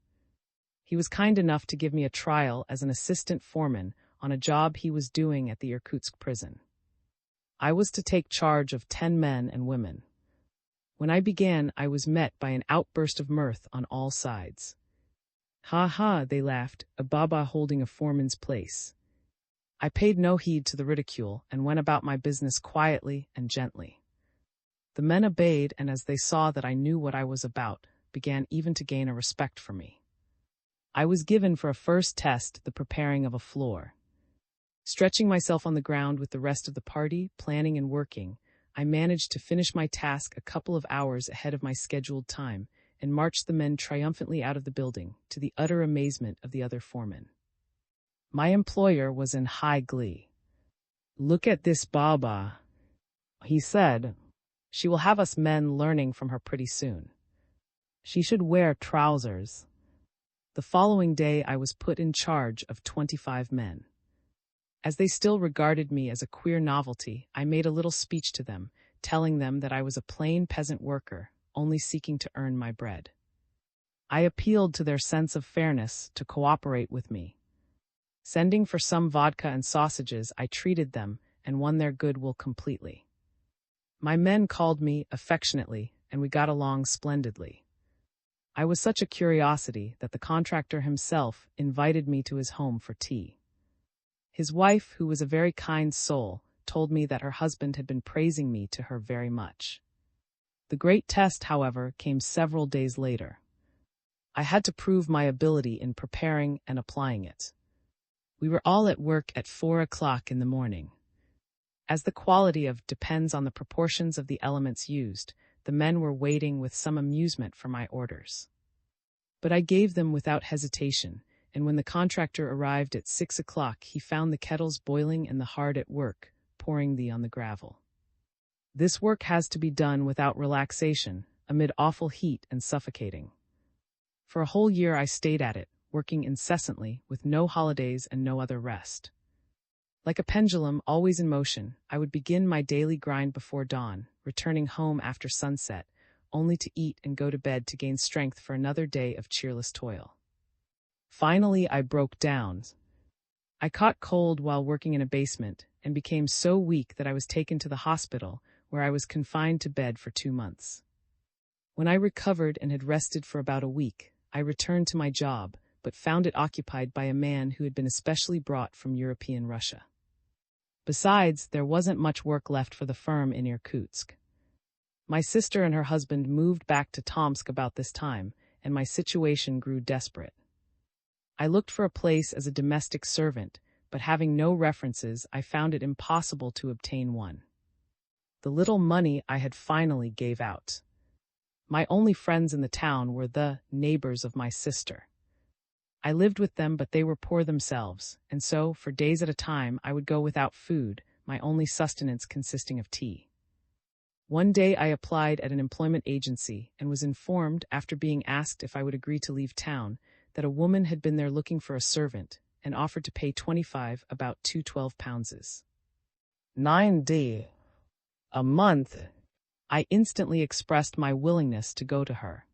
He was kind enough to give me a trial as an assistant foreman on a job he was doing at the Irkutsk prison. I was to take charge of 10 men and women. When I began, I was met by an outburst of mirth on all sides. Ha ha, they laughed, a baba holding a foreman's place. I paid no heed to the ridicule and went about my business quietly and gently. The men obeyed, and as they saw that I knew what I was about, began even to gain a respect for me. I was given for a first test the preparing of a floor. Stretching myself on the ground with the rest of the party, planning and working, I managed to finish my task a couple of hours ahead of my scheduled time and marched the men triumphantly out of the building, to the utter amazement of the other foremen. My employer was in high glee. "Look at this baba," he said. "She will have us men learning from her pretty soon. She should wear trousers." The following day I was put in charge of 25 men. As they still regarded me as a queer novelty, I made a little speech to them, telling them that I was a plain peasant worker, only seeking to earn my bread. I appealed to their sense of fairness to cooperate with me. Sending for some vodka and sausages, I treated them and won their goodwill completely. My men called me affectionately, and we got along splendidly. I was such a curiosity that the contractor himself invited me to his home for tea. His wife, who was a very kind soul, told me that her husband had been praising me to her very much. The great test, however, came several days later. I had to prove my ability in preparing and applying it. We were all at work at 4 o'clock in the morning. As the quality of depends on the proportions of the elements used, the men were waiting with some amusement for my orders. But I gave them without hesitation, and when the contractor arrived at 6 o'clock, he found the kettles boiling and the hard at work, pouring thee on the gravel. This work has to be done without relaxation, amid awful heat and suffocating. For a whole year I stayed at it, working incessantly, with no holidays and no other rest. Like a pendulum always in motion, I would begin my daily grind before dawn, returning home after sunset, only to eat and go to bed to gain strength for another day of cheerless toil. Finally, I broke down. I caught cold while working in a basement and became so weak that I was taken to the hospital, where I was confined to bed for 2 months. When I recovered and had rested for about a week, I returned to my job, but found it occupied by a man who had been especially brought from European Russia. Besides, there wasn't much work left for the firm in Irkutsk. My sister and her husband moved back to Tomsk about this time, and my situation grew desperate. I looked for a place as a domestic servant, but having no references, I found it impossible to obtain one. The little money I had finally gave out. My only friends in the town were the neighbors of my sister. I lived with them, but they were poor themselves, and so, for days at a time, I would go without food, my only sustenance consisting of tea. One day I applied at an employment agency and was informed, after being asked if I would agree to leave town, that a woman had been there looking for a servant and offered to pay 25, about £212. 9d. a month. I instantly expressed my willingness to go to her.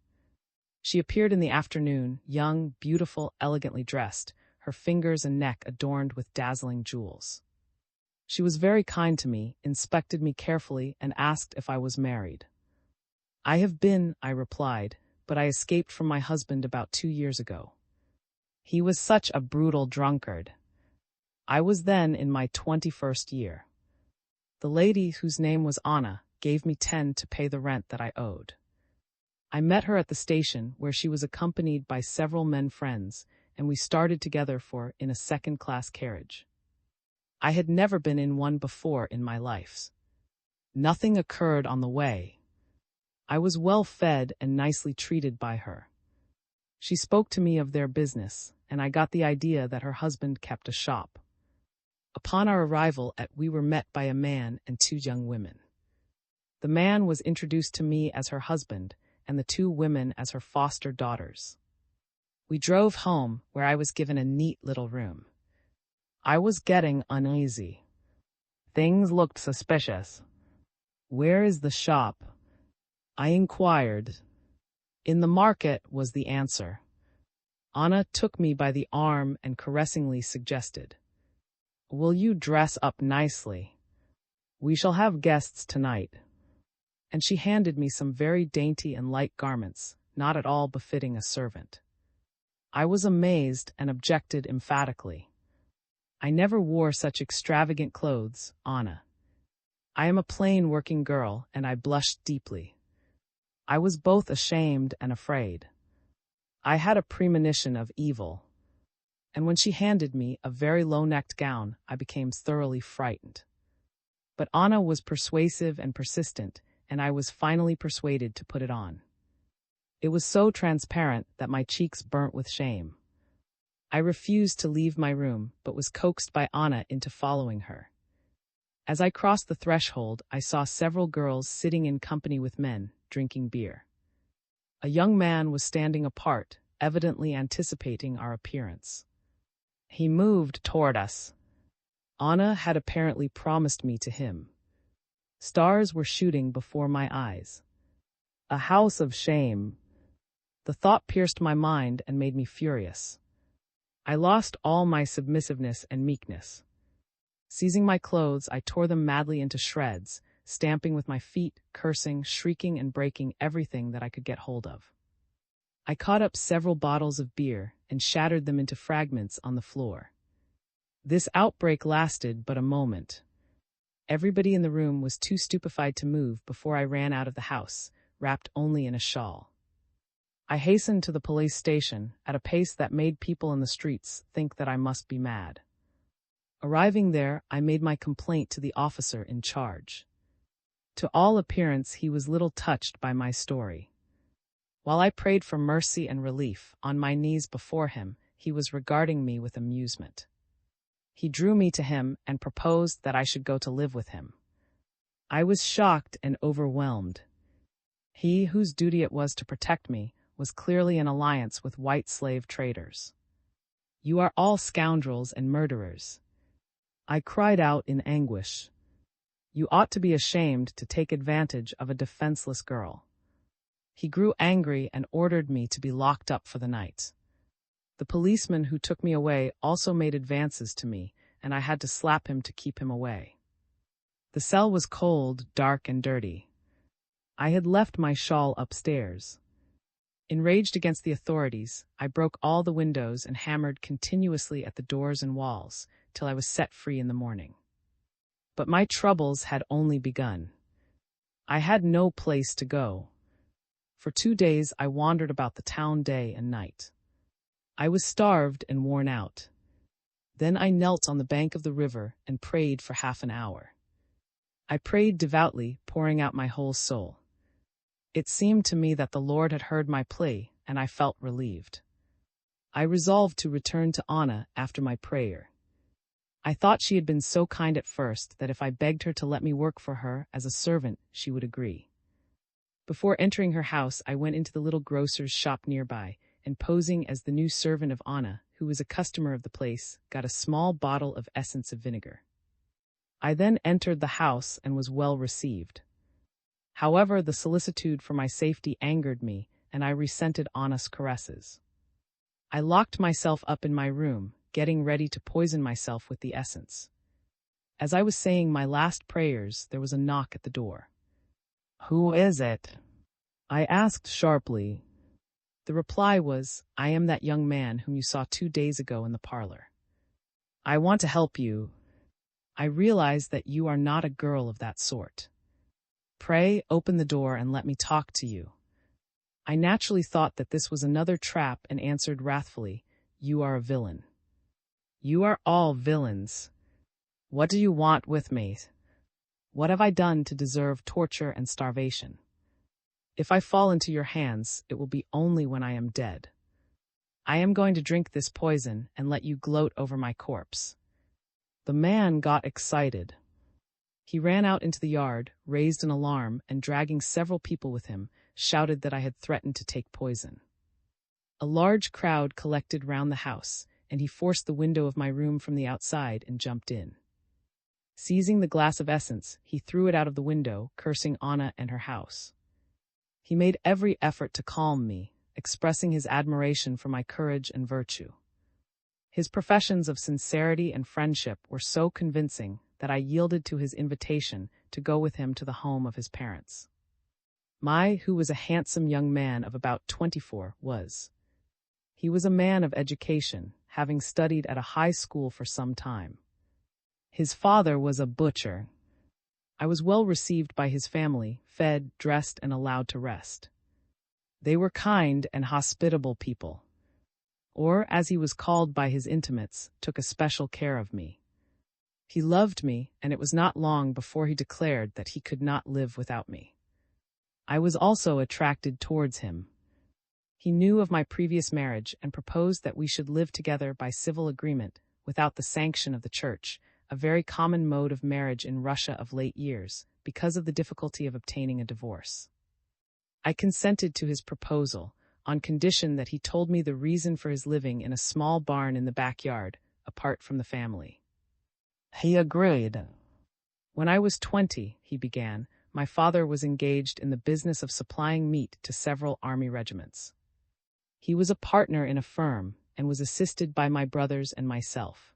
She appeared in the afternoon, young, beautiful, elegantly dressed, her fingers and neck adorned with dazzling jewels. She was very kind to me, inspected me carefully, and asked if I was married. "I have been," I replied, "but I escaped from my husband about 2 years ago. He was such a brutal drunkard." I was then in my 21st year. The lady, whose name was Anna, gave me 10 to pay the rent that I owed. I met her at the station, where she was accompanied by several men friends, and we started together in a second-class carriage. I had never been in one before in my life. Nothing occurred on the way. I was well fed and nicely treated by her. She spoke to me of their business, and I got the idea that her husband kept a shop. Upon our arrival we were met by a man and 2 young women. The man was introduced to me as her husband, and the 2 women as her foster daughters. We drove home, where I was given a neat little room. I was getting uneasy. Things looked suspicious. "Where is the shop?" I inquired. In the market was the answer. Anna took me by the arm and caressingly suggested, "Will you dress up nicely? We shall have guests tonight." And she handed me some very dainty and light garments, not at all befitting a servant. I was amazed and objected emphatically. "I never wore such extravagant clothes, Anna. I am a plain working girl," and I blushed deeply. I was both ashamed and afraid. I had a premonition of evil. And when she handed me a very low-necked gown, I became thoroughly frightened. But Anna was persuasive and persistent, and I was finally persuaded to put it on. It was so transparent that my cheeks burnt with shame. I refused to leave my room, but was coaxed by Anna into following her. As I crossed the threshold, I saw several girls sitting in company with men, drinking beer. A young man was standing apart, evidently anticipating our appearance. He moved toward us. Anna had apparently promised me to him. Stars were shooting before my eyes. A house of shame. The thought pierced my mind and made me furious. I lost all my submissiveness and meekness. Seizing my clothes, I tore them madly into shreds, stamping with my feet, cursing, shrieking, and breaking everything that I could get hold of. I caught up several bottles of beer and shattered them into fragments on the floor. This outbreak lasted but a moment. Everybody in the room was too stupefied to move before I ran out of the house, wrapped only in a shawl. I hastened to the police station at a pace that made people in the streets think that I must be mad. Arriving there, I made my complaint to the officer in charge. To all appearance, he was little touched by my story. While I prayed for mercy and relief on my knees before him, he was regarding me with amusement. He drew me to him and proposed that I should go to live with him. I was shocked and overwhelmed. He, whose duty it was to protect me, was clearly in alliance with white slave traders. "You are all scoundrels and murderers," I cried out in anguish. "You ought to be ashamed to take advantage of a defenseless girl." He grew angry and ordered me to be locked up for the night. The policeman who took me away also made advances to me, and I had to slap him to keep him away. The cell was cold, dark, and dirty. I had left my shawl upstairs. Enraged against the authorities, I broke all the windows and hammered continuously at the doors and walls, till I was set free in the morning. But my troubles had only begun. I had no place to go. For 2 days I wandered about the town day and night. I was starved and worn out. Then I knelt on the bank of the river and prayed for half an hour. I prayed devoutly, pouring out my whole soul. It seemed to me that the Lord had heard my plea, and I felt relieved. I resolved to return to Anna after my prayer. I thought she had been so kind at first that if I begged her to let me work for her as a servant, she would agree. Before entering her house, I went into the little grocer's shop nearby, and posing as the new servant of Anna, who was a customer of the place, got a small bottle of essence of vinegar. I then entered the house and was well received. However, the solicitude for my safety angered me, and I resented Anna's caresses. I locked myself up in my room, getting ready to poison myself with the essence. As I was saying my last prayers, there was a knock at the door. "Who is it?" I asked sharply. The reply was, "I am that young man whom you saw 2 days ago in the parlor. I want to help you. I realize that you are not a girl of that sort. Pray, open the door and let me talk to you." I naturally thought that this was another trap and answered wrathfully, "You are a villain." "You are all villains. What do you want with me? What have I done to deserve torture and starvation? If I fall into your hands, it will be only when I am dead. I am going to drink this poison and let you gloat over my corpse." The man got excited. He ran out into the yard, raised an alarm, and dragging several people with him, shouted that I had threatened to take poison. A large crowd collected round the house, and he forced the window of my room from the outside and jumped in. Seizing the glass of essence, he threw it out of the window, cursing Anna and her house. He made every effort to calm me, expressing his admiration for my courage and virtue. His professions of sincerity and friendship were so convincing that I yielded to his invitation to go with him to the home of his parents. Who was a handsome young man of about 24, was. He was a man of education, having studied at a high school for some time. His father was a butcher. I was well received by his family, fed, dressed, and allowed to rest. They were kind and hospitable people. Or, as he was called by his intimates, took a special care of me. He loved me, and it was not long before he declared that he could not live without me. I was also attracted towards him. He knew of my previous marriage and proposed that we should live together by civil agreement, without the sanction of the church, a very common mode of marriage in Russia of late years, because of the difficulty of obtaining a divorce. I consented to his proposal, on condition that he told me the reason for his living in a small barn in the backyard, apart from the family. He agreed. When I was 20, he began, my father was engaged in the business of supplying meat to several army regiments. He was a partner in a firm, and was assisted by my brothers and myself.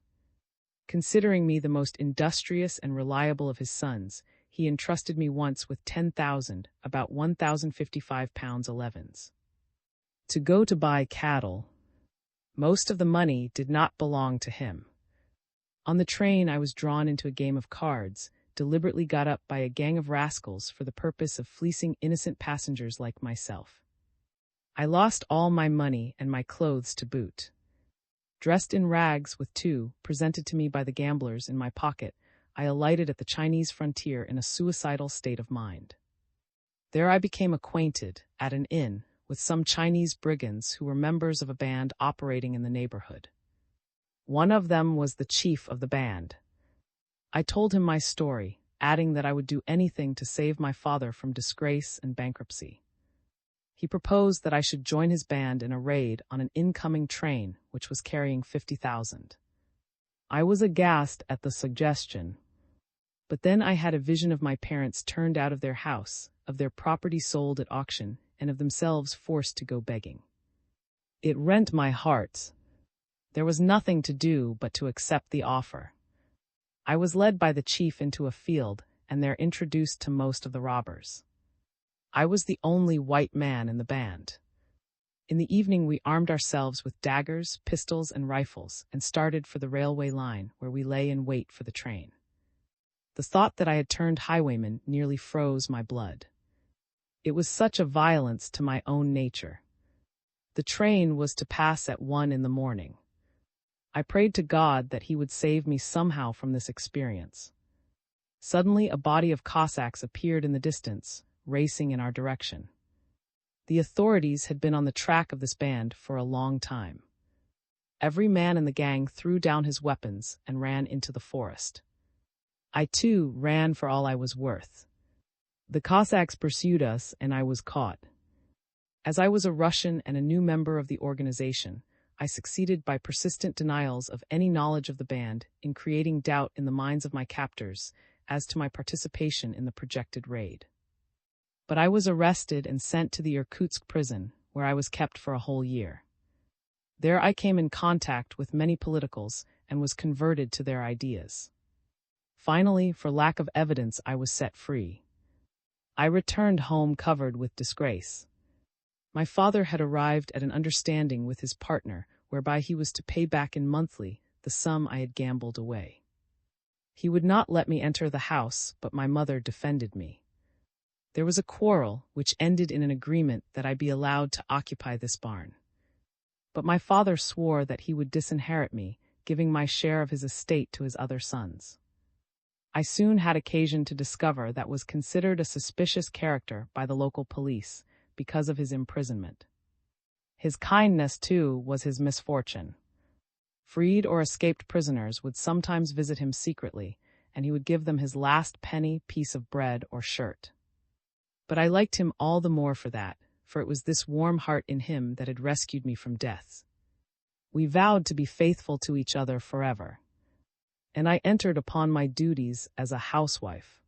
Considering me the most industrious and reliable of his sons, he entrusted me once with 10,000, about 1,055 pounds 11s. To go to buy cattle. Most of the money did not belong to him. On the train I was drawn into a game of cards, deliberately got up by a gang of rascals for the purpose of fleecing innocent passengers like myself. I lost all my money and my clothes to boot. Dressed in rags with two, presented to me by the gamblers, in my pocket, I alighted at the Chinese frontier in a suicidal state of mind. There I became acquainted, at an inn, with some Chinese brigands who were members of a band operating in the neighborhood. One of them was the chief of the band. I told him my story, adding that I would do anything to save my father from disgrace and bankruptcy. He proposed that I should join his band in a raid on an incoming train which was carrying 50,000. I was aghast at the suggestion. But then I had a vision of my parents turned out of their house, of their property sold at auction, and of themselves forced to go begging. It rent my heart. There was nothing to do but to accept the offer. I was led by the chief into a field, and there introduced to most of the robbers. I was the only white man in the band. In the evening we armed ourselves with daggers, pistols, and rifles, and started for the railway line, where we lay in wait for the train. The thought that I had turned highwayman nearly froze my blood. It was such a violence to my own nature. The train was to pass at 1 in the morning. I prayed to God that he would save me somehow from this experience. Suddenly a body of Cossacks appeared in the distance, racing in our direction. The authorities had been on the track of this band for a long time. Every man in the gang threw down his weapons and ran into the forest. I too ran for all I was worth. The Cossacks pursued us, and I was caught. As I was a Russian and a new member of the organization, I succeeded by persistent denials of any knowledge of the band in creating doubt in the minds of my captors as to my participation in the projected raid. But I was arrested and sent to the Irkutsk prison, where I was kept for a whole year. There I came in contact with many politicals and was converted to their ideas. Finally, for lack of evidence, I was set free. I returned home covered with disgrace. My father had arrived at an understanding with his partner, whereby he was to pay back in monthly the sum I had gambled away. He would not let me enter the house, but my mother defended me. There was a quarrel, which ended in an agreement that I be allowed to occupy this barn. But my father swore that he would disinherit me, giving my share of his estate to his other sons. I soon had occasion to discover that was considered a suspicious character by the local police, because of his imprisonment. His kindness, too, was his misfortune. Freed or escaped prisoners would sometimes visit him secretly, and he would give them his last penny, piece of bread, or shirt. But I liked him all the more for that, for it was this warm heart in him that had rescued me from death. We vowed to be faithful to each other forever, and I entered upon my duties as a housewife.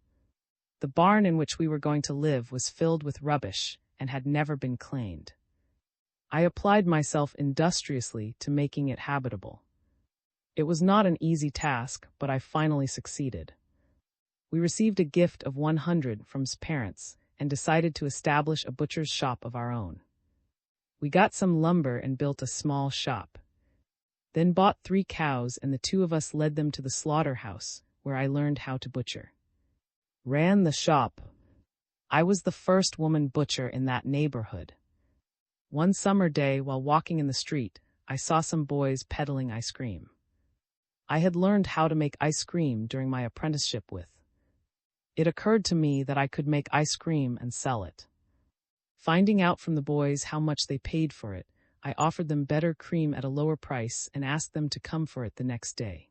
The barn in which we were going to live was filled with rubbish, and had never been cleaned. I applied myself industriously to making it habitable. It was not an easy task, but I finally succeeded. We received a gift of 100 from his parents and decided to establish a butcher's shop of our own. We got some lumber and built a small shop. Then bought 3 cows, and the 2 of us led them to the slaughterhouse, where I learned how to butcher. Ran the shop. I was the first woman butcher in that neighborhood. One summer day, while walking in the street, I saw some boys peddling ice cream. I had learned how to make ice cream during my apprenticeship with. It occurred to me that I could make ice cream and sell it. Finding out from the boys how much they paid for it, I offered them better cream at a lower price and asked them to come for it the next day.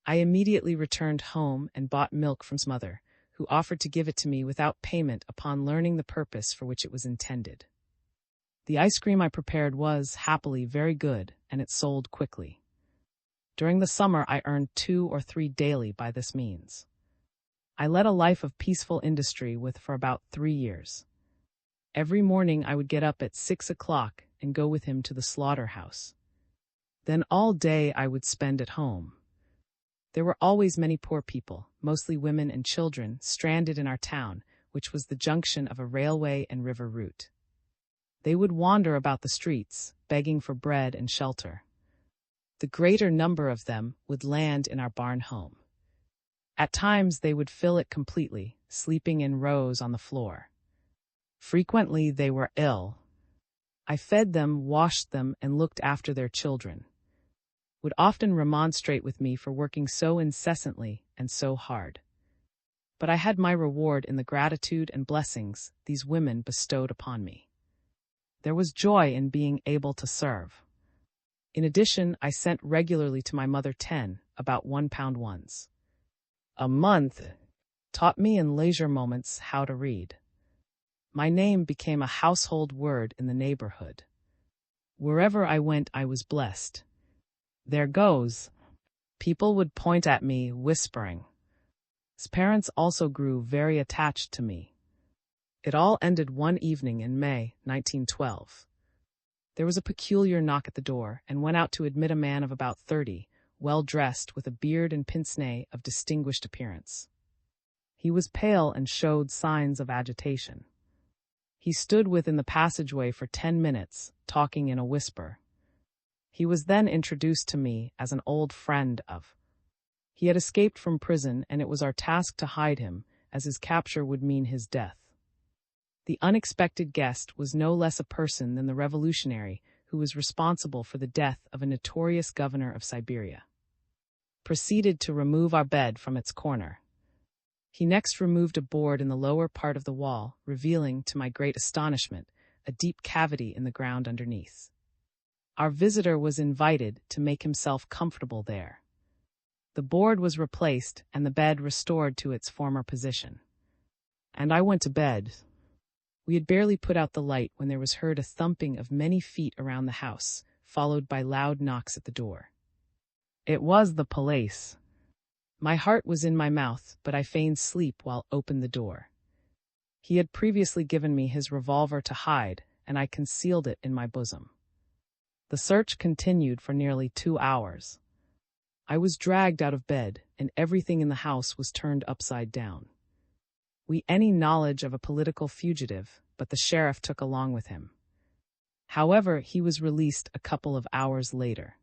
I immediately returned home and bought milk from his mother, who offered to give it to me without payment upon learning the purpose for which it was intended. The ice cream I prepared was, happily, very good, and it sold quickly. During the summer I earned 2 or 3 daily by this means. I led a life of peaceful industry for about 3 years. Every morning I would get up at 6 o'clock and go with him to the slaughterhouse. Then all day I would spend at home. There were always many poor people, mostly women and children, stranded in our town, which was the junction of a railway and river route. They would wander about the streets, begging for bread and shelter. The greater number of them would land in our barn home. At times they would fill it completely, sleeping in rows on the floor. Frequently they were ill. I fed them, washed them, and looked after their children. Would often remonstrate with me for working so incessantly and so hard. But I had my reward in the gratitude and blessings these women bestowed upon me. There was joy in being able to serve. In addition, I sent regularly to my mother 10, about £1 ones a month, taught me in leisure moments how to read. My name became a household word in the neighborhood. Wherever I went, I was blessed. There goes. People would point at me, whispering. His parents also grew very attached to me. It all ended one evening in May, 1912. There was a peculiar knock at the door, and went out to admit a man of about 30, well-dressed, with a beard and pince-nez of distinguished appearance. He was pale and showed signs of agitation. He stood within the passageway for 10 minutes, talking in a whisper. He was then introduced to me as an old friend of. He had escaped from prison, and it was our task to hide him, as his capture would mean his death. The unexpected guest was no less a person than the revolutionary who was responsible for the death of a notorious governor of Siberia. Proceeded to remove our bed from its corner. He next removed a board in the lower part of the wall, revealing, to my great astonishment, a deep cavity in the ground underneath. Our visitor was invited to make himself comfortable there. The board was replaced and the bed restored to its former position. And I went to bed. We had barely put out the light when there was heard a thumping of many feet around the house, followed by loud knocks at the door. It was the police. My heart was in my mouth, but I feigned sleep while opened the door. He had previously given me his revolver to hide, and I concealed it in my bosom. The search continued for nearly 2 hours. I was dragged out of bed, and everything in the house was turned upside down. We any knowledge of a political fugitive, but the sheriff took along with him. However, he was released a couple of hours later.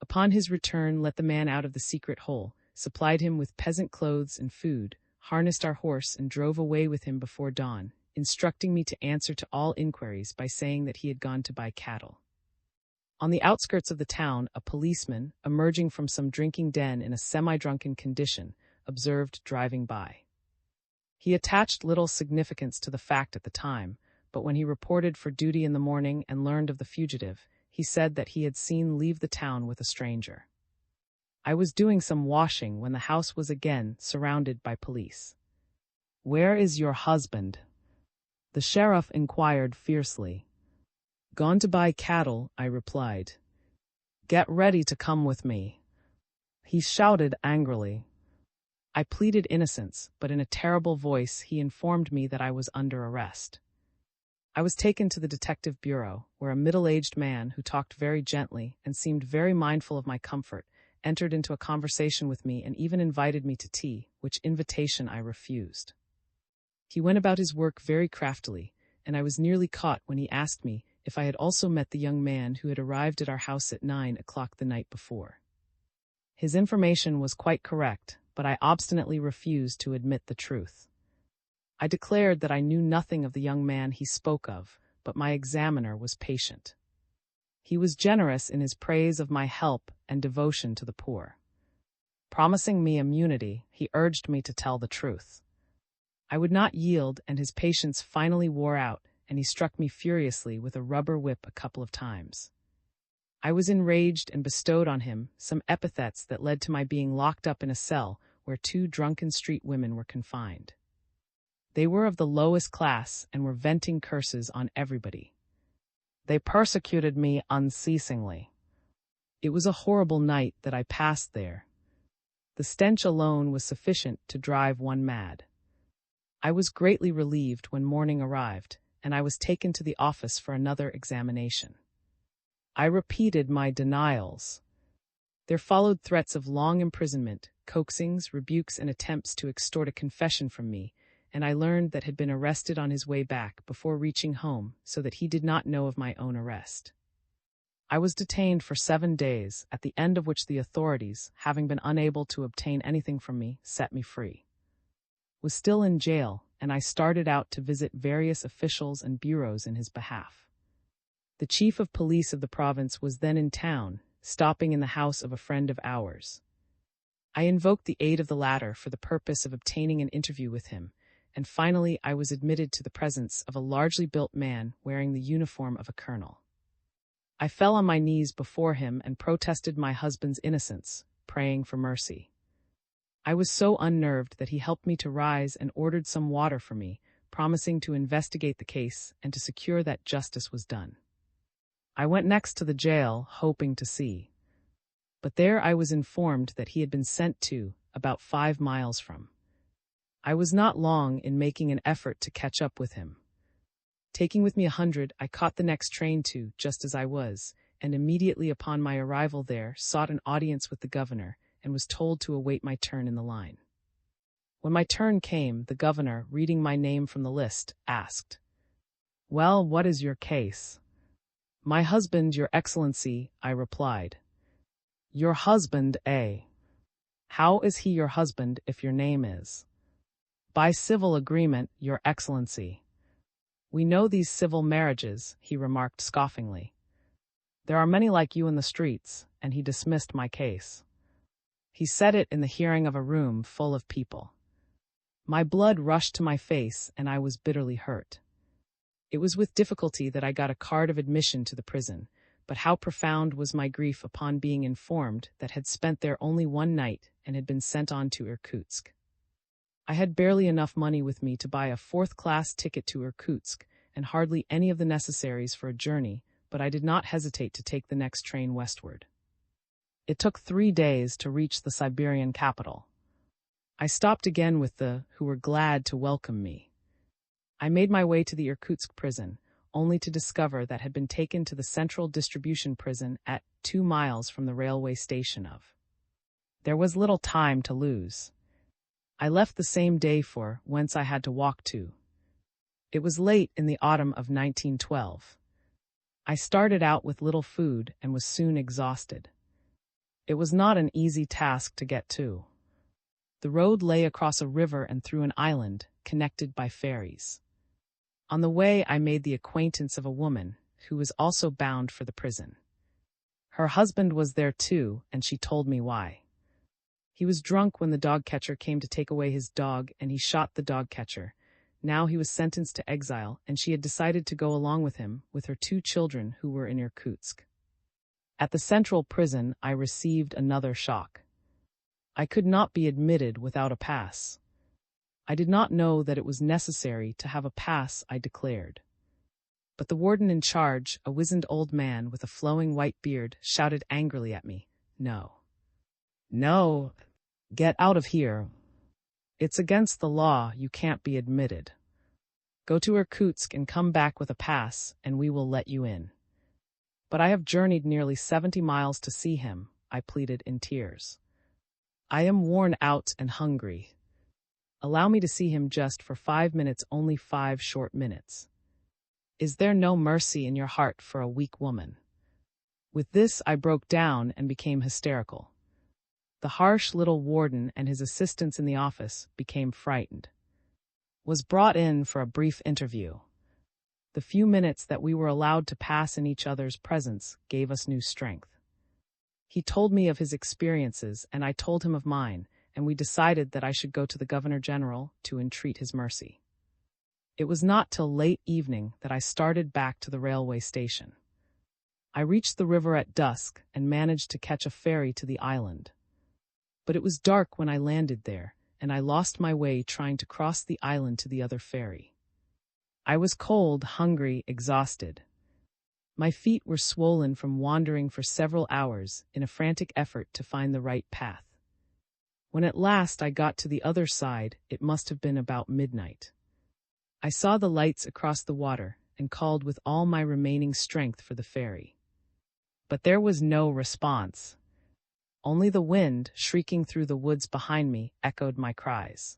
Upon his return, let the man out of the secret hole, supplied him with peasant clothes and food, harnessed our horse, and drove away with him before dawn, instructing me to answer to all inquiries by saying that he had gone to buy cattle. On the outskirts of the town, a policeman, emerging from some drinking den in a semi-drunken condition, observed driving by. He attached little significance to the fact at the time, but when he reported for duty in the morning and learned of the fugitive, he said that he had seen leave the town with a stranger. I was doing some washing when the house was again surrounded by police. "Where is your husband?" the sheriff inquired fiercely. "Gone to buy cattle," I replied. "Get ready to come with me," he shouted angrily. I pleaded innocence, but in a terrible voice he informed me that I was under arrest. I was taken to the detective bureau, where a middle-aged man who talked very gently and seemed very mindful of my comfort entered into a conversation with me and even invited me to tea, which invitation I refused. He went about his work very craftily, and I was nearly caught when he asked me if I had also met the young man who had arrived at our house at 9 o'clock the night before. His information was quite correct, but I obstinately refused to admit the truth. I declared that I knew nothing of the young man he spoke of, but my examiner was patient. He was generous in his praise of my help and devotion to the poor. Promising me immunity, he urged me to tell the truth. I would not yield, and his patience finally wore out, and he struck me furiously with a rubber whip a couple of times. I was enraged and bestowed on him some epithets that led to my being locked up in a cell where 2 drunken street women were confined. They were of the lowest class and were venting curses on everybody. They persecuted me unceasingly. It was a horrible night that I passed there. The stench alone was sufficient to drive one mad. I was greatly relieved when morning arrived, and I was taken to the office for another examination. I repeated my denials. There followed threats of long imprisonment, coaxings, rebukes, and attempts to extort a confession from me, and I learned that had been arrested on his way back before reaching home, so that he did not know of my own arrest. I was detained for 7 days, at the end of which the authorities, having been unable to obtain anything from me, set me free. Was still in jail, and I started out to visit various officials and bureaus in his behalf. The chief of police of the province was then in town, stopping in the house of a friend of ours. I invoked the aid of the latter for the purpose of obtaining an interview with him, and finally I was admitted to the presence of a largely built man wearing the uniform of a colonel. I fell on my knees before him and protested my husband's innocence, praying for mercy. I was so unnerved that he helped me to rise and ordered some water for me, promising to investigate the case and to secure that justice was done. I went next to the jail, hoping to see. But there I was informed that he had been sent to, about 5 miles from. I was not long in making an effort to catch up with him. Taking with me 100, I caught the next train to, just as I was, and immediately upon my arrival there sought an audience with the governor, and was told to await my turn in the line. When my turn came, the governor, reading my name from the list, asked, "Well, what is your case?" "My husband, Your Excellency," I replied. "Your husband, eh? How is he your husband if your name is?" "By civil agreement, Your Excellency." "We know these civil marriages," he remarked scoffingly. "There are many like you in the streets," and he dismissed my case. He said it in the hearing of a room full of people. My blood rushed to my face, and I was bitterly hurt. It was with difficulty that I got a card of admission to the prison, but how profound was my grief upon being informed that had spent there only 1 night and had been sent on to Irkutsk. I had barely enough money with me to buy a 4th-class ticket to Irkutsk and hardly any of the necessaries for a journey, but I did not hesitate to take the next train westward. It took 3 days to reach the Siberian capital. I stopped again with the who were glad to welcome me. I made my way to the Irkutsk prison, only to discover that had been taken to the central distribution prison at 2 miles from the railway station of. There was little time to lose. I left the same day for whence I had to walk to. It was late in the autumn of 1912. I started out with little food and was soon exhausted. It was not an easy task to get to. The road lay across a river and through an island, connected by ferries. On the way I made the acquaintance of a woman, who was also bound for the prison. Her husband was there too, and she told me why. He was drunk when the dog catcher came to take away his dog, and he shot the dog catcher. Now he was sentenced to exile, and she had decided to go along with him, with her 2 children who were in Irkutsk. At the central prison, I received another shock. I could not be admitted without a pass. I did not know that it was necessary to have a pass, I declared. But the warden in charge, a wizened old man with a flowing white beard, shouted angrily at me, "No. No, get out of here. It's against the law, you can't be admitted. Go to Irkutsk and come back with a pass, and we will let you in. But I have journeyed nearly 70 miles to see him, I pleaded in tears. I am worn out and hungry. Allow me to see him just for 5 minutes, only 5 short minutes. Is there no mercy in your heart for a weak woman? With this, I broke down and became hysterical. The harsh little warden and his assistants in the office became frightened. Was brought in for a brief interview. The few minutes that we were allowed to pass in each other's presence gave us new strength. He told me of his experiences, and I told him of mine, and we decided that I should go to the Governor General to entreat his mercy. It was not till late evening that I started back to the railway station. I reached the river at dusk and managed to catch a ferry to the island. But it was dark when I landed there, and I lost my way trying to cross the island to the other ferry. I was cold, hungry, exhausted. My feet were swollen from wandering for several hours in a frantic effort to find the right path. When at last I got to the other side, it must have been about midnight. I saw the lights across the water and called with all my remaining strength for the ferry. But there was no response. Only the wind, shrieking through the woods behind me, echoed my cries.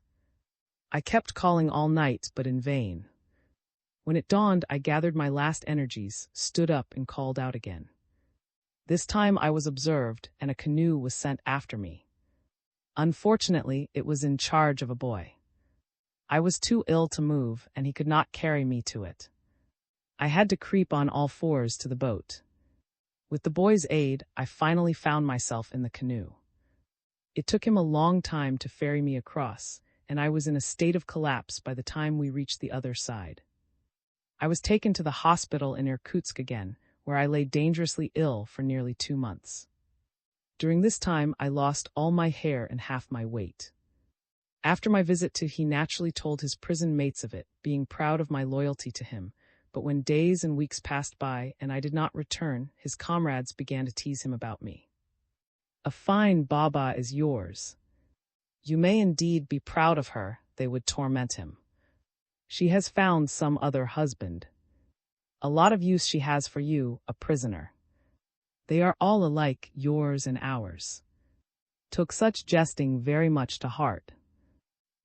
I kept calling all night, but in vain. When it dawned, I gathered my last energies, stood up, and called out again. This time I was observed, and a canoe was sent after me. Unfortunately, it was in charge of a boy. I was too ill to move, and he could not carry me to it. I had to creep on all fours to the boat. With the boy's aid, I finally found myself in the canoe. It took him a long time to ferry me across, and I was in a state of collapse by the time we reached the other side. I was taken to the hospital in Irkutsk again, where I lay dangerously ill for nearly 2 months. During this time, I lost all my hair and half my weight. After my visit he naturally told his prison mates of it, being proud of my loyalty to him, but when days and weeks passed by and I did not return, his comrades began to tease him about me. A fine Baba is yours. You may indeed be proud of her, they would torment him. She has found some other husband. A lot of use she has for you, a prisoner. They are all alike, yours and ours. Took such jesting very much to heart.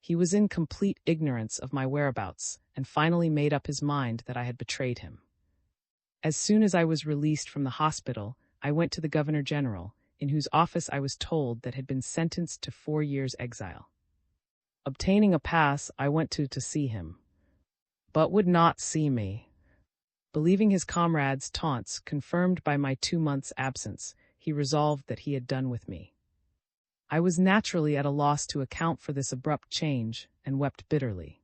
He was in complete ignorance of my whereabouts, and finally made up his mind that I had betrayed him. As soon as I was released from the hospital, I went to the Governor General, in whose office I was told that had been sentenced to 4 years' exile. Obtaining a pass, I went to see him, but would not see me. Believing his comrades' taunts confirmed by my 2 months' absence, he resolved that he had done with me. I was naturally at a loss to account for this abrupt change, and wept bitterly.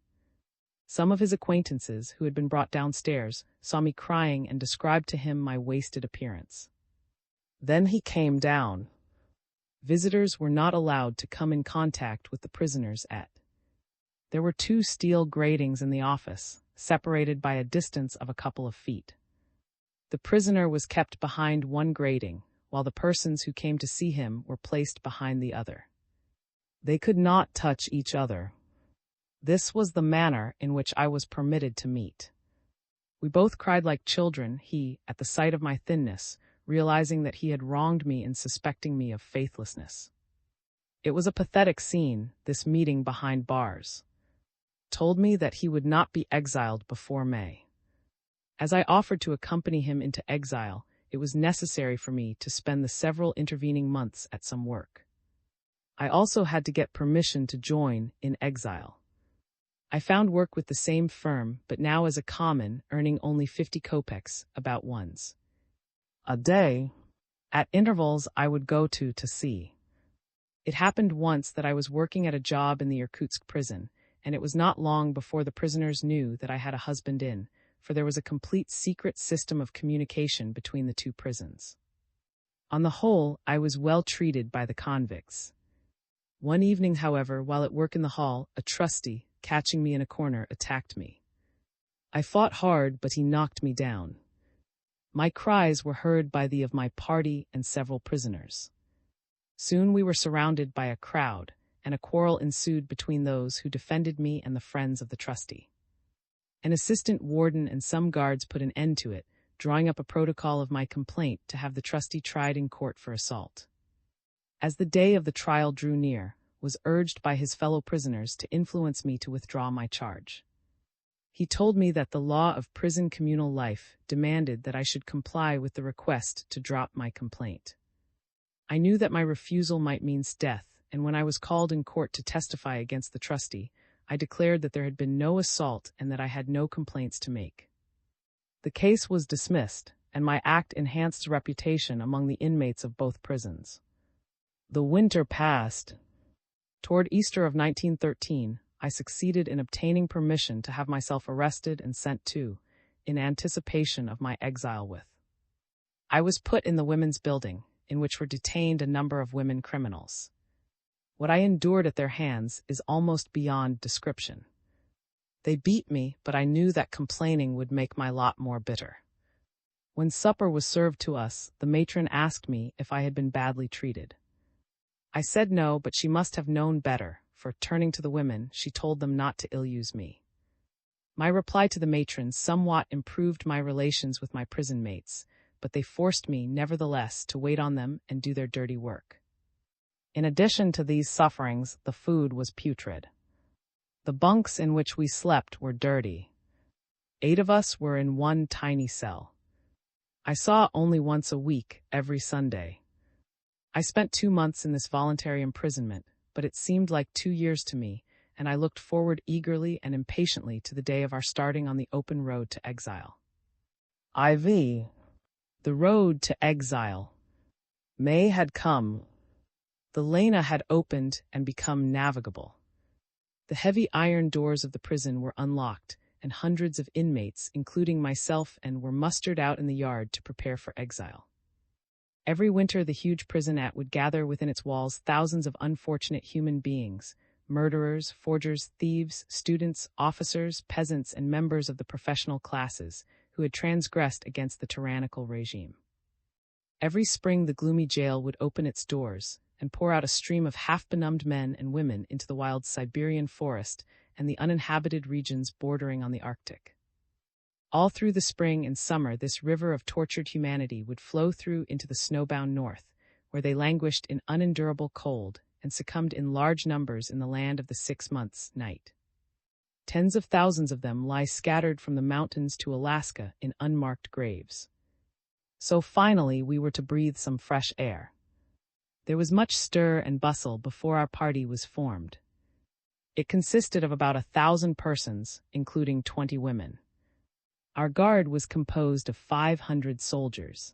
Some of his acquaintances, who had been brought downstairs, saw me crying and described to him my wasted appearance. Then he came down. Visitors were not allowed to come in contact with the prisoners There were 2 steel gratings in the office, separated by a distance of a couple of feet. The prisoner was kept behind one grating, while the persons who came to see him were placed behind the other. They could not touch each other. This was the manner in which I was permitted to meet. We both cried like children, he, at the sight of my thinness, realizing that he had wronged me in suspecting me of faithlessness. It was a pathetic scene, this meeting behind bars. Told me that he would not be exiled before May. As I offered to accompany him into exile, it was necessary for me to spend the several intervening months at some work. I also had to get permission to join in exile. I found work with the same firm, but now as a common, earning only 50 kopecks, about ones a day. At intervals, I would go to see. It happened once that I was working at a job in the Irkutsk prison, and it was not long before the prisoners knew that I had a husband for there was a complete secret system of communication between the 2 prisons. On the whole, I was well treated by the convicts. One evening, however, while at work in the hall, a trustee, catching me in a corner, attacked me. I fought hard, but he knocked me down. My cries were heard by the of my party and several prisoners. Soon we were surrounded by a crowd, and a quarrel ensued between those who defended me and the friends of the trustee. An assistant warden and some guards put an end to it, drawing up a protocol of my complaint to have the trustee tried in court for assault. As the day of the trial drew near, was urged by his fellow prisoners to influence me to withdraw my charge. He told me that the law of prison communal life demanded that I should comply with the request to drop my complaint. I knew that my refusal might mean death, and when I was called in court to testify against the trustee, I declared that there had been no assault and that I had no complaints to make. The case was dismissed, and my act enhanced reputation among the inmates of both prisons. The winter passed. Toward Easter of 1913, I succeeded in obtaining permission to have myself arrested and sent to, in anticipation of my exile with. I was put in the women's building, in which were detained a number of women criminals. What I endured at their hands is almost beyond description. They beat me, but I knew that complaining would make my lot more bitter. When supper was served to us, the matron asked me if I had been badly treated. I said no, but she must have known better, for turning to the women, she told them not to ill-use me. My reply to the matron somewhat improved my relations with my prison mates, but they forced me, nevertheless, to wait on them and do their dirty work. In addition to these sufferings, the food was putrid. The bunks in which we slept were dirty. 8 of us were in one tiny cell. I saw only once a week, every Sunday. I spent 2 months in this voluntary imprisonment, but it seemed like 2 years to me, and I looked forward eagerly and impatiently to the day of our starting on the open road to exile. IV. The road to exile. May had come. The Lena had opened and become navigable. The heavy iron doors of the prison were unlocked, and hundreds of inmates, including myself, were mustered out in the yard to prepare for exile. Every winter the huge prisonette would gather within its walls thousands of unfortunate human beings, murderers, forgers, thieves, students, officers, peasants, and members of the professional classes, who had transgressed against the tyrannical regime. Every spring the gloomy jail would open its doors and pour out a stream of half-benumbed men and women into the wild Siberian forest and the uninhabited regions bordering on the Arctic. All through the spring and summer this river of tortured humanity would flow through into the snowbound north, where they languished in unendurable cold and succumbed in large numbers in the land of the 6 months' night. Tens of thousands of them lie scattered from the mountains to Alaska in unmarked graves. So finally we were to breathe some fresh air. There was much stir and bustle before our party was formed. It consisted of about 1,000 persons, including 20 women. Our guard was composed of 500 soldiers.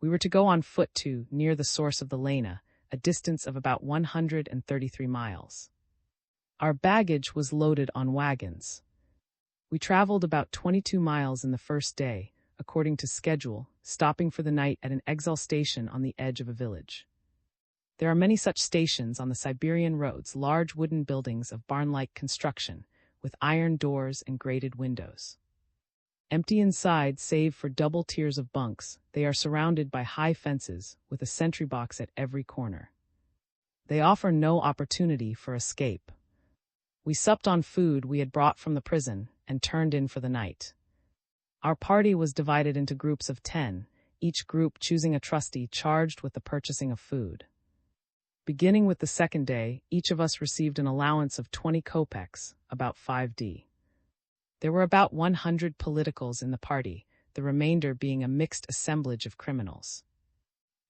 We were to go on foot to near the source of the Lena, a distance of about 133 miles. Our baggage was loaded on wagons. We traveled about 22 miles in the first day, according to schedule, stopping for the night at an exile station on the edge of a village. There are many such stations on the Siberian roads, large wooden buildings of barn-like construction, with iron doors and grated windows. Empty inside save for double tiers of bunks, they are surrounded by high fences with a sentry box at every corner. They offer no opportunity for escape. We supped on food we had brought from the prison and turned in for the night. Our party was divided into groups of 10, each group choosing a trustee charged with the purchasing of food. Beginning with the second day, each of us received an allowance of 20 kopecks, about 5d. There were about 100 politicals in the party, the remainder being a mixed assemblage of criminals.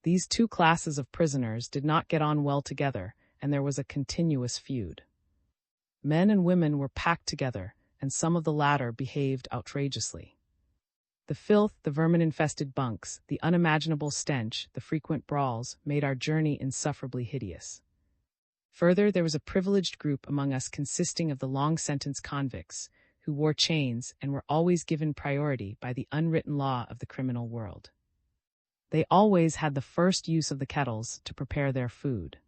These 2 classes of prisoners did not get on well together, and there was a continuous feud. Men and women were packed together, and some of the latter behaved outrageously. The filth, the vermin-infested bunks, the unimaginable stench, the frequent brawls, made our journey insufferably hideous. Further, there was a privileged group among us consisting of the long-sentence convicts, who wore chains and were always given priority by the unwritten law of the criminal world. They always had the first use of the kettles to prepare their food.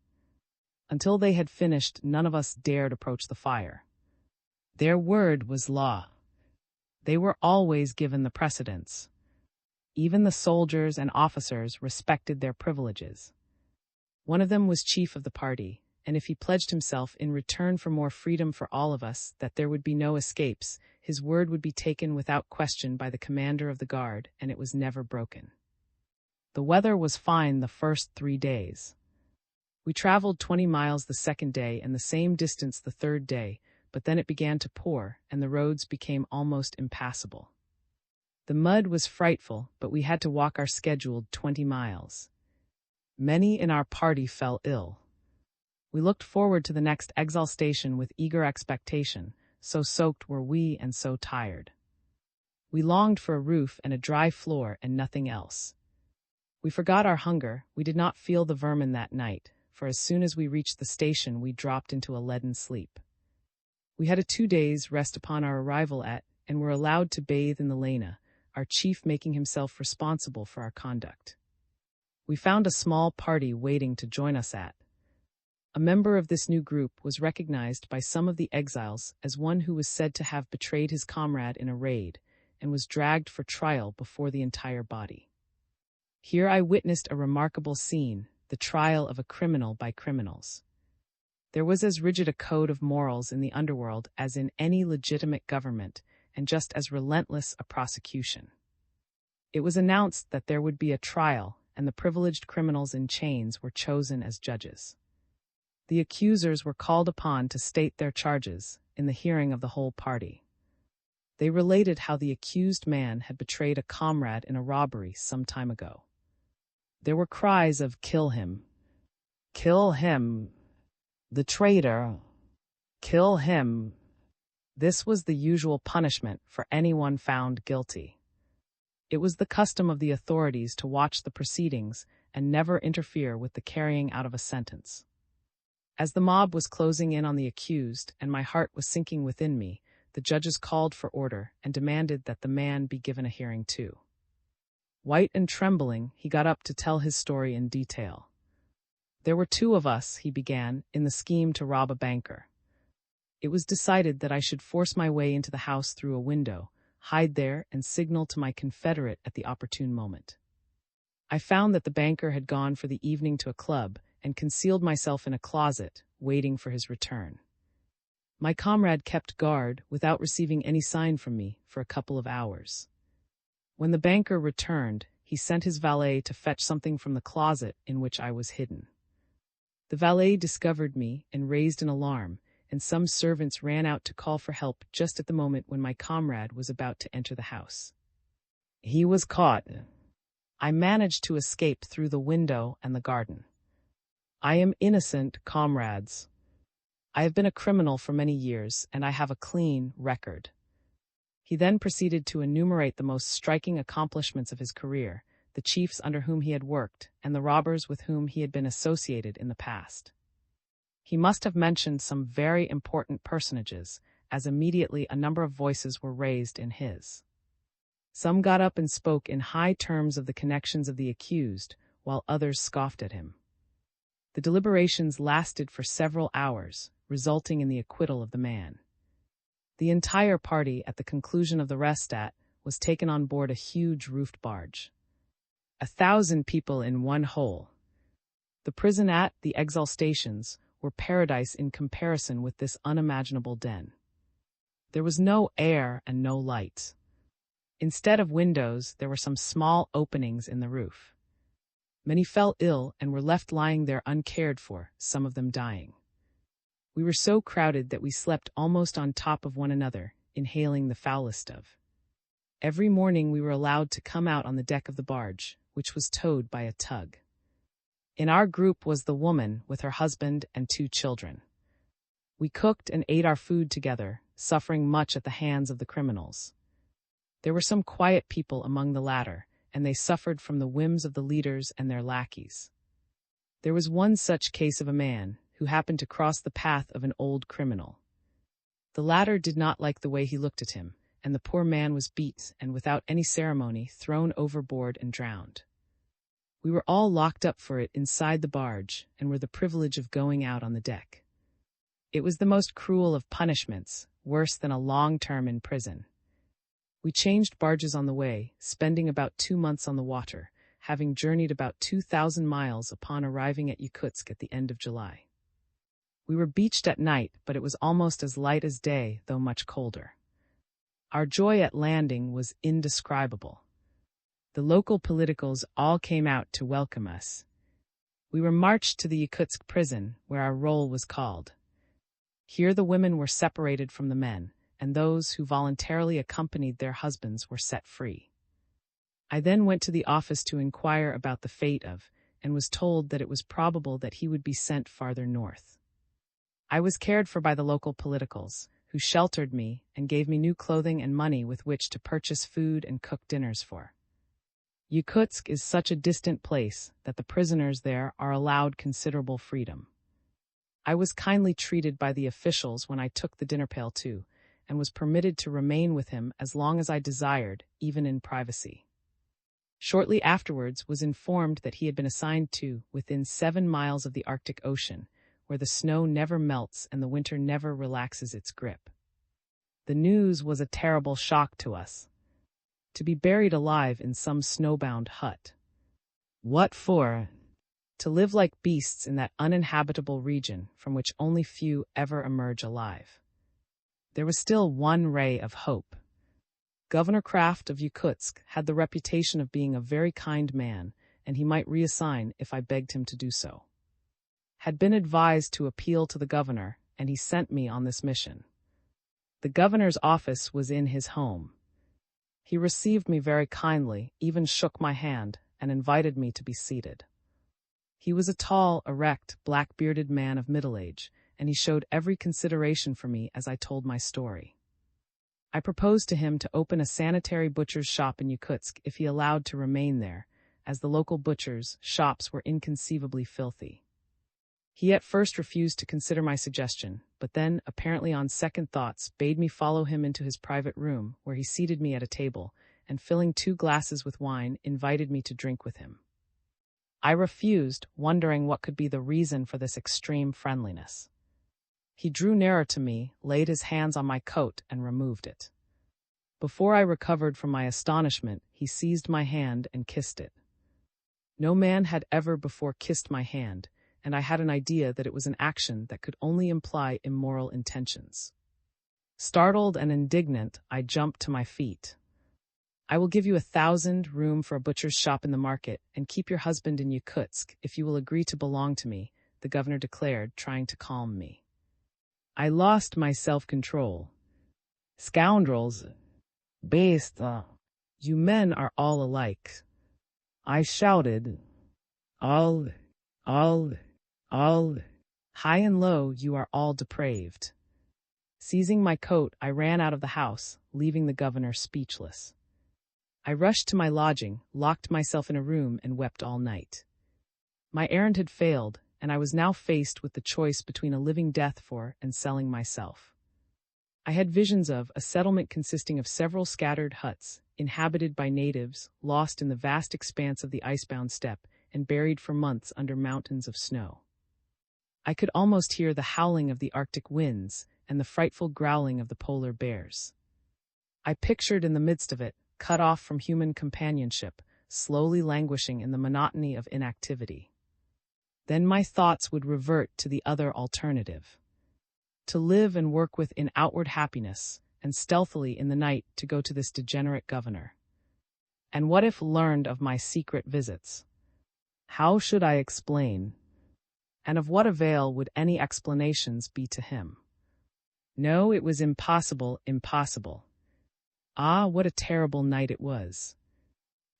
Until they had finished, none of us dared approach the fire. Their word was law. They were always given the precedence. Even the soldiers and officers respected their privileges. One of them was chief of the party, and if he pledged himself in return for more freedom for all of us that there would be no escapes, his word would be taken without question by the commander of the guard, and it was never broken. The weather was fine the first 3 days. We traveled 20 miles the second day and the same distance the third day, but then it began to pour, and the roads became almost impassable. The mud was frightful, but we had to walk our scheduled 20 miles. Many in our party fell ill. We looked forward to the next exile station with eager expectation, so soaked were we and so tired. We longed for a roof and a dry floor and nothing else. We forgot our hunger. We did not feel the vermin that night, for as soon as we reached the station we dropped into a leaden sleep. We had a 2 days rest upon our arrival at, and were allowed to bathe in the Lena, our chief making himself responsible for our conduct. We found a small party waiting to join us at. A member of this new group was recognized by some of the exiles as one who was said to have betrayed his comrade in a raid, and was dragged for trial before the entire body. Here I witnessed a remarkable scene, the trial of a criminal by criminals. There was as rigid a code of morals in the underworld as in any legitimate government, and just as relentless a prosecution. It was announced that there would be a trial, and the privileged criminals in chains were chosen as judges. The accusers were called upon to state their charges in the hearing of the whole party. They related how the accused man had betrayed a comrade in a robbery some time ago. There were cries of "Kill him! Kill him! The traitor! Kill him!" This was the usual punishment for anyone found guilty. It was the custom of the authorities to watch the proceedings and never interfere with the carrying out of a sentence. As the mob was closing in on the accused and my heart was sinking within me, the judges called for order and demanded that the man be given a hearing too. White and trembling, he got up to tell his story in detail. "There were 2 of us," he began, "in the scheme to rob a banker. It was decided that I should force my way into the house through a window, hide there, and signal to my confederate at the opportune moment. I found that the banker had gone for the evening to a club, and concealed myself in a closet, waiting for his return. My comrade kept guard, without receiving any sign from me, for a couple of hours. When the banker returned, he sent his valet to fetch something from the closet in which I was hidden. The valet discovered me and raised an alarm, and some servants ran out to call for help just at the moment when my comrade was about to enter the house. He was caught. I managed to escape through the window and the garden. I am innocent, comrades. I have been a criminal for many years, and I have a clean record." He then proceeded to enumerate the most striking accomplishments of his career, the chiefs under whom he had worked, and the robbers with whom he had been associated in the past. He must have mentioned some very important personages, as immediately a number of voices were raised in his. Some got up and spoke in high terms of the connections of the accused, while others scoffed at him. The deliberations lasted for several hours, resulting in the acquittal of the man. The entire party, at the conclusion of the restat, was taken on board a huge roofed barge. 1,000 people in one hole. The prison at the exile stations were paradise in comparison with this unimaginable den. There was no air and no light. Instead of windows, there were some small openings in the roof. Many fell ill and were left lying there uncared for, some of them dying. We were so crowded that we slept almost on top of one another, inhaling the foulest of. Every morning we were allowed to come out on the deck of the barge, which was towed by a tug. In our group was the woman with her husband and 2 children. We cooked and ate our food together, suffering much at the hands of the criminals. There were some quiet people among the latter, and they suffered from the whims of the leaders and their lackeys. There was one such case of a man who happened to cross the path of an old criminal. The latter did not like the way he looked at him, and the poor man was beat and without any ceremony thrown overboard and drowned. We were all locked up for it inside the barge and were the privilege of going out on the deck. It was the most cruel of punishments, worse than a long term in prison. We changed barges on the way, spending about 2 months on the water, having journeyed about 2,000 miles upon arriving at Yakutsk at the end of July. We were beached at night, but it was almost as light as day, though much colder. Our joy at landing was indescribable. The local politicals all came out to welcome us. We were marched to the Yakutsk prison, where our roll was called. Here the women were separated from the men, and those who voluntarily accompanied their husbands were set free. I then went to the office to inquire about the fate of, and was told that it was probable that he would be sent farther north. I was cared for by the local politicals, who sheltered me and gave me new clothing and money with which to purchase food and cook dinners for. Yakutsk is such a distant place that the prisoners there are allowed considerable freedom. I was kindly treated by the officials when I took the dinner pail too, and was permitted to remain with him as long as I desired, even in privacy. Shortly afterwards was informed that he had been assigned to within 7 miles of the Arctic Ocean, where the snow never melts and the winter never relaxes its grip. The news was a terrible shock to us. To be buried alive in some snowbound hut. What for? To live like beasts in that uninhabitable region from which only few ever emerge alive. There was still one ray of hope. Governor Kraft of Yakutsk had the reputation of being a very kind man, and he might reassign if I begged him to do so. Had been advised to appeal to the governor, and he sent me on this mission. The governor's office was in his home. He received me very kindly, even shook my hand, and invited me to be seated. He was a tall, erect, black-bearded man of middle age, and he showed every consideration for me as I told my story. I proposed to him to open a sanitary butcher's shop in Yakutsk if he allowed to remain there, as the local butchers' shops were inconceivably filthy. He at first refused to consider my suggestion, but then, apparently on second thoughts, bade me follow him into his private room, where he seated me at a table, and filling 2 glasses with wine, invited me to drink with him. I refused, wondering what could be the reason for this extreme friendliness. He drew nearer to me, laid his hands on my coat, and removed it. Before I recovered from my astonishment, he seized my hand and kissed it. No man had ever before kissed my hand, and I had an idea that it was an action that could only imply immoral intentions. Startled and indignant, I jumped to my feet. I will give you 1,000 room for a butcher's shop in the market, and keep your husband in Yakutsk if you will agree to belong to me, the governor declared, trying to calm me. I lost my self-control. Scoundrels! Beast! You men are all alike. I shouted. All. High and low, you are all depraved. Seizing my coat, I ran out of the house, leaving the governor speechless. I rushed to my lodging, locked myself in a room, and wept all night. My errand had failed, and I was now faced with the choice between a living death for and selling myself. I had visions of a settlement consisting of several scattered huts, inhabited by natives, lost in the vast expanse of the icebound steppe, and buried for months under mountains of snow. I could almost hear the howling of the Arctic winds and the frightful growling of the polar bears. I pictured in the midst of it, cut off from human companionship, slowly languishing in the monotony of inactivity. Then my thoughts would revert to the other alternative. To live and work in outward happiness, and stealthily in the night to go to this degenerate governor. And what if learned of my secret visits? How should I explain? And of what avail would any explanations be to him? No, it was impossible. Ah, what a terrible night it was.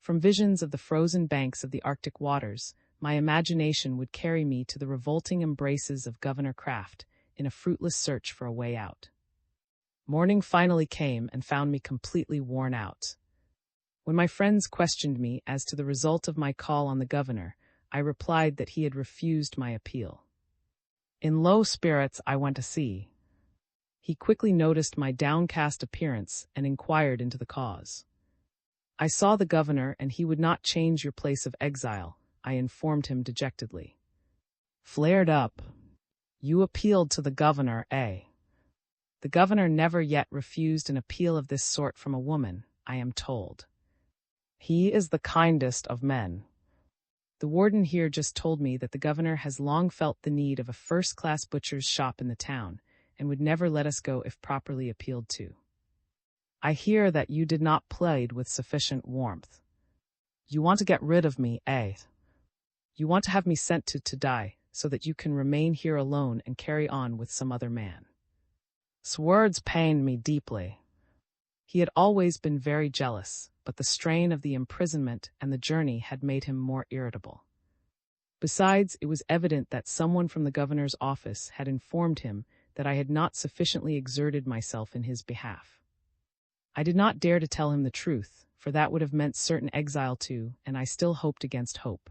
From visions of the frozen banks of the Arctic waters, my imagination would carry me to the revolting embraces of Governor Kraft in a fruitless search for a way out. Morning finally came and found me completely worn out. When my friends questioned me as to the result of my call on the governor, I replied that he had refused my appeal. In low spirits, I went to see. He quickly noticed my downcast appearance and inquired into the cause. I saw the governor, and he would not change your place of exile, I informed him dejectedly. Flared up. You appealed to the governor, eh? The governor never yet refused an appeal of this sort from a woman, I am told. He is the kindest of men. The warden here just told me that the governor has long felt the need of a first-class butcher's shop in the town, and would never let us go if properly appealed to. I hear that you did not plead with sufficient warmth. You want to get rid of me, eh? You want to have me sent to die, so that you can remain here alone and carry on with some other man. His words pained me deeply. He had always been very jealous, but the strain of the imprisonment and the journey had made him more irritable. Besides, it was evident that someone from the governor's office had informed him that I had not sufficiently exerted myself in his behalf. I did not dare to tell him the truth, for that would have meant certain exile too, and I still hoped against hope.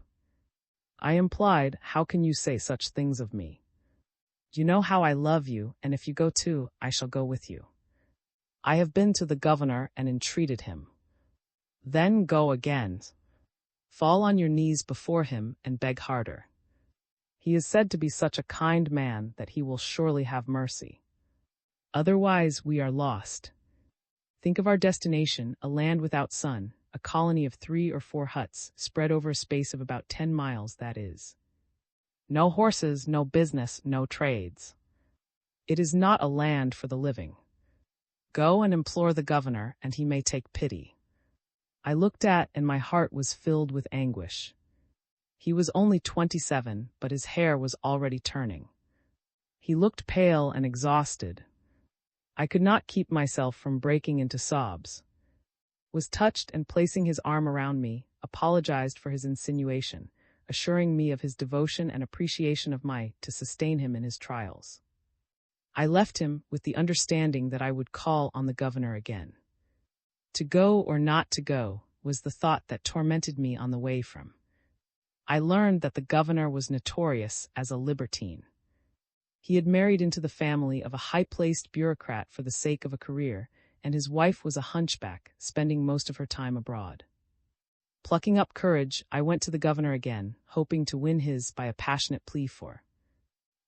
I implied, "How can you say such things of me? You know how I love you, and if you go too, I shall go with you. I have been to the governor and entreated him. Then go again. Fall on your knees before him and beg harder. He is said to be such a kind man that he will surely have mercy. Otherwise we are lost. Think of our destination, a land without sun, a colony of 3 or 4 huts, spread over a space of about 10 miles, that is. No horses, no business, no trades. It is not a land for the living. Go and implore the governor, and he may take pity." I looked at, and my heart was filled with anguish. He was only 27, but his hair was already turning. He looked pale and exhausted. I could not keep myself from breaking into sobs. Was touched, and placing his arm around me, apologized for his insinuation, assuring me of his devotion and appreciation of my to sustain him in his trials. I left him with the understanding that I would call on the governor again. To go or not to go was the thought that tormented me on the way from. I learned that the governor was notorious as a libertine. He had married into the family of a high-placed bureaucrat for the sake of a career, and his wife was a hunchback, spending most of her time abroad. Plucking up courage, I went to the governor again, hoping to win his by a passionate plea for.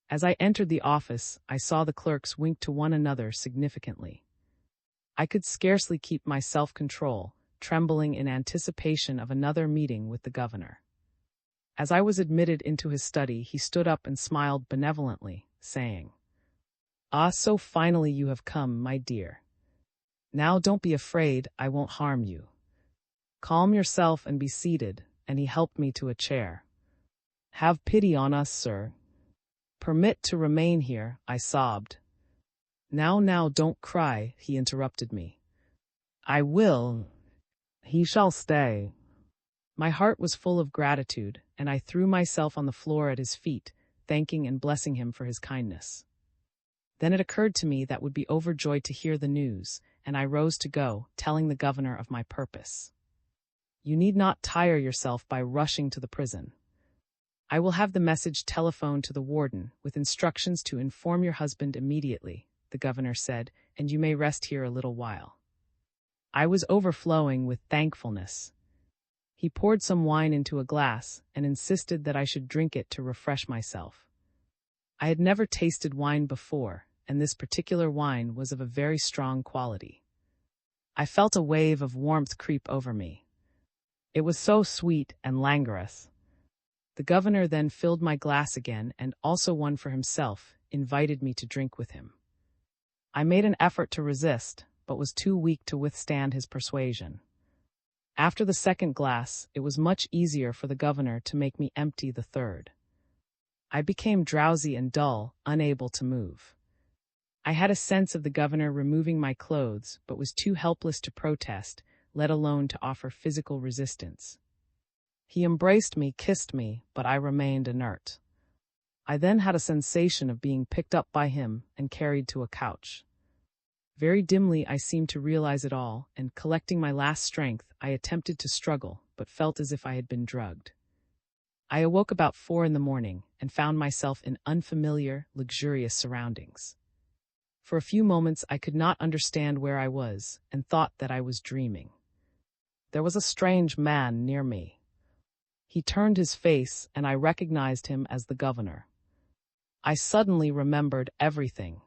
As I entered the office, I saw the clerks wink to one another significantly. I could scarcely keep my self-control, trembling in anticipation of another meeting with the governor. As I was admitted into his study, he stood up and smiled benevolently, saying, "Ah, so finally you have come, my dear. Now don't be afraid, I won't harm you. Calm yourself and be seated," and he helped me to a chair. "Have pity on us, sir. Permit to remain here," I sobbed. Now, don't cry," he interrupted me. "I will. He shall stay." My heart was full of gratitude, and I threw myself on the floor at his feet, thanking and blessing him for his kindness. Then it occurred to me that would be overjoyed to hear the news, and I rose to go, telling the governor of my purpose. "You need not tire yourself by rushing to the prison. I will have the message telephoned to the warden, with instructions to inform your husband immediately," the governor said, "and you may rest here a little while." I was overflowing with thankfulness. He poured some wine into a glass and insisted that I should drink it to refresh myself. I had never tasted wine before, and this particular wine was of a very strong quality. I felt a wave of warmth creep over me. It was so sweet and languorous. The governor then filled my glass again and also one for himself, invited me to drink with him. I made an effort to resist, but was too weak to withstand his persuasion. After the second glass, it was much easier for the governor to make me empty the third. I became drowsy and dull, unable to move. I had a sense of the governor removing my clothes, but was too helpless to protest, let alone to offer physical resistance. He embraced me, kissed me, but I remained inert. I then had a sensation of being picked up by him and carried to a couch. Very dimly I seemed to realize it all, and collecting my last strength, I attempted to struggle, but felt as if I had been drugged. I awoke about 4 in the morning, and found myself in unfamiliar, luxurious surroundings. For a few moments I could not understand where I was, and thought that I was dreaming. There was a strange man near me. He turned his face, and I recognized him as the governor. I suddenly remembered everything.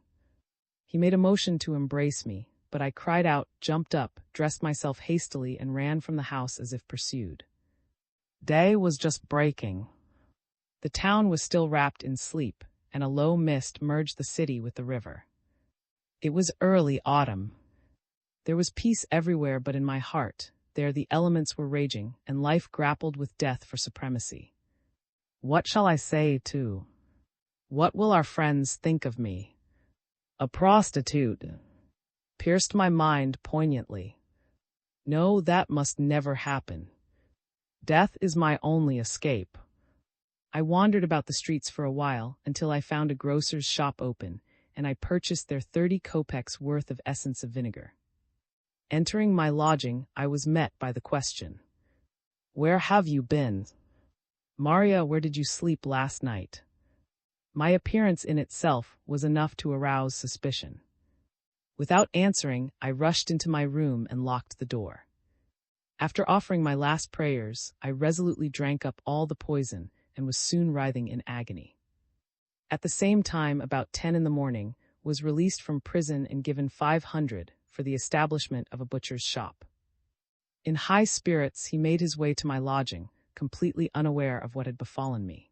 He made a motion to embrace me, but I cried out, jumped up, dressed myself hastily, and ran from the house as if pursued. Day was just breaking. The town was still wrapped in sleep, and a low mist merged the city with the river. It was early autumn. There was peace everywhere but in my heart. There the elements were raging, and life grappled with death for supremacy. What shall I say, too? What will our friends think of me? A prostitute pierced my mind poignantly. No, that must never happen. Death is my only escape. I wandered about the streets for a while until I found a grocer's shop open, and I purchased their 30 kopecks worth of essence of vinegar. Entering my lodging, I was met by the question, "Where have you been? Maria, where did you sleep last night?" My appearance in itself was enough to arouse suspicion. Without answering, I rushed into my room and locked the door. After offering my last prayers, I resolutely drank up all the poison and was soon writhing in agony. At the same time, about 10 in the morning, was released from prison and given 500 for the establishment of a butcher's shop. In high spirits, he made his way to my lodging, completely unaware of what had befallen me.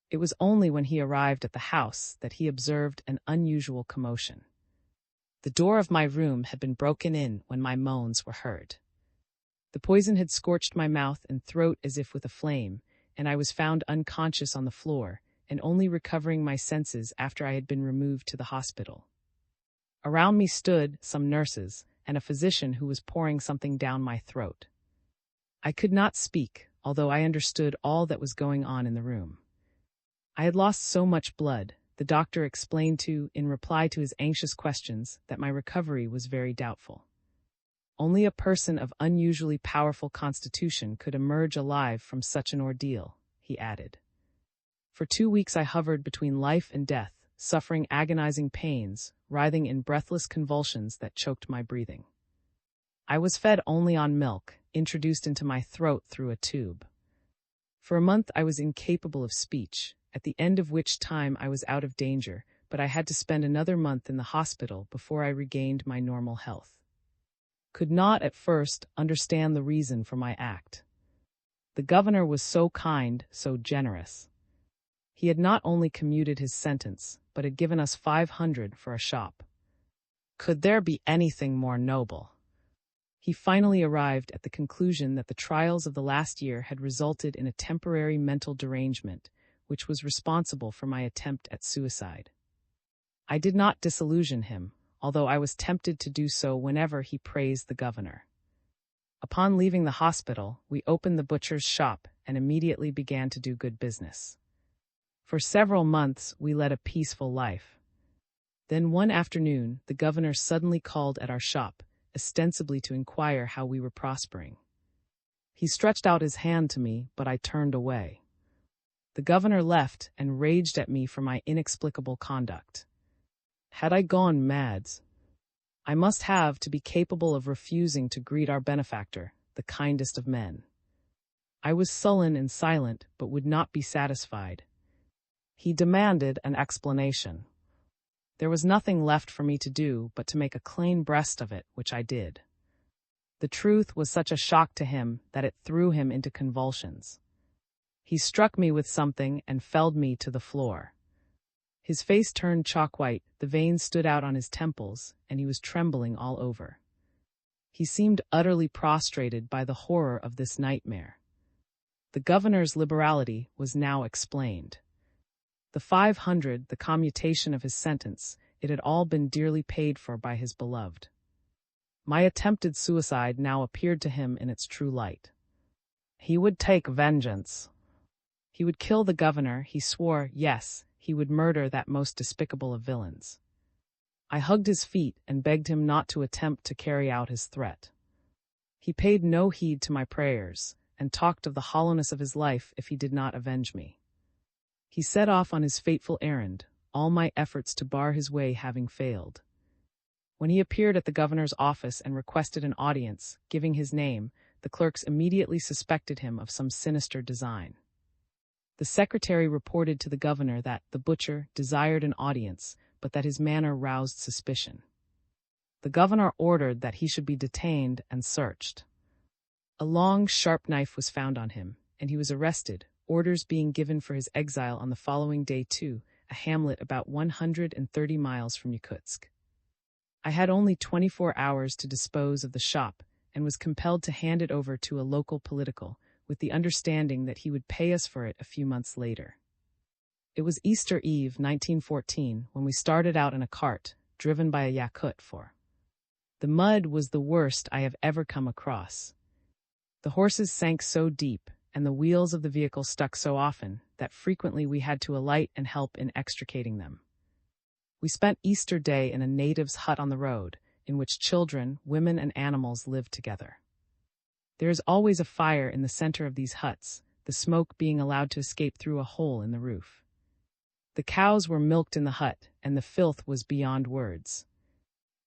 It was only when he arrived at the house that he observed an unusual commotion. The door of my room had been broken in when my moans were heard. The poison had scorched my mouth and throat as if with a flame, and I was found unconscious on the floor, and only recovering my senses after I had been removed to the hospital. Around me stood some nurses and a physician who was pouring something down my throat. I could not speak, although I understood all that was going on in the room. I had lost so much blood, the doctor explained in reply to his anxious questions, that my recovery was very doubtful. Only a person of unusually powerful constitution could emerge alive from such an ordeal, he added. For 2 weeks I hovered between life and death, suffering agonizing pains, writhing in breathless convulsions that choked my breathing. I was fed only on milk, introduced into my throat through a tube. For a month I was incapable of speech, at the end of which time I was out of danger, but I had to spend another month in the hospital before I regained my normal health. Could not at first understand the reason for my act. The governor was so kind, so generous. He had not only commuted his sentence, but had given us 500 for a shop. Could there be anything more noble? He finally arrived at the conclusion that the trials of the last year had resulted in a temporary mental derangement, which was responsible for my attempt at suicide. I did not disillusion him, although I was tempted to do so whenever he praised the governor. Upon leaving the hospital, we opened the butcher's shop and immediately began to do good business. For several months, we led a peaceful life. Then one afternoon, the governor suddenly called at our shop, ostensibly to inquire how we were prospering. He stretched out his hand to me, but I turned away. The governor left and raged at me for my inexplicable conduct. Had I gone mad? I must have to be capable of refusing to greet our benefactor, the kindest of men. I was sullen and silent, but would not be satisfied. He demanded an explanation. There was nothing left for me to do but to make a clean breast of it, which I did. The truth was such a shock to him that it threw him into convulsions. He struck me with something and felled me to the floor. His face turned chalk white, the veins stood out on his temples, and he was trembling all over. He seemed utterly prostrated by the horror of this nightmare. The governor's liberality was now explained. The 500, the commutation of his sentence, it had all been dearly paid for by his beloved. My attempted suicide now appeared to him in its true light. He would take vengeance. He would kill the governor, he swore, yes, he would murder that most despicable of villains. I hugged his feet and begged him not to attempt to carry out his threat. He paid no heed to my prayers, and talked of the hollowness of his life if he did not avenge me. He set off on his fateful errand, all my efforts to bar his way having failed. When he appeared at the governor's office and requested an audience, giving his name, the clerks immediately suspected him of some sinister design. The secretary reported to the governor that the butcher desired an audience, but that his manner roused suspicion. The governor ordered that he should be detained and searched. A long, sharp knife was found on him, and he was arrested, orders being given for his exile on the following day to a hamlet about 130 miles from Yakutsk. I had only 24 hours to dispose of the shop and was compelled to hand it over to a local political, with the understanding that he would pay us for it a few months later. It was Easter Eve, 1914, when we started out in a cart, driven by a Yakut for. The mud was the worst I have ever come across. The horses sank so deep, and the wheels of the vehicle stuck so often, that frequently we had to alight and help in extricating them. We spent Easter Day in a native's hut on the road, in which children, women, and animals lived together. There is always a fire in the center of these huts, the smoke being allowed to escape through a hole in the roof. The cows were milked in the hut, and the filth was beyond words.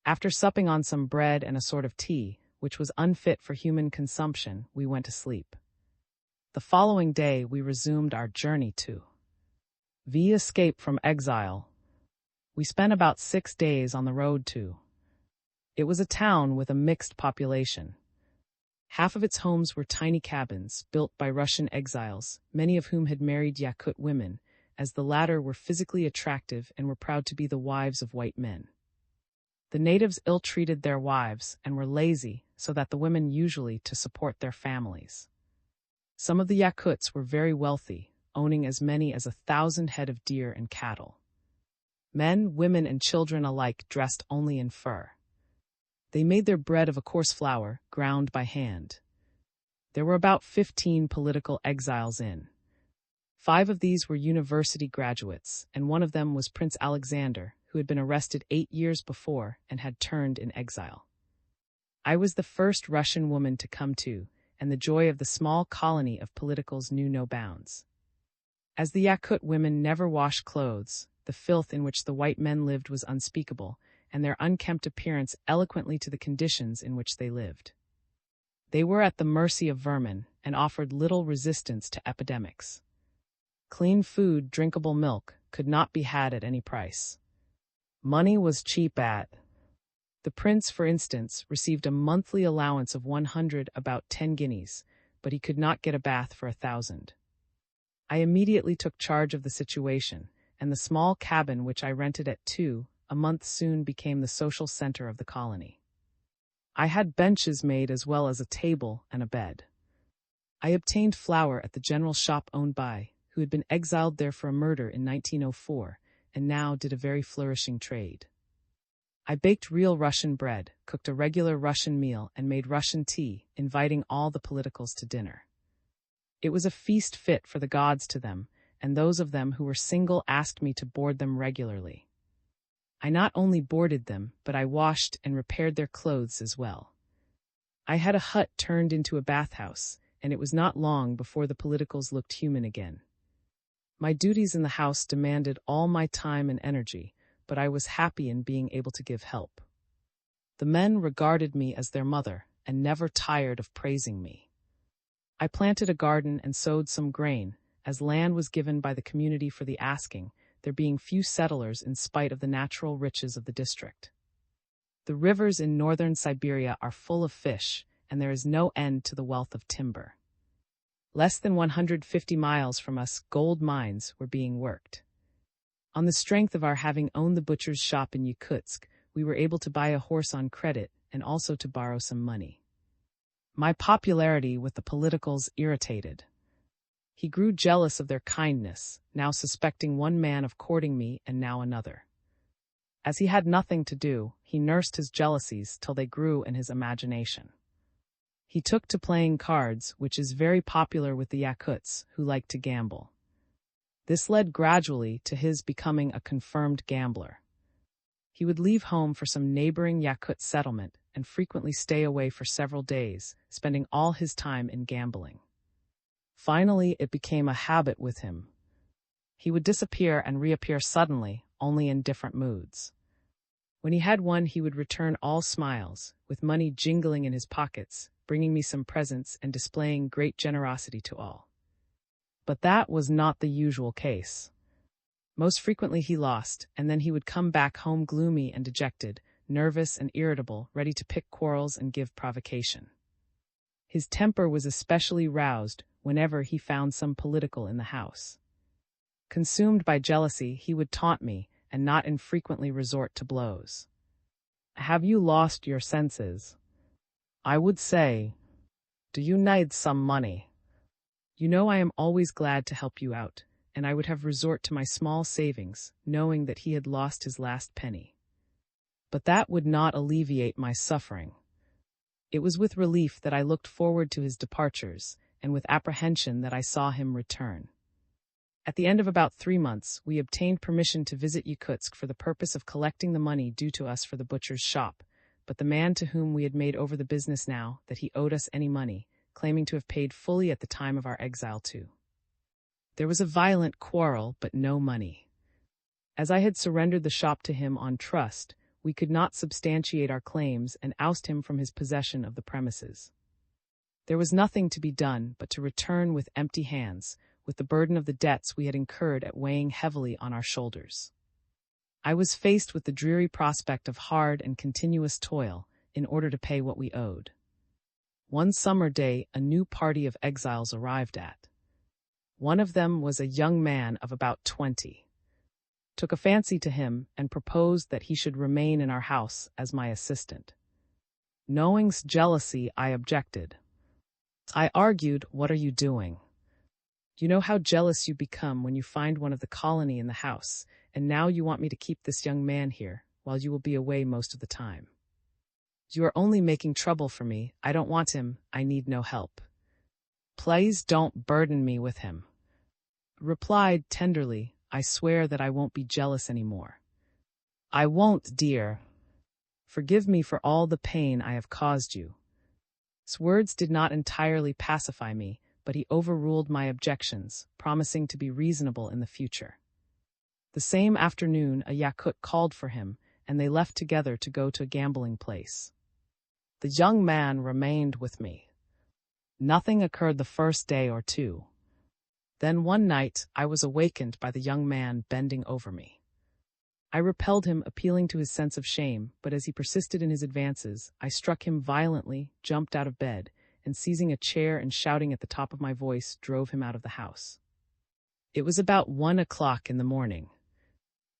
After supping on some bread and a sort of tea, which was unfit for human consumption, we went to sleep. The following day we resumed our journey to V. Escape from exile. We spent about 6 days on the road to. It was a town with a mixed population. Half of its homes were tiny cabins, built by Russian exiles, many of whom had married Yakut women, as the latter were physically attractive and were proud to be the wives of white men. The natives ill-treated their wives and were lazy, so that the women usually to support their families. Some of the Yakuts were very wealthy, owning as many as 1,000 head of deer and cattle. Men, women, and children alike dressed only in fur. They made their bread of a coarse flour, ground by hand. There were about 15 political exiles in. 5 of these were university graduates, and one of them was Prince Alexander, who had been arrested 8 years before and had turned in exile. I was the first Russian woman to come to, and the joy of the small colony of politicals knew no bounds. As the Yakut women never washed clothes, the filth in which the white men lived was unspeakable, and their unkempt appearance eloquently to the conditions in which they lived. They were at the mercy of vermin, and offered little resistance to epidemics. Clean food, drinkable milk, could not be had at any price. Money was cheap at. The prince, for instance, received a monthly allowance of 100, about 10 guineas, but he could not get a bath for 1,000. I immediately took charge of the situation, and the small cabin which I rented at 2 a month soon became the social center of the colony. I had benches made as well as a table and a bed. I obtained flour at the general shop owned by, who had been exiled there for a murder in 1904, and now did a very flourishing trade. I baked real Russian bread, cooked a regular Russian meal, and made Russian tea, inviting all the politicals to dinner. It was a feast fit for the gods to them, and those of them who were single asked me to board them regularly. I not only boarded them, but I washed and repaired their clothes as well. I had a hut turned into a bathhouse, and it was not long before the politicals looked human again. My duties in the house demanded all my time and energy, but I was happy in being able to give help. The men regarded me as their mother, and never tired of praising me. I planted a garden and sowed some grain, as land was given by the community for the asking, there being few settlers in spite of the natural riches of the district. The rivers in northern Siberia are full of fish, and there is no end to the wealth of timber. Less than 150 miles from us, gold mines were being worked. On the strength of our having owned the butcher's shop in Yakutsk, we were able to buy a horse on credit and also to borrow some money. My popularity with the politicals irritated. He grew jealous of their kindness, now suspecting one man of courting me and now another. As he had nothing to do, he nursed his jealousies till they grew in his imagination. He took to playing cards, which is very popular with the Yakuts, who like to gamble. This led gradually to his becoming a confirmed gambler. He would leave home for some neighboring Yakut settlement and frequently stay away for several days, spending all his time in gambling. Finally, it became a habit with him. He would disappear and reappear suddenly, only in different moods. When he had won, he would return all smiles, with money jingling in his pockets, bringing me some presents and displaying great generosity to all. But that was not the usual case. Most frequently he lost, and then he would come back home gloomy and dejected, nervous and irritable, ready to pick quarrels and give provocation. His temper was especially roused whenever he found some political in the house. Consumed by jealousy, he would taunt me, and not infrequently resort to blows. Have you lost your senses? I would say, do you need some money? You know I am always glad to help you out, and I would have resort to my small savings, knowing that he had lost his last penny. But that would not alleviate my suffering. It was with relief that I looked forward to his departures, and with apprehension that I saw him return. At the end of about 3 months, we obtained permission to visit Yakutsk for the purpose of collecting the money due to us for the butcher's shop, but the man to whom we had made over the business now that he owed us any money, claiming to have paid fully at the time of our exile too. There was a violent quarrel, but no money. As I had surrendered the shop to him on trust, we could not substantiate our claims and oust him from his possession of the premises. There was nothing to be done but to return with empty hands, with the burden of the debts we had incurred at weighing heavily on our shoulders. I was faced with the dreary prospect of hard and continuous toil in order to pay what we owed. One summer day, a new party of exiles arrived at. One of them was a young man of about 20. Took a fancy to him and proposed that he should remain in our house as my assistant. Knowing's jealousy, I objected. I argued, what are you doing? You know how jealous you become when you find one of the colony in the house, and now you want me to keep this young man here, while you will be away most of the time. You are only making trouble for me. I don't want him. I need no help. Please don't burden me with him. Replied tenderly, I swear that I won't be jealous any more. I won't, dear. Forgive me for all the pain I have caused you. His words did not entirely pacify me, but he overruled my objections, promising to be reasonable in the future. The same afternoon, a Yakut called for him, and they left together to go to a gambling place. The young man remained with me. Nothing occurred the first day or two. Then one night, I was awakened by the young man bending over me. I repelled him, appealing to his sense of shame, but as he persisted in his advances, I struck him violently, jumped out of bed, and seizing a chair and shouting at the top of my voice, drove him out of the house. It was about 1 o'clock in the morning.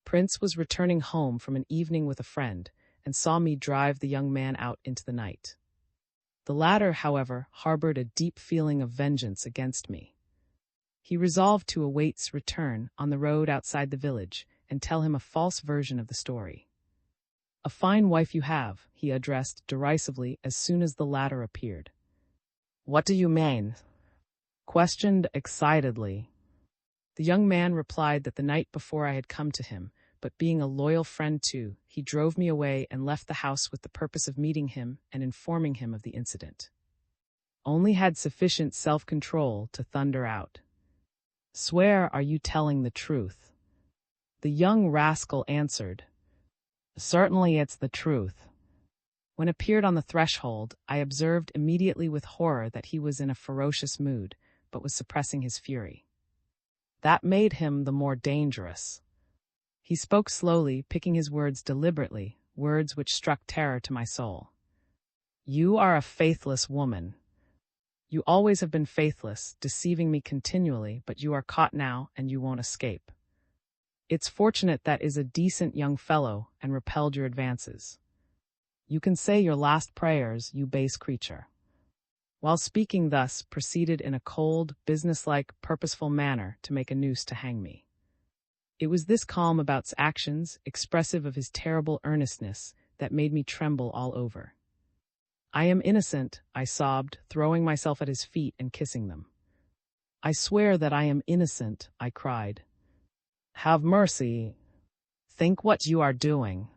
Prince was returning home from an evening with a friend, and saw me drive the young man out into the night. The latter, however, harbored a deep feeling of vengeance against me. He resolved to await's return on the road outside the village, and tell him a false version of the story. A fine wife you have, he addressed derisively as soon as the latter appeared. What do you mean? Questioned excitedly. The young man replied that the night before I had come to him, but being a loyal friend too, he drove me away and left the house with the purpose of meeting him and informing him of the incident. Only had sufficient self-control to thunder out, Swear, are you telling the truth? The young rascal answered, Certainly it's the truth. When appeared on the threshold, I observed immediately with horror that he was in a ferocious mood, but was suppressing his fury. That made him the more dangerous. He spoke slowly, picking his words deliberately, words which struck terror to my soul. You are a faithless woman. You always have been faithless, deceiving me continually, but you are caught now, and you won't escape. It's fortunate that is a decent young fellow, and repelled your advances. You can say your last prayers, you base creature. While speaking thus, proceeded in a cold, businesslike, purposeful manner to make a noose to hang me. It was this calm about his actions, expressive of his terrible earnestness, that made me tremble all over. I am innocent, I sobbed, throwing myself at his feet and kissing them. I swear that I am innocent, I cried. Have mercy. Think what you are doing.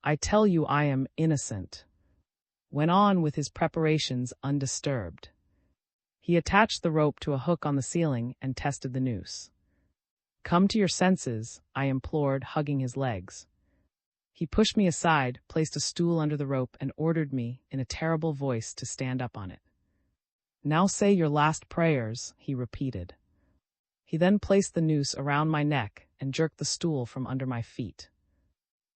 I tell you I am innocent. Went on with his preparations undisturbed. He attached the rope to a hook on the ceiling and tested the noose. Come to your senses, I implored, hugging his legs. He pushed me aside, placed a stool under the rope, and ordered me, in a terrible voice, to stand up on it. Now say your last prayers, he repeated. He then placed the noose around my neck and jerked the stool from under my feet.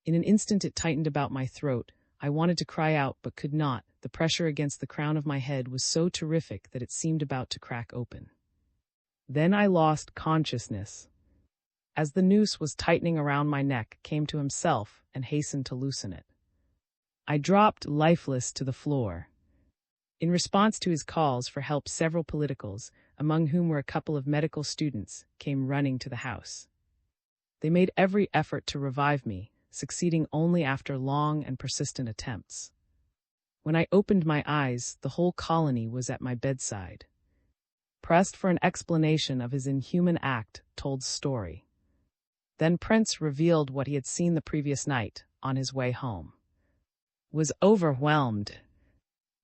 In an instant it tightened about my throat. I wanted to cry out, but could not. The pressure against the crown of my head was so terrific that it seemed about to crack open. Then I lost consciousness. As the noose was tightening around my neck, came to himself and hastened to loosen it. I dropped lifeless to the floor. In response to his calls for help, several politicals, among whom were a couple of medical students, came running to the house. They made every effort to revive me, succeeding only after long and persistent attempts. When I opened my eyes, the whole colony was at my bedside. Pressed for an explanation of his inhuman act, told story. Then Prince revealed what he had seen the previous night, on his way home. Was overwhelmed.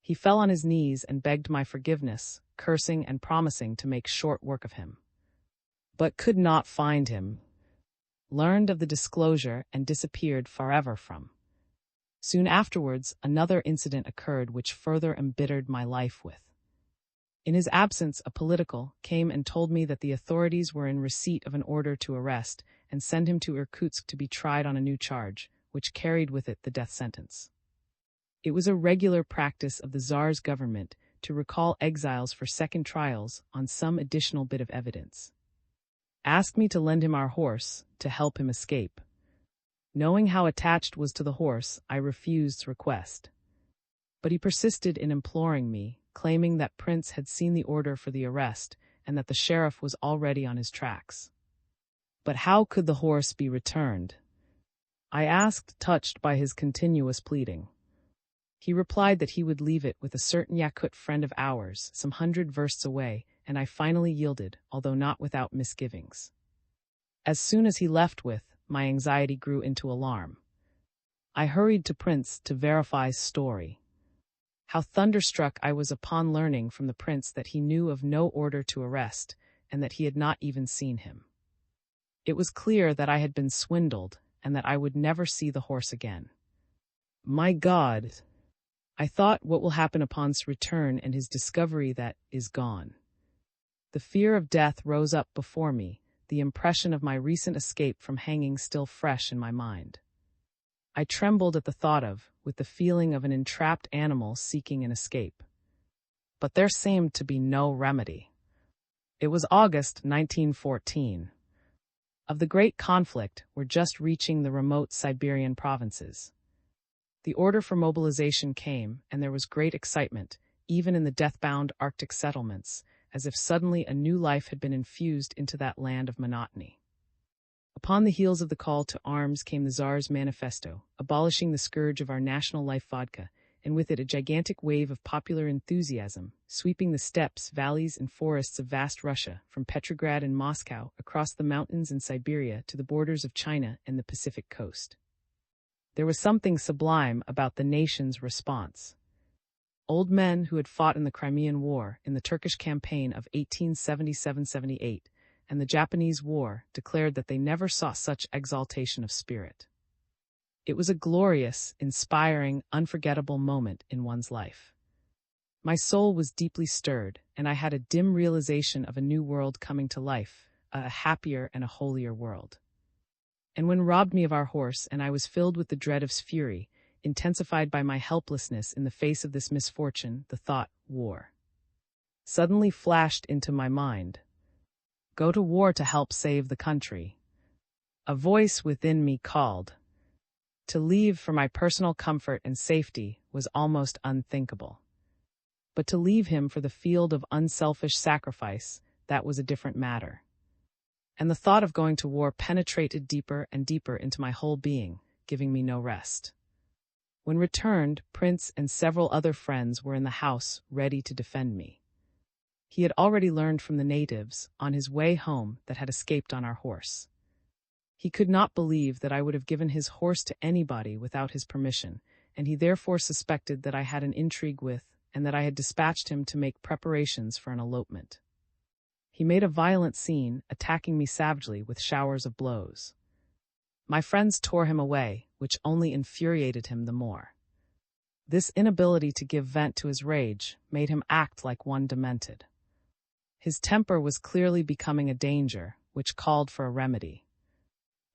He fell on his knees and begged my forgiveness, cursing and promising to make short work of him. But could not find him. Learned of the disclosure and disappeared forever from. Soon afterwards, another incident occurred which further embittered my life with. In his absence, a political came and told me that the authorities were in receipt of an order to arrest and send him to Irkutsk to be tried on a new charge, which carried with it the death sentence. It was a regular practice of the Tsar's government to recall exiles for second trials on some additional bit of evidence. Asked me to lend him our horse to help him escape. Knowing how attached was to the horse, I refused the request. But he persisted in imploring me, claiming that Prince had seen the order for the arrest and that the sheriff was already on his tracks. But how could the horse be returned? I asked, touched by his continuous pleading. He replied that he would leave it with a certain Yakut friend of ours, some 100 versts away, and I finally yielded, although not without misgivings. As soon as he left with, my anxiety grew into alarm. I hurried to Prince to verify his story. How thunderstruck I was upon learning from the Prince that he knew of no order to arrest, and that he had not even seen him. It was clear that I had been swindled, and that I would never see the horse again. My God! I thought, what will happen upon his return and his discovery that is gone? The fear of death rose up before me, the impression of my recent escape from hanging still fresh in my mind. I trembled at the thought of, with the feeling of an entrapped animal seeking an escape. But there seemed to be no remedy. It was August 1914. Of the great conflict, were just reaching the remote Siberian provinces. The order for mobilization came, and there was great excitement, even in the death-bound Arctic settlements, as if suddenly a new life had been infused into that land of monotony. Upon the heels of the call to arms came the Tsar's manifesto, abolishing the scourge of our national life, vodka, and with it a gigantic wave of popular enthusiasm, sweeping the steppes, valleys, and forests of vast Russia, from Petrograd and Moscow, across the mountains in Siberia to the borders of China and the Pacific coast. There was something sublime about the nation's response. Old men who had fought in the Crimean War, in the Turkish campaign of 1877-78, and the Japanese War, declared that they never saw such exaltation of spirit. It was a glorious, inspiring, unforgettable moment in one's life. My soul was deeply stirred, and I had a dim realization of a new world coming to life, a happier and a holier world. And when robbed me of our horse, and I was filled with the dread of fury, intensified by my helplessness in the face of this misfortune, the thought, war, suddenly flashed into my mind. Go to war to help save the country. A voice within me called. To leave for my personal comfort and safety was almost unthinkable. But to leave him for the field of unselfish sacrifice, that was a different matter. And the thought of going to war penetrated deeper and deeper into my whole being, giving me no rest. When returned, Prince and several other friends were in the house, ready to defend me. He had already learned from the natives, on his way home, that had escaped on our horse. He could not believe that I would have given his horse to anybody without his permission, and he therefore suspected that I had an intrigue with, and that I had dispatched him to make preparations for an elopement. He made a violent scene, attacking me savagely with showers of blows. My friends tore him away, which only infuriated him the more. This inability to give vent to his rage made him act like one demented. His temper was clearly becoming a danger, which called for a remedy.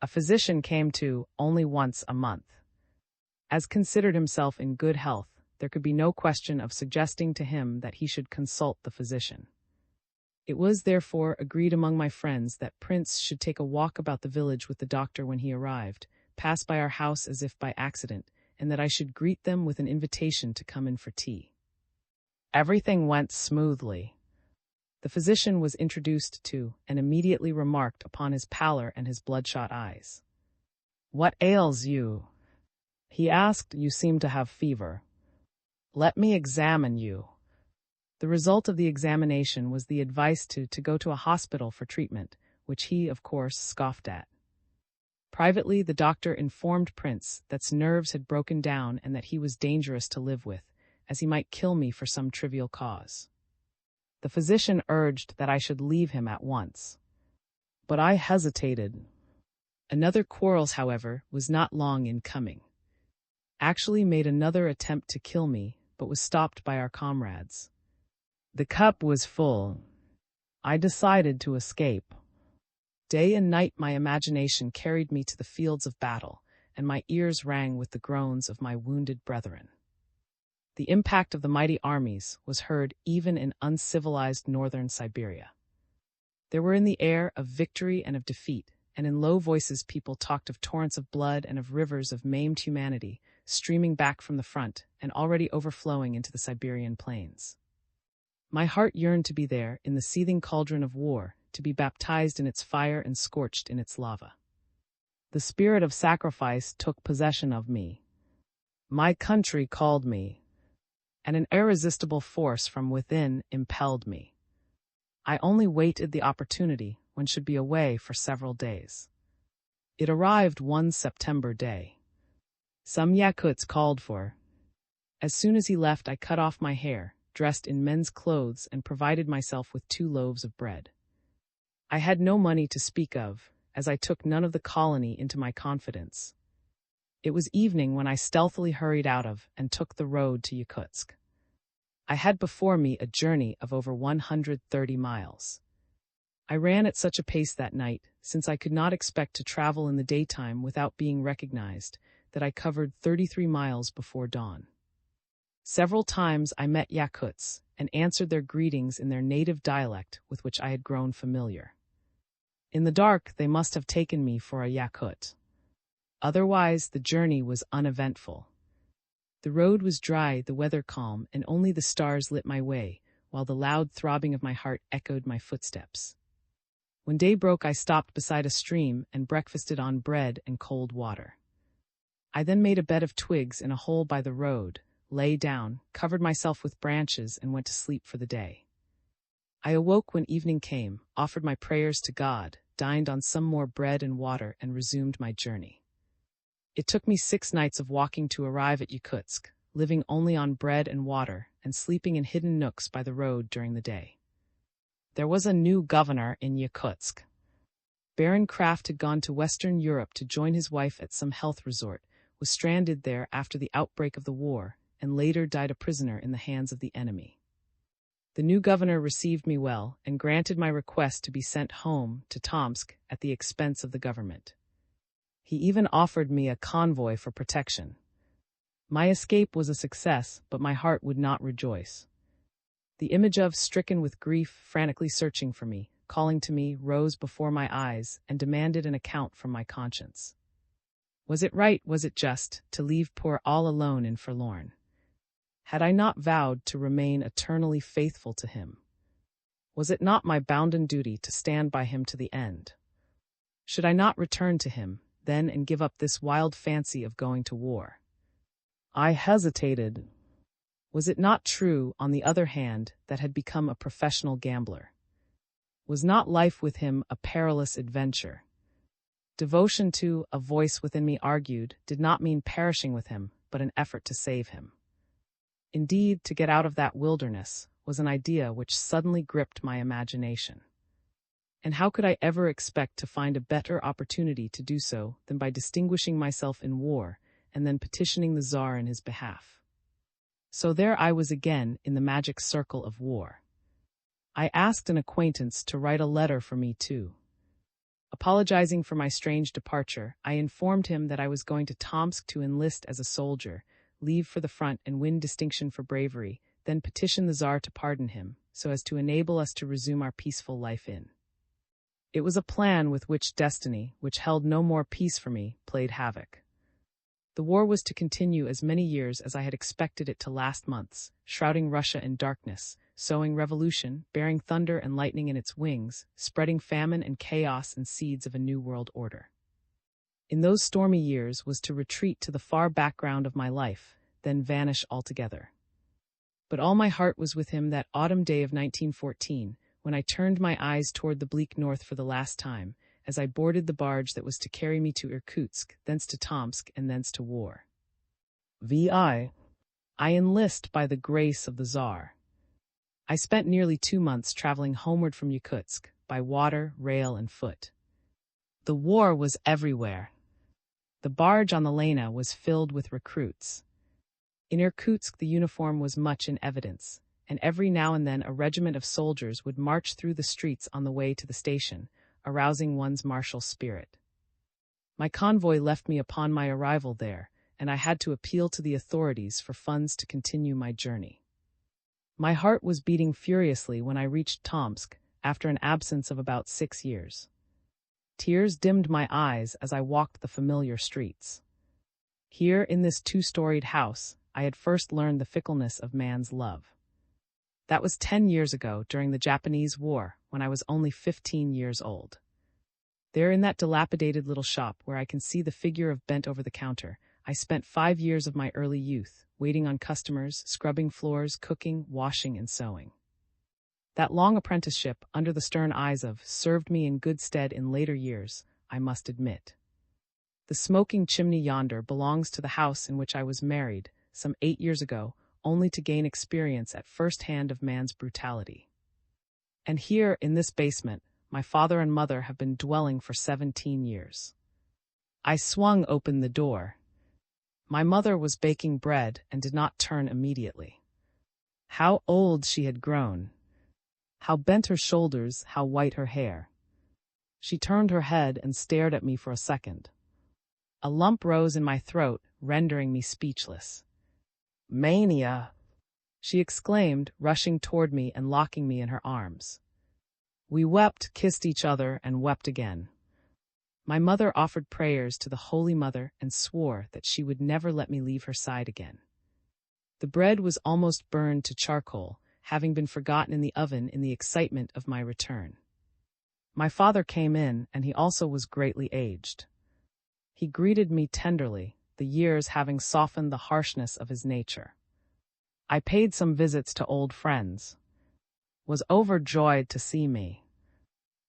A physician came to only once a month. As considered himself in good health, there could be no question of suggesting to him that he should consult the physician. It was therefore agreed among my friends that Prince should take a walk about the village with the doctor when he arrived, pass by our house as if by accident, and that I should greet them with an invitation to come in for tea. Everything went smoothly. The physician was introduced to and immediately remarked upon his pallor and his bloodshot eyes. "What ails you?" he asked. "You seem to have fever." "Let me examine you." The result of the examination was the advice to go to a hospital for treatment, which he, of course, scoffed at. Privately, the doctor informed Prince that nerves had broken down and that he was dangerous to live with, as he might kill me for some trivial cause. The physician urged that I should leave him at once. But I hesitated. Another quarrel, however, was not long in coming. Actually made another attempt to kill me, but was stopped by our comrades. The cup was full. I decided to escape. Day and night my imagination carried me to the fields of battle, and my ears rang with the groans of my wounded brethren. The impact of the mighty armies was heard even in uncivilized northern Siberia. There were in the air of victory and of defeat, and in low voices people talked of torrents of blood and of rivers of maimed humanity streaming back from the front and already overflowing into the Siberian plains. My heart yearned to be there in the seething cauldron of war, to be baptized in its fire and scorched in its lava. The spirit of sacrifice took possession of me. My country called me, and an irresistible force from within impelled me. I only waited the opportunity when should be away for several days. It arrived one September day. Some Yakuts called for. As soon as he left, I cut off my hair, dressed in men's clothes, and provided myself with 2 loaves of bread. I had no money to speak of, as I took none of the colony into my confidence. It was evening when I stealthily hurried out of and took the road to Yakutsk. I had before me a journey of over 130 miles. I ran at such a pace that night, since I could not expect to travel in the daytime without being recognized, that I covered 33 miles before dawn. Several times I met Yakuts and answered their greetings in their native dialect with which I had grown familiar. In the dark, they must have taken me for a Yakut. Otherwise, the journey was uneventful. The road was dry, the weather calm, and only the stars lit my way, while the loud throbbing of my heart echoed my footsteps. When day broke, I stopped beside a stream and breakfasted on bread and cold water. I then made a bed of twigs in a hole by the road, lay down, covered myself with branches, and went to sleep for the day. I awoke when evening came, offered my prayers to God, dined on some more bread and water, and resumed my journey. It took me 6 nights of walking to arrive at Yakutsk, living only on bread and water, and sleeping in hidden nooks by the road during the day. There was a new governor in Yakutsk. Baron Kraft had gone to Western Europe to join his wife at some health resort, was stranded there after the outbreak of the war, and later died a prisoner in the hands of the enemy. The new governor received me well and granted my request to be sent home to Tomsk at the expense of the government. He even offered me a convoy for protection. My escape was a success, but my heart would not rejoice. The image of, stricken with grief, frantically searching for me, calling to me, rose before my eyes and demanded an account from my conscience. Was it right, was it just, to leave poor all alone and forlorn? Had I not vowed to remain eternally faithful to him? Was it not my bounden duty to stand by him to the end? Should I not return to him, then, and give up this wild fancy of going to war? I hesitated. Was it not true, on the other hand, that had become a professional gambler? Was not life with him a perilous adventure? Devotion to, a voice within me argued, did not mean perishing with him, but an effort to save him. Indeed, to get out of that wilderness was an idea which suddenly gripped my imagination. And how could I ever expect to find a better opportunity to do so than by distinguishing myself in war and then petitioning the Tsar in his behalf? So there I was again in the magic circle of war. I asked an acquaintance to write a letter for me too. Apologizing for my strange departure, I informed him that I was going to Tomsk to enlist as a soldier, leave for the front and win distinction for bravery, then petition the Tsar to pardon him, so as to enable us to resume our peaceful life in. It was a plan with which destiny, which held no more peace for me, played havoc. The war was to continue as many years as I had expected it to last months, shrouding Russia in darkness, sowing revolution, bearing thunder and lightning in its wings, spreading famine and chaos and seeds of a new world order. In those stormy years was to retreat to the far background of my life, then vanish altogether. But all my heart was with him that autumn day of 1914, when I turned my eyes toward the bleak north for the last time, as I boarded the barge that was to carry me to Irkutsk, thence to Tomsk, and thence to war. I enlist by the grace of the Tsar. I spent nearly 2 months traveling homeward from Yakutsk, by water, rail, and foot. The war was everywhere. The barge on the Lena was filled with recruits. In Irkutsk the uniform was much in evidence, and every now and then a regiment of soldiers would march through the streets on the way to the station, arousing one's martial spirit. My convoy left me upon my arrival there, and I had to appeal to the authorities for funds to continue my journey. My heart was beating furiously when I reached Tomsk, after an absence of about 6 years. Tears dimmed my eyes as I walked the familiar streets. Here, in this 2-storied house, I had first learned the fickleness of man's love. That was 10 years ago, during the Japanese War, when I was only 15 years old. There in that dilapidated little shop where I can see the figure of bent over the counter, I spent 5 years of my early youth, waiting on customers, scrubbing floors, cooking, washing, and sewing. That long apprenticeship, under the stern eyes of, served me in good stead in later years, I must admit. The smoking chimney yonder belongs to the house in which I was married, some 8 years ago, only to gain experience at first hand of man's brutality. And here, in this basement, my father and mother have been dwelling for 17 years. I swung open the door. My mother was baking bread and did not turn immediately. How old she had grown! How bent her shoulders, how white her hair! She turned her head and stared at me for a second. A lump rose in my throat, rendering me speechless. "Mania!" she exclaimed, rushing toward me and locking me in her arms. We wept, kissed each other, and wept again. My mother offered prayers to the Holy Mother and swore that she would never let me leave her side again. The bread was almost burned to charcoal, having been forgotten in the oven in the excitement of my return. My father came in, and he also was greatly aged. He greeted me tenderly, the years having softened the harshness of his nature. I paid some visits to old friends. Was overjoyed to see me.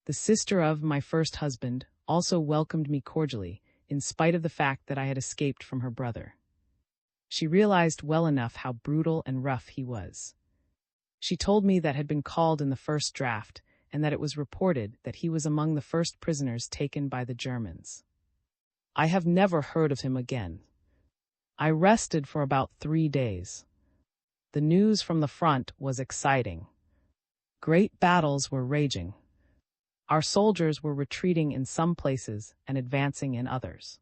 The sister of my first husband also welcomed me cordially, in spite of the fact that I had escaped from her brother. She realized well enough how brutal and rough he was. She told me that had been called in the first draft, and that it was reported that he was among the first prisoners taken by the Germans. I have never heard of him again. I rested for about 3 days. The news from the front was exciting. Great battles were raging. Our soldiers were retreating in some places and advancing in others.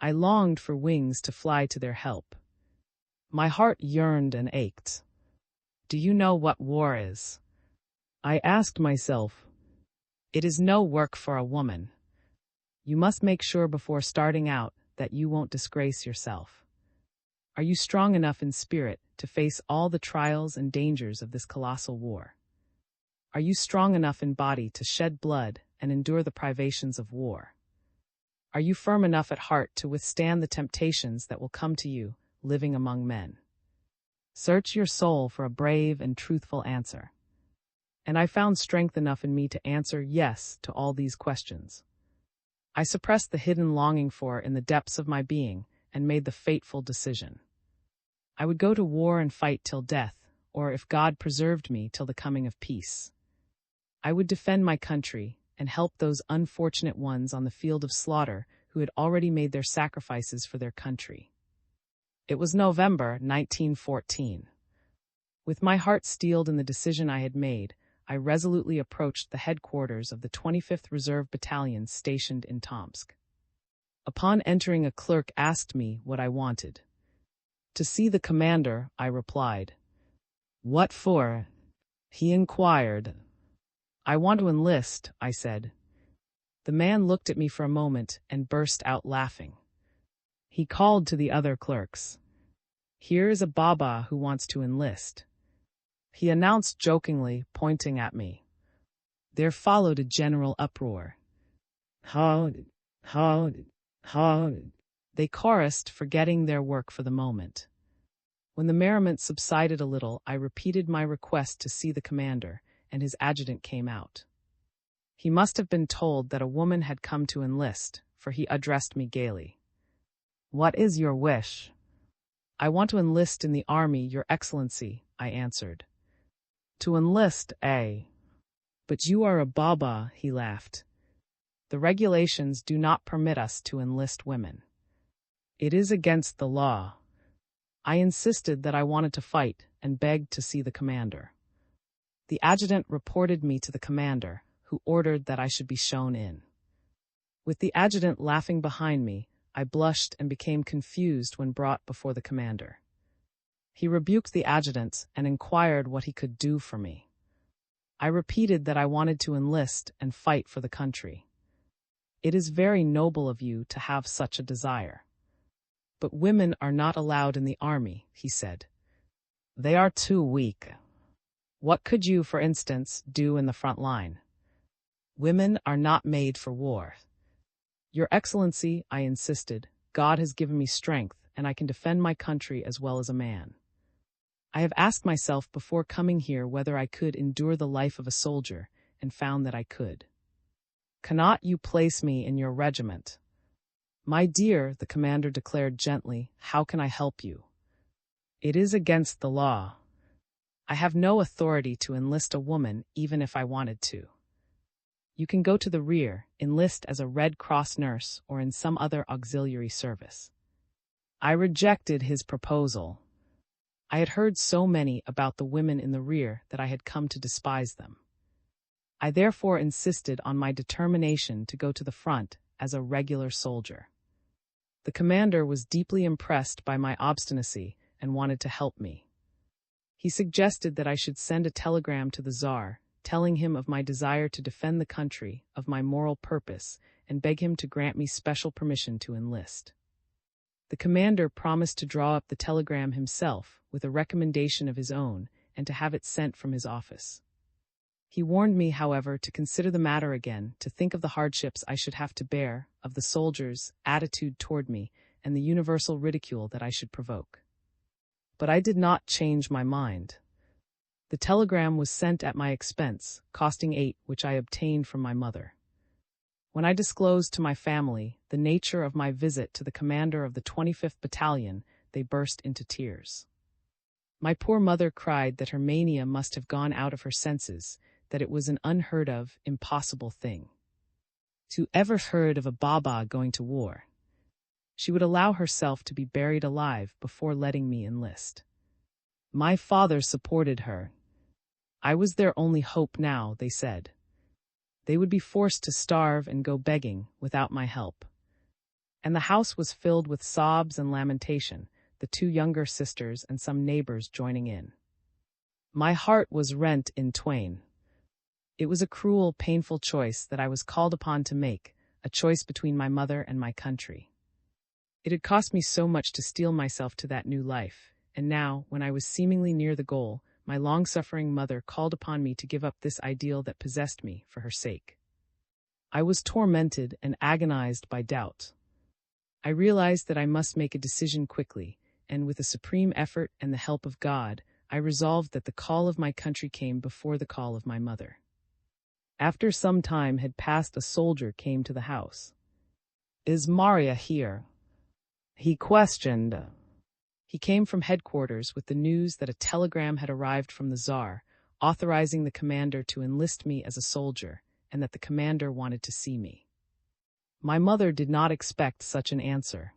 I longed for wings to fly to their help. My heart yearned and ached. Do you know what war is? I asked myself. It is no work for a woman. You must make sure before starting out that you won't disgrace yourself. Are you strong enough in spirit to face all the trials and dangers of this colossal war? Are you strong enough in body to shed blood and endure the privations of war? Are you firm enough at heart to withstand the temptations that will come to you, living among men? Search your soul for a brave and truthful answer. And I found strength enough in me to answer yes to all these questions. I suppressed the hidden longing for in the depths of my being and made the fateful decision. I would go to war and fight till death, or if God preserved me till the coming of peace. I would defend my country and help those unfortunate ones on the field of slaughter who had already made their sacrifices for their country. It was November 1914. With my heart steeled in the decision I had made, I resolutely approached the headquarters of the 25th Reserve Battalion stationed in Tomsk. Upon entering, a clerk asked me what I wanted. To see the commander, I replied. What for? He inquired. I want to enlist, I said. The man looked at me for a moment and burst out laughing. He called to the other clerks. "Here is a Baba who wants to enlist," he announced jokingly, pointing at me. There followed a general uproar. "Hold, hold, hold," they chorused, forgetting their work for the moment. When the merriment subsided a little, I repeated my request to see the commander, and his adjutant came out. He must have been told that a woman had come to enlist, for he addressed me gaily. "What is your wish?" "I want to enlist in the army, Your Excellency," I answered. "To enlist, eh? But you are a Baba," he laughed. "The regulations do not permit us to enlist women. It is against the law." I insisted that I wanted to fight and begged to see the commander. The adjutant reported me to the commander, who ordered that I should be shown in. With the adjutant laughing behind me, I blushed and became confused when brought before the commander. He rebuked the adjutant and inquired what he could do for me. I repeated that I wanted to enlist and fight for the country. "It is very noble of you to have such a desire. But women are not allowed in the army," he said. "They are too weak. What could you, for instance, do in the front line? Women are not made for war." "Your Excellency," I insisted, "God has given me strength, and I can defend my country as well as a man. I have asked myself before coming here whether I could endure the life of a soldier, and found that I could." "Cannot you place me in your regiment?" "My dear," the commander declared gently, "how can I help you? It is against the law. I have no authority to enlist a woman even if I wanted to. You can go to the rear, enlist as a Red Cross nurse or in some other auxiliary service." I rejected his proposal. I had heard so many about the women in the rear that I had come to despise them. I therefore insisted on my determination to go to the front as a regular soldier. The commander was deeply impressed by my obstinacy and wanted to help me. He suggested that I should send a telegram to the Tsar, telling him of my desire to defend the country, of my moral purpose, and beg him to grant me special permission to enlist. The commander promised to draw up the telegram himself, with a recommendation of his own, and to have it sent from his office. He warned me, however, to consider the matter again, to think of the hardships I should have to bear, of the soldiers' attitude toward me, and the universal ridicule that I should provoke. But I did not change my mind. The telegram was sent at my expense, costing 8, which I obtained from my mother. When I disclosed to my family the nature of my visit to the commander of the 25th Battalion, they burst into tears. My poor mother cried that her mania must have gone out of her senses, that it was an unheard of, impossible thing. Who ever heard of a Baba going to war? She would allow herself to be buried alive before letting me enlist. My father supported her. I was their only hope now, they said. They would be forced to starve and go begging without my help. And the house was filled with sobs and lamentation, the 2 younger sisters and some neighbors joining in. My heart was rent in twain. It was a cruel, painful choice that I was called upon to make, a choice between my mother and my country. It had cost me so much to steel myself to that new life, and now, when I was seemingly near the goal, my long-suffering mother called upon me to give up this ideal that possessed me for her sake. I was tormented and agonized by doubt. I realized that I must make a decision quickly, and with a supreme effort and the help of God, I resolved that the call of my country came before the call of my mother. After some time had passed, a soldier came to the house. "Is Maria here?" he questioned. He came from headquarters with the news that a telegram had arrived from the Tsar, authorizing the commander to enlist me as a soldier, and that the commander wanted to see me. My mother did not expect such an answer.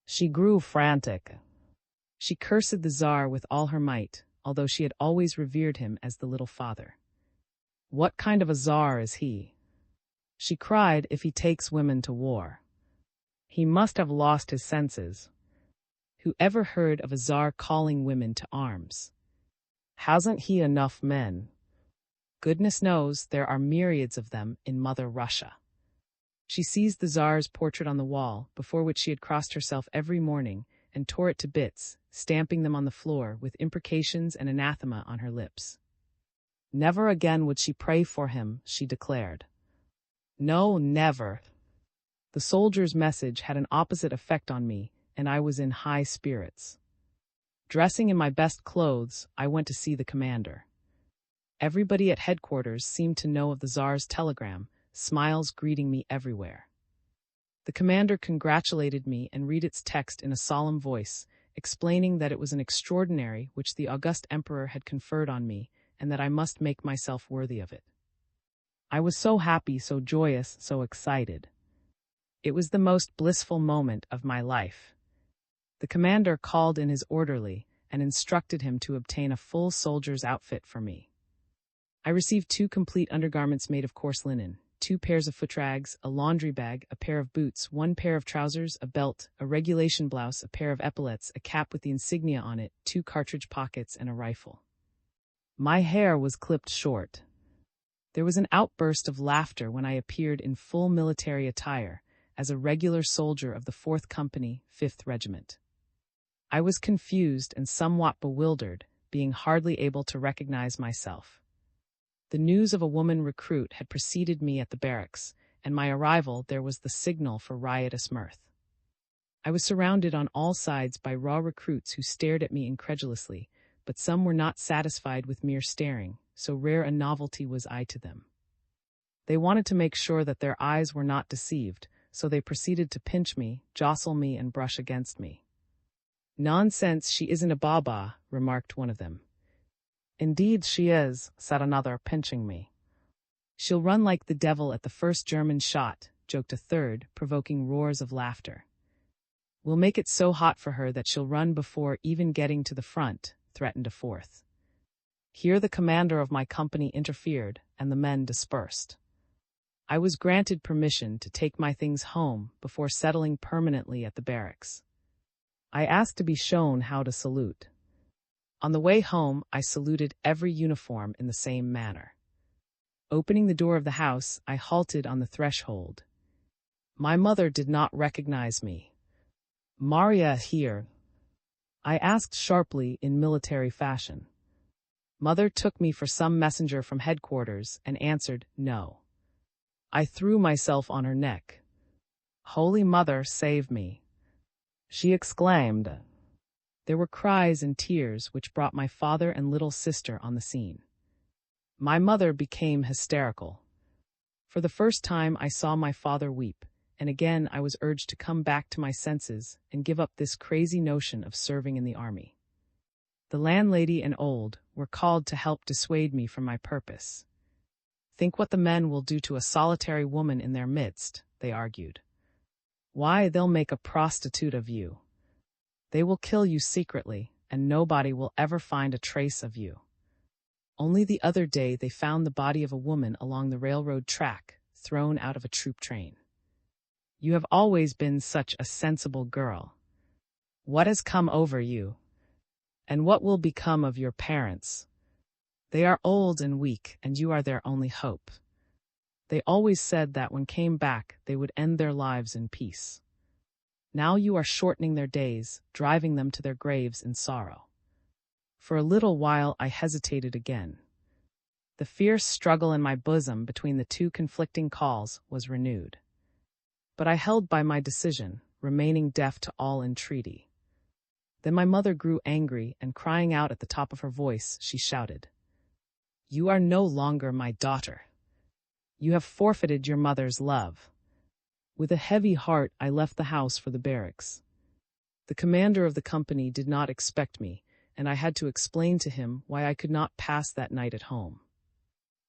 She grew frantic. She cursed the Tsar with all her might, although she had always revered him as the little father. "What kind of a Tsar is he?" she cried. "If he takes women to war, he must have lost his senses. Who ever heard of a Tsar calling women to arms? Hasn't he enough men? Goodness knows there are myriads of them in Mother Russia." She seized the Tsar's portrait on the wall, before which she had crossed herself every morning, and tore it to bits, stamping them on the floor with imprecations and anathema on her lips. Never again would she pray for him, she declared. No, never. The soldier's message had an opposite effect on me, and I was in high spirits. Dressing in my best clothes, I went to see the commander. Everybody at headquarters seemed to know of the Tsar's telegram, smiles greeting me everywhere. The commander congratulated me and read its text in a solemn voice, explaining that it was an extraordinary which the august emperor had conferred on me, and that I must make myself worthy of it. I was so happy, so joyous, so excited. It was the most blissful moment of my life. The commander called in his orderly and instructed him to obtain a full soldier's outfit for me. I received 2 complete undergarments made of coarse linen, 2 pairs of footrags, a laundry bag, a pair of boots, 1 pair of trousers, a belt, a regulation blouse, a pair of epaulets, a cap with the insignia on it, 2 cartridge pockets, and a rifle. My hair was clipped short. There was an outburst of laughter when I appeared in full military attire, as a regular soldier of the 4th Company, 5th Regiment. I was confused and somewhat bewildered, being hardly able to recognize myself. The news of a woman recruit had preceded me at the barracks, and my arrival there was the signal for riotous mirth. I was surrounded on all sides by raw recruits who stared at me incredulously, but some were not satisfied with mere staring, so rare a novelty was I to them. They wanted to make sure that their eyes were not deceived, so they proceeded to pinch me, jostle me, and brush against me. "Nonsense, she isn't a baba," remarked one of them. "Indeed she is," said another, pinching me. "She'll run like the devil at the first German shot," joked a third, provoking roars of laughter. "We'll make it so hot for her that she'll run before even getting to the front," threatened a fourth. Here the commander of my company interfered, and the men dispersed. I was granted permission to take my things home before settling permanently at the barracks. I asked to be shown how to salute. On the way home, I saluted every uniform in the same manner. Opening the door of the house, I halted on the threshold. My mother did not recognize me. "Maria here?" I asked sharply in military fashion. Mother took me for some messenger from headquarters and answered, "No." I threw myself on her neck. "Holy Mother, save me!" she exclaimed. There were cries and tears which brought my father and little sister on the scene. My mother became hysterical. For the first time I saw my father weep, and again I was urged to come back to my senses and give up this crazy notion of serving in the army. The landlady and Old were called to help dissuade me from my purpose. "Think what the men will do to a solitary woman in their midst," they argued. "Why, they'll make a prostitute of you. They will kill you secretly, and nobody will ever find a trace of you." Only the other day they found the body of a woman along the railroad track, thrown out of a troop train. "You have always been such a sensible girl. What has come over you? And what will become of your parents? They are old and weak, and you are their only hope. They always said that when came back they would end their lives in peace. Now you are shortening their days, driving them to their graves in sorrow." For a little while I hesitated again. The fierce struggle in my bosom between the 2 conflicting calls was renewed. But I held by my decision, remaining deaf to all entreaty. Then my mother grew angry, and crying out at the top of her voice, she shouted, "You are no longer my daughter. You have forfeited your mother's love." With a heavy heart, I left the house for the barracks. The commander of the company did not expect me, and I had to explain to him why I could not pass that night at home.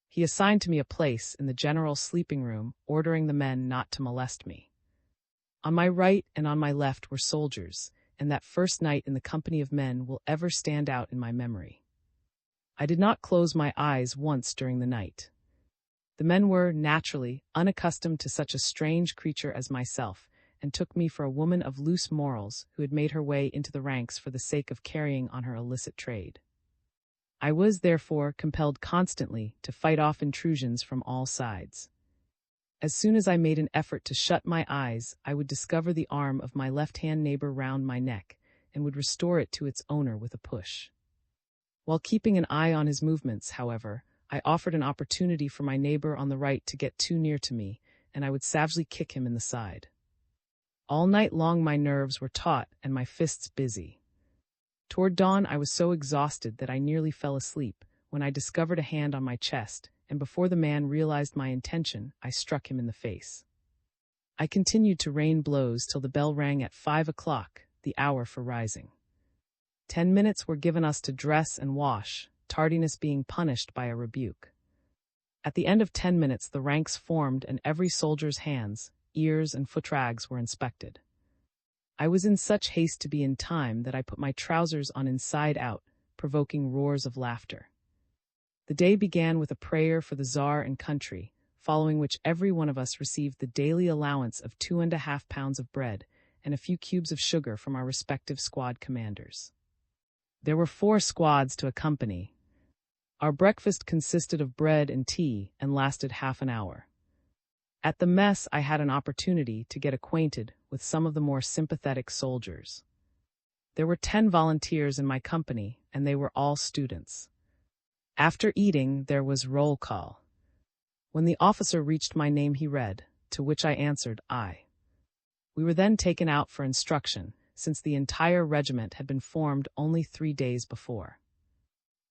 He assigned to me a place in the general sleeping room, ordering the men not to molest me. On my right and on my left were soldiers, and that first night in the company of men will ever stand out in my memory. I did not close my eyes once during the night. The men were, naturally, unaccustomed to such a strange creature as myself, and took me for a woman of loose morals who had made her way into the ranks for the sake of carrying on her illicit trade. I was, therefore, compelled constantly to fight off intrusions from all sides. As soon as I made an effort to shut my eyes, I would discover the arm of my left-hand neighbor round my neck and would restore it to its owner with a push. While keeping an eye on his movements, however, I offered an opportunity for my neighbor on the right to get too near to me, and I would savagely kick him in the side. All night long my nerves were taut and my fists busy. Toward dawn I was so exhausted that I nearly fell asleep when I discovered a hand on my chest, and before the man realized my intention, I struck him in the face. I continued to rain blows till the bell rang at 5 o'clock, the hour for rising. 10 minutes were given us to dress and wash, tardiness being punished by a rebuke. At the end of 10 minutes the ranks formed and every soldier's hands, ears and footrags were inspected. I was in such haste to be in time that I put my trousers on inside out, provoking roars of laughter. The day began with a prayer for the Tsar and country, following which every one of us received the daily allowance of 2.5 pounds of bread and a few cubes of sugar from our respective squad commanders. There were 4 squads to accompany. Our breakfast consisted of bread and tea and lasted half an hour. At the mess I had an opportunity to get acquainted with some of the more sympathetic soldiers. There were 10 volunteers in my company, and they were all students. After eating, there was roll call. When the officer reached my name he read, to which I answered, "Aye." We were then taken out for instruction, since the entire regiment had been formed only 3 days before.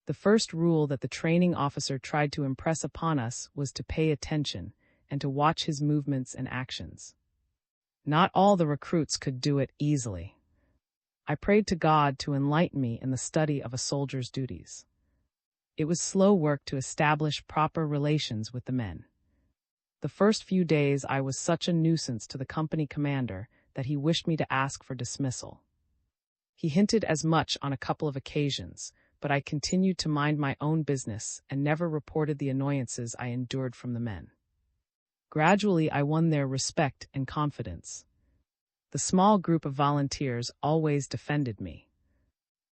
The first rule that the training officer tried to impress upon us was to pay attention and to watch his movements and actions. Not all the recruits could do it easily. I prayed to God to enlighten me in the study of a soldier's duties. It was slow work to establish proper relations with the men. The first few days I was such a nuisance to the company commander that he wished me to ask for dismissal. He hinted as much on a couple of occasions, but I continued to mind my own business and never reported the annoyances I endured from the men. Gradually I won their respect and confidence. The small group of volunteers always defended me.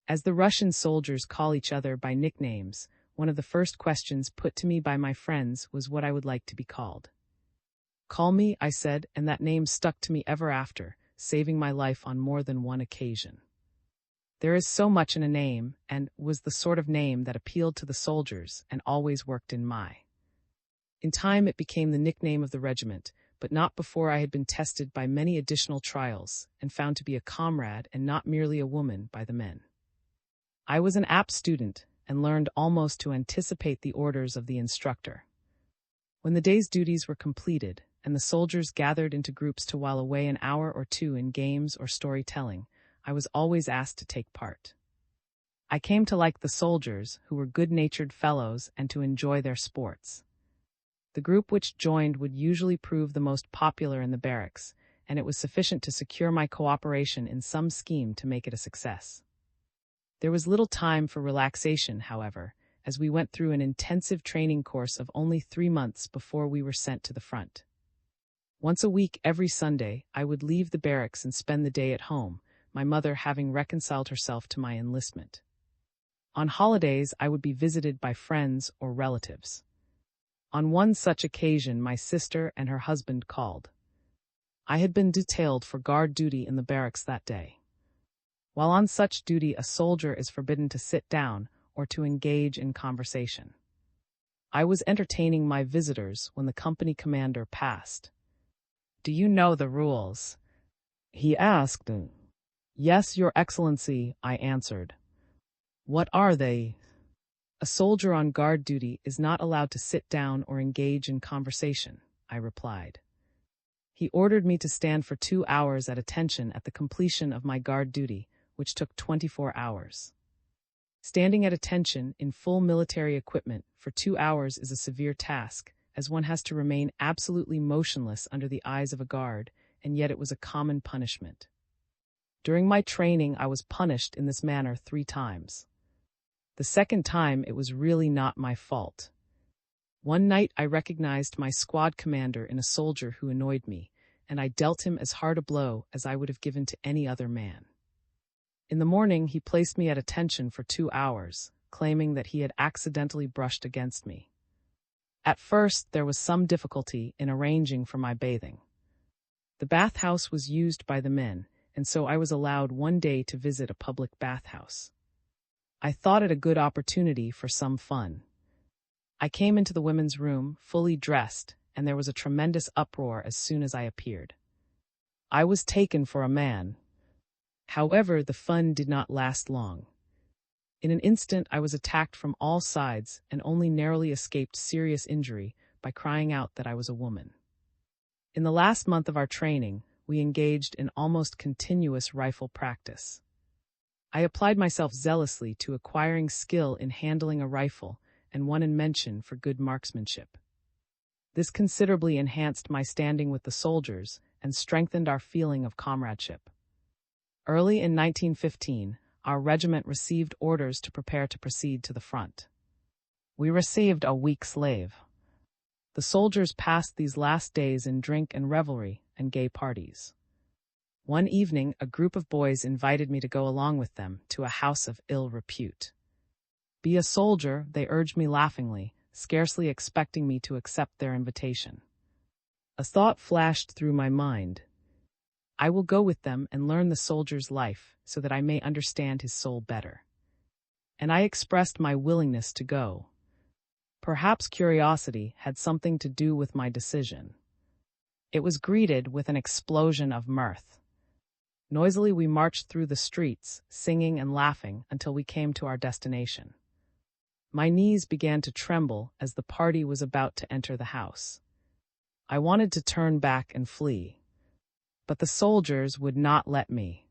As the Russian soldiers call each other by nicknames, one of the first questions put to me by my friends was what I would like to be called. "Call me," I said, and that name stuck to me ever after, saving my life on more than one occasion. There is so much in a name, and was the sort of name that appealed to the soldiers and always worked in my. In time it became the nickname of the regiment, but not before I had been tested by many additional trials and found to be a comrade and not merely a woman by the men. I was an apt student and learned almost to anticipate the orders of the instructor. When the day's duties were completed and the soldiers gathered into groups to while away an hour or two in games or storytelling, I was always asked to take part. I came to like the soldiers, who were good-natured fellows, and to enjoy their sports. The group which joined would usually prove the most popular in the barracks, and it was sufficient to secure my cooperation in some scheme to make it a success. There was little time for relaxation, however, as we went through an intensive training course of only 3 months before we were sent to the front. Once a week, every Sunday, I would leave the barracks and spend the day at home, my mother having reconciled herself to my enlistment. On holidays, I would be visited by friends or relatives. On one such occasion, my sister and her husband called. I had been detailed for guard duty in the barracks that day. While on such duty, a soldier is forbidden to sit down or to engage in conversation. I was entertaining my visitors when the company commander passed. "Do you know the rules?" he asked. "Yes, Your Excellency," I answered. "What are they?" "A soldier on guard duty is not allowed to sit down or engage in conversation," I replied. He ordered me to stand for 2 hours at attention at the completion of my guard duty, which took 24 hours. Standing at attention in full military equipment for 2 hours is a severe task, as one has to remain absolutely motionless under the eyes of a guard, and yet it was a common punishment. During my training, I was punished in this manner 3 times. The second time, it was really not my fault. One night, I recognized my squad commander in a soldier who annoyed me, and I dealt him as hard a blow as I would have given to any other man. In the morning, he placed me at attention for 2 hours, claiming that he had accidentally brushed against me. At first, there was some difficulty in arranging for my bathing. The bathhouse was used by the men, and so I was allowed one day to visit a public bathhouse. I thought it a good opportunity for some fun. I came into the women's room, fully dressed, and there was a tremendous uproar as soon as I appeared. I was taken for a man. However, the fun did not last long. In an instant, I was attacked from all sides and only narrowly escaped serious injury by crying out that I was a woman. In the last month of our training, we engaged in almost continuous rifle practice. I applied myself zealously to acquiring skill in handling a rifle and won a mention for good marksmanship. This considerably enhanced my standing with the soldiers and strengthened our feeling of comradeship. Early in 1915, our regiment received orders to prepare to proceed to the front. We received a week's leave. The soldiers passed these last days in drink and revelry and gay parties. One evening, a group of boys invited me to go along with them to a house of ill repute. Be a soldier, they urged me laughingly, scarcely expecting me to accept their invitation. A thought flashed through my mind. I will go with them and learn the soldier's life so that I may understand his soul better. And I expressed my willingness to go. Perhaps curiosity had something to do with my decision. It was greeted with an explosion of mirth. Noisily we marched through the streets, singing and laughing until we came to our destination. My knees began to tremble as the party was about to enter the house. I wanted to turn back and flee, but the soldiers would not let me.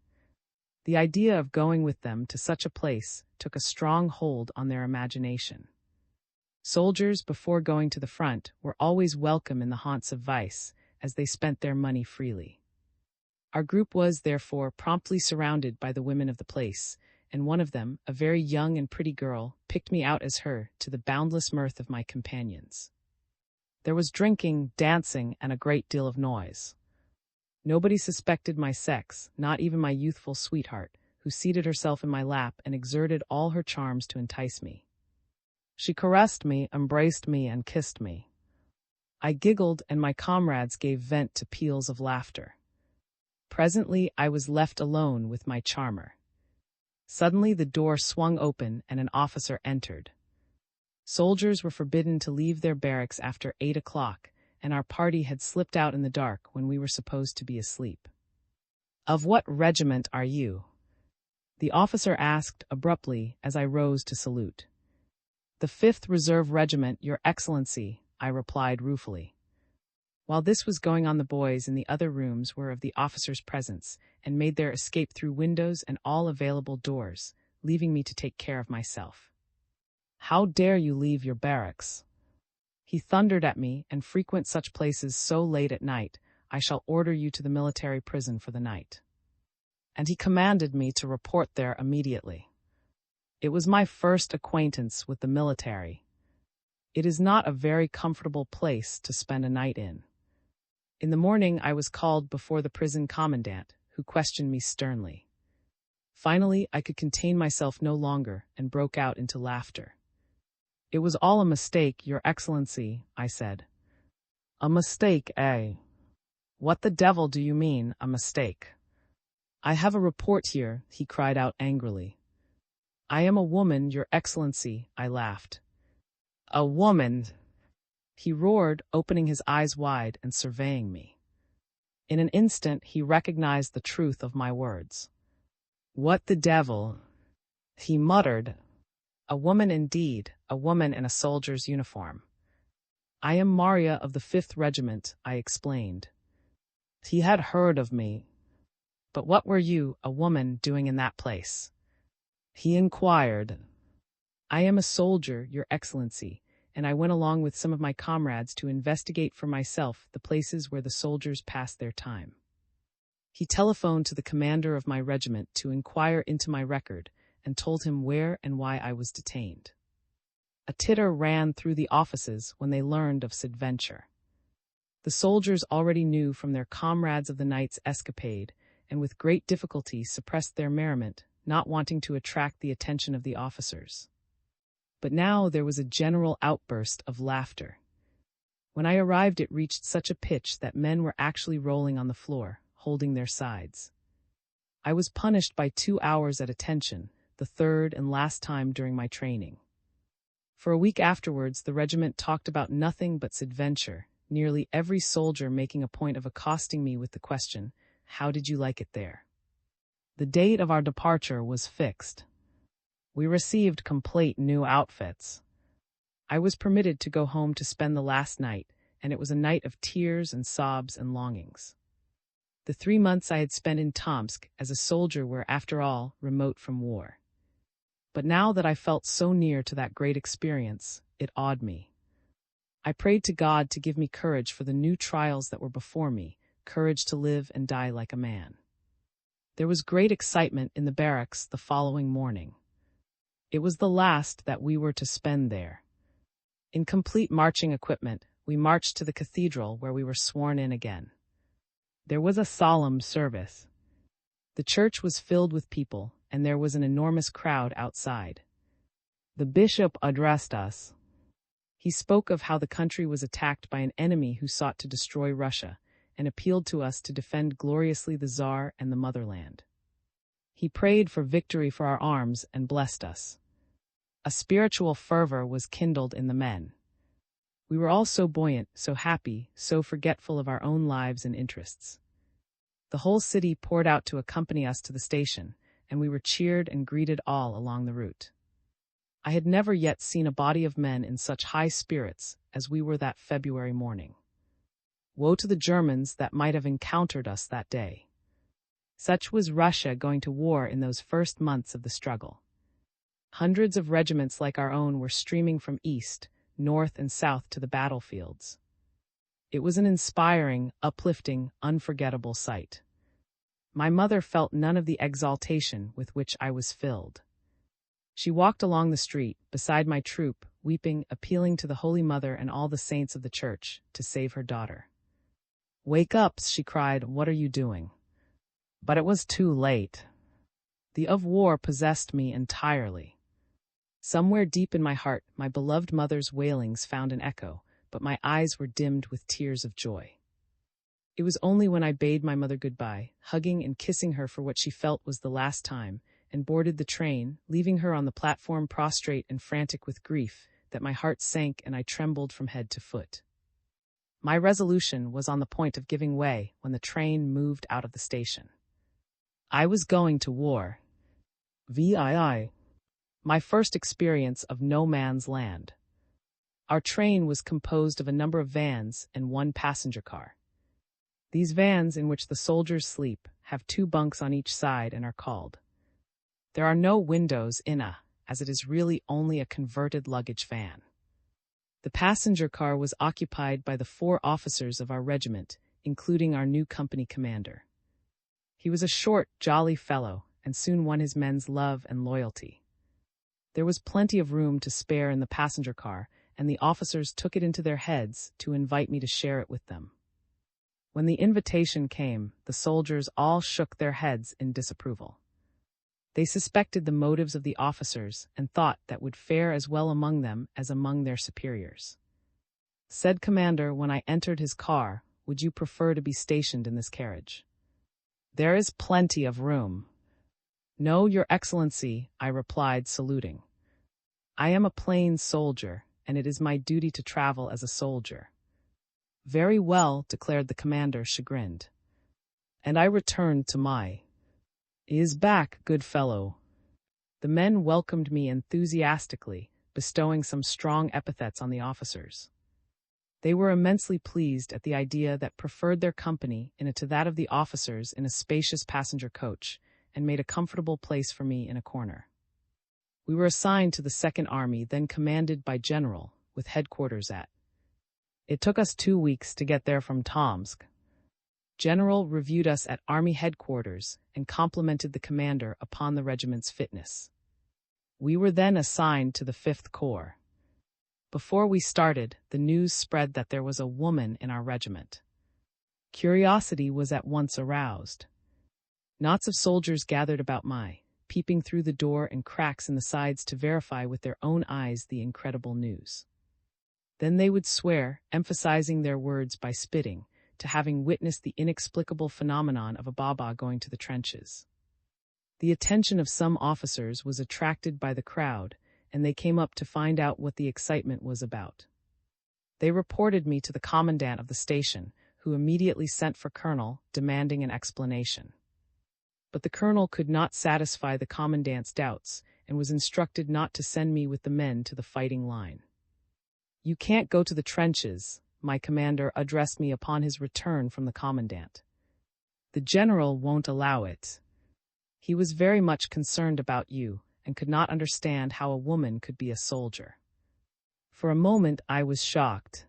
The idea of going with them to such a place took a strong hold on their imagination. Soldiers, before going to the front, were always welcome in the haunts of vice, as they spent their money freely. Our group was, therefore, promptly surrounded by the women of the place, and one of them, a very young and pretty girl, picked me out as her, to the boundless mirth of my companions. There was drinking, dancing, and a great deal of noise. Nobody suspected my sex, not even my youthful sweetheart, who seated herself in my lap and exerted all her charms to entice me. She caressed me, embraced me, and kissed me. I giggled, and my comrades gave vent to peals of laughter. Presently, I was left alone with my charmer. Suddenly, the door swung open and an officer entered. Soldiers were forbidden to leave their barracks after 8 o'clock, and our party had slipped out in the dark when we were supposed to be asleep. "Of what regiment are you?" the officer asked abruptly as I rose to salute. "The 5th Reserve Regiment, Your Excellency," I replied ruefully. While this was going on, the boys in the other rooms were of the officer's presence and made their escape through windows and all available doors, leaving me to take care of myself. "How dare you leave your barracks?" he thundered at me, "and frequent such places so late at night. I shall order you to the military prison for the night." And he commanded me to report there immediately. It was my first acquaintance with the military. It is not a very comfortable place to spend a night in. In the morning, I was called before the prison commandant, who questioned me sternly. Finally, I could contain myself no longer and broke out into laughter. "It was all a mistake, Your Excellency," I said. "A mistake, eh? What the devil do you mean, a mistake?" "I have a report here," he cried out angrily. "I am a woman, Your Excellency," I laughed. "A woman!" he roared, opening his eyes wide and surveying me. In an instant, he recognized the truth of my words. "What the devil?" he muttered. "A woman indeed, a woman in a soldier's uniform." "I am Maria of the 5th Regiment," I explained. He had heard of me. "But what were you, a woman, doing in that place?" he inquired. "I am a soldier, Your Excellency, and I went along with some of my comrades to investigate for myself the places where the soldiers passed their time." He telephoned to the commander of my regiment to inquire into my record and told him where and why I was detained. A titter ran through the offices when they learned of said venture. The soldiers already knew from their comrades of the night's escapade, and with great difficulty suppressed their merriment, not wanting to attract the attention of the officers. But now there was a general outburst of laughter. When I arrived, it reached such a pitch that men were actually rolling on the floor, holding their sides. I was punished by 2 hours at attention, the third and last time during my training. For a week afterwards, the regiment talked about nothing but adventure, nearly every soldier making a point of accosting me with the question, "How did you like it there?" The date of our departure was fixed. We received complete new outfits. I was permitted to go home to spend the last night, and it was a night of tears and sobs and longings. The 3 months I had spent in Tomsk as a soldier were, after all, remote from war. But now that I felt so near to that great experience, it awed me. I prayed to God to give me courage for the new trials that were before me, courage to live and die like a man. There was great excitement in the barracks the following morning. It was the last that we were to spend there. In complete marching equipment, we marched to the cathedral where we were sworn in again. There was a solemn service. The church was filled with people, and there was an enormous crowd outside. The bishop addressed us. He spoke of how the country was attacked by an enemy who sought to destroy Russia, and appealed to us to defend gloriously the Tsar and the motherland. He prayed for victory for our arms and blessed us. A spiritual fervor was kindled in the men. We were all so buoyant, so happy, so forgetful of our own lives and interests. The whole city poured out to accompany us to the station, and we were cheered and greeted all along the route. I had never yet seen a body of men in such high spirits as we were that February morning. Woe to the Germans that might have encountered us that day. Such was Russia going to war in those first months of the struggle. Hundreds of regiments like our own were streaming from east, north, and south to the battlefields. It was an inspiring, uplifting, unforgettable sight. My mother felt none of the exaltation with which I was filled. She walked along the street, beside my troop, weeping, appealing to the Holy Mother and all the saints of the church to save her daughter. "Wake up," she cried, "what are you doing?" But it was too late. The of war possessed me entirely. Somewhere deep in my heart, my beloved mother's wailings found an echo, but my eyes were dimmed with tears of joy. It was only when I bade my mother goodbye, hugging and kissing her for what she felt was the last time, and boarded the train, leaving her on the platform prostrate and frantic with grief, that my heart sank and I trembled from head to foot. My resolution was on the point of giving way when the train moved out of the station. I was going to war. VII. My first experience of no man's land. Our train was composed of a number of vans and one passenger car. These vans, in which the soldiers sleep, have 2 bunks on each side and are called. There are no windows in as it is really only a converted luggage van. The passenger car was occupied by the 4 officers of our regiment, including our new company commander. He was a short, jolly fellow, and soon won his men's love and loyalty. There was plenty of room to spare in the passenger car, and the officers took it into their heads to invite me to share it with them. When the invitation came, the soldiers all shook their heads in disapproval. They suspected the motives of the officers and thought that would fare as well among them as among their superiors. Said commander, when I entered his car, "Would you prefer to be stationed in this carriage?" "There is plenty of room." "No, Your Excellency," I replied, saluting. "I am a plain soldier, and it is my duty to travel as a soldier." "Very well," declared the commander, chagrined. And I returned to my "He is back, good fellow." The men welcomed me enthusiastically, bestowing some strong epithets on the officers. They were immensely pleased at the idea that preferred their company to that of the officers in a spacious passenger coach, and made a comfortable place for me in a corner. We were assigned to the Second Army, then commanded by General, with headquarters at. It took us 2 weeks to get there from Tomsk. General reviewed us at Army headquarters and complimented the commander upon the regiment's fitness. We were then assigned to the 5th Corps. Before we started, the news spread that there was a woman in our regiment. Curiosity was at once aroused. Knots of soldiers gathered about peeping through the door and cracks in the sides to verify with their own eyes the incredible news. Then they would swear, emphasizing their words by spitting, to having witnessed the inexplicable phenomenon of a Baba going to the trenches. The attention of some officers was attracted by the crowd, and they came up to find out what the excitement was about. They reported me to the commandant of the station, who immediately sent for Colonel, demanding an explanation. But the colonel could not satisfy the commandant's doubts, and was instructed not to send me with the men to the fighting line. "You can't go to the trenches," my commander addressed me upon his return from the commandant. "The general won't allow it. He was very much concerned about you, and could not understand how a woman could be a soldier." For a moment I was shocked.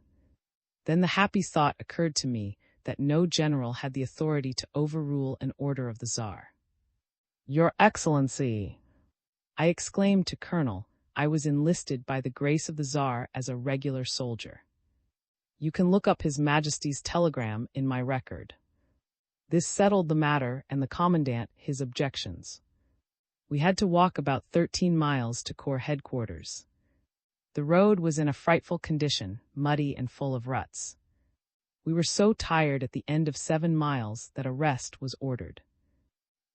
Then the happy thought occurred to me that no general had the authority to overrule an order of the Tsar. "Your Excellency!" I exclaimed to Colonel, I was enlisted by the grace of the Tsar as a regular soldier. You can look up His Majesty's telegram in my record. This settled the matter and the commandant his objections. We had to walk about 13 miles to Corps headquarters. The road was in a frightful condition, muddy and full of ruts. We were so tired at the end of 7 miles that a rest was ordered.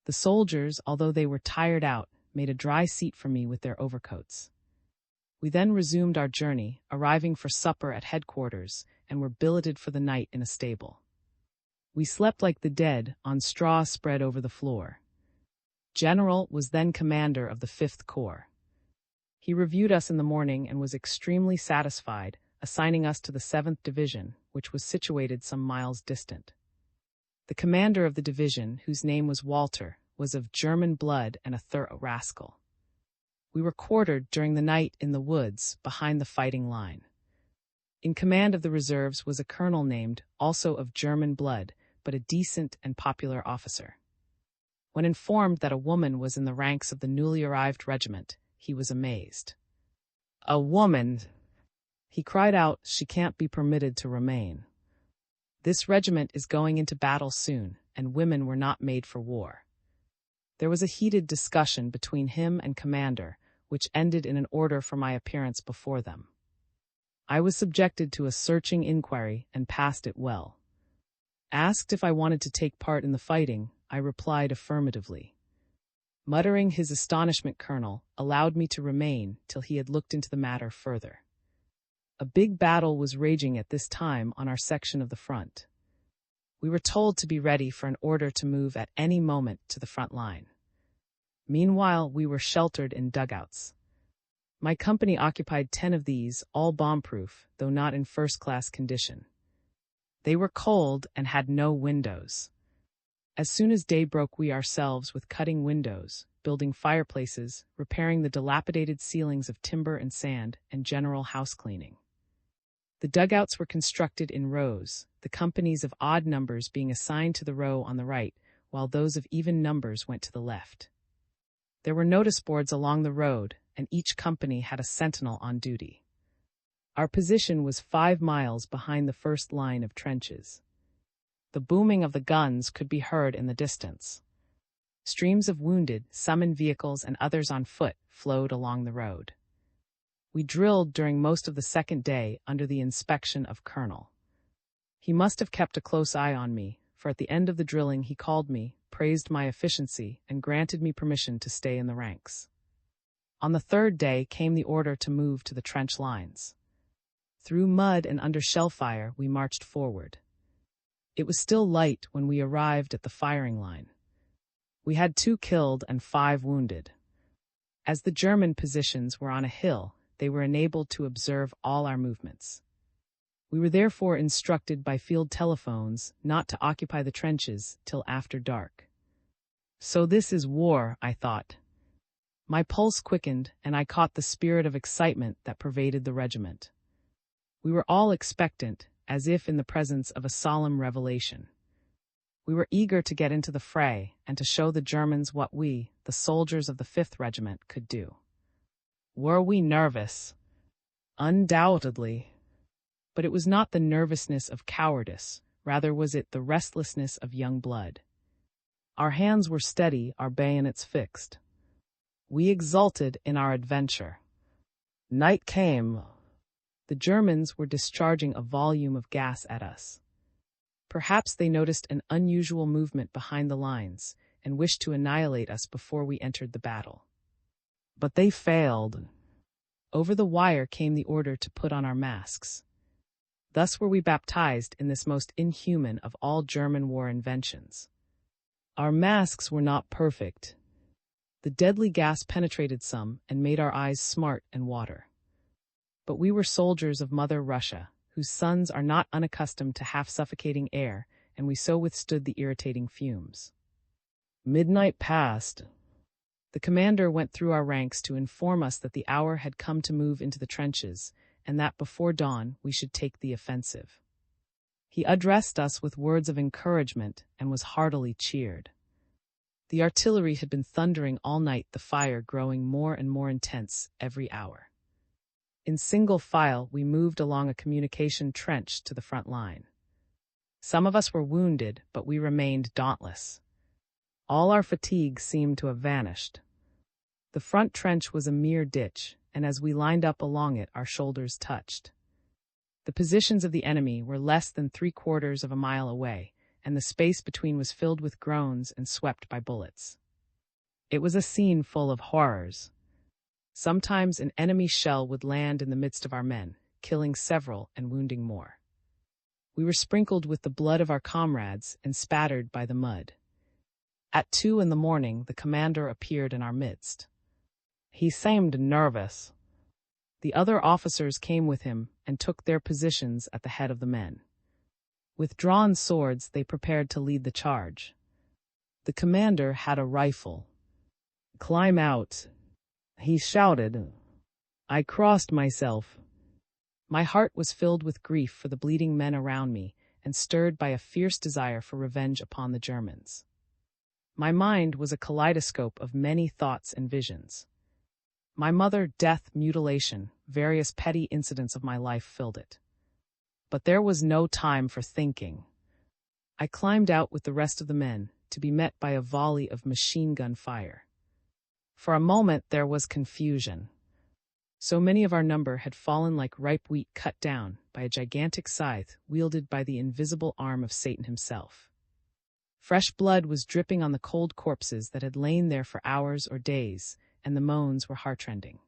The soldiers, although they were tired out, made a dry seat for me with their overcoats. We then resumed our journey, arriving for supper at headquarters, and were billeted for the night in a stable. We slept like the dead, on straw spread over the floor. General was then commander of the 5th Corps. He reviewed us in the morning and was extremely satisfied, assigning us to the 7th Division, which was situated some miles distant. The commander of the division, whose name was Walter, was of German blood and a thorough rascal. We were quartered during the night in the woods behind the fighting line. In command of the reserves was a colonel named, also of German blood, but a decent and popular officer. When informed that a woman was in the ranks of the newly arrived regiment, he was amazed. "A woman!" he cried out. "She can't be permitted to remain. This regiment is going into battle soon, and women were not made for war." There was a heated discussion between him and commander, which ended in an order for my appearance before them. I was subjected to a searching inquiry and passed it well. Asked if I wanted to take part in the fighting, I replied affirmatively. Muttering his astonishment, Colonel allowed me to remain till he had looked into the matter further. A big battle was raging at this time on our section of the front. We were told to be ready for an order to move at any moment to the front line. Meanwhile, we were sheltered in dugouts. My company occupied 10 of these, all bomb-proof, though not in first-class condition. They were cold and had no windows. As soon as day broke, we ourselves, with cutting windows, building fireplaces, repairing the dilapidated ceilings of timber and sand, and general house cleaning. The dugouts were constructed in rows, the companies of odd numbers being assigned to the row on the right, while those of even numbers went to the left. There were notice boards along the road, and each company had a sentinel on duty. Our position was 5 miles behind the first line of trenches. The booming of the guns could be heard in the distance. Streams of wounded, some in vehicles and others on foot, flowed along the road. We drilled during most of the second day under the inspection of Colonel. He must have kept a close eye on me, for at the end of the drilling he called me, praised my efficiency, and granted me permission to stay in the ranks. On the 3rd day came the order to move to the trench lines. Through mud and under shell fire we marched forward. It was still light when we arrived at the firing line. We had 2 killed and 5 wounded. As the German positions were on a hill, they were enabled to observe all our movements. We were therefore instructed by field telephones not to occupy the trenches till after dark. So this is war, I thought. My pulse quickened, and I caught the spirit of excitement that pervaded the regiment. We were all expectant, as if in the presence of a solemn revelation. We were eager to get into the fray and to show the Germans what we, the soldiers of the 5th Regiment, could do. Were we nervous? Undoubtedly. But it was not the nervousness of cowardice, rather was it the restlessness of young blood. Our hands were steady, our bayonets fixed. We exulted in our adventure. Night came. The Germans were discharging a volume of gas at us. Perhaps they noticed an unusual movement behind the lines and wished to annihilate us before we entered the battle. But they failed. Over the wire came the order to put on our masks. Thus were we baptized in this most inhuman of all German war inventions. Our masks were not perfect. The deadly gas penetrated some and made our eyes smart and water. But we were soldiers of Mother Russia, whose sons are not unaccustomed to half-suffocating air, and we so withstood the irritating fumes. Midnight passed. The commander went through our ranks to inform us that the hour had come to move into the trenches, and that before dawn we should take the offensive. He addressed us with words of encouragement and was heartily cheered. The artillery had been thundering all night, the fire growing more and more intense every hour. In single file, we moved along a communication trench to the front line. Some of us were wounded, but we remained dauntless. All our fatigue seemed to have vanished. The front trench was a mere ditch, and as we lined up along it, our shoulders touched. The positions of the enemy were less than 3/4 of a mile away, and the space between was filled with groans and swept by bullets. It was a scene full of horrors. Sometimes an enemy shell would land in the midst of our men, killing several and wounding more. We were sprinkled with the blood of our comrades and spattered by the mud. At 2 a.m, the commander appeared in our midst. He seemed nervous. The other officers came with him and took their positions at the head of the men. With drawn swords, they prepared to lead the charge. The commander had a rifle. "Climb out," he shouted. I crossed myself. My heart was filled with grief for the bleeding men around me and stirred by a fierce desire for revenge upon the Germans. My mind was a kaleidoscope of many thoughts and visions. My mother, death, mutilation, various petty incidents of my life filled it. But there was no time for thinking. I climbed out with the rest of the men, to be met by a volley of machine gun fire. For a moment there was confusion. So many of our number had fallen like ripe wheat cut down by a gigantic scythe wielded by the invisible arm of Satan himself. Fresh blood was dripping on the cold corpses that had lain there for hours or days, and the moans were heartrending.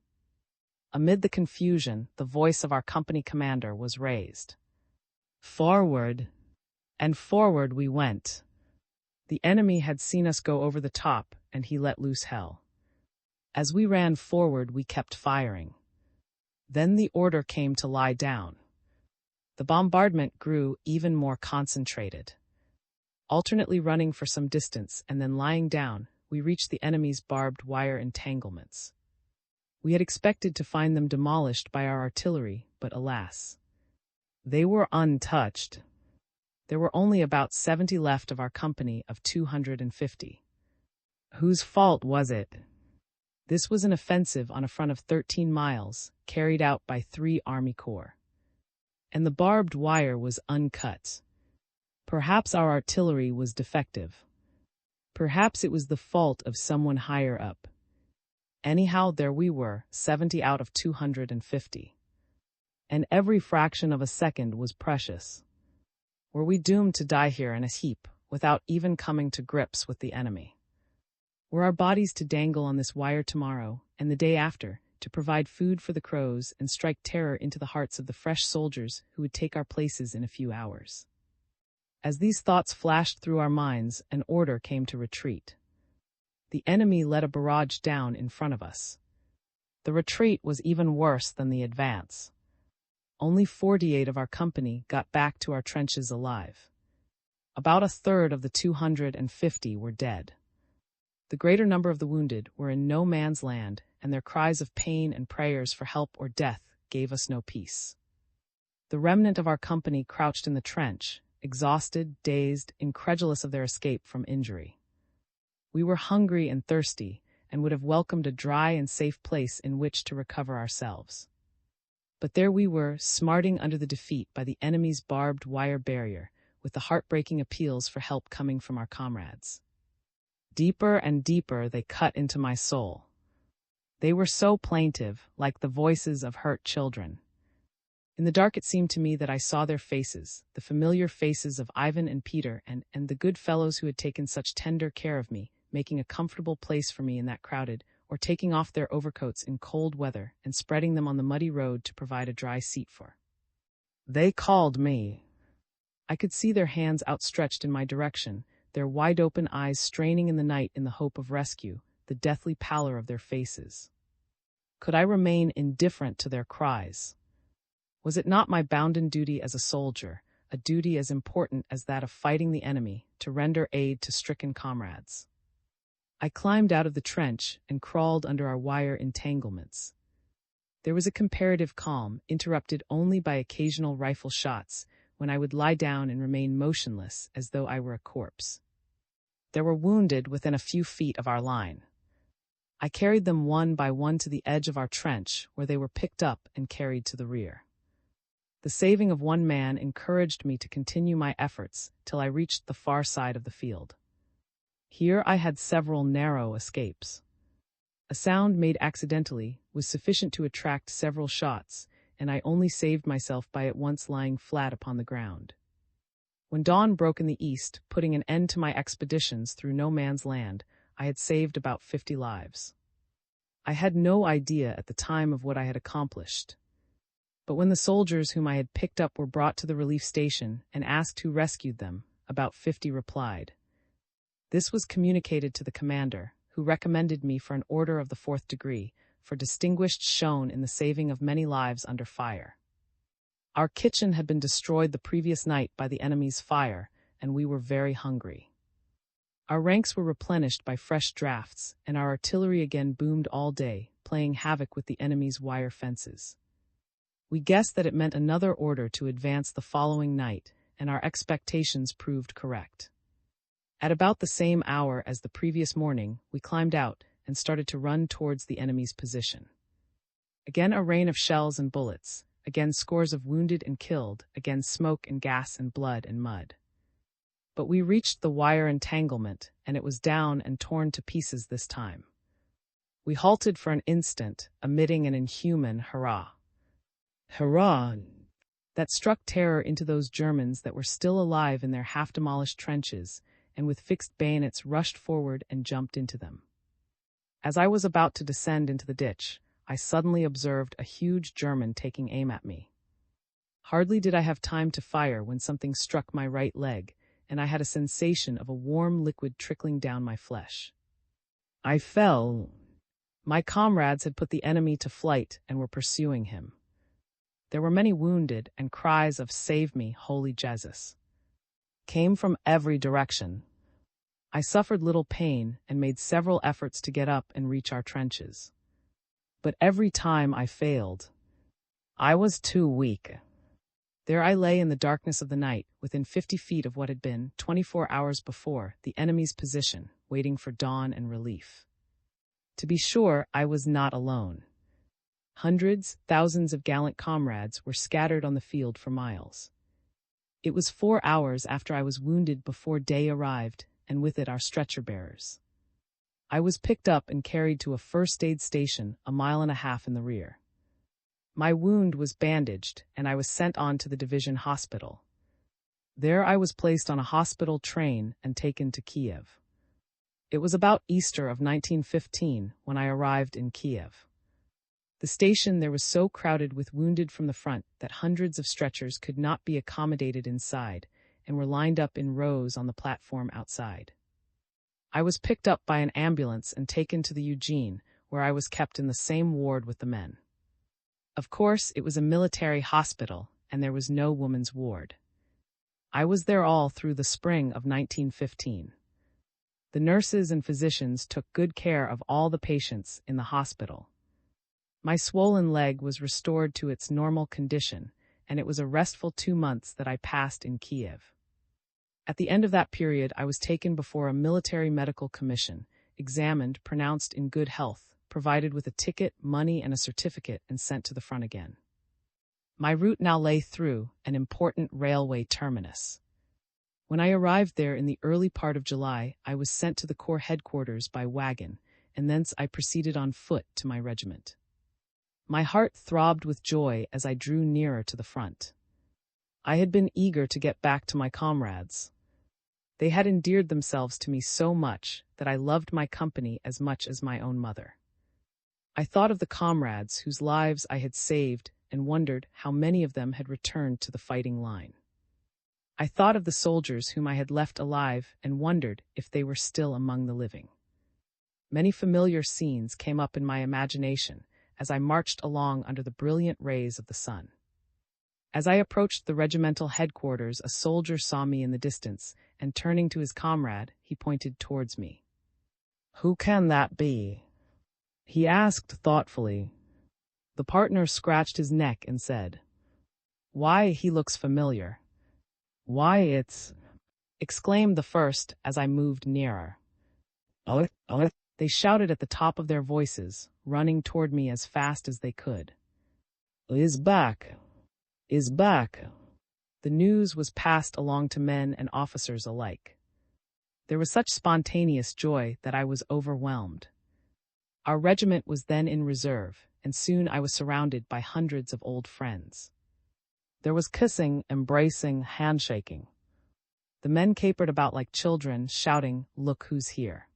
Amid the confusion, the voice of our company commander was raised. Forward! And forward we went. The enemy had seen us go over the top, and he let loose hell. As we ran forward, we kept firing. Then the order came to lie down. The bombardment grew even more concentrated. Alternately running for some distance and then lying down, we reached the enemy's barbed wire entanglements. We had expected to find them demolished by our artillery, but alas, they were untouched. There were only about 70 left of our company of 250. Whose fault was it? This was an offensive on a front of 13 miles, carried out by 3 Army Corps. And the barbed wire was uncut. Perhaps our artillery was defective. Perhaps it was the fault of someone higher up. Anyhow, there we were, 70 out of 250. And every fraction of a second was precious. Were we doomed to die here in a heap, without even coming to grips with the enemy? Were our bodies to dangle on this wire tomorrow, and the day after, to provide food for the crows and strike terror into the hearts of the fresh soldiers who would take our places in a few hours? As these thoughts flashed through our minds, an order came to retreat. The enemy let a barrage down in front of us. The retreat was even worse than the advance. Only 48 of our company got back to our trenches alive. About a third of the 250 were dead. The greater number of the wounded were in no man's land, and their cries of pain and prayers for help or death gave us no peace. The remnant of our company crouched in the trench, exhausted, dazed, incredulous of their escape from injury. We were hungry and thirsty, and would have welcomed a dry and safe place in which to recover ourselves. But there we were, smarting under the defeat by the enemy's barbed wire barrier, with the heartbreaking appeals for help coming from our comrades. Deeper and deeper they cut into my soul. They were so plaintive, like the voices of hurt children. In the dark it seemed to me that I saw their faces, the familiar faces of Ivan and Peter and the good fellows who had taken such tender care of me, making a comfortable place for me in that crowded, or taking off their overcoats in cold weather and spreading them on the muddy road to provide a dry seat for. They called me. I could see their hands outstretched in my direction, their wide-open eyes straining in the night in the hope of rescue, the deathly pallor of their faces. Could I remain indifferent to their cries? Was it not my bounden duty as a soldier, a duty as important as that of fighting the enemy, to render aid to stricken comrades? I climbed out of the trench and crawled under our wire entanglements. There was a comparative calm, interrupted only by occasional rifle shots, when I would lie down and remain motionless as though I were a corpse. There were wounded within a few feet of our line. I carried them one by one to the edge of our trench, where they were picked up and carried to the rear. The saving of one man encouraged me to continue my efforts till I reached the far side of the field. Here I had several narrow escapes. A sound made accidentally was sufficient to attract several shots, and I only saved myself by at once lying flat upon the ground. When dawn broke in the east, putting an end to my expeditions through no man's land, I had saved about 50 lives. I had no idea at the time of what I had accomplished. But when the soldiers whom I had picked up were brought to the relief station and asked who rescued them, about 50 replied. This was communicated to the commander, who recommended me for an order of the 4th degree, for distinguished shown in the saving of many lives under fire. Our kitchen had been destroyed the previous night by the enemy's fire, and we were very hungry. Our ranks were replenished by fresh drafts, and our artillery again boomed all day, playing havoc with the enemy's wire fences. We guessed that it meant another order to advance the following night, and our expectations proved correct. At about the same hour as the previous morning, we climbed out and started to run towards the enemy's position. Again a rain of shells and bullets, again scores of wounded and killed, again smoke and gas and blood and mud. But we reached the wire entanglement, and it was down and torn to pieces this time. We halted for an instant, emitting an inhuman hurrah. Hurrah! That struck terror into those Germans that were still alive in their half-demolished trenches, and with fixed bayonets rushed forward and jumped into them. As I was about to descend into the ditch, I suddenly observed a huge German taking aim at me. Hardly did I have time to fire when something struck my right leg, and I had a sensation of a warm liquid trickling down my flesh. I fell. My comrades had put the enemy to flight and were pursuing him. There were many wounded, and cries of "Save me, Holy Jesus!" came from every direction. I suffered little pain and made several efforts to get up and reach our trenches. But every time I failed. I was too weak. There I lay in the darkness of the night, within 50 feet of what had been, 24 hours before, the enemy's position, waiting for dawn and relief. To be sure, I was not alone. Hundreds, thousands of gallant comrades were scattered on the field for miles. It was 4 hours after I was wounded before day arrived, and with it our stretcher-bearers. I was picked up and carried to a first-aid station 1.5 miles in the rear. My wound was bandaged, and I was sent on to the division hospital. There I was placed on a hospital train and taken to Kiev. It was about Easter of 1915 when I arrived in Kiev. The station there was so crowded with wounded from the front that hundreds of stretchers could not be accommodated inside and were lined up in rows on the platform outside. I was picked up by an ambulance and taken to the Eugene, where I was kept in the same ward with the men. Of course, it was a military hospital, and there was no woman's ward. I was there all through the spring of 1915. The nurses and physicians took good care of all the patients in the hospital. My swollen leg was restored to its normal condition, and it was a restful 2 months that I passed in Kiev. At the end of that period, I was taken before a military medical commission, examined, pronounced in good health, provided with a ticket, money, and a certificate, and sent to the front again. My route now lay through an important railway terminus. When I arrived there in the early part of July, I was sent to the Corps headquarters by wagon, and thence I proceeded on foot to my regiment. My heart throbbed with joy as I drew nearer to the front. I had been eager to get back to my comrades. They had endeared themselves to me so much that I loved my company as much as my own mother. I thought of the comrades whose lives I had saved and wondered how many of them had returned to the fighting line. I thought of the soldiers whom I had left alive and wondered if they were still among the living. Many familiar scenes came up in my imagination as I marched along under the brilliant rays of the sun. As I approached the regimental headquarters, a soldier saw me in the distance, and turning to his comrade, he pointed towards me. "Who can that be?" he asked thoughtfully. The partner scratched his neck and said, "Why, he looks familiar." "Why, it's—" exclaimed the first as I moved nearer. "Oh, oh." They shouted at the top of their voices, running toward me as fast as they could. "Is back. Is back." The news was passed along to men and officers alike. There was such spontaneous joy that I was overwhelmed. Our regiment was then in reserve, and soon I was surrounded by hundreds of old friends. There was kissing, embracing, handshaking. The men capered about like children, shouting, "Look who's here."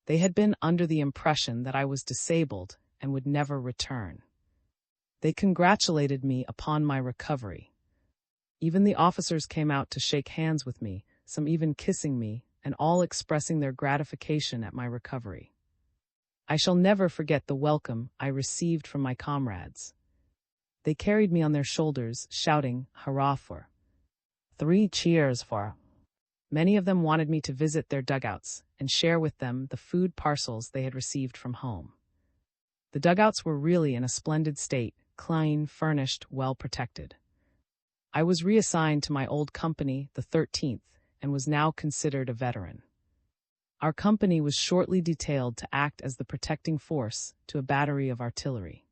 They had been under the impression that I was disabled and would never return. They congratulated me upon my recovery. Even the officers came out to shake hands with me, some even kissing me, and all expressing their gratification at my recovery. I shall never forget the welcome I received from my comrades. They carried me on their shoulders, shouting, "Hurrah for!" "Three cheers for!" Many of them wanted me to visit their dugouts and share with them the food parcels they had received from home. The dugouts were really in a splendid state, clean, furnished, well protected. I was reassigned to my old company, the 13th, and was now considered a veteran. Our company was shortly detailed to act as the protecting force to a battery of artillery.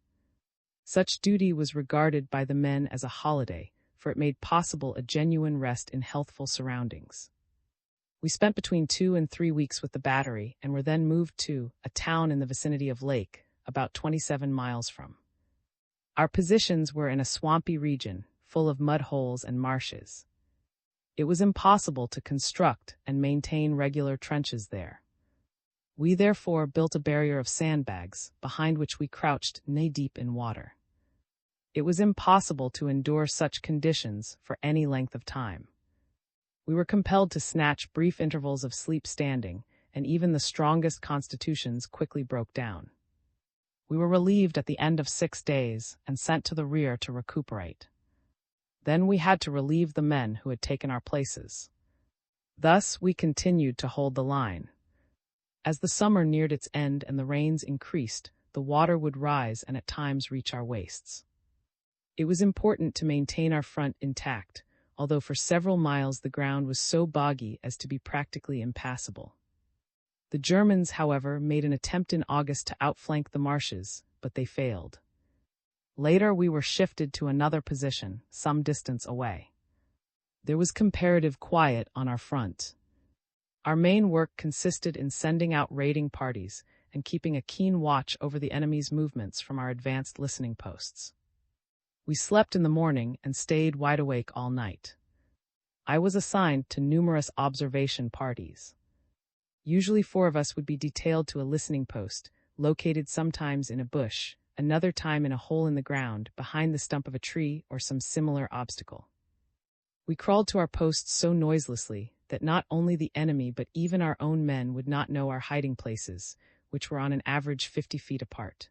Such duty was regarded by the men as a holiday, for it made possible a genuine rest in healthful surroundings. We spent between 2 and 3 weeks with the battery and were then moved to a town in the vicinity of Lake, about 27 miles from. Our positions were in a swampy region, full of mud holes and marshes. It was impossible to construct and maintain regular trenches there. We therefore built a barrier of sandbags, behind which we crouched knee-deep in water. It was impossible to endure such conditions for any length of time. We were compelled to snatch brief intervals of sleep standing, and even the strongest constitutions quickly broke down. We were relieved at the end of 6 days and sent to the rear to recuperate. Then we had to relieve the men who had taken our places. Thus we continued to hold the line. As the summer neared its end and the rains increased, the water would rise and at times reach our waists. It was important to maintain our front intact, although for several miles the ground was so boggy as to be practically impassable. The Germans, however, made an attempt in August to outflank the marshes, but they failed. Later we were shifted to another position, some distance away. There was comparative quiet on our front. Our main work consisted in sending out raiding parties and keeping a keen watch over the enemy's movements from our advanced listening posts. We slept in the morning and stayed wide awake all night. I was assigned to numerous observation parties. Usually 4 of us would be detailed to a listening post, located sometimes in a bush, another time in a hole in the ground, behind the stump of a tree or some similar obstacle. We crawled to our posts so noiselessly that not only the enemy but even our own men would not know our hiding places, which were on an average 50 feet apart.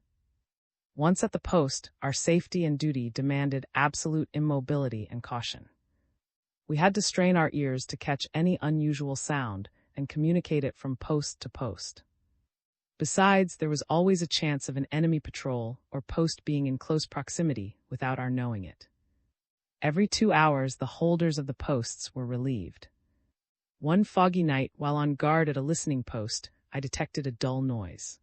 Once at the post, our safety and duty demanded absolute immobility and caution. We had to strain our ears to catch any unusual sound and communicate it from post to post. Besides, there was always a chance of an enemy patrol or post being in close proximity without our knowing it. Every 2 hours, the holders of the posts were relieved. One foggy night, while on guard at a listening post, I detected a dull noise.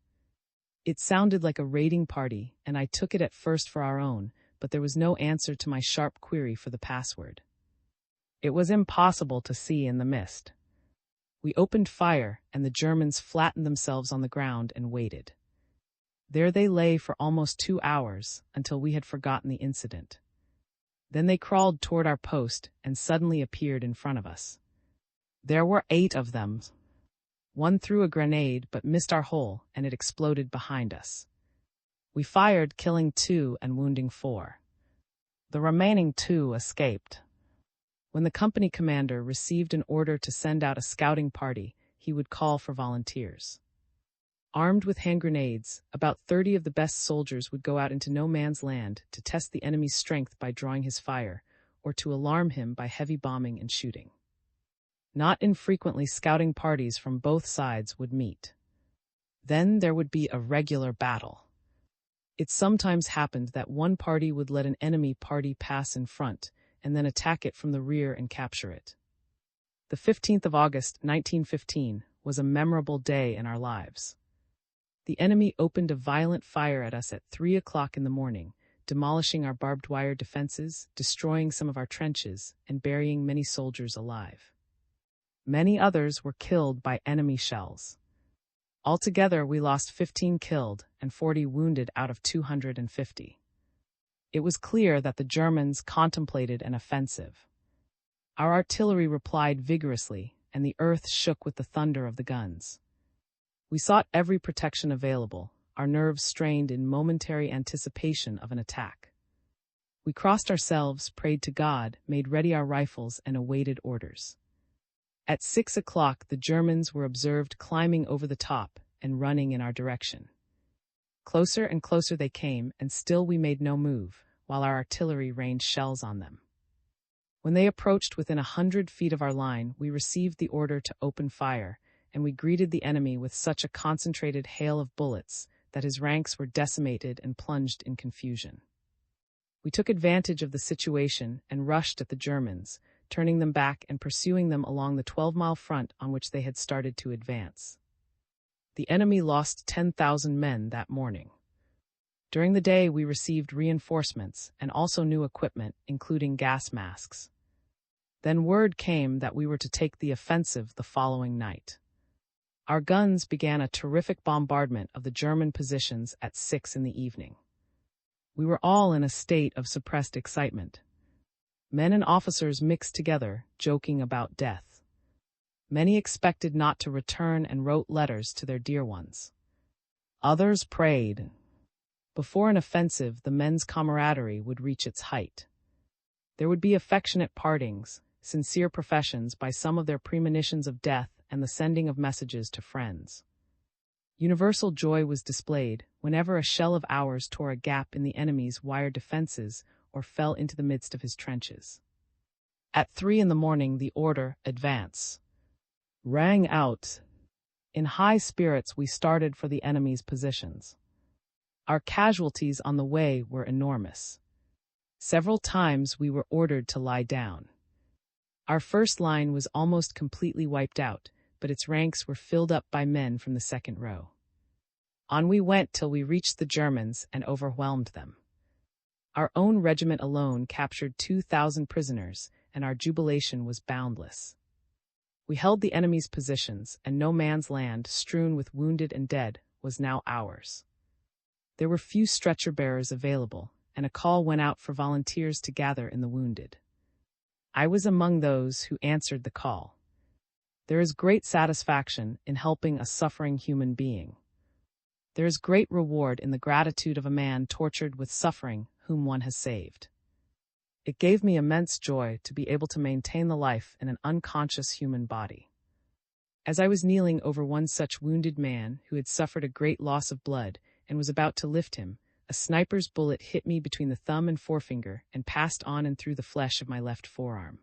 It sounded like a raiding party, and I took it at first for our own, but there was no answer to my sharp query for the password. It was impossible to see in the mist. We opened fire, and the Germans flattened themselves on the ground and waited. There they lay for almost 2 hours until we had forgotten the incident. Then they crawled toward our post and suddenly appeared in front of us. There were 8 of them. One threw a grenade but missed our hole, and it exploded behind us. We fired, killing 2 and wounding 4. The remaining 2 escaped. When the company commander received an order to send out a scouting party, he would call for volunteers. Armed with hand grenades, about 30 of the best soldiers would go out into no man's land to test the enemy's strength by drawing his fire, or to alarm him by heavy bombing and shooting. Not infrequently, scouting parties from both sides would meet. Then there would be a regular battle. It sometimes happened that one party would let an enemy party pass in front, and then attack it from the rear and capture it. The 15th of August, 1915, was a memorable day in our lives. The enemy opened a violent fire at us at 3 o'clock in the morning, demolishing our barbed wire defenses, destroying some of our trenches, and burying many soldiers alive. Many others were killed by enemy shells. Altogether, we lost 15 killed and 40 wounded out of 250. It was clear that the Germans contemplated an offensive. Our artillery replied vigorously, and the earth shook with the thunder of the guns. We sought every protection available, our nerves strained in momentary anticipation of an attack. We crossed ourselves, prayed to God, made ready our rifles, and awaited orders. At 6 o'clock, the Germans were observed climbing over the top and running in our direction. Closer and closer they came, and still we made no move, while our artillery rained shells on them. When they approached within 100 feet of our line, we received the order to open fire, and we greeted the enemy with such a concentrated hail of bullets that his ranks were decimated and plunged in confusion. We took advantage of the situation and rushed at the Germans, turning them back and pursuing them along the 12-mile front on which they had started to advance. The enemy lost 10,000 men that morning. During the day, we received reinforcements and also new equipment, including gas masks. Then word came that we were to take the offensive the following night. Our guns began a terrific bombardment of the German positions at 6 in the evening. We were all in a state of suppressed excitement. Men and officers mixed together, joking about death. Many expected not to return and wrote letters to their dear ones. Others prayed. Before an offensive, the men's camaraderie would reach its height. There would be affectionate partings, sincere professions by some of their premonitions of death, and the sending of messages to friends. Universal joy was displayed whenever a shell of ours tore a gap in the enemy's wire defenses or fell into the midst of his trenches. At 3 in the morning, the order, "Advance," rang out. In high spirits, we started for the enemy's positions. Our casualties on the way were enormous. Several times we were ordered to lie down. Our first line was almost completely wiped out, but its ranks were filled up by men from the second row. On we went till we reached the Germans and overwhelmed them. Our own regiment alone captured 2,000 prisoners, and our jubilation was boundless. We held the enemy's positions, and no man's land, strewn with wounded and dead, was now ours. There were few stretcher bearers available, and a call went out for volunteers to gather in the wounded. I was among those who answered the call. There is great satisfaction in helping a suffering human being. There is great reward in the gratitude of a man tortured with suffering whom one has saved. It gave me immense joy to be able to maintain the life in an unconscious human body. As I was kneeling over one such wounded man who had suffered a great loss of blood and was about to lift him, a sniper's bullet hit me between the thumb and forefinger and passed on and through the flesh of my left forearm.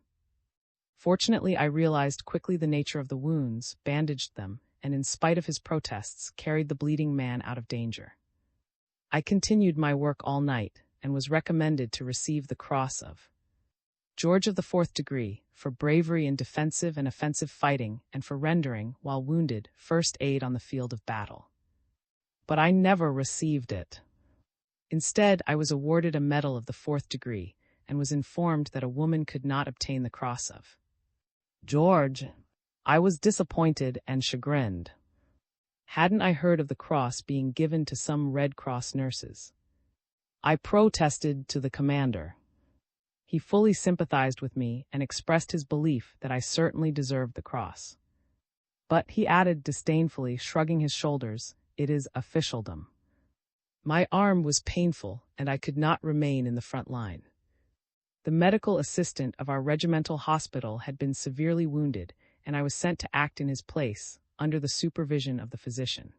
Fortunately, I realized quickly the nature of the wounds, bandaged them, and in spite of his protests, carried the bleeding man out of danger. I continued my work all night and was recommended to receive the Cross of George of the 4th degree for bravery in defensive and offensive fighting and for rendering, while wounded, first aid on the field of battle. But I never received it. Instead, I was awarded a medal of the 4th degree and was informed that a woman could not obtain the Cross of George. I was disappointed and chagrined. Hadn't I heard of the cross being given to some Red Cross nurses? I protested to the commander. He fully sympathized with me and expressed his belief that I certainly deserved the cross. But he added disdainfully, shrugging his shoulders, "It is officialdom." My arm was painful, and I could not remain in the front line. The medical assistant of our regimental hospital had been severely wounded, and I was sent to act in his place, under the supervision of the physician.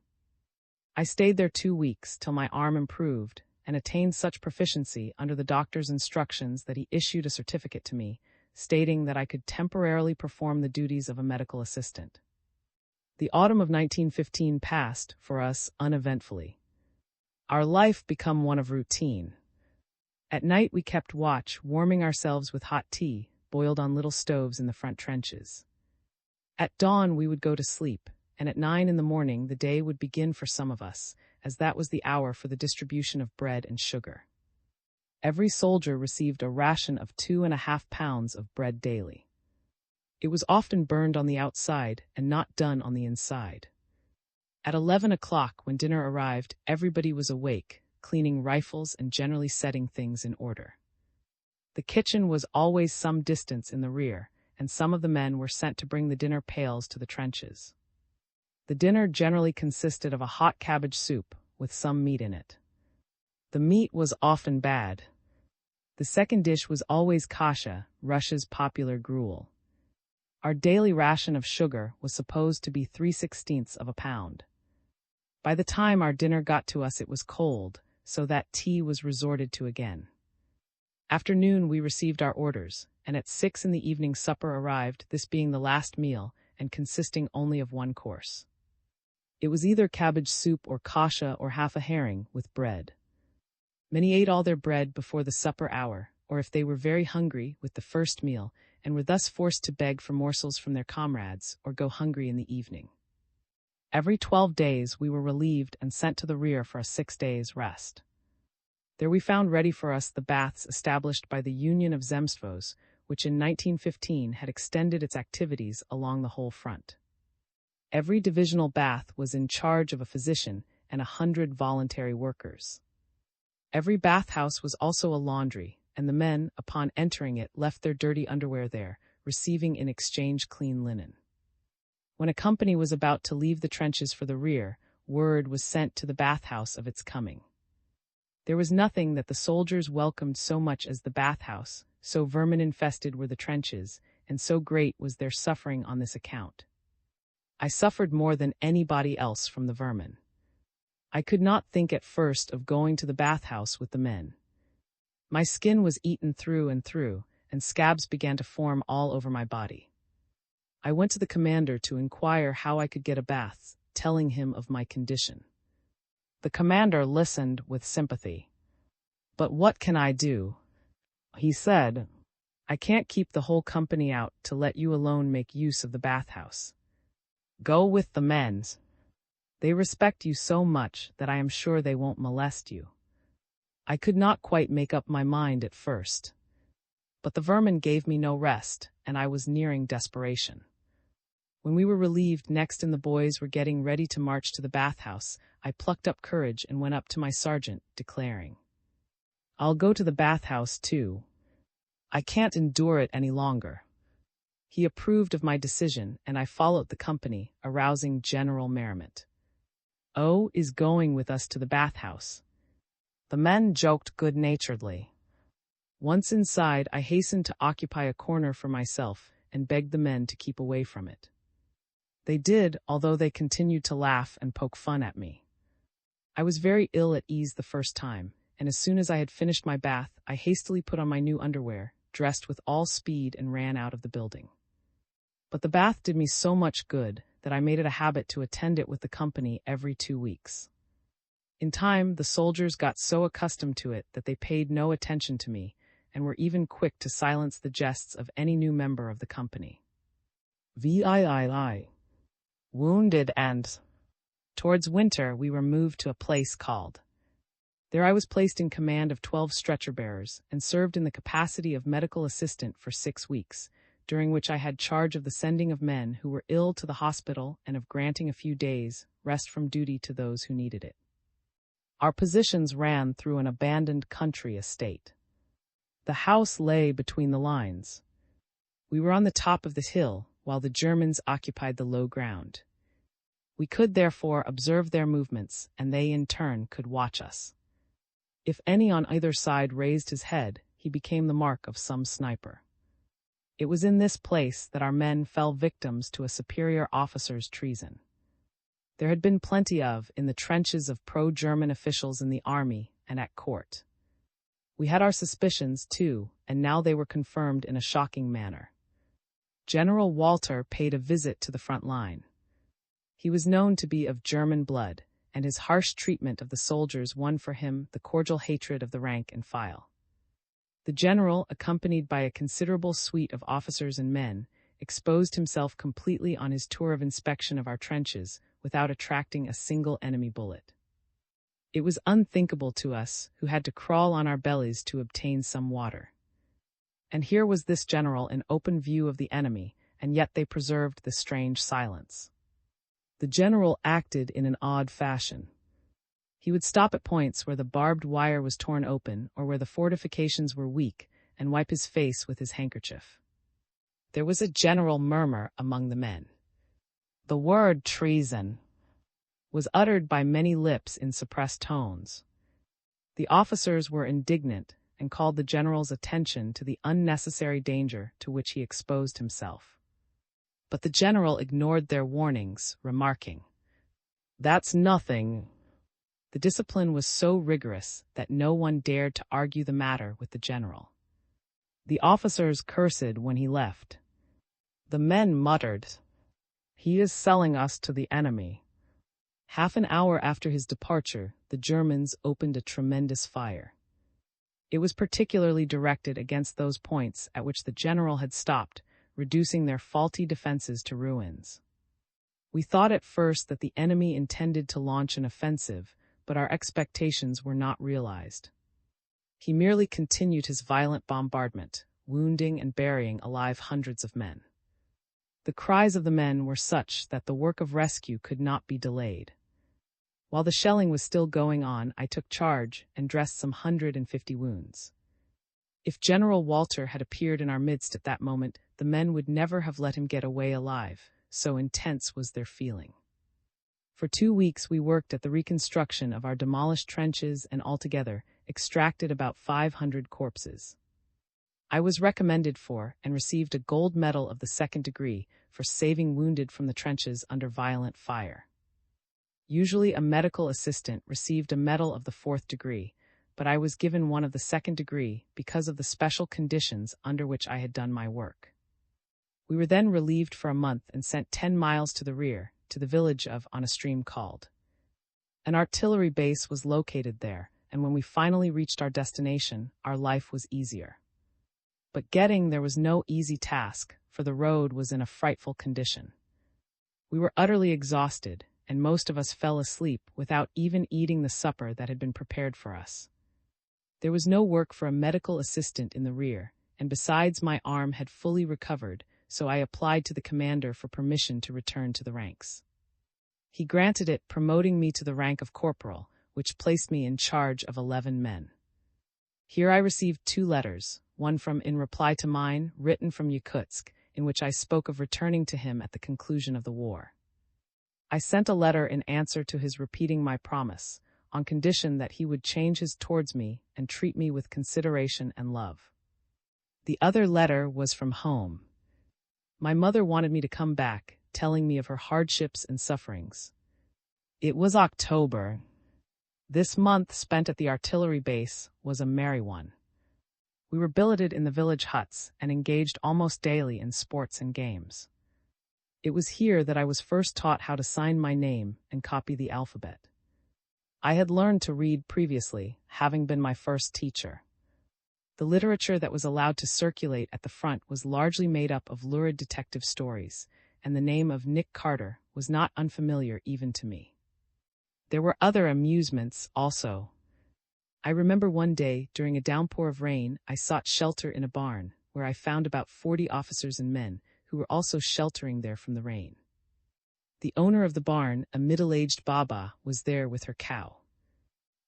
I stayed there 2 weeks till my arm improved, and attained such proficiency under the doctor's instructions that he issued a certificate to me, stating that I could temporarily perform the duties of a medical assistant. The autumn of 1915 passed, for us, uneventfully. Our life became one of routine. At night we kept watch, warming ourselves with hot tea, boiled on little stoves in the front trenches. At dawn we would go to sleep, and at 9 in the morning the day would begin for some of us, as that was the hour for the distribution of bread and sugar. Every soldier received a ration of 2.5 pounds of bread daily. It was often burned on the outside and not done on the inside. At 11 o'clock, when dinner arrived, everybody was awake, cleaning rifles and generally setting things in order. The kitchen was always some distance in the rear, and some of the men were sent to bring the dinner pails to the trenches. The dinner generally consisted of a hot cabbage soup, with some meat in it. The meat was often bad. The second dish was always kasha, Russia's popular gruel. Our daily ration of sugar was supposed to be 3/16 of a pound. By the time our dinner got to us it was cold, so that tea was resorted to again. After noon we received our orders, and at 6 in the evening supper arrived, this being the last meal, and consisting only of one course. It was either cabbage soup or kasha or half a herring, with bread. Many ate all their bread before the supper hour, or if they were very hungry, with the first meal, and were thus forced to beg for morsels from their comrades, or go hungry in the evening. Every 12 days we were relieved and sent to the rear for a 6 days' rest. There we found ready for us the baths established by the Union of Zemstvos, which in 1915 had extended its activities along the whole front. Every divisional bath was in charge of a physician and 100 voluntary workers. Every bathhouse was also a laundry, and the men, upon entering it, left their dirty underwear there, receiving in exchange clean linen. When a company was about to leave the trenches for the rear, word was sent to the bathhouse of its coming. There was nothing that the soldiers welcomed so much as the bathhouse, so vermin-infested were the trenches, and so great was their suffering on this account. I suffered more than anybody else from the vermin. I could not think at first of going to the bathhouse with the men. My skin was eaten through, and scabs began to form all over my body. I went to the commander to inquire how I could get a bath, telling him of my condition. The commander listened with sympathy. "But what can I do?" he said. "I can't keep the whole company out to let you alone make use of the bathhouse. Go with the men's. They respect you so much that I am sure they won't molest you." I could not quite make up my mind at first. But the vermin gave me no rest, and I was nearing desperation. When we were relieved next and the boys were getting ready to march to the bathhouse, I plucked up courage and went up to my sergeant, declaring, "I'll go to the bathhouse too. I can't endure it any longer." He approved of my decision, and I followed the company, arousing general merriment. O is going with us to the bathhouse. The men joked good-naturedly. Once inside, I hastened to occupy a corner for myself and begged the men to keep away from it. They did, although they continued to laugh and poke fun at me. I was very ill at ease the first time, and as soon as I had finished my bath, I hastily put on my new underwear, dressed with all speed, and ran out of the building. But the bath did me so much good that I made it a habit to attend it with the company every 2 weeks. In time, the soldiers got so accustomed to it that they paid no attention to me, and were even quick to silence the jests of any new member of the company. VIII. Wounded and... Towards winter, we were moved to a place called. There I was placed in command of 12 stretcher-bearers, and served in the capacity of medical assistant for 6 weeks, during which I had charge of the sending of men who were ill to the hospital and of granting a few days' rest from duty to those who needed it. Our positions ran through an abandoned country estate. The house lay between the lines. We were on the top of this hill, while the Germans occupied the low ground. We could therefore observe their movements, and they in turn could watch us. If any on either side raised his head, he became the mark of some sniper. It was in this place that our men fell victims to a superior officer's treason. There had been plenty in the trenches of pro-German officials in the army and at court. We had our suspicions, too, and now they were confirmed in a shocking manner. General Walter paid a visit to the front line. He was known to be of German blood, and his harsh treatment of the soldiers won for him the cordial hatred of the rank and file. The general, accompanied by a considerable suite of officers and men, exposed himself completely on his tour of inspection of our trenches without attracting a single enemy bullet. It was unthinkable to us, who had to crawl on our bellies to obtain some water. And here was this general in open view of the enemy, and yet they preserved the strange silence. The general acted in an odd fashion. He would stop at points where the barbed wire was torn open or where the fortifications were weak and wipe his face with his handkerchief. There was a general murmur among the men. The word treason was uttered by many lips in suppressed tones. The officers were indignant and called the general's attention to the unnecessary danger to which he exposed himself. But the general ignored their warnings, remarking, "That's nothing." The discipline was so rigorous that no one dared to argue the matter with the general. The officers cursed when he left. The men muttered, "He is selling us to the enemy." Half an hour after his departure, the Germans opened a tremendous fire. It was particularly directed against those points at which the general had stopped, reducing their faulty defenses to ruins. We thought at first that the enemy intended to launch an offensive, but our expectations were not realized. He merely continued his violent bombardment, wounding and burying alive hundreds of men. The cries of the men were such that the work of rescue could not be delayed. While the shelling was still going on, I took charge and dressed some 150 wounds. If General Walter had appeared in our midst at that moment, the men would never have let him get away alive, so intense was their feeling. For 2 weeks we worked at the reconstruction of our demolished trenches and altogether extracted about 500 corpses. I was recommended for and received a gold medal of the 2nd degree for saving wounded from the trenches under violent fire. Usually a medical assistant received a medal of the 4th degree, but I was given one of the 2nd degree because of the special conditions under which I had done my work. We were then relieved for a month and sent 10 miles to the rear, to the village of on a stream called. An artillery base was located there, and when we finally reached our destination, our life was easier. But getting there was no easy task, for the road was in a frightful condition. We were utterly exhausted, and most of us fell asleep without even eating the supper that had been prepared for us. There was no work for a medical assistant in the rear, and besides my arm had fully recovered, so I applied to the commander for permission to return to the ranks. He granted it, promoting me to the rank of corporal, which placed me in charge of 11 men. Here I received 2 letters, one from in reply to mine, written from Yakutsk, in which I spoke of returning to him at the conclusion of the war. I sent a letter in answer to his repeating my promise, on condition that he would change his towards me and treat me with consideration and love. The other letter was from home. My mother wanted me to come back, telling me of her hardships and sufferings. It was October. This month spent at the artillery base was a merry one. We were billeted in the village huts and engaged almost daily in sports and games. It was here that I was first taught how to sign my name and copy the alphabet. I had learned to read previously, having been my first teacher. The literature that was allowed to circulate at the front was largely made up of lurid detective stories, and the name of Nick Carter was not unfamiliar even to me. There were other amusements also. I remember one day, during a downpour of rain, I sought shelter in a barn, where I found about 40 officers and men who were also sheltering there from the rain. The owner of the barn, a middle-aged Baba, was there with her cow.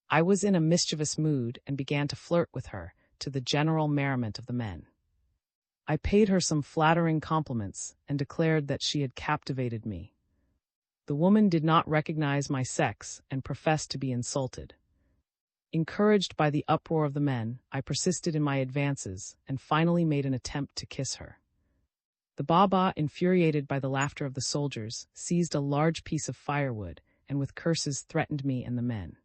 I was in a mischievous mood and began to flirt with her, to the general merriment of the men. I paid her some flattering compliments and declared that she had captivated me. The woman did not recognize my sex and professed to be insulted. Encouraged by the uproar of the men, I persisted in my advances and finally made an attempt to kiss her. The Baba, infuriated by the laughter of the soldiers, seized a large piece of firewood and with curses threatened me and the men.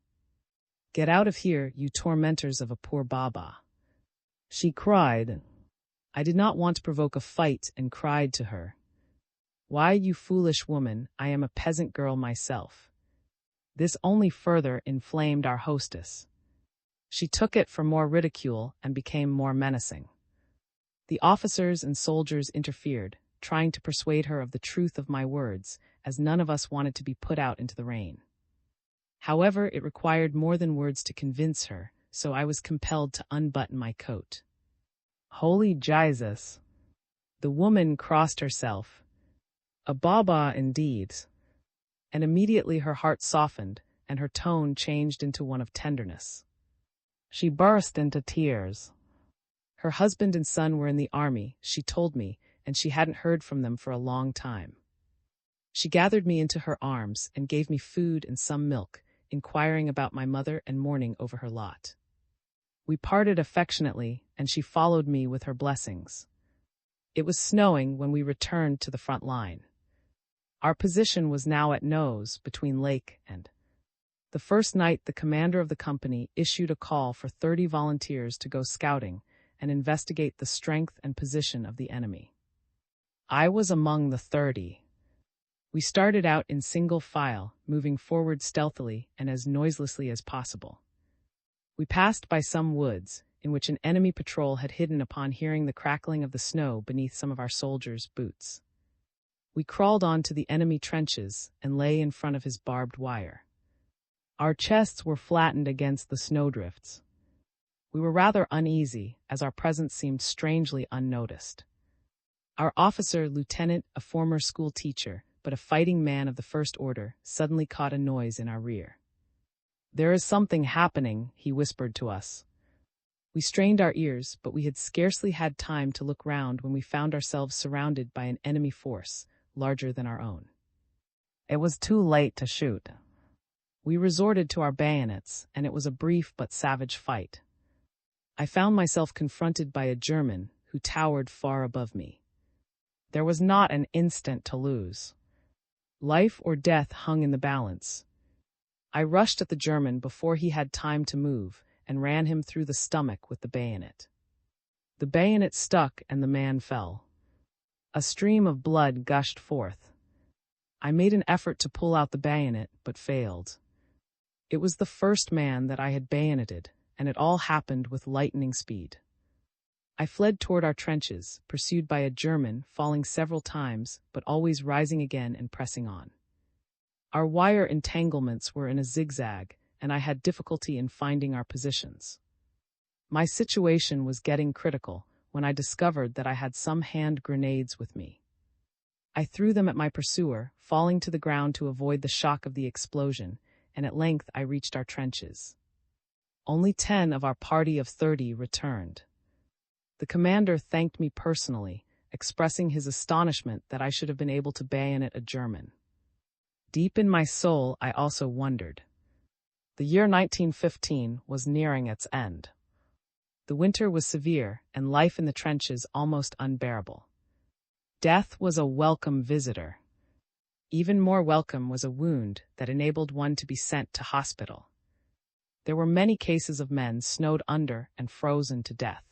"Get out of here, you tormentors of a poor Baba," she cried. I did not want to provoke a fight and cried to her, "Why, you foolish woman, I am a peasant girl myself." This only further inflamed our hostess. She took it for more ridicule and became more menacing. The officers and soldiers interfered, trying to persuade her of the truth of my words, as none of us wanted to be put out into the rain. However, it required more than words to convince her, so I was compelled to unbutton my coat. Holy Jesus! The woman crossed herself. A Baba indeed. And immediately her heart softened, and her tone changed into one of tenderness. She burst into tears. Her husband and son were in the army, she told me, and she hadn't heard from them for a long time. She gathered me into her arms and gave me food and some milk, inquiring about my mother and mourning over her lot. We parted affectionately, and she followed me with her blessings. It was snowing when we returned to the front line. Our position was now at Nose, between Lake and. The first night, the commander of the company issued a call for 30 volunteers to go scouting and investigate the strength and position of the enemy. I was among the 30. We started out in single file, moving forward stealthily and as noiselessly as possible. We passed by some woods, in which an enemy patrol had hidden upon hearing the crackling of the snow beneath some of our soldiers' boots. We crawled onto the enemy trenches and lay in front of his barbed wire. Our chests were flattened against the snowdrifts. We were rather uneasy, as our presence seemed strangely unnoticed. Our officer, lieutenant, a former school teacher, but a fighting man of the first order, suddenly caught a noise in our rear. "There is something happening," he whispered to us. We strained our ears, but we had scarcely had time to look round when we found ourselves surrounded by an enemy force, larger than our own. It was too late to shoot. We resorted to our bayonets, and it was a brief but savage fight. I found myself confronted by a German who towered far above me. There was not an instant to lose. Life or death hung in the balance. I rushed at the German before he had time to move and ran him through the stomach with the bayonet. The bayonet stuck and the man fell. A stream of blood gushed forth. I made an effort to pull out the bayonet, but failed. It was the first man that I had bayoneted, and it all happened with lightning speed. I fled toward our trenches, pursued by a German, falling several times, but always rising again and pressing on. Our wire entanglements were in a zigzag, and I had difficulty in finding our positions. My situation was getting critical when I discovered that I had some hand grenades with me. I threw them at my pursuer, falling to the ground to avoid the shock of the explosion, and at length I reached our trenches. Only 10 of our party of 30 returned. The commander thanked me personally, expressing his astonishment that I should have been able to bayonet a German. Deep in my soul, I also wondered. The year 1915 was nearing its end. The winter was severe, and life in the trenches almost unbearable. Death was a welcome visitor. Even more welcome was a wound that enabled one to be sent to hospital. There were many cases of men snowed under and frozen to death.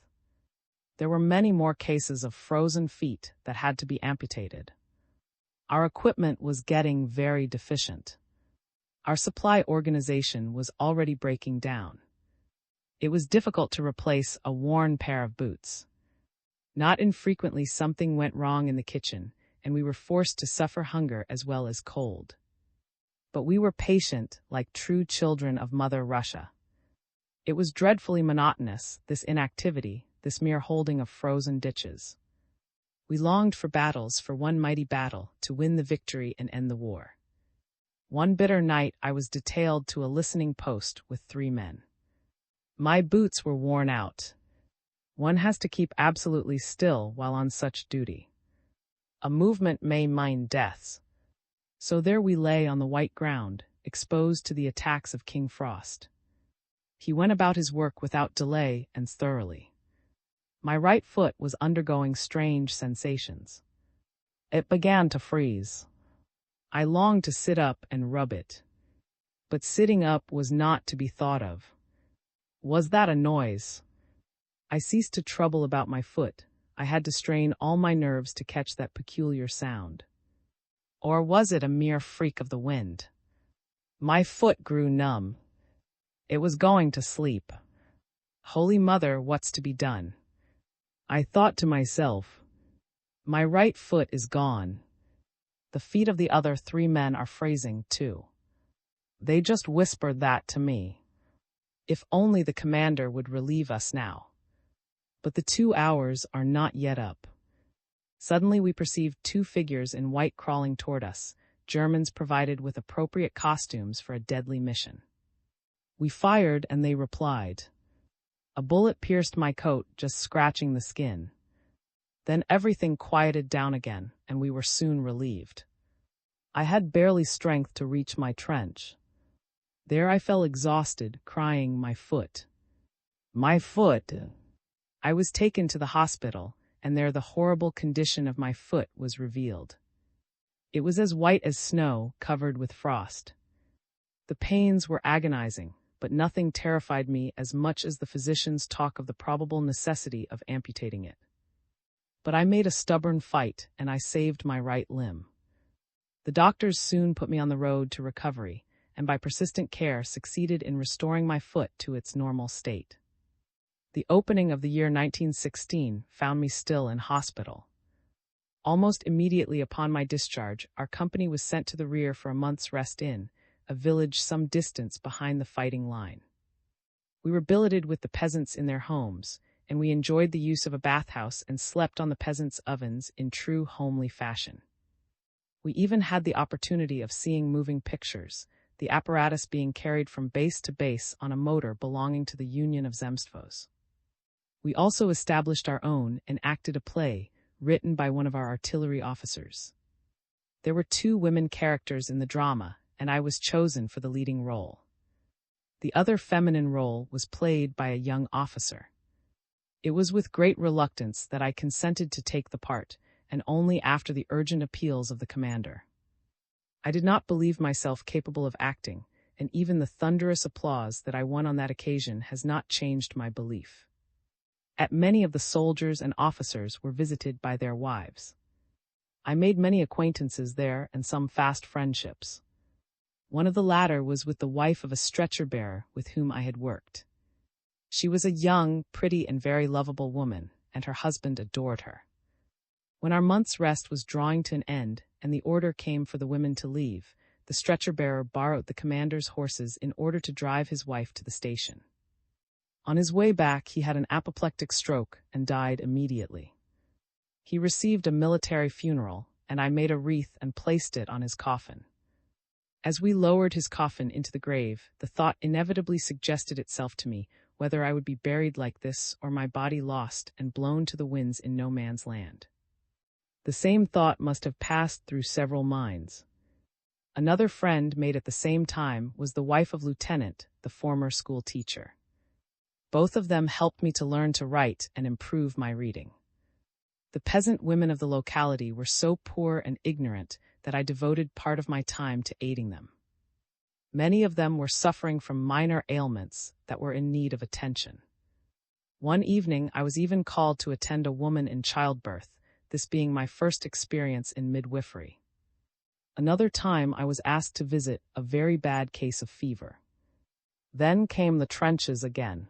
There were many more cases of frozen feet that had to be amputated. Our equipment was getting very deficient. Our supply organization was already breaking down. It was difficult to replace a worn pair of boots. Not infrequently something went wrong in the kitchen, and we were forced to suffer hunger as well as cold. But we were patient, like true children of Mother Russia. It was dreadfully monotonous, this inactivity, this mere holding of frozen ditches. We longed for battles, for one mighty battle, to win the victory and end the war. One bitter night I was detailed to a listening post with 3 men. My boots were worn out. One has to keep absolutely still while on such duty. A movement may mean deaths. So there we lay on the white ground, exposed to the attacks of King Frost. He went about his work without delay and thoroughly. My right foot was undergoing strange sensations. It began to freeze. I longed to sit up and rub it. But sitting up was not to be thought of. Was that a noise? I ceased to trouble about my foot. I had to strain all my nerves to catch that peculiar sound. Or was it a mere freak of the wind? My foot grew numb. It was going to sleep. Holy Mother, what's to be done? I thought to myself, my right foot is gone. The feet of the other 3 men are freezing too. They just whispered that to me. If only the commander would relieve us now. But the 2 hours are not yet up. Suddenly we perceived 2 figures in white crawling toward us, Germans provided with appropriate costumes for a deadly mission. We fired and they replied. A bullet pierced my coat, just scratching the skin. Then everything quieted down again, and we were soon relieved. I had barely strength to reach my trench. There I fell exhausted, crying, my foot. My foot! I was taken to the hospital, and there the horrible condition of my foot was revealed. It was as white as snow, covered with frost. The pains were agonizing, but nothing terrified me as much as the physicians' talk of the probable necessity of amputating it. But I made a stubborn fight, and I saved my right limb. The doctors soon put me on the road to recovery, and by persistent care succeeded in restoring my foot to its normal state. The opening of the year 1916 found me still in hospital. Almost immediately upon my discharge, our company was sent to the rear for a month's rest in a village some distance behind the fighting line. We were billeted with the peasants in their homes, and we enjoyed the use of a bathhouse and slept on the peasants' ovens in true homely fashion. We even had the opportunity of seeing moving pictures, the apparatus being carried from base to base on a motor belonging to the Union of Zemstvos. We also established our own and acted a play, written by one of our artillery officers. There were 2 women characters in the drama, and I was chosen for the leading role. The other feminine role was played by a young officer. It was with great reluctance that I consented to take the part, and only after the urgent appeals of the commander. I did not believe myself capable of acting, and even the thunderous applause that I won on that occasion has not changed my belief. At many of the soldiers and officers were visited by their wives. I made many acquaintances there and some fast friendships. One of the latter was with the wife of a stretcher-bearer with whom I had worked. She was a young, pretty, and very lovable woman, and her husband adored her. When our month's rest was drawing to an end, and the order came for the women to leave, the stretcher-bearer borrowed the commander's horses in order to drive his wife to the station. On his way back, he had an apoplectic stroke and died immediately. He received a military funeral, and I made a wreath and placed it on his coffin. As we lowered his coffin into the grave, the thought inevitably suggested itself to me whether I would be buried like this or my body lost and blown to the winds in no man's land. The same thought must have passed through several minds. Another friend made at the same time was the wife of Lieutenant, the former school teacher. Both of them helped me to learn to write and improve my reading. The peasant women of the locality were so poor and ignorant that I devoted part of my time to aiding them. Many of them were suffering from minor ailments that were in need of attention. One evening I was even called to attend a woman in childbirth, this being my first experience in midwifery. Another time I was asked to visit a very bad case of fever. Then came the trenches again.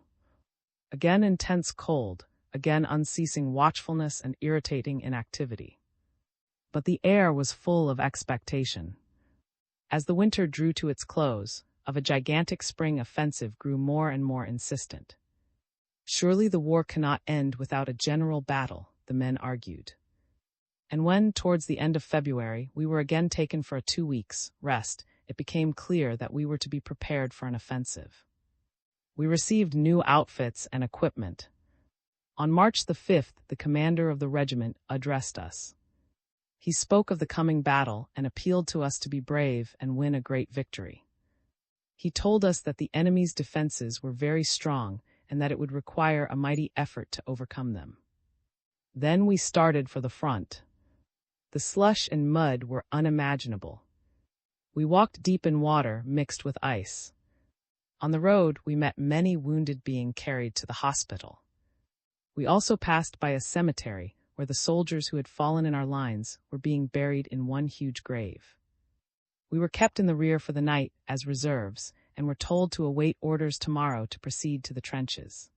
Again intense cold, again unceasing watchfulness and irritating inactivity. But the air was full of expectation. As the winter drew to its close, of a gigantic spring offensive grew more and more insistent. Surely the war cannot end without a general battle, the men argued. And when, towards the end of February, we were again taken for a 2 weeks' rest, it became clear that we were to be prepared for an offensive. We received new outfits and equipment. On March the 5th, the commander of the regiment addressed us. He spoke of the coming battle and appealed to us to be brave and win a great victory. He told us that the enemy's defenses were very strong and that it would require a mighty effort to overcome them. Then we started for the front. The slush and mud were unimaginable. We walked deep in water mixed with ice. On the road, we met many wounded being carried to the hospital. We also passed by a cemetery where the soldiers who had fallen in our lines were being buried in one huge grave. We were kept in the rear for the night as reserves and were told to await orders tomorrow to proceed to the trenches.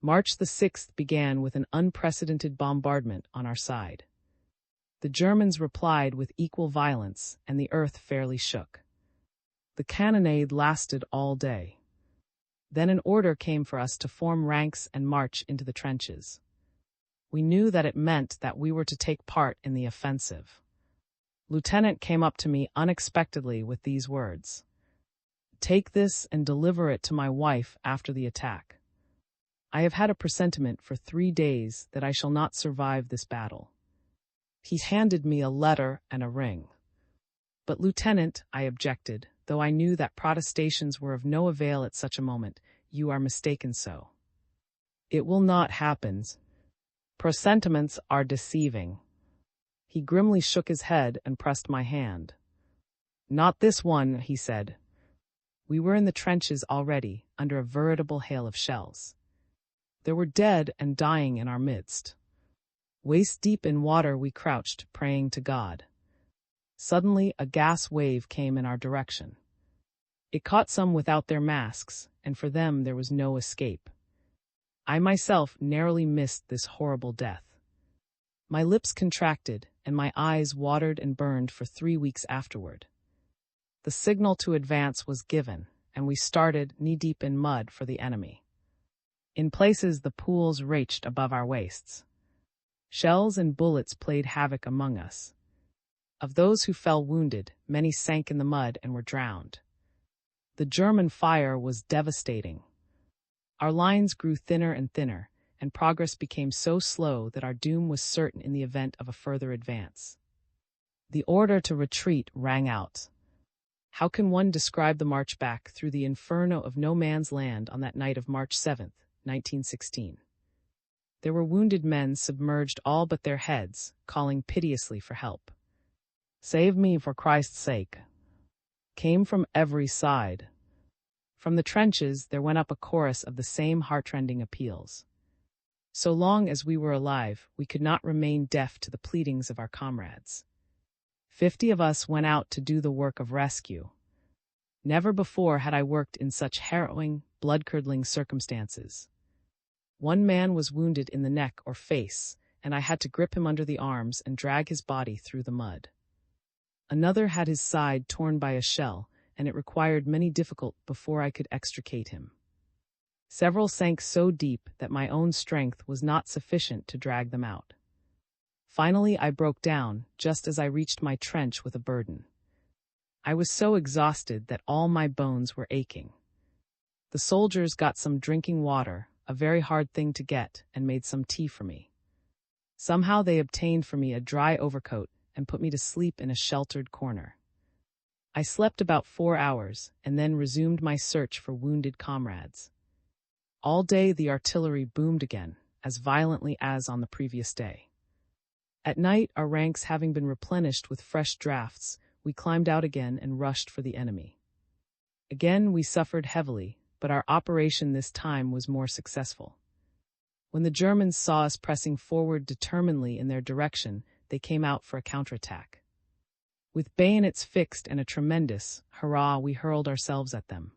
March the 6th began with an unprecedented bombardment on our side. The Germans replied with equal violence, and the earth fairly shook. The cannonade lasted all day. Then an order came for us to form ranks and march into the trenches. We knew that it meant that we were to take part in the offensive. Lieutenant came up to me unexpectedly with these words: "Take this and deliver it to my wife after the attack. I have had a presentiment for 3 days that I shall not survive this battle." He handed me a letter and a ring. "But, Lieutenant," I objected, though I knew that protestations were of no avail at such a moment, "you are mistaken so. It will not happen. Presentiments are deceiving." He grimly shook his head and pressed my hand. "Not this one," he said. We were in the trenches already, under a veritable hail of shells. There were dead and dying in our midst. Waist-deep in water we crouched, praying to God. Suddenly, a gas wave came in our direction. It caught some without their masks, and for them there was no escape. I myself narrowly missed this horrible death. My lips contracted, and my eyes watered and burned for 3 weeks afterward. The signal to advance was given, and we started, knee-deep in mud, for the enemy. In places the pools reached above our waists. Shells and bullets played havoc among us. Of those who fell wounded, many sank in the mud and were drowned. The German fire was devastating. Our lines grew thinner and thinner, and progress became so slow that our doom was certain in the event of a further advance. The order to retreat rang out. How can one describe the march back through the inferno of no man's land on that night of March 7th, 1916? There were wounded men submerged all but their heads, calling piteously for help. "Save me for Christ's sake," came from every side. From the trenches there went up a chorus of the same heartrending appeals. So long as we were alive, we could not remain deaf to the pleadings of our comrades. 50 of us went out to do the work of rescue. Never before had I worked in such harrowing, blood-curdling circumstances. One man was wounded in the neck or face, and I had to grip him under the arms and drag his body through the mud. Another had his side torn by a shell, and it required many difficult before I could extricate him. Several sank so deep that my own strength was not sufficient to drag them out. Finally, I broke down, just as I reached my trench with a burden. I was so exhausted that all my bones were aching. The soldiers got some drinking water, a very hard thing to get, and made some tea for me. Somehow they obtained for me a dry overcoat and put me to sleep in a sheltered corner. I slept about 4 hours, and then resumed my search for wounded comrades. All day the artillery boomed again, as violently as on the previous day. At night, our ranks having been replenished with fresh drafts, we climbed out again and rushed for the enemy. Again we suffered heavily, but our operation this time was more successful. When the Germans saw us pressing forward determinedly in their direction, they came out for a counterattack. With bayonets fixed and a tremendous hurrah, we hurled ourselves at them.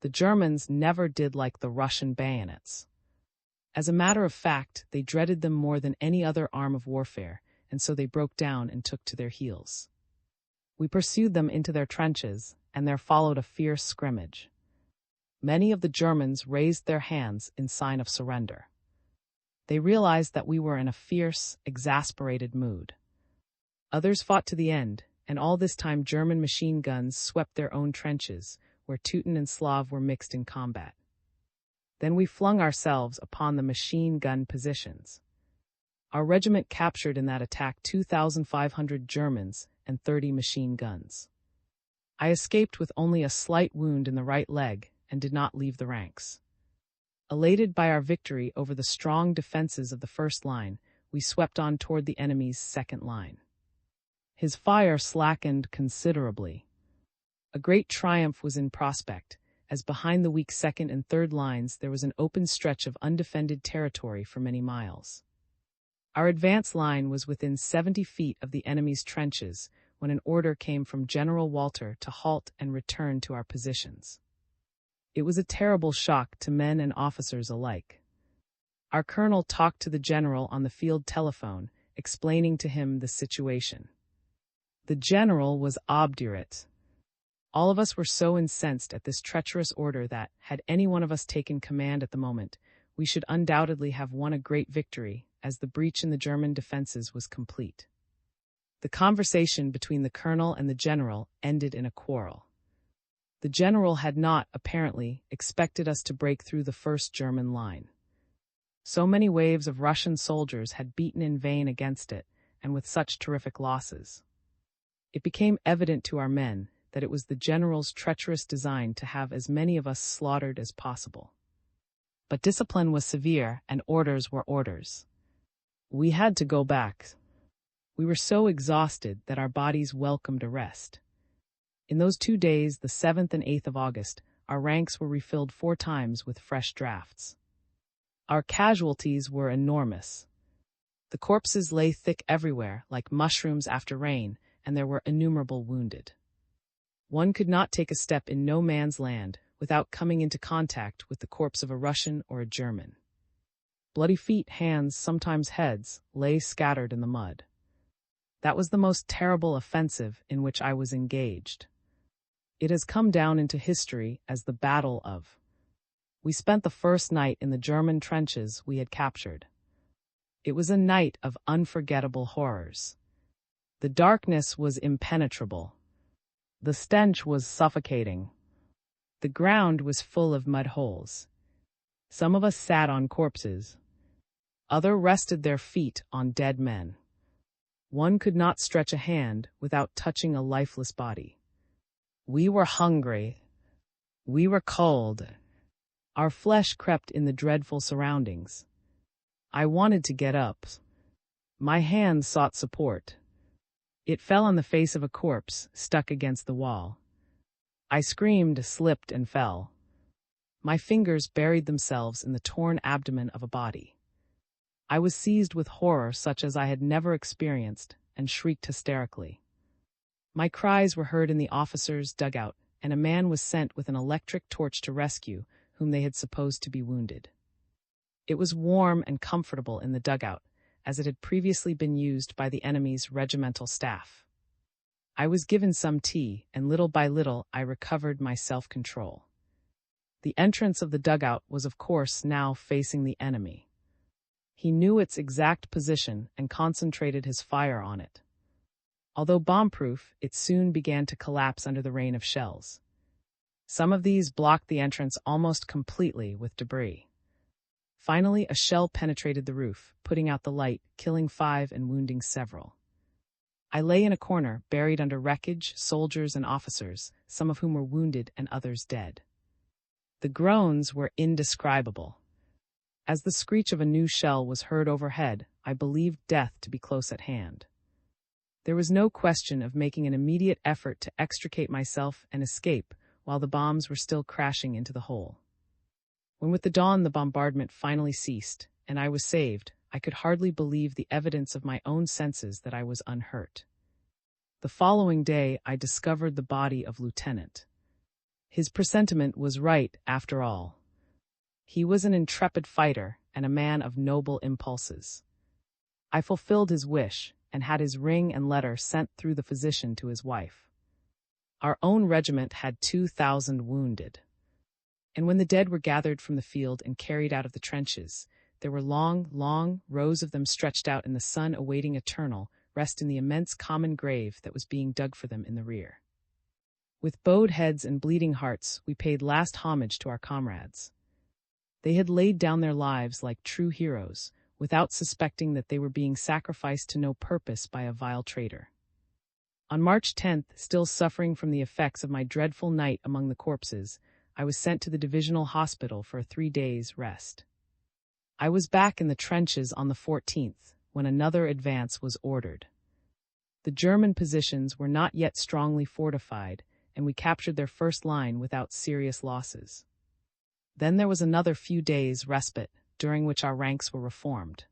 The Germans never did like the Russian bayonets. As a matter of fact, they dreaded them more than any other arm of warfare, and so they broke down and took to their heels. We pursued them into their trenches, and there followed a fierce scrimmage. Many of the Germans raised their hands in sign of surrender. They realized that we were in a fierce, exasperated mood. Others fought to the end, and all this time German machine guns swept their own trenches, where Teuton and Slav were mixed in combat. Then we flung ourselves upon the machine gun positions. Our regiment captured in that attack 2,500 Germans and 30 machine guns. I escaped with only a slight wound in the right leg and did not leave the ranks. Elated by our victory over the strong defenses of the first line, we swept on toward the enemy's second line. His fire slackened considerably. A great triumph was in prospect, as behind the weak second and third lines there was an open stretch of undefended territory for many miles. Our advance line was within 70 feet of the enemy's trenches when an order came from General Walter to halt and return to our positions. It was a terrible shock to men and officers alike. Our colonel talked to the general on the field telephone, explaining to him the situation. The general was obdurate. All of us were so incensed at this treacherous order that, had any one of us taken command at the moment, we should undoubtedly have won a great victory, as the breach in the German defenses was complete. The conversation between the colonel and the general ended in a quarrel. The general had not, apparently, expected us to break through the first German line. So many waves of Russian soldiers had beaten in vain against it, and with such terrific losses. It became evident to our men that it was the general's treacherous design to have as many of us slaughtered as possible. But discipline was severe, and orders were orders. We had to go back. We were so exhausted that our bodies welcomed a rest. In those 2 days, the 7th and 8th of August, our ranks were refilled 4 times with fresh drafts. Our casualties were enormous. The corpses lay thick everywhere, like mushrooms after rain, and there were innumerable wounded. One could not take a step in no man's land without coming into contact with the corpse of a Russian or a German. Bloody feet, hands, sometimes heads, lay scattered in the mud. That was the most terrible offensive in which I was engaged. It has come down into history as the Battle of. We spent the first night in the German trenches we had captured. It was a night of unforgettable horrors. The darkness was impenetrable. The stench was suffocating. The ground was full of mud holes. Some of us sat on corpses. Others rested their feet on dead men. One could not stretch a hand without touching a lifeless body. We were hungry. We were cold. Our flesh crept in the dreadful surroundings. I wanted to get up. My hands sought support. It fell on the face of a corpse, stuck against the wall. I screamed, slipped, and fell. My fingers buried themselves in the torn abdomen of a body. I was seized with horror such as I had never experienced, and shrieked hysterically. My cries were heard in the officers' dugout, and a man was sent with an electric torch to rescue whom they had supposed to be wounded. It was warm and comfortable in the dugout, as it had previously been used by the enemy's regimental staff. I was given some tea, and little by little I recovered my self-control. The entrance of the dugout was of course now facing the enemy. He knew its exact position and concentrated his fire on it. Although bomb-proof, it soon began to collapse under the rain of shells. Some of these blocked the entrance almost completely with debris. Finally, a shell penetrated the roof, putting out the light, killing 5 and wounding several. I lay in a corner, buried under wreckage, soldiers and officers, some of whom were wounded and others dead. The groans were indescribable. As the screech of a new shell was heard overhead, I believed death to be close at hand. There was no question of making an immediate effort to extricate myself and escape while the bombs were still crashing into the hole. When with the dawn the bombardment finally ceased, and I was saved, I could hardly believe the evidence of my own senses that I was unhurt. The following day I discovered the body of Lieutenant. His presentiment was right, after all. He was an intrepid fighter and a man of noble impulses. I fulfilled his wish, and had his ring and letter sent through the physician to his wife. Our own regiment had 2,000 wounded. And when the dead were gathered from the field and carried out of the trenches, there were long, long rows of them stretched out in the sun awaiting eternal rest in the immense common grave that was being dug for them in the rear. With bowed heads and bleeding hearts, we paid last homage to our comrades. They had laid down their lives like true heroes, without suspecting that they were being sacrificed to no purpose by a vile traitor. On March 10th, still suffering from the effects of my dreadful night among the corpses, I was sent to the divisional hospital for a 3 days' rest. I was back in the trenches on the 14th, when another advance was ordered. The German positions were not yet strongly fortified, and we captured their first line without serious losses. Then there was another few days' respite, during which our ranks were reformed.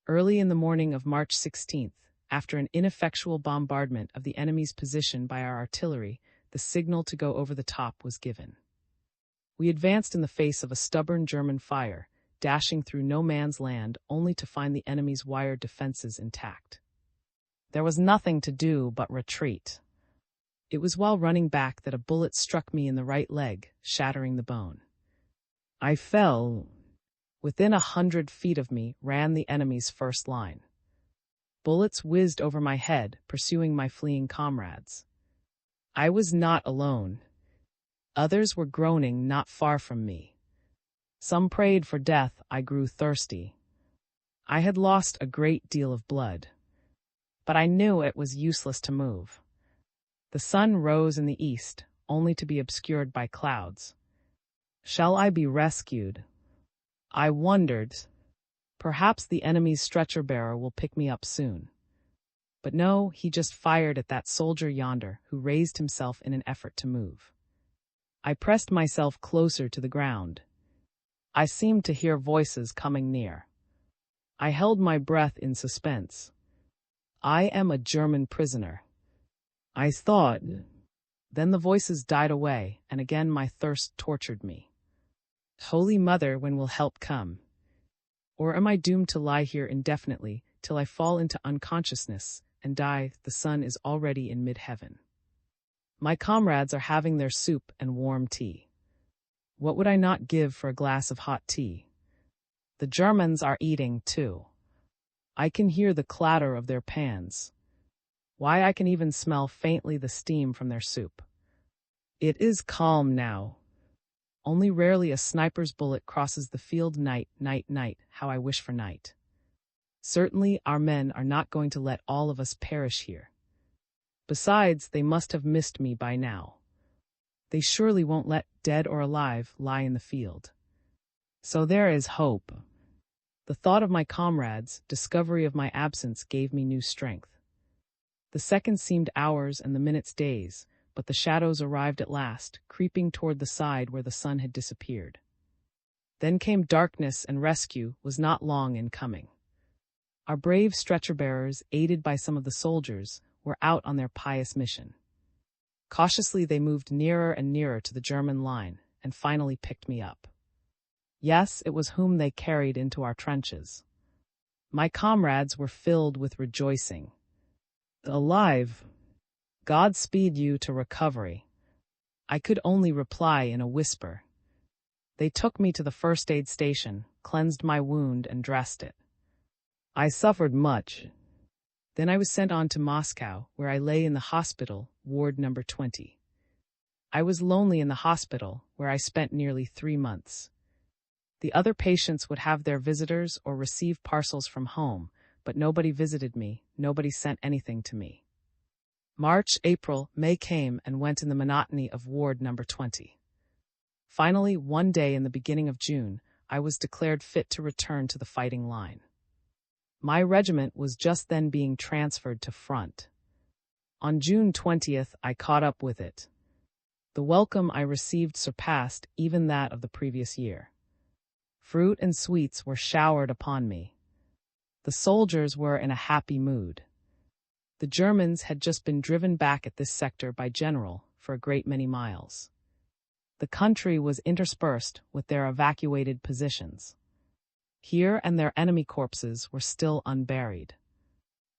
Early in the morning of March 16th, after an ineffectual bombardment of the enemy's position by our artillery, the signal to go over the top was given. We advanced in the face of a stubborn German fire, dashing through no man's land only to find the enemy's wire defenses intact. There was nothing to do but retreat. It was while running back that a bullet struck me in the right leg, shattering the bone. I fell. Within 100 feet of me ran the enemy's first line. Bullets whizzed over my head, pursuing my fleeing comrades. I was not alone. Others were groaning not far from me. Some prayed for death. I grew thirsty. I had lost a great deal of blood. But I knew it was useless to move. The sun rose in the east, only to be obscured by clouds. Shall I be rescued? I wondered. Perhaps the enemy's stretcher-bearer will pick me up soon. But no, he just fired at that soldier yonder, who raised himself in an effort to move. I pressed myself closer to the ground. I seemed to hear voices coming near. I held my breath in suspense. I am a German prisoner, I thought. Then the voices died away, and again my thirst tortured me. Holy Mother, when will help come? Or am I doomed to lie here indefinitely, till I fall into unconsciousness and die? The sun is already in mid-heaven. My comrades are having their soup and warm tea. What would I not give for a glass of hot tea? The Germans are eating, too. I can hear the clatter of their pans. Why, I can even smell faintly the steam from their soup. It is calm now. Only rarely a sniper's bullet crosses the field. Night, night, night, how I wish for night. Certainly our men are not going to let all of us perish here. Besides, they must have missed me by now. They surely won't let, dead or alive, lie in the field. So there is hope. The thought of my comrades' discovery of my absence gave me new strength. The seconds seemed hours and the minutes days, but the shadows arrived at last, creeping toward the side where the sun had disappeared. Then came darkness, and rescue was not long in coming. Our brave stretcher-bearers, aided by some of the soldiers, were out on their pious mission. Cautiously they moved nearer and nearer to the German line, and finally picked me up. Yes, it was whom they carried into our trenches. My comrades were filled with rejoicing. Alive! God speed you to recovery. I could only reply in a whisper. They took me to the first aid station, cleansed my wound, and dressed it. I suffered much. Then I was sent on to Moscow, where I lay in the hospital, ward number 20. I was lonely in the hospital, where I spent nearly 3 months. The other patients would have their visitors or receive parcels from home, but nobody visited me, nobody sent anything to me. March, April, May came and went in the monotony of ward number 20. Finally, one day in the beginning of June, I was declared fit to return to the fighting line. My regiment was just then being transferred to front. On June 20th, I caught up with it. The welcome I received surpassed even that of the previous year. Fruit and sweets were showered upon me. The soldiers were in a happy mood. The Germans had just been driven back at this sector by General for a great many miles. The country was interspersed with their evacuated positions. Here and there enemy corpses were still unburied.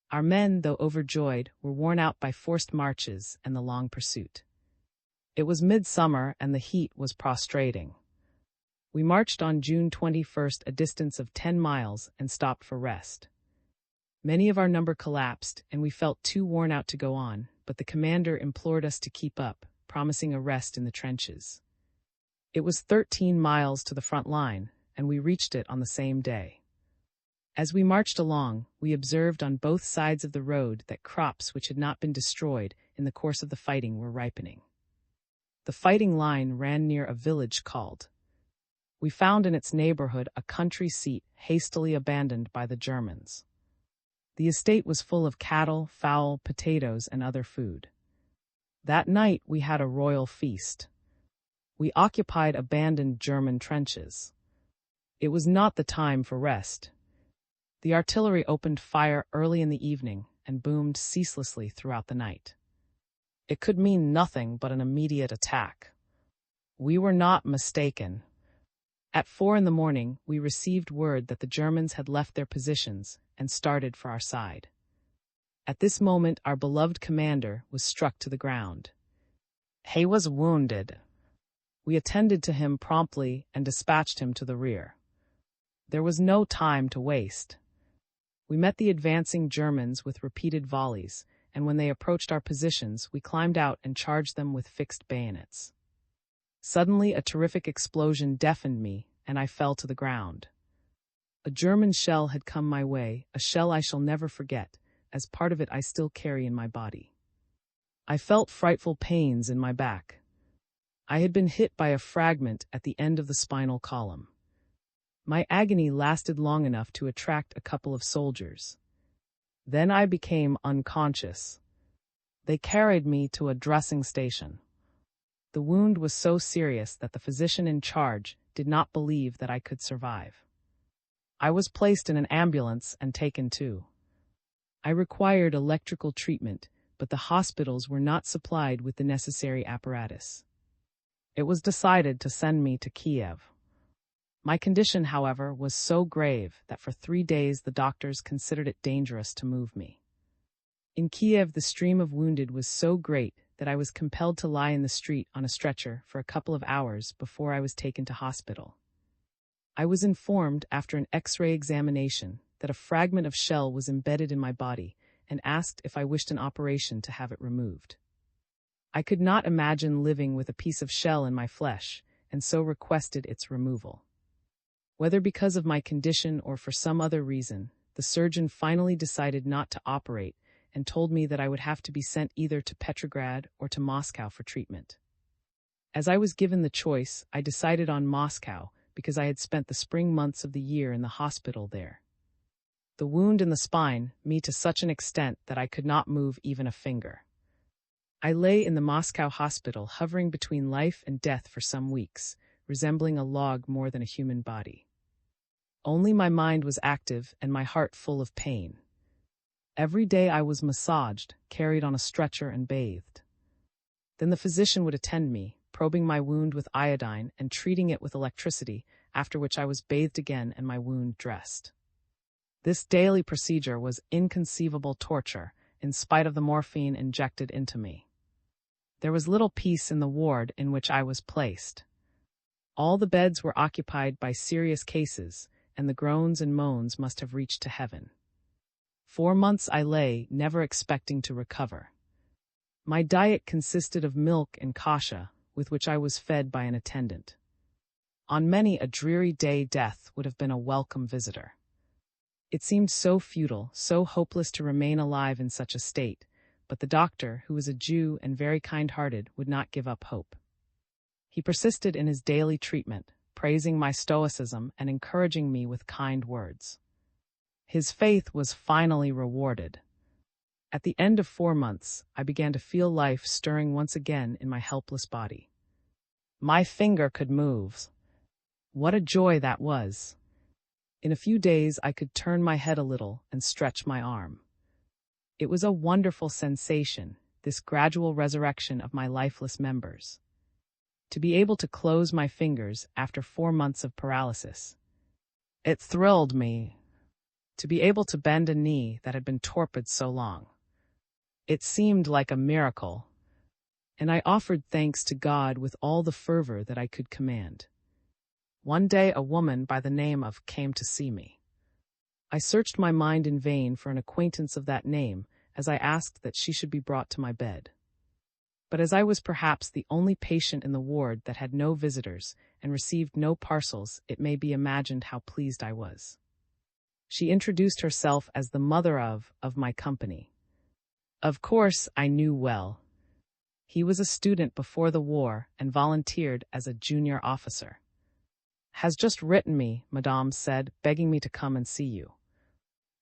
Our men, though overjoyed, were worn out by forced marches and the long pursuit. It was midsummer and the heat was prostrating. We marched on June 21st a distance of 10 miles and stopped for rest. Many of our number collapsed and we felt too worn out to go on, but the commander implored us to keep up, promising a rest in the trenches. It was 13 miles to the front line, and we reached it on the same day. As we marched along, we observed on both sides of the road that crops which had not been destroyed in the course of the fighting were ripening. The fighting line ran near a village called. We found in its neighborhood a country seat hastily abandoned by the Germans. The estate was full of cattle, fowl, potatoes, and other food. That night we had a royal feast. We occupied abandoned German trenches. It was not the time for rest. The artillery opened fire early in the evening and boomed ceaselessly throughout the night. It could mean nothing but an immediate attack. We were not mistaken. At 4 a.m, we received word that the Germans had left their positions and started for our side. At this moment, our beloved commander was struck to the ground. He was wounded. We attended to him promptly and dispatched him to the rear. There was no time to waste. We met the advancing Germans with repeated volleys, and when they approached our positions, we climbed out and charged them with fixed bayonets. Suddenly, a terrific explosion deafened me, and I fell to the ground. A German shell had come my way, a shell I shall never forget, as part of it I still carry in my body. I felt frightful pains in my back. I had been hit by a fragment at the end of the spinal column. My agony lasted long enough to attract a couple of soldiers. Then I became unconscious. They carried me to a dressing station. The wound was so serious that the physician in charge did not believe that I could survive. I was placed in an ambulance and taken to. I required electrical treatment, but the hospitals were not supplied with the necessary apparatus. It was decided to send me to Kiev. My condition, however, was so grave that for 3 days the doctors considered it dangerous to move me. In Kiev, the stream of wounded was so great that I was compelled to lie in the street on a stretcher for a couple of hours before I was taken to hospital. I was informed after an X-ray examination that a fragment of shell was embedded in my body and asked if I wished an operation to have it removed. I could not imagine living with a piece of shell in my flesh, and so requested its removal. Whether because of my condition or for some other reason, the surgeon finally decided not to operate and told me that I would have to be sent either to Petrograd or to Moscow for treatment. As I was given the choice, I decided on Moscow because I had spent the spring months of the year in the hospital there. The wound in the spine, me to such an extent that I could not move even a finger. I lay in the Moscow hospital hovering between life and death for some weeks, resembling a log more than a human body. Only my mind was active and my heart full of pain. Every day I was massaged, carried on a stretcher and bathed. Then the physician would attend me, probing my wound with iodine and treating it with electricity, after which I was bathed again and my wound dressed. This daily procedure was inconceivable torture, in spite of the morphine injected into me. There was little peace in the ward in which I was placed. All the beds were occupied by serious cases, and the groans and moans must have reached to heaven. 4 months I lay, never expecting to recover. My diet consisted of milk and kasha, with which I was fed by an attendant. On many a dreary day death would have been a welcome visitor. It seemed so futile, so hopeless to remain alive in such a state, but the doctor, who was a Jew and very kind-hearted, would not give up hope. He persisted in his daily treatment, praising my stoicism and encouraging me with kind words. His faith was finally rewarded. At the end of 4 months, I began to feel life stirring once again in my helpless body. My finger could move. What a joy that was! In a few days, I could turn my head a little and stretch my arm. It was a wonderful sensation, this gradual resurrection of my lifeless members. To be able to close my fingers after 4 months of paralysis. It thrilled me. To be able to bend a knee that had been torpid so long. It seemed like a miracle. and I offered thanks to God with all the fervor that I could command. One day a woman by the name of came to see me. I searched my mind in vain for an acquaintance of that name, as I asked that she should be brought to my bed. But as I was perhaps the only patient in the ward that had no visitors and received no parcels, it may be imagined how pleased I was. She introduced herself as the mother of my company. Of course, I knew well. He was a student before the war and volunteered as a junior officer. Has just written me, Madame said, begging me to come and see you.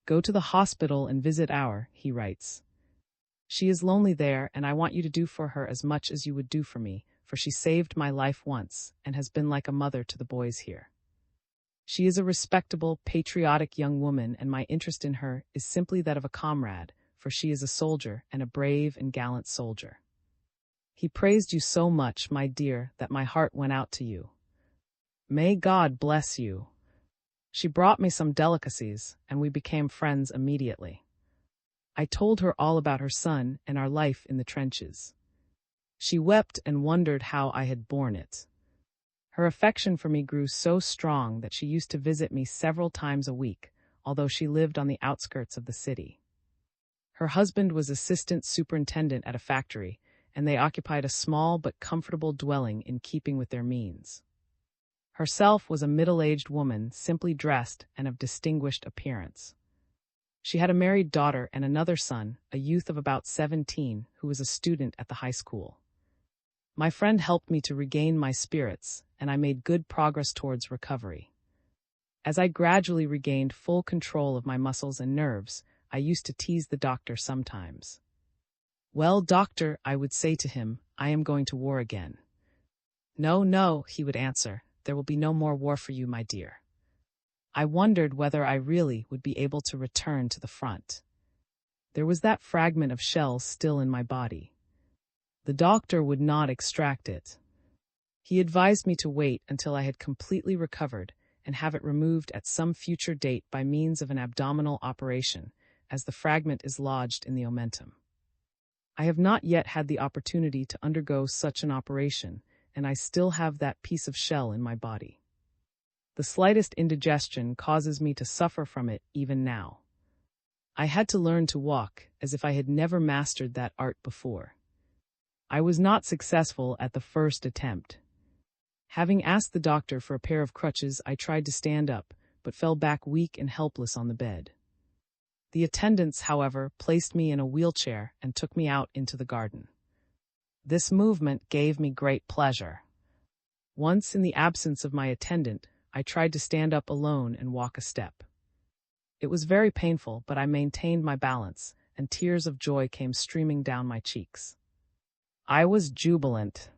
Go to the hospital and visit he writes. She is lonely there, and I want you to do for her as much as you would do for me, for she saved my life once, and has been like a mother to the boys here. She is a respectable, patriotic young woman, and my interest in her is simply that of a comrade, for she is a soldier, and a brave and gallant soldier. He praised you so much, my dear, that my heart went out to you. May God bless you. She brought me some delicacies, and we became friends immediately. I told her all about her son and our life in the trenches. She wept and wondered how I had borne it. Her affection for me grew so strong that she used to visit me several times a week, although she lived on the outskirts of the city. Her husband was assistant superintendent at a factory, and they occupied a small but comfortable dwelling in keeping with their means. Herself was a middle-aged woman, simply dressed and of distinguished appearance. She had a married daughter and another son, a youth of about 17, who was a student at the high school. My friend helped me to regain my spirits, and I made good progress towards recovery. As I gradually regained full control of my muscles and nerves, I used to tease the doctor sometimes. Well, doctor, I would say to him, I am going to war again. No, no, he would answer, there will be no more war for you, my dear. I wondered whether I really would be able to return to the front. There was that fragment of shell still in my body. The doctor would not extract it. He advised me to wait until I had completely recovered and have it removed at some future date by means of an abdominal operation, as the fragment is lodged in the omentum. I have not yet had the opportunity to undergo such an operation, and I still have that piece of shell in my body. The slightest indigestion causes me to suffer from it even now. I had to learn to walk as if I had never mastered that art before. I was not successful at the first attempt. Having asked the doctor for a pair of crutches, I tried to stand up, but fell back weak and helpless on the bed. The attendants, however, placed me in a wheelchair and took me out into the garden. This movement gave me great pleasure. Once, in the absence of my attendant, I tried to stand up alone and walk a step. It was very painful, but I maintained my balance, and tears of joy came streaming down my cheeks. I was jubilant.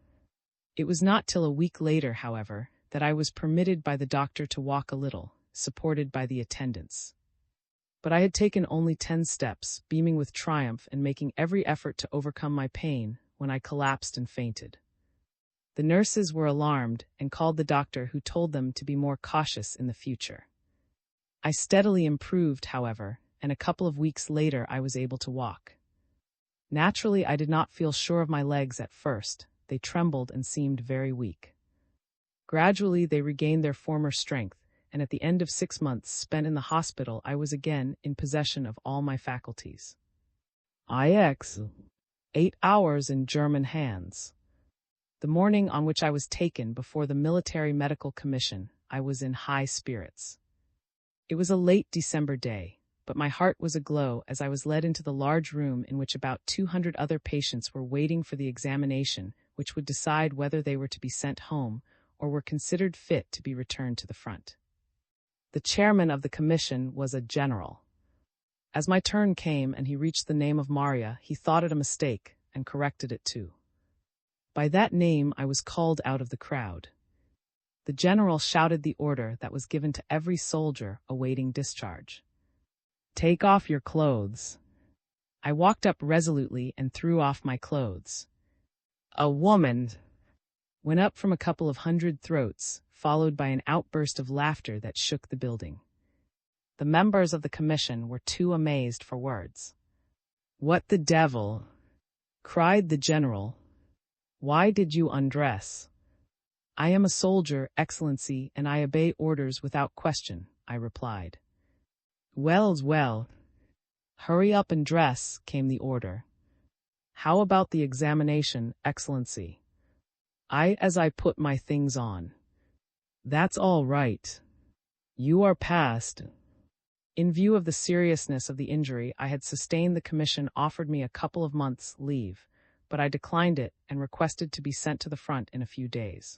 It was not till a week later, however, that I was permitted by the doctor to walk a little, supported by the attendants. But I had taken only 10 steps, beaming with triumph and making every effort to overcome my pain, when I collapsed and fainted. The nurses were alarmed and called the doctor, who told them to be more cautious in the future. I steadily improved, however, and a couple of weeks later I was able to walk. Naturally, I did not feel sure of my legs at first. They trembled and seemed very weak. Gradually, they regained their former strength, and at the end of 6 months spent in the hospital, I was again in possession of all my faculties. IX. 8 hours in German hands. The morning on which I was taken before the Military Medical Commission, I was in high spirits. It was a late December day, but my heart was aglow as I was led into the large room in which about 200 other patients were waiting for the examination, which would decide whether they were to be sent home or were considered fit to be returned to the front. The chairman of the commission was a general. As my turn came and he reached the name of Maria, he thought it a mistake and corrected it too. By that name I was called out of the crowd. The general shouted the order that was given to every soldier awaiting discharge. Take off your clothes. I walked up resolutely and threw off my clothes. A woman went up from a couple of hundred throats, followed by an outburst of laughter that shook the building. The members of the commission were too amazed for words. What the devil? Cried the general. Why did you undress? I am a soldier, Excellency, and I obey orders without question, I replied. Well's well. Hurry up and dress, came the order. How about the examination, Excellency? As I put my things on. That's all right. You are passed. In view of the seriousness of the injury I had sustained, the commission offered me a couple of months' leave, but I declined it and requested to be sent to the front in a few days.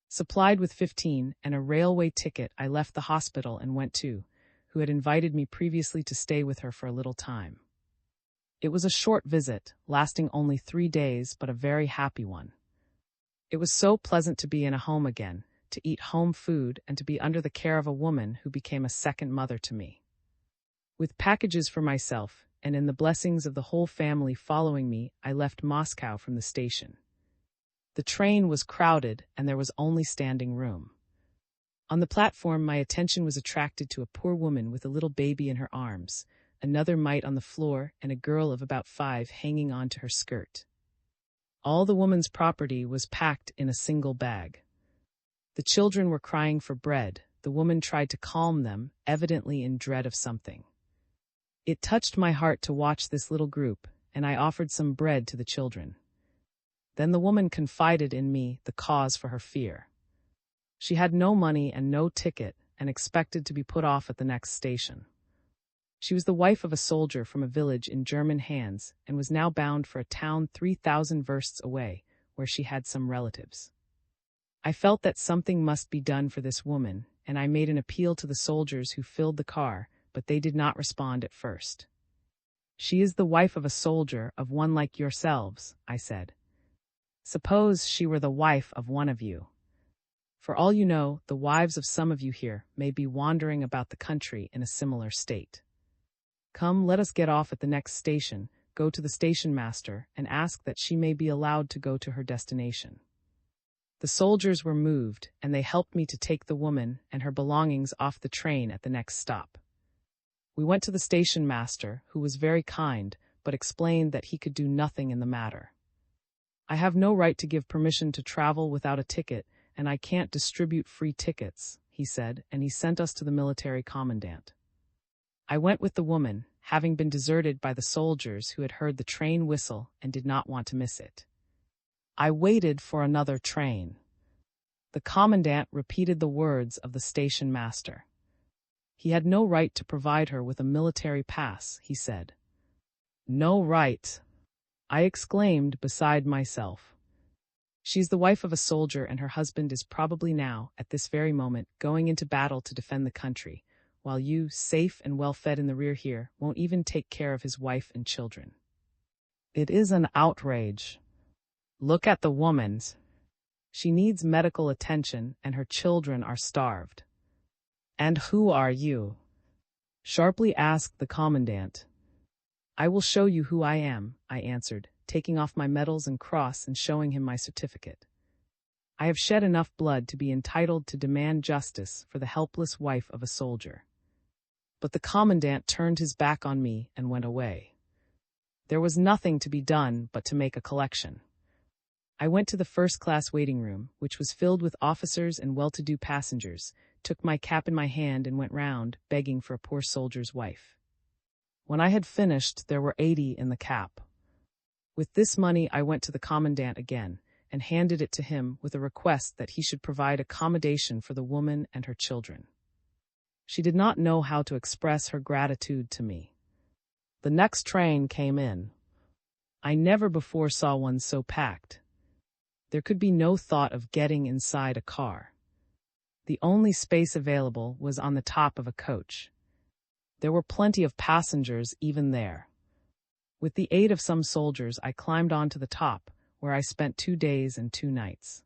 Supplied with 15 and a railway ticket, I left the hospital and went to, who had invited me previously to stay with her for a little time. It was a short visit, lasting only 3 days, but a very happy one. It was so pleasant to be in a home again, to eat home food, and to be under the care of a woman who became a second mother to me. With packages for myself, and in the blessings of the whole family following me, I left Moscow from the station. The train was crowded, and there was only standing room. On the platform, my attention was attracted to a poor woman with a little baby in her arms, another mite on the floor, and a girl of about 5 hanging on to her skirt. All the woman's property was packed in a single bag. The children were crying for bread. The woman tried to calm them, evidently in dread of something. It touched my heart to watch this little group, and I offered some bread to the children. Then the woman confided in me the cause for her fear. She had no money and no ticket, and expected to be put off at the next station. She was the wife of a soldier from a village in German hands, and was now bound for a town 3,000 versts away, where she had some relatives. I felt that something must be done for this woman, and I made an appeal to the soldiers who filled the car, but they did not respond at first. She is the wife of a soldier, of one like yourselves, I said. Suppose she were the wife of one of you. For all you know, the wives of some of you here may be wandering about the country in a similar state. Come, let us get off at the next station, go to the station master, and ask that she may be allowed to go to her destination. The soldiers were moved, and they helped me to take the woman and her belongings off the train at the next stop. We went to the station master, who was very kind, but explained that he could do nothing in the matter. I have no right to give permission to travel without a ticket, and I can't distribute free tickets, he said, and he sent us to the military commandant. I went with the woman, having been deserted by the soldiers who had heard the train whistle and did not want to miss it. I waited for another train. The commandant repeated the words of the station master. He had no right to provide her with a military pass, he said. No right, I exclaimed beside myself. She's the wife of a soldier, and her husband is probably now, at this very moment, going into battle to defend the country, while you, safe and well-fed in the rear here, won't even take care of his wife and children. It is an outrage. Look at the woman. She needs medical attention, and her children are starved. And who are you? Sharply asked the commandant. I will show you who I am, I answered, taking off my medals and cross and showing him my certificate. I have shed enough blood to be entitled to demand justice for the helpless wife of a soldier. But the commandant turned his back on me and went away. There was nothing to be done but to make a collection. I went to the first-class waiting room, which was filled with officers and well-to-do passengers, took my cap in my hand and went round, begging for a poor soldier's wife. When I had finished, there were 80 in the cap. With this money, I went to the commandant again, and handed it to him with a request that he should provide accommodation for the woman and her children. She did not know how to express her gratitude to me. The next train came in. I never before saw one so packed. There could be no thought of getting inside a car. The only space available was on the top of a coach. There were plenty of passengers even there. With the aid of some soldiers, I climbed onto the top, where I spent 2 days and 2 nights.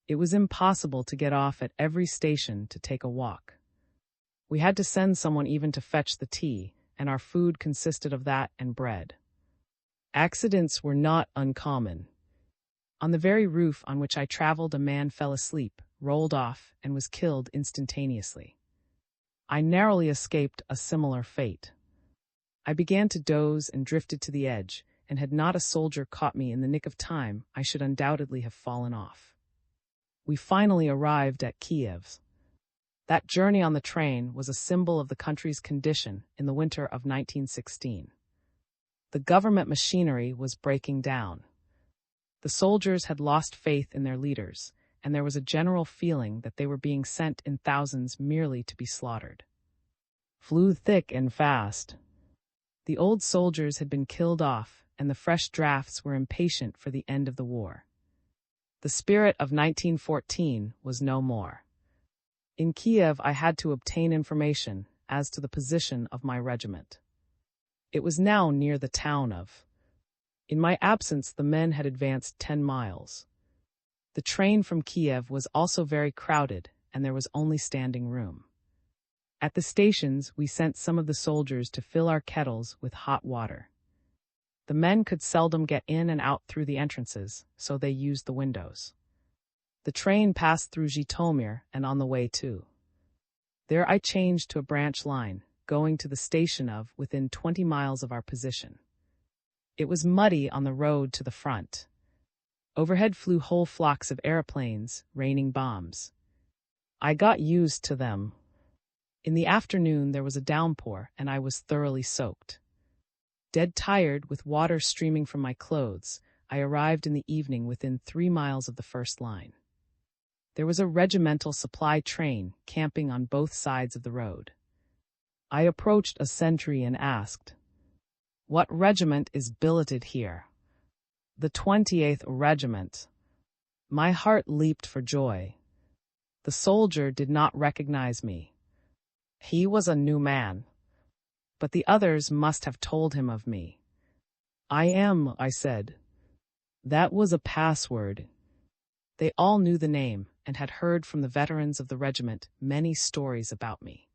It was impossible to get off at every station to take a walk. We had to send someone even to fetch the tea, and our food consisted of that and bread. Accidents were not uncommon. On the very roof on which I traveled, a man fell asleep, rolled off, and was killed instantaneously. I narrowly escaped a similar fate. I began to doze and drifted to the edge, and had not a soldier caught me in the nick of time, I should undoubtedly have fallen off. We finally arrived at Kiev. That journey on the train was a symbol of the country's condition in the winter of 1916. The government machinery was breaking down. The soldiers had lost faith in their leaders, and there was a general feeling that they were being sent in thousands merely to be slaughtered. Flew thick and fast. The old soldiers had been killed off, and the fresh drafts were impatient for the end of the war. The spirit of 1914 was no more. In Kiev, I had to obtain information as to the position of my regiment. It was now near the town of. In my absence, the men had advanced 10 miles. The train from Kiev was also very crowded, and there was only standing room. At the stations, we sent some of the soldiers to fill our kettles with hot water. The men could seldom get in and out through the entrances, so they used the windows. The train passed through Zhytomyr and on the way too. There I changed to a branch line, going to the station of within 20 miles of our position. It was muddy on the road to the front. Overhead flew whole flocks of aeroplanes, raining bombs. I got used to them. In the afternoon there was a downpour, and I was thoroughly soaked. Dead tired, with water streaming from my clothes, I arrived in the evening within 3 miles of the first line. There was a regimental supply train camping on both sides of the road. I approached a sentry and asked, "What regiment is billeted here?" "The 28th Regiment." My heart leaped for joy. The soldier did not recognize me. He was a new man. But the others must have told him of me. I said. That was a password. They all knew the name and had heard from the veterans of the regiment many stories about me.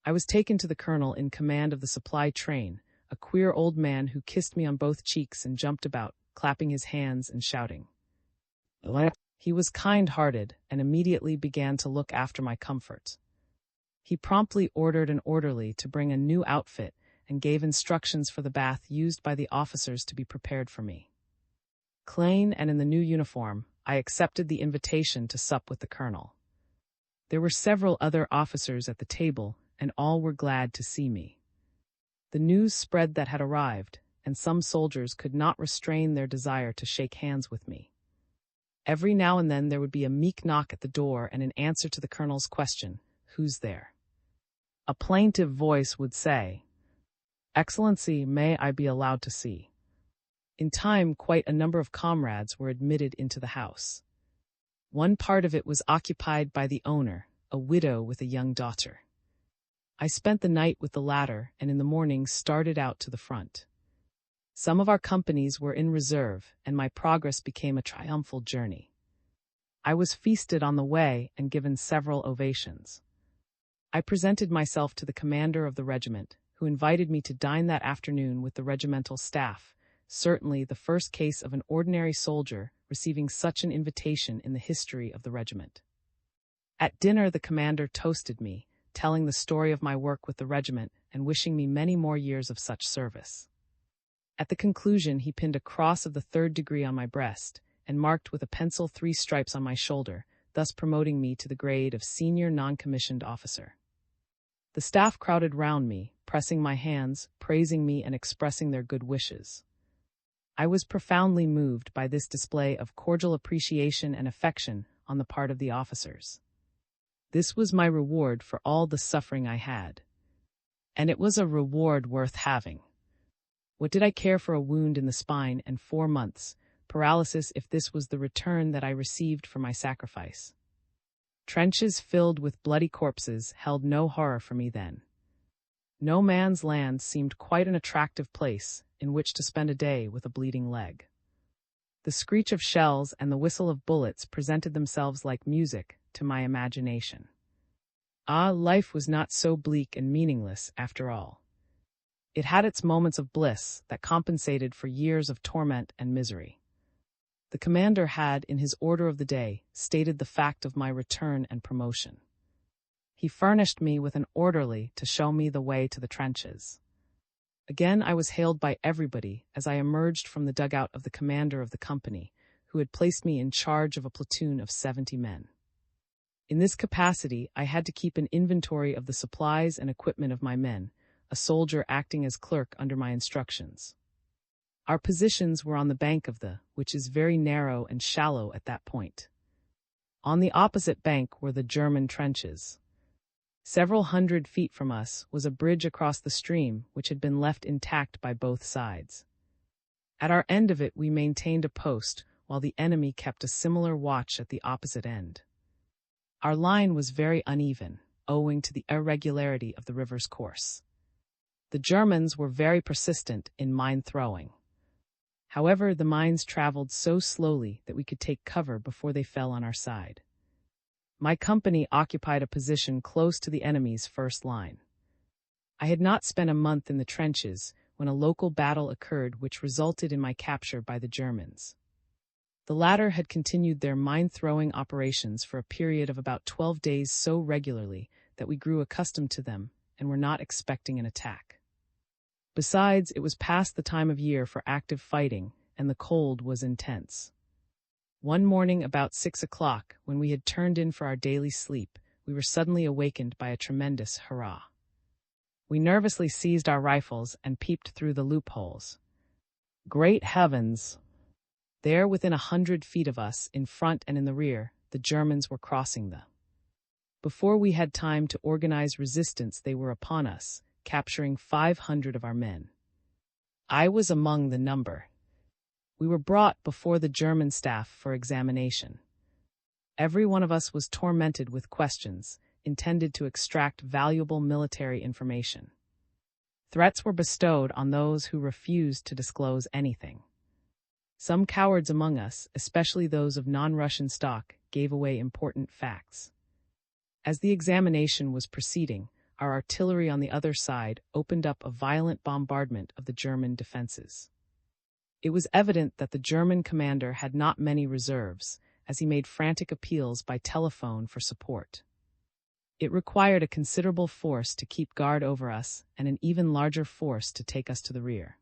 I was taken to the colonel in command of the supply train, a queer old man who kissed me on both cheeks and jumped about, clapping his hands and shouting. He was kind-hearted and immediately began to look after my comfort. He promptly ordered an orderly to bring a new outfit and gave instructions for the bath used by the officers to be prepared for me. Clean and in the new uniform, I accepted the invitation to sup with the colonel. There were several other officers at the table, and all were glad to see me. The news spread that had arrived, and some soldiers could not restrain their desire to shake hands with me. Every now and then there would be a meek knock at the door, and in answer to the colonel's question, "Who's there?" a plaintive voice would say, "Excellency, may I be allowed to see?" In time, quite a number of comrades were admitted into the house. One part of it was occupied by the owner, a widow with a young daughter. I spent the night with the latter, and in the morning started out to the front. Some of our companies were in reserve, and my progress became a triumphal journey. I was feasted on the way and given several ovations. I presented myself to the commander of the regiment, who invited me to dine that afternoon with the regimental staff, certainly the first case of an ordinary soldier receiving such an invitation in the history of the regiment. At dinner the commander toasted me, telling the story of my work with the regiment and wishing me many more years of such service. At the conclusion he pinned a cross of the 3rd degree on my breast and marked with a pencil 3 stripes on my shoulder, thus promoting me to the grade of senior non-commissioned officer. The staff crowded round me, pressing my hands, praising me and expressing their good wishes. I was profoundly moved by this display of cordial appreciation and affection on the part of the officers. This was my reward for all the suffering I had. And it was a reward worth having. What did I care for a wound in the spine and 4 months, paralysis, if this was the return that I received for my sacrifice? Trenches filled with bloody corpses held no horror for me then. No man's land seemed quite an attractive place in which to spend a day with a bleeding leg. The screech of shells and the whistle of bullets presented themselves like music to my imagination. Life was not so bleak and meaningless after all. It had its moments of bliss that compensated for years of torment and misery. The commander had, in his order of the day, stated the fact of my return and promotion. He furnished me with an orderly to show me the way to the trenches. Again, I was hailed by everybody as I emerged from the dugout of the commander of the company, who had placed me in charge of a platoon of 70 men. In this capacity, I had to keep an inventory of the supplies and equipment of my men, a soldier acting as clerk under my instructions. Our positions were on the bank of the, which is very narrow and shallow at that point. On the opposite bank were the German trenches. Several hundred feet from us was a bridge across the stream which had been left intact by both sides. At our end of it we maintained a post, while the enemy kept a similar watch at the opposite end. Our line was very uneven, owing to the irregularity of the river's course. The Germans were very persistent in mine throwing. However, the mines traveled so slowly that we could take cover before they fell on our side. My company occupied a position close to the enemy's first line. I had not spent a month in the trenches when a local battle occurred which resulted in my capture by the Germans. The latter had continued their mine-throwing operations for a period of about 12 days so regularly that we grew accustomed to them and were not expecting an attack. Besides, it was past the time of year for active fighting, and the cold was intense. One morning about 6 o'clock, when we had turned in for our daily sleep, we were suddenly awakened by a tremendous hurrah. We nervously seized our rifles and peeped through the loopholes. Great heavens! There, within 100 feet of us, in front and in the rear, the Germans were crossing the. Before we had time to organize resistance, they were upon us, capturing 500 of our men. I was among the number. We were brought before the German staff for examination. Every one of us was tormented with questions, intended to extract valuable military information. Threats were bestowed on those who refused to disclose anything. Some cowards among us, especially those of non-Russian stock, gave away important facts. As the examination was proceeding, our artillery on the other side opened up a violent bombardment of the German defenses. It was evident that the German commander had not many reserves, as he made frantic appeals by telephone for support. It required a considerable force to keep guard over us and an even larger force to take us to the rear.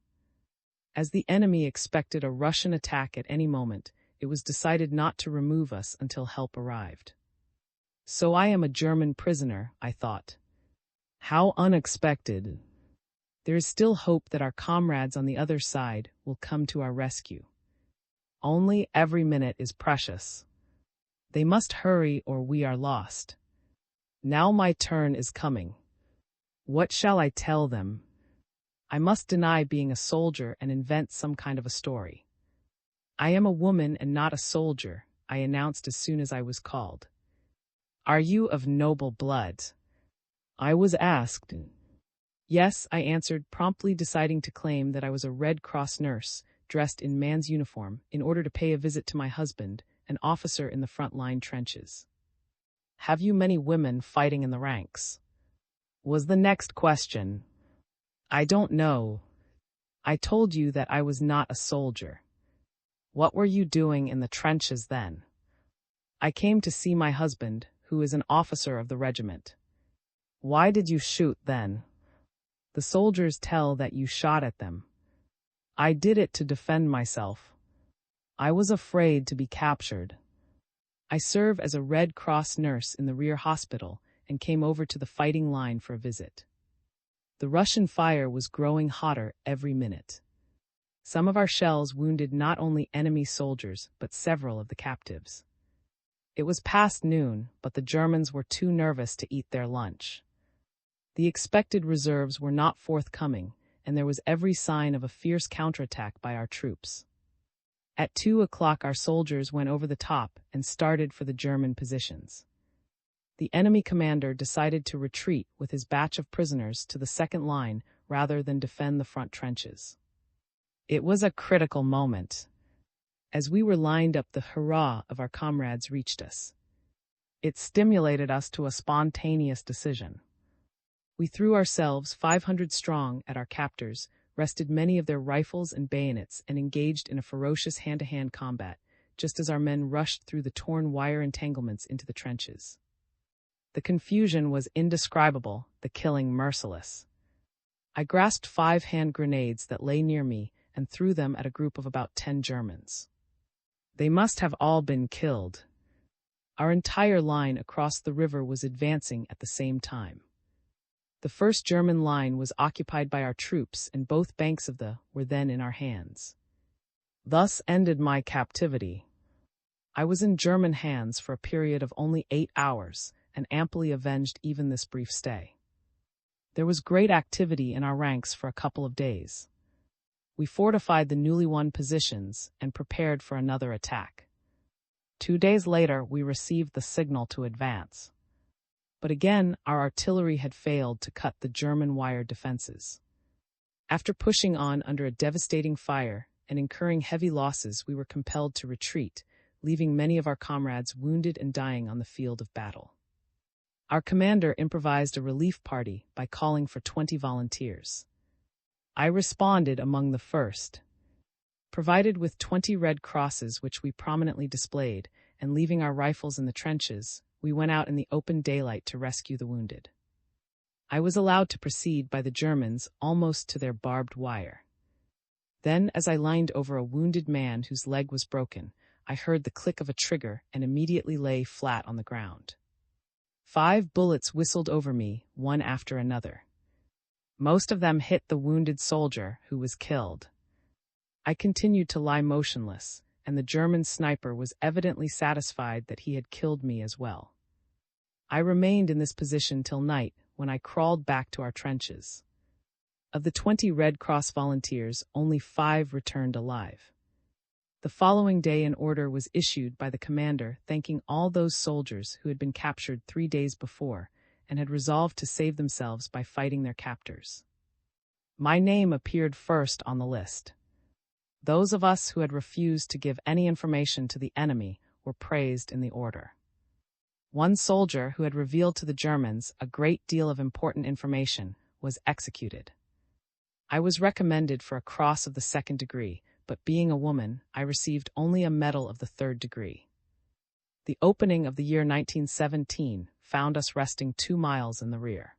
As the enemy expected a Russian attack at any moment, it was decided not to remove us until help arrived. So I am a German prisoner, I thought. How unexpected! There is still hope that our comrades on the other side will come to our rescue. Only every minute is precious. They must hurry or we are lost. Now my turn is coming. What shall I tell them? I must deny being a soldier and invent some kind of a story. I am a woman and not a soldier, I announced as soon as I was called. Are you of noble blood? I was asked. Yes, I answered, promptly deciding to claim that I was a Red Cross nurse, dressed in man's uniform, in order to pay a visit to my husband, an officer in the front-line trenches. Have you many women fighting in the ranks? Was the next question. I don't know. I told you that I was not a soldier. What were you doing in the trenches then? I came to see my husband, who is an officer of the regiment. Why did you shoot then? The soldiers tell that you shot at them. I did it to defend myself. I was afraid to be captured. I serve as a Red Cross nurse in the rear hospital and came over to the fighting line for a visit. The Russian fire was growing hotter every minute. Some of our shells wounded not only enemy soldiers, but several of the captives. It was past noon, but the Germans were too nervous to eat their lunch. The expected reserves were not forthcoming, and there was every sign of a fierce counterattack by our troops. At 2 o'clock our soldiers went over the top and started for the German positions. The enemy commander decided to retreat with his batch of prisoners to the second line rather than defend the front trenches. It was a critical moment. As we were lined up, the hurrah of our comrades reached us. It stimulated us to a spontaneous decision. We threw ourselves 500 strong at our captors, wrested many of their rifles and bayonets, and engaged in a ferocious hand-to-hand combat, just as our men rushed through the torn wire entanglements into the trenches. The confusion was indescribable, the killing merciless. I grasped 5 hand grenades that lay near me and threw them at a group of about 10 Germans. They must have all been killed. Our entire line across the river was advancing at the same time. The first German line was occupied by our troops, and both banks of the were then in our hands. Thus ended my captivity. I was in German hands for a period of only 8 hours, and amply avenged even this brief stay. There was great activity in our ranks for a couple of days. We fortified the newly won positions and prepared for another attack. 2 days later, we received the signal to advance. But again, our artillery had failed to cut the German wire defenses. After pushing on under a devastating fire and incurring heavy losses, we were compelled to retreat, leaving many of our comrades wounded and dying on the field of battle. Our commander improvised a relief party by calling for 20 volunteers. I responded among the first. Provided with 20 red crosses which we prominently displayed, and leaving our rifles in the trenches, we went out in the open daylight to rescue the wounded. I was allowed to proceed by the Germans almost to their barbed wire. Then, as I leaned over a wounded man whose leg was broken, I heard the click of a trigger and immediately lay flat on the ground. 5 bullets whistled over me, one after another. Most of them hit the wounded soldier, who was killed. I continued to lie motionless, and the German sniper was evidently satisfied that he had killed me as well. I remained in this position till night, when I crawled back to our trenches. Of the 20 Red Cross volunteers, only 5 returned alive. The following day an order was issued by the commander thanking all those soldiers who had been captured 3 days before and had resolved to save themselves by fighting their captors. My name appeared first on the list. Those of us who had refused to give any information to the enemy were praised in the order. One soldier who had revealed to the Germans a great deal of important information was executed. I was recommended for a cross of the 2nd degree, but being a woman, I received only a medal of the 3rd degree. The opening of the year 1917 found us resting 2 miles in the rear.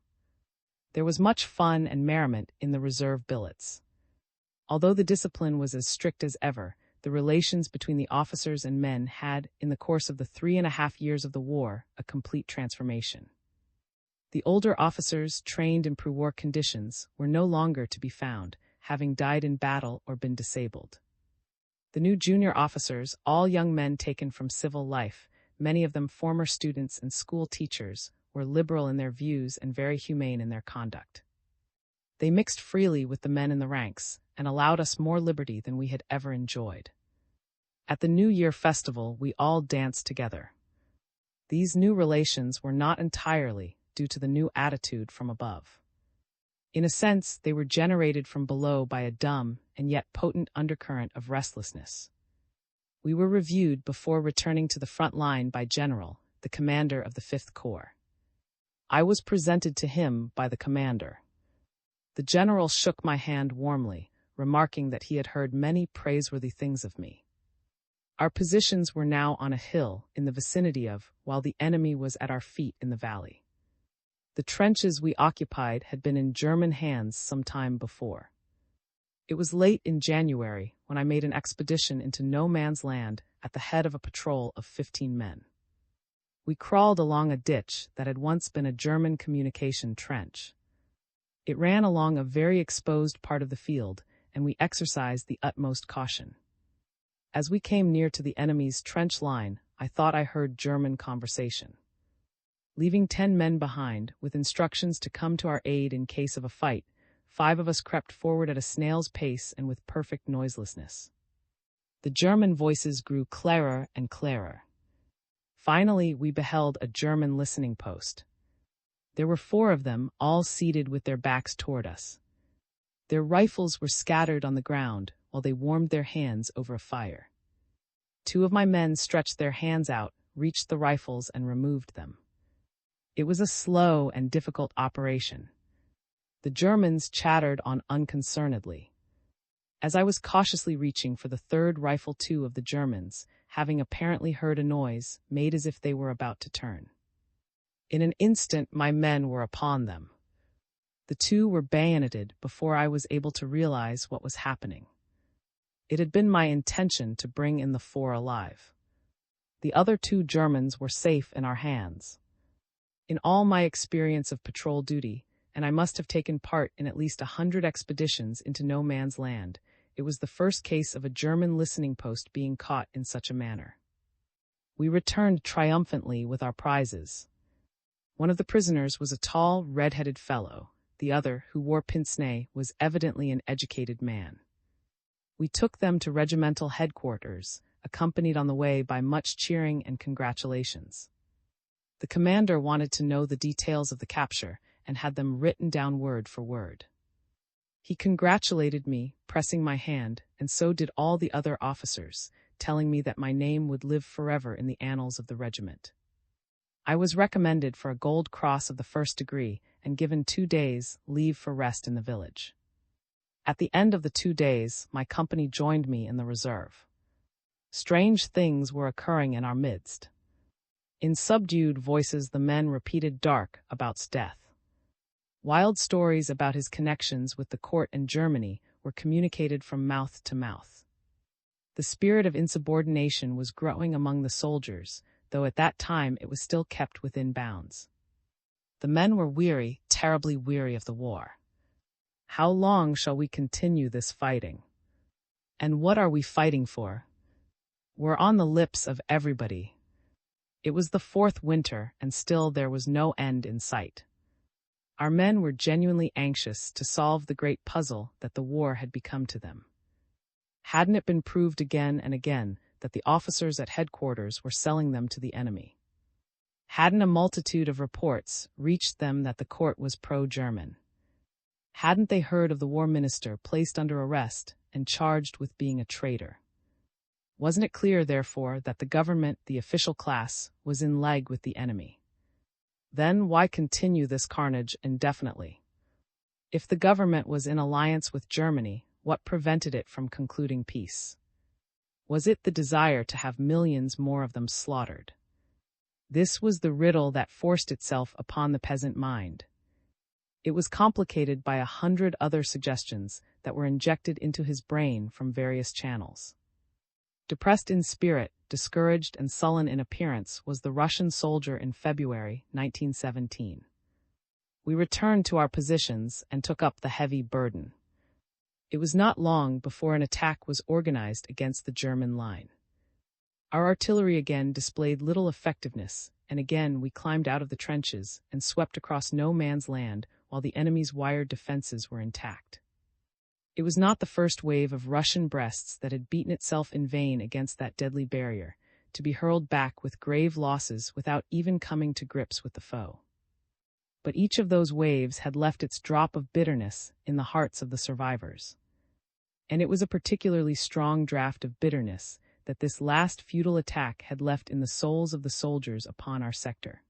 There was much fun and merriment in the reserve billets. Although the discipline was as strict as ever, the relations between the officers and men had, in the course of the 3.5 years of the war, a complete transformation. The older officers, trained in pre-war conditions, were no longer to be found, having died in battle or been disabled. The new junior officers, all young men taken from civil life, many of them former students and school teachers, were liberal in their views and very humane in their conduct. They mixed freely with the men in the ranks, and allowed us more liberty than we had ever enjoyed. At the New Year festival, we all danced together. These new relations were not entirely due to the new attitude from above. In a sense, they were generated from below by a dumb and yet potent undercurrent of restlessness. We were reviewed before returning to the front line by General, the commander of the 5th Corps. I was presented to him by the commander. The general shook my hand warmly, remarking that he had heard many praiseworthy things of me. Our positions were now on a hill in the vicinity of, while the enemy was at our feet in the valley. The trenches we occupied had been in German hands some time before. It was late in January when I made an expedition into no man's land at the head of a patrol of 15 men. We crawled along a ditch that had once been a German communication trench. It ran along a very exposed part of the field, and we exercised the utmost caution. As we came near to the enemy's trench line, I thought I heard German conversation. Leaving 10 men behind, with instructions to come to our aid in case of a fight, 5 of us crept forward at a snail's pace and with perfect noiselessness. The German voices grew clearer and clearer. Finally, we beheld a German listening post. There were 4 of them, all seated with their backs toward us. Their rifles were scattered on the ground while they warmed their hands over a fire. 2 of my men stretched their hands out, reached the rifles, and removed them. It was a slow and difficult operation. The Germans chattered on unconcernedly. As I was cautiously reaching for the 3rd rifle, 2 of the Germans, having apparently heard a noise, made as if they were about to turn. In an instant my men were upon them. The two were bayoneted before I was able to realize what was happening. It had been my intention to bring in the four alive. The other two Germans were safe in our hands. In all my experience of patrol duty, and I must have taken part in at least 100 expeditions into no man's land, it was the first case of a German listening post being caught in such a manner. We returned triumphantly with our prizes. One of the prisoners was a tall, red-headed fellow. The other, who wore pince-nez, was evidently an educated man. We took them to regimental headquarters, accompanied on the way by much cheering and congratulations. The commander wanted to know the details of the capture and had them written down word for word. He congratulated me, pressing my hand, and so did all the other officers, telling me that my name would live forever in the annals of the regiment. I was recommended for a Gold Cross of the First Degree and given 2 days' leave for rest in the village. At the end of the 2 days, my company joined me in the reserve. Strange things were occurring in our midst. In subdued voices the men repeated Dark about's death. Wild stories about his connections with the court and Germany were communicated from mouth to mouth. The spirit of insubordination was growing among the soldiers, though at that time it was still kept within bounds. The men were weary, terribly weary of the war. How long shall we continue this fighting? And what are we fighting for? Were on the lips of everybody. It was the 4th winter, and still there was no end in sight. Our men were genuinely anxious to solve the great puzzle that the war had become to them. Hadn't it been proved again and again that the officers at headquarters were selling them to the enemy? Hadn't a multitude of reports reached them that the court was pro-German? Hadn't they heard of the war minister placed under arrest and charged with being a traitor? Wasn't it clear, therefore, that the government, the official class, was in league with the enemy? Then why continue this carnage indefinitely? If the government was in alliance with Germany, what prevented it from concluding peace? Was it the desire to have millions more of them slaughtered? This was the riddle that forced itself upon the peasant mind. It was complicated by 100 other suggestions that were injected into his brain from various channels. Depressed in spirit, discouraged and sullen in appearance was the Russian soldier in February 1917. We returned to our positions and took up the heavy burden. It was not long before an attack was organized against the German line. Our artillery again displayed little effectiveness, and again we climbed out of the trenches and swept across no man's land while the enemy's wired defenses were intact. It was not the first wave of Russian breasts that had beaten itself in vain against that deadly barrier, to be hurled back with grave losses without even coming to grips with the foe. But each of those waves had left its drop of bitterness in the hearts of the survivors. And it was a particularly strong draught of bitterness that this last futile attack had left in the souls of the soldiers upon our sector.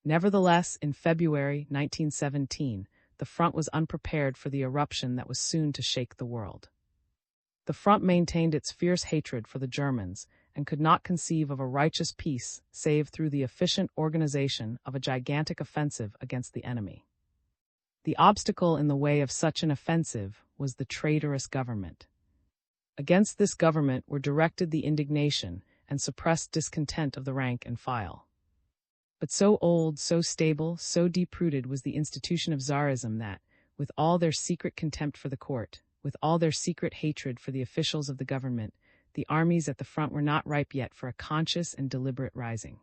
Nevertheless, in February 1917, the front was unprepared for the eruption that was soon to shake the world. The front maintained its fierce hatred for the Germans and could not conceive of a righteous peace save through the efficient organization of a gigantic offensive against the enemy. The obstacle in the way of such an offensive was the traitorous government. Against this government were directed the indignation and suppressed discontent of the rank and file. But so old, so stable, so deep-rooted was the institution of Tsarism that, with all their secret contempt for the court, with all their secret hatred for the officials of the government, the armies at the front were not ripe yet for a conscious and deliberate rising.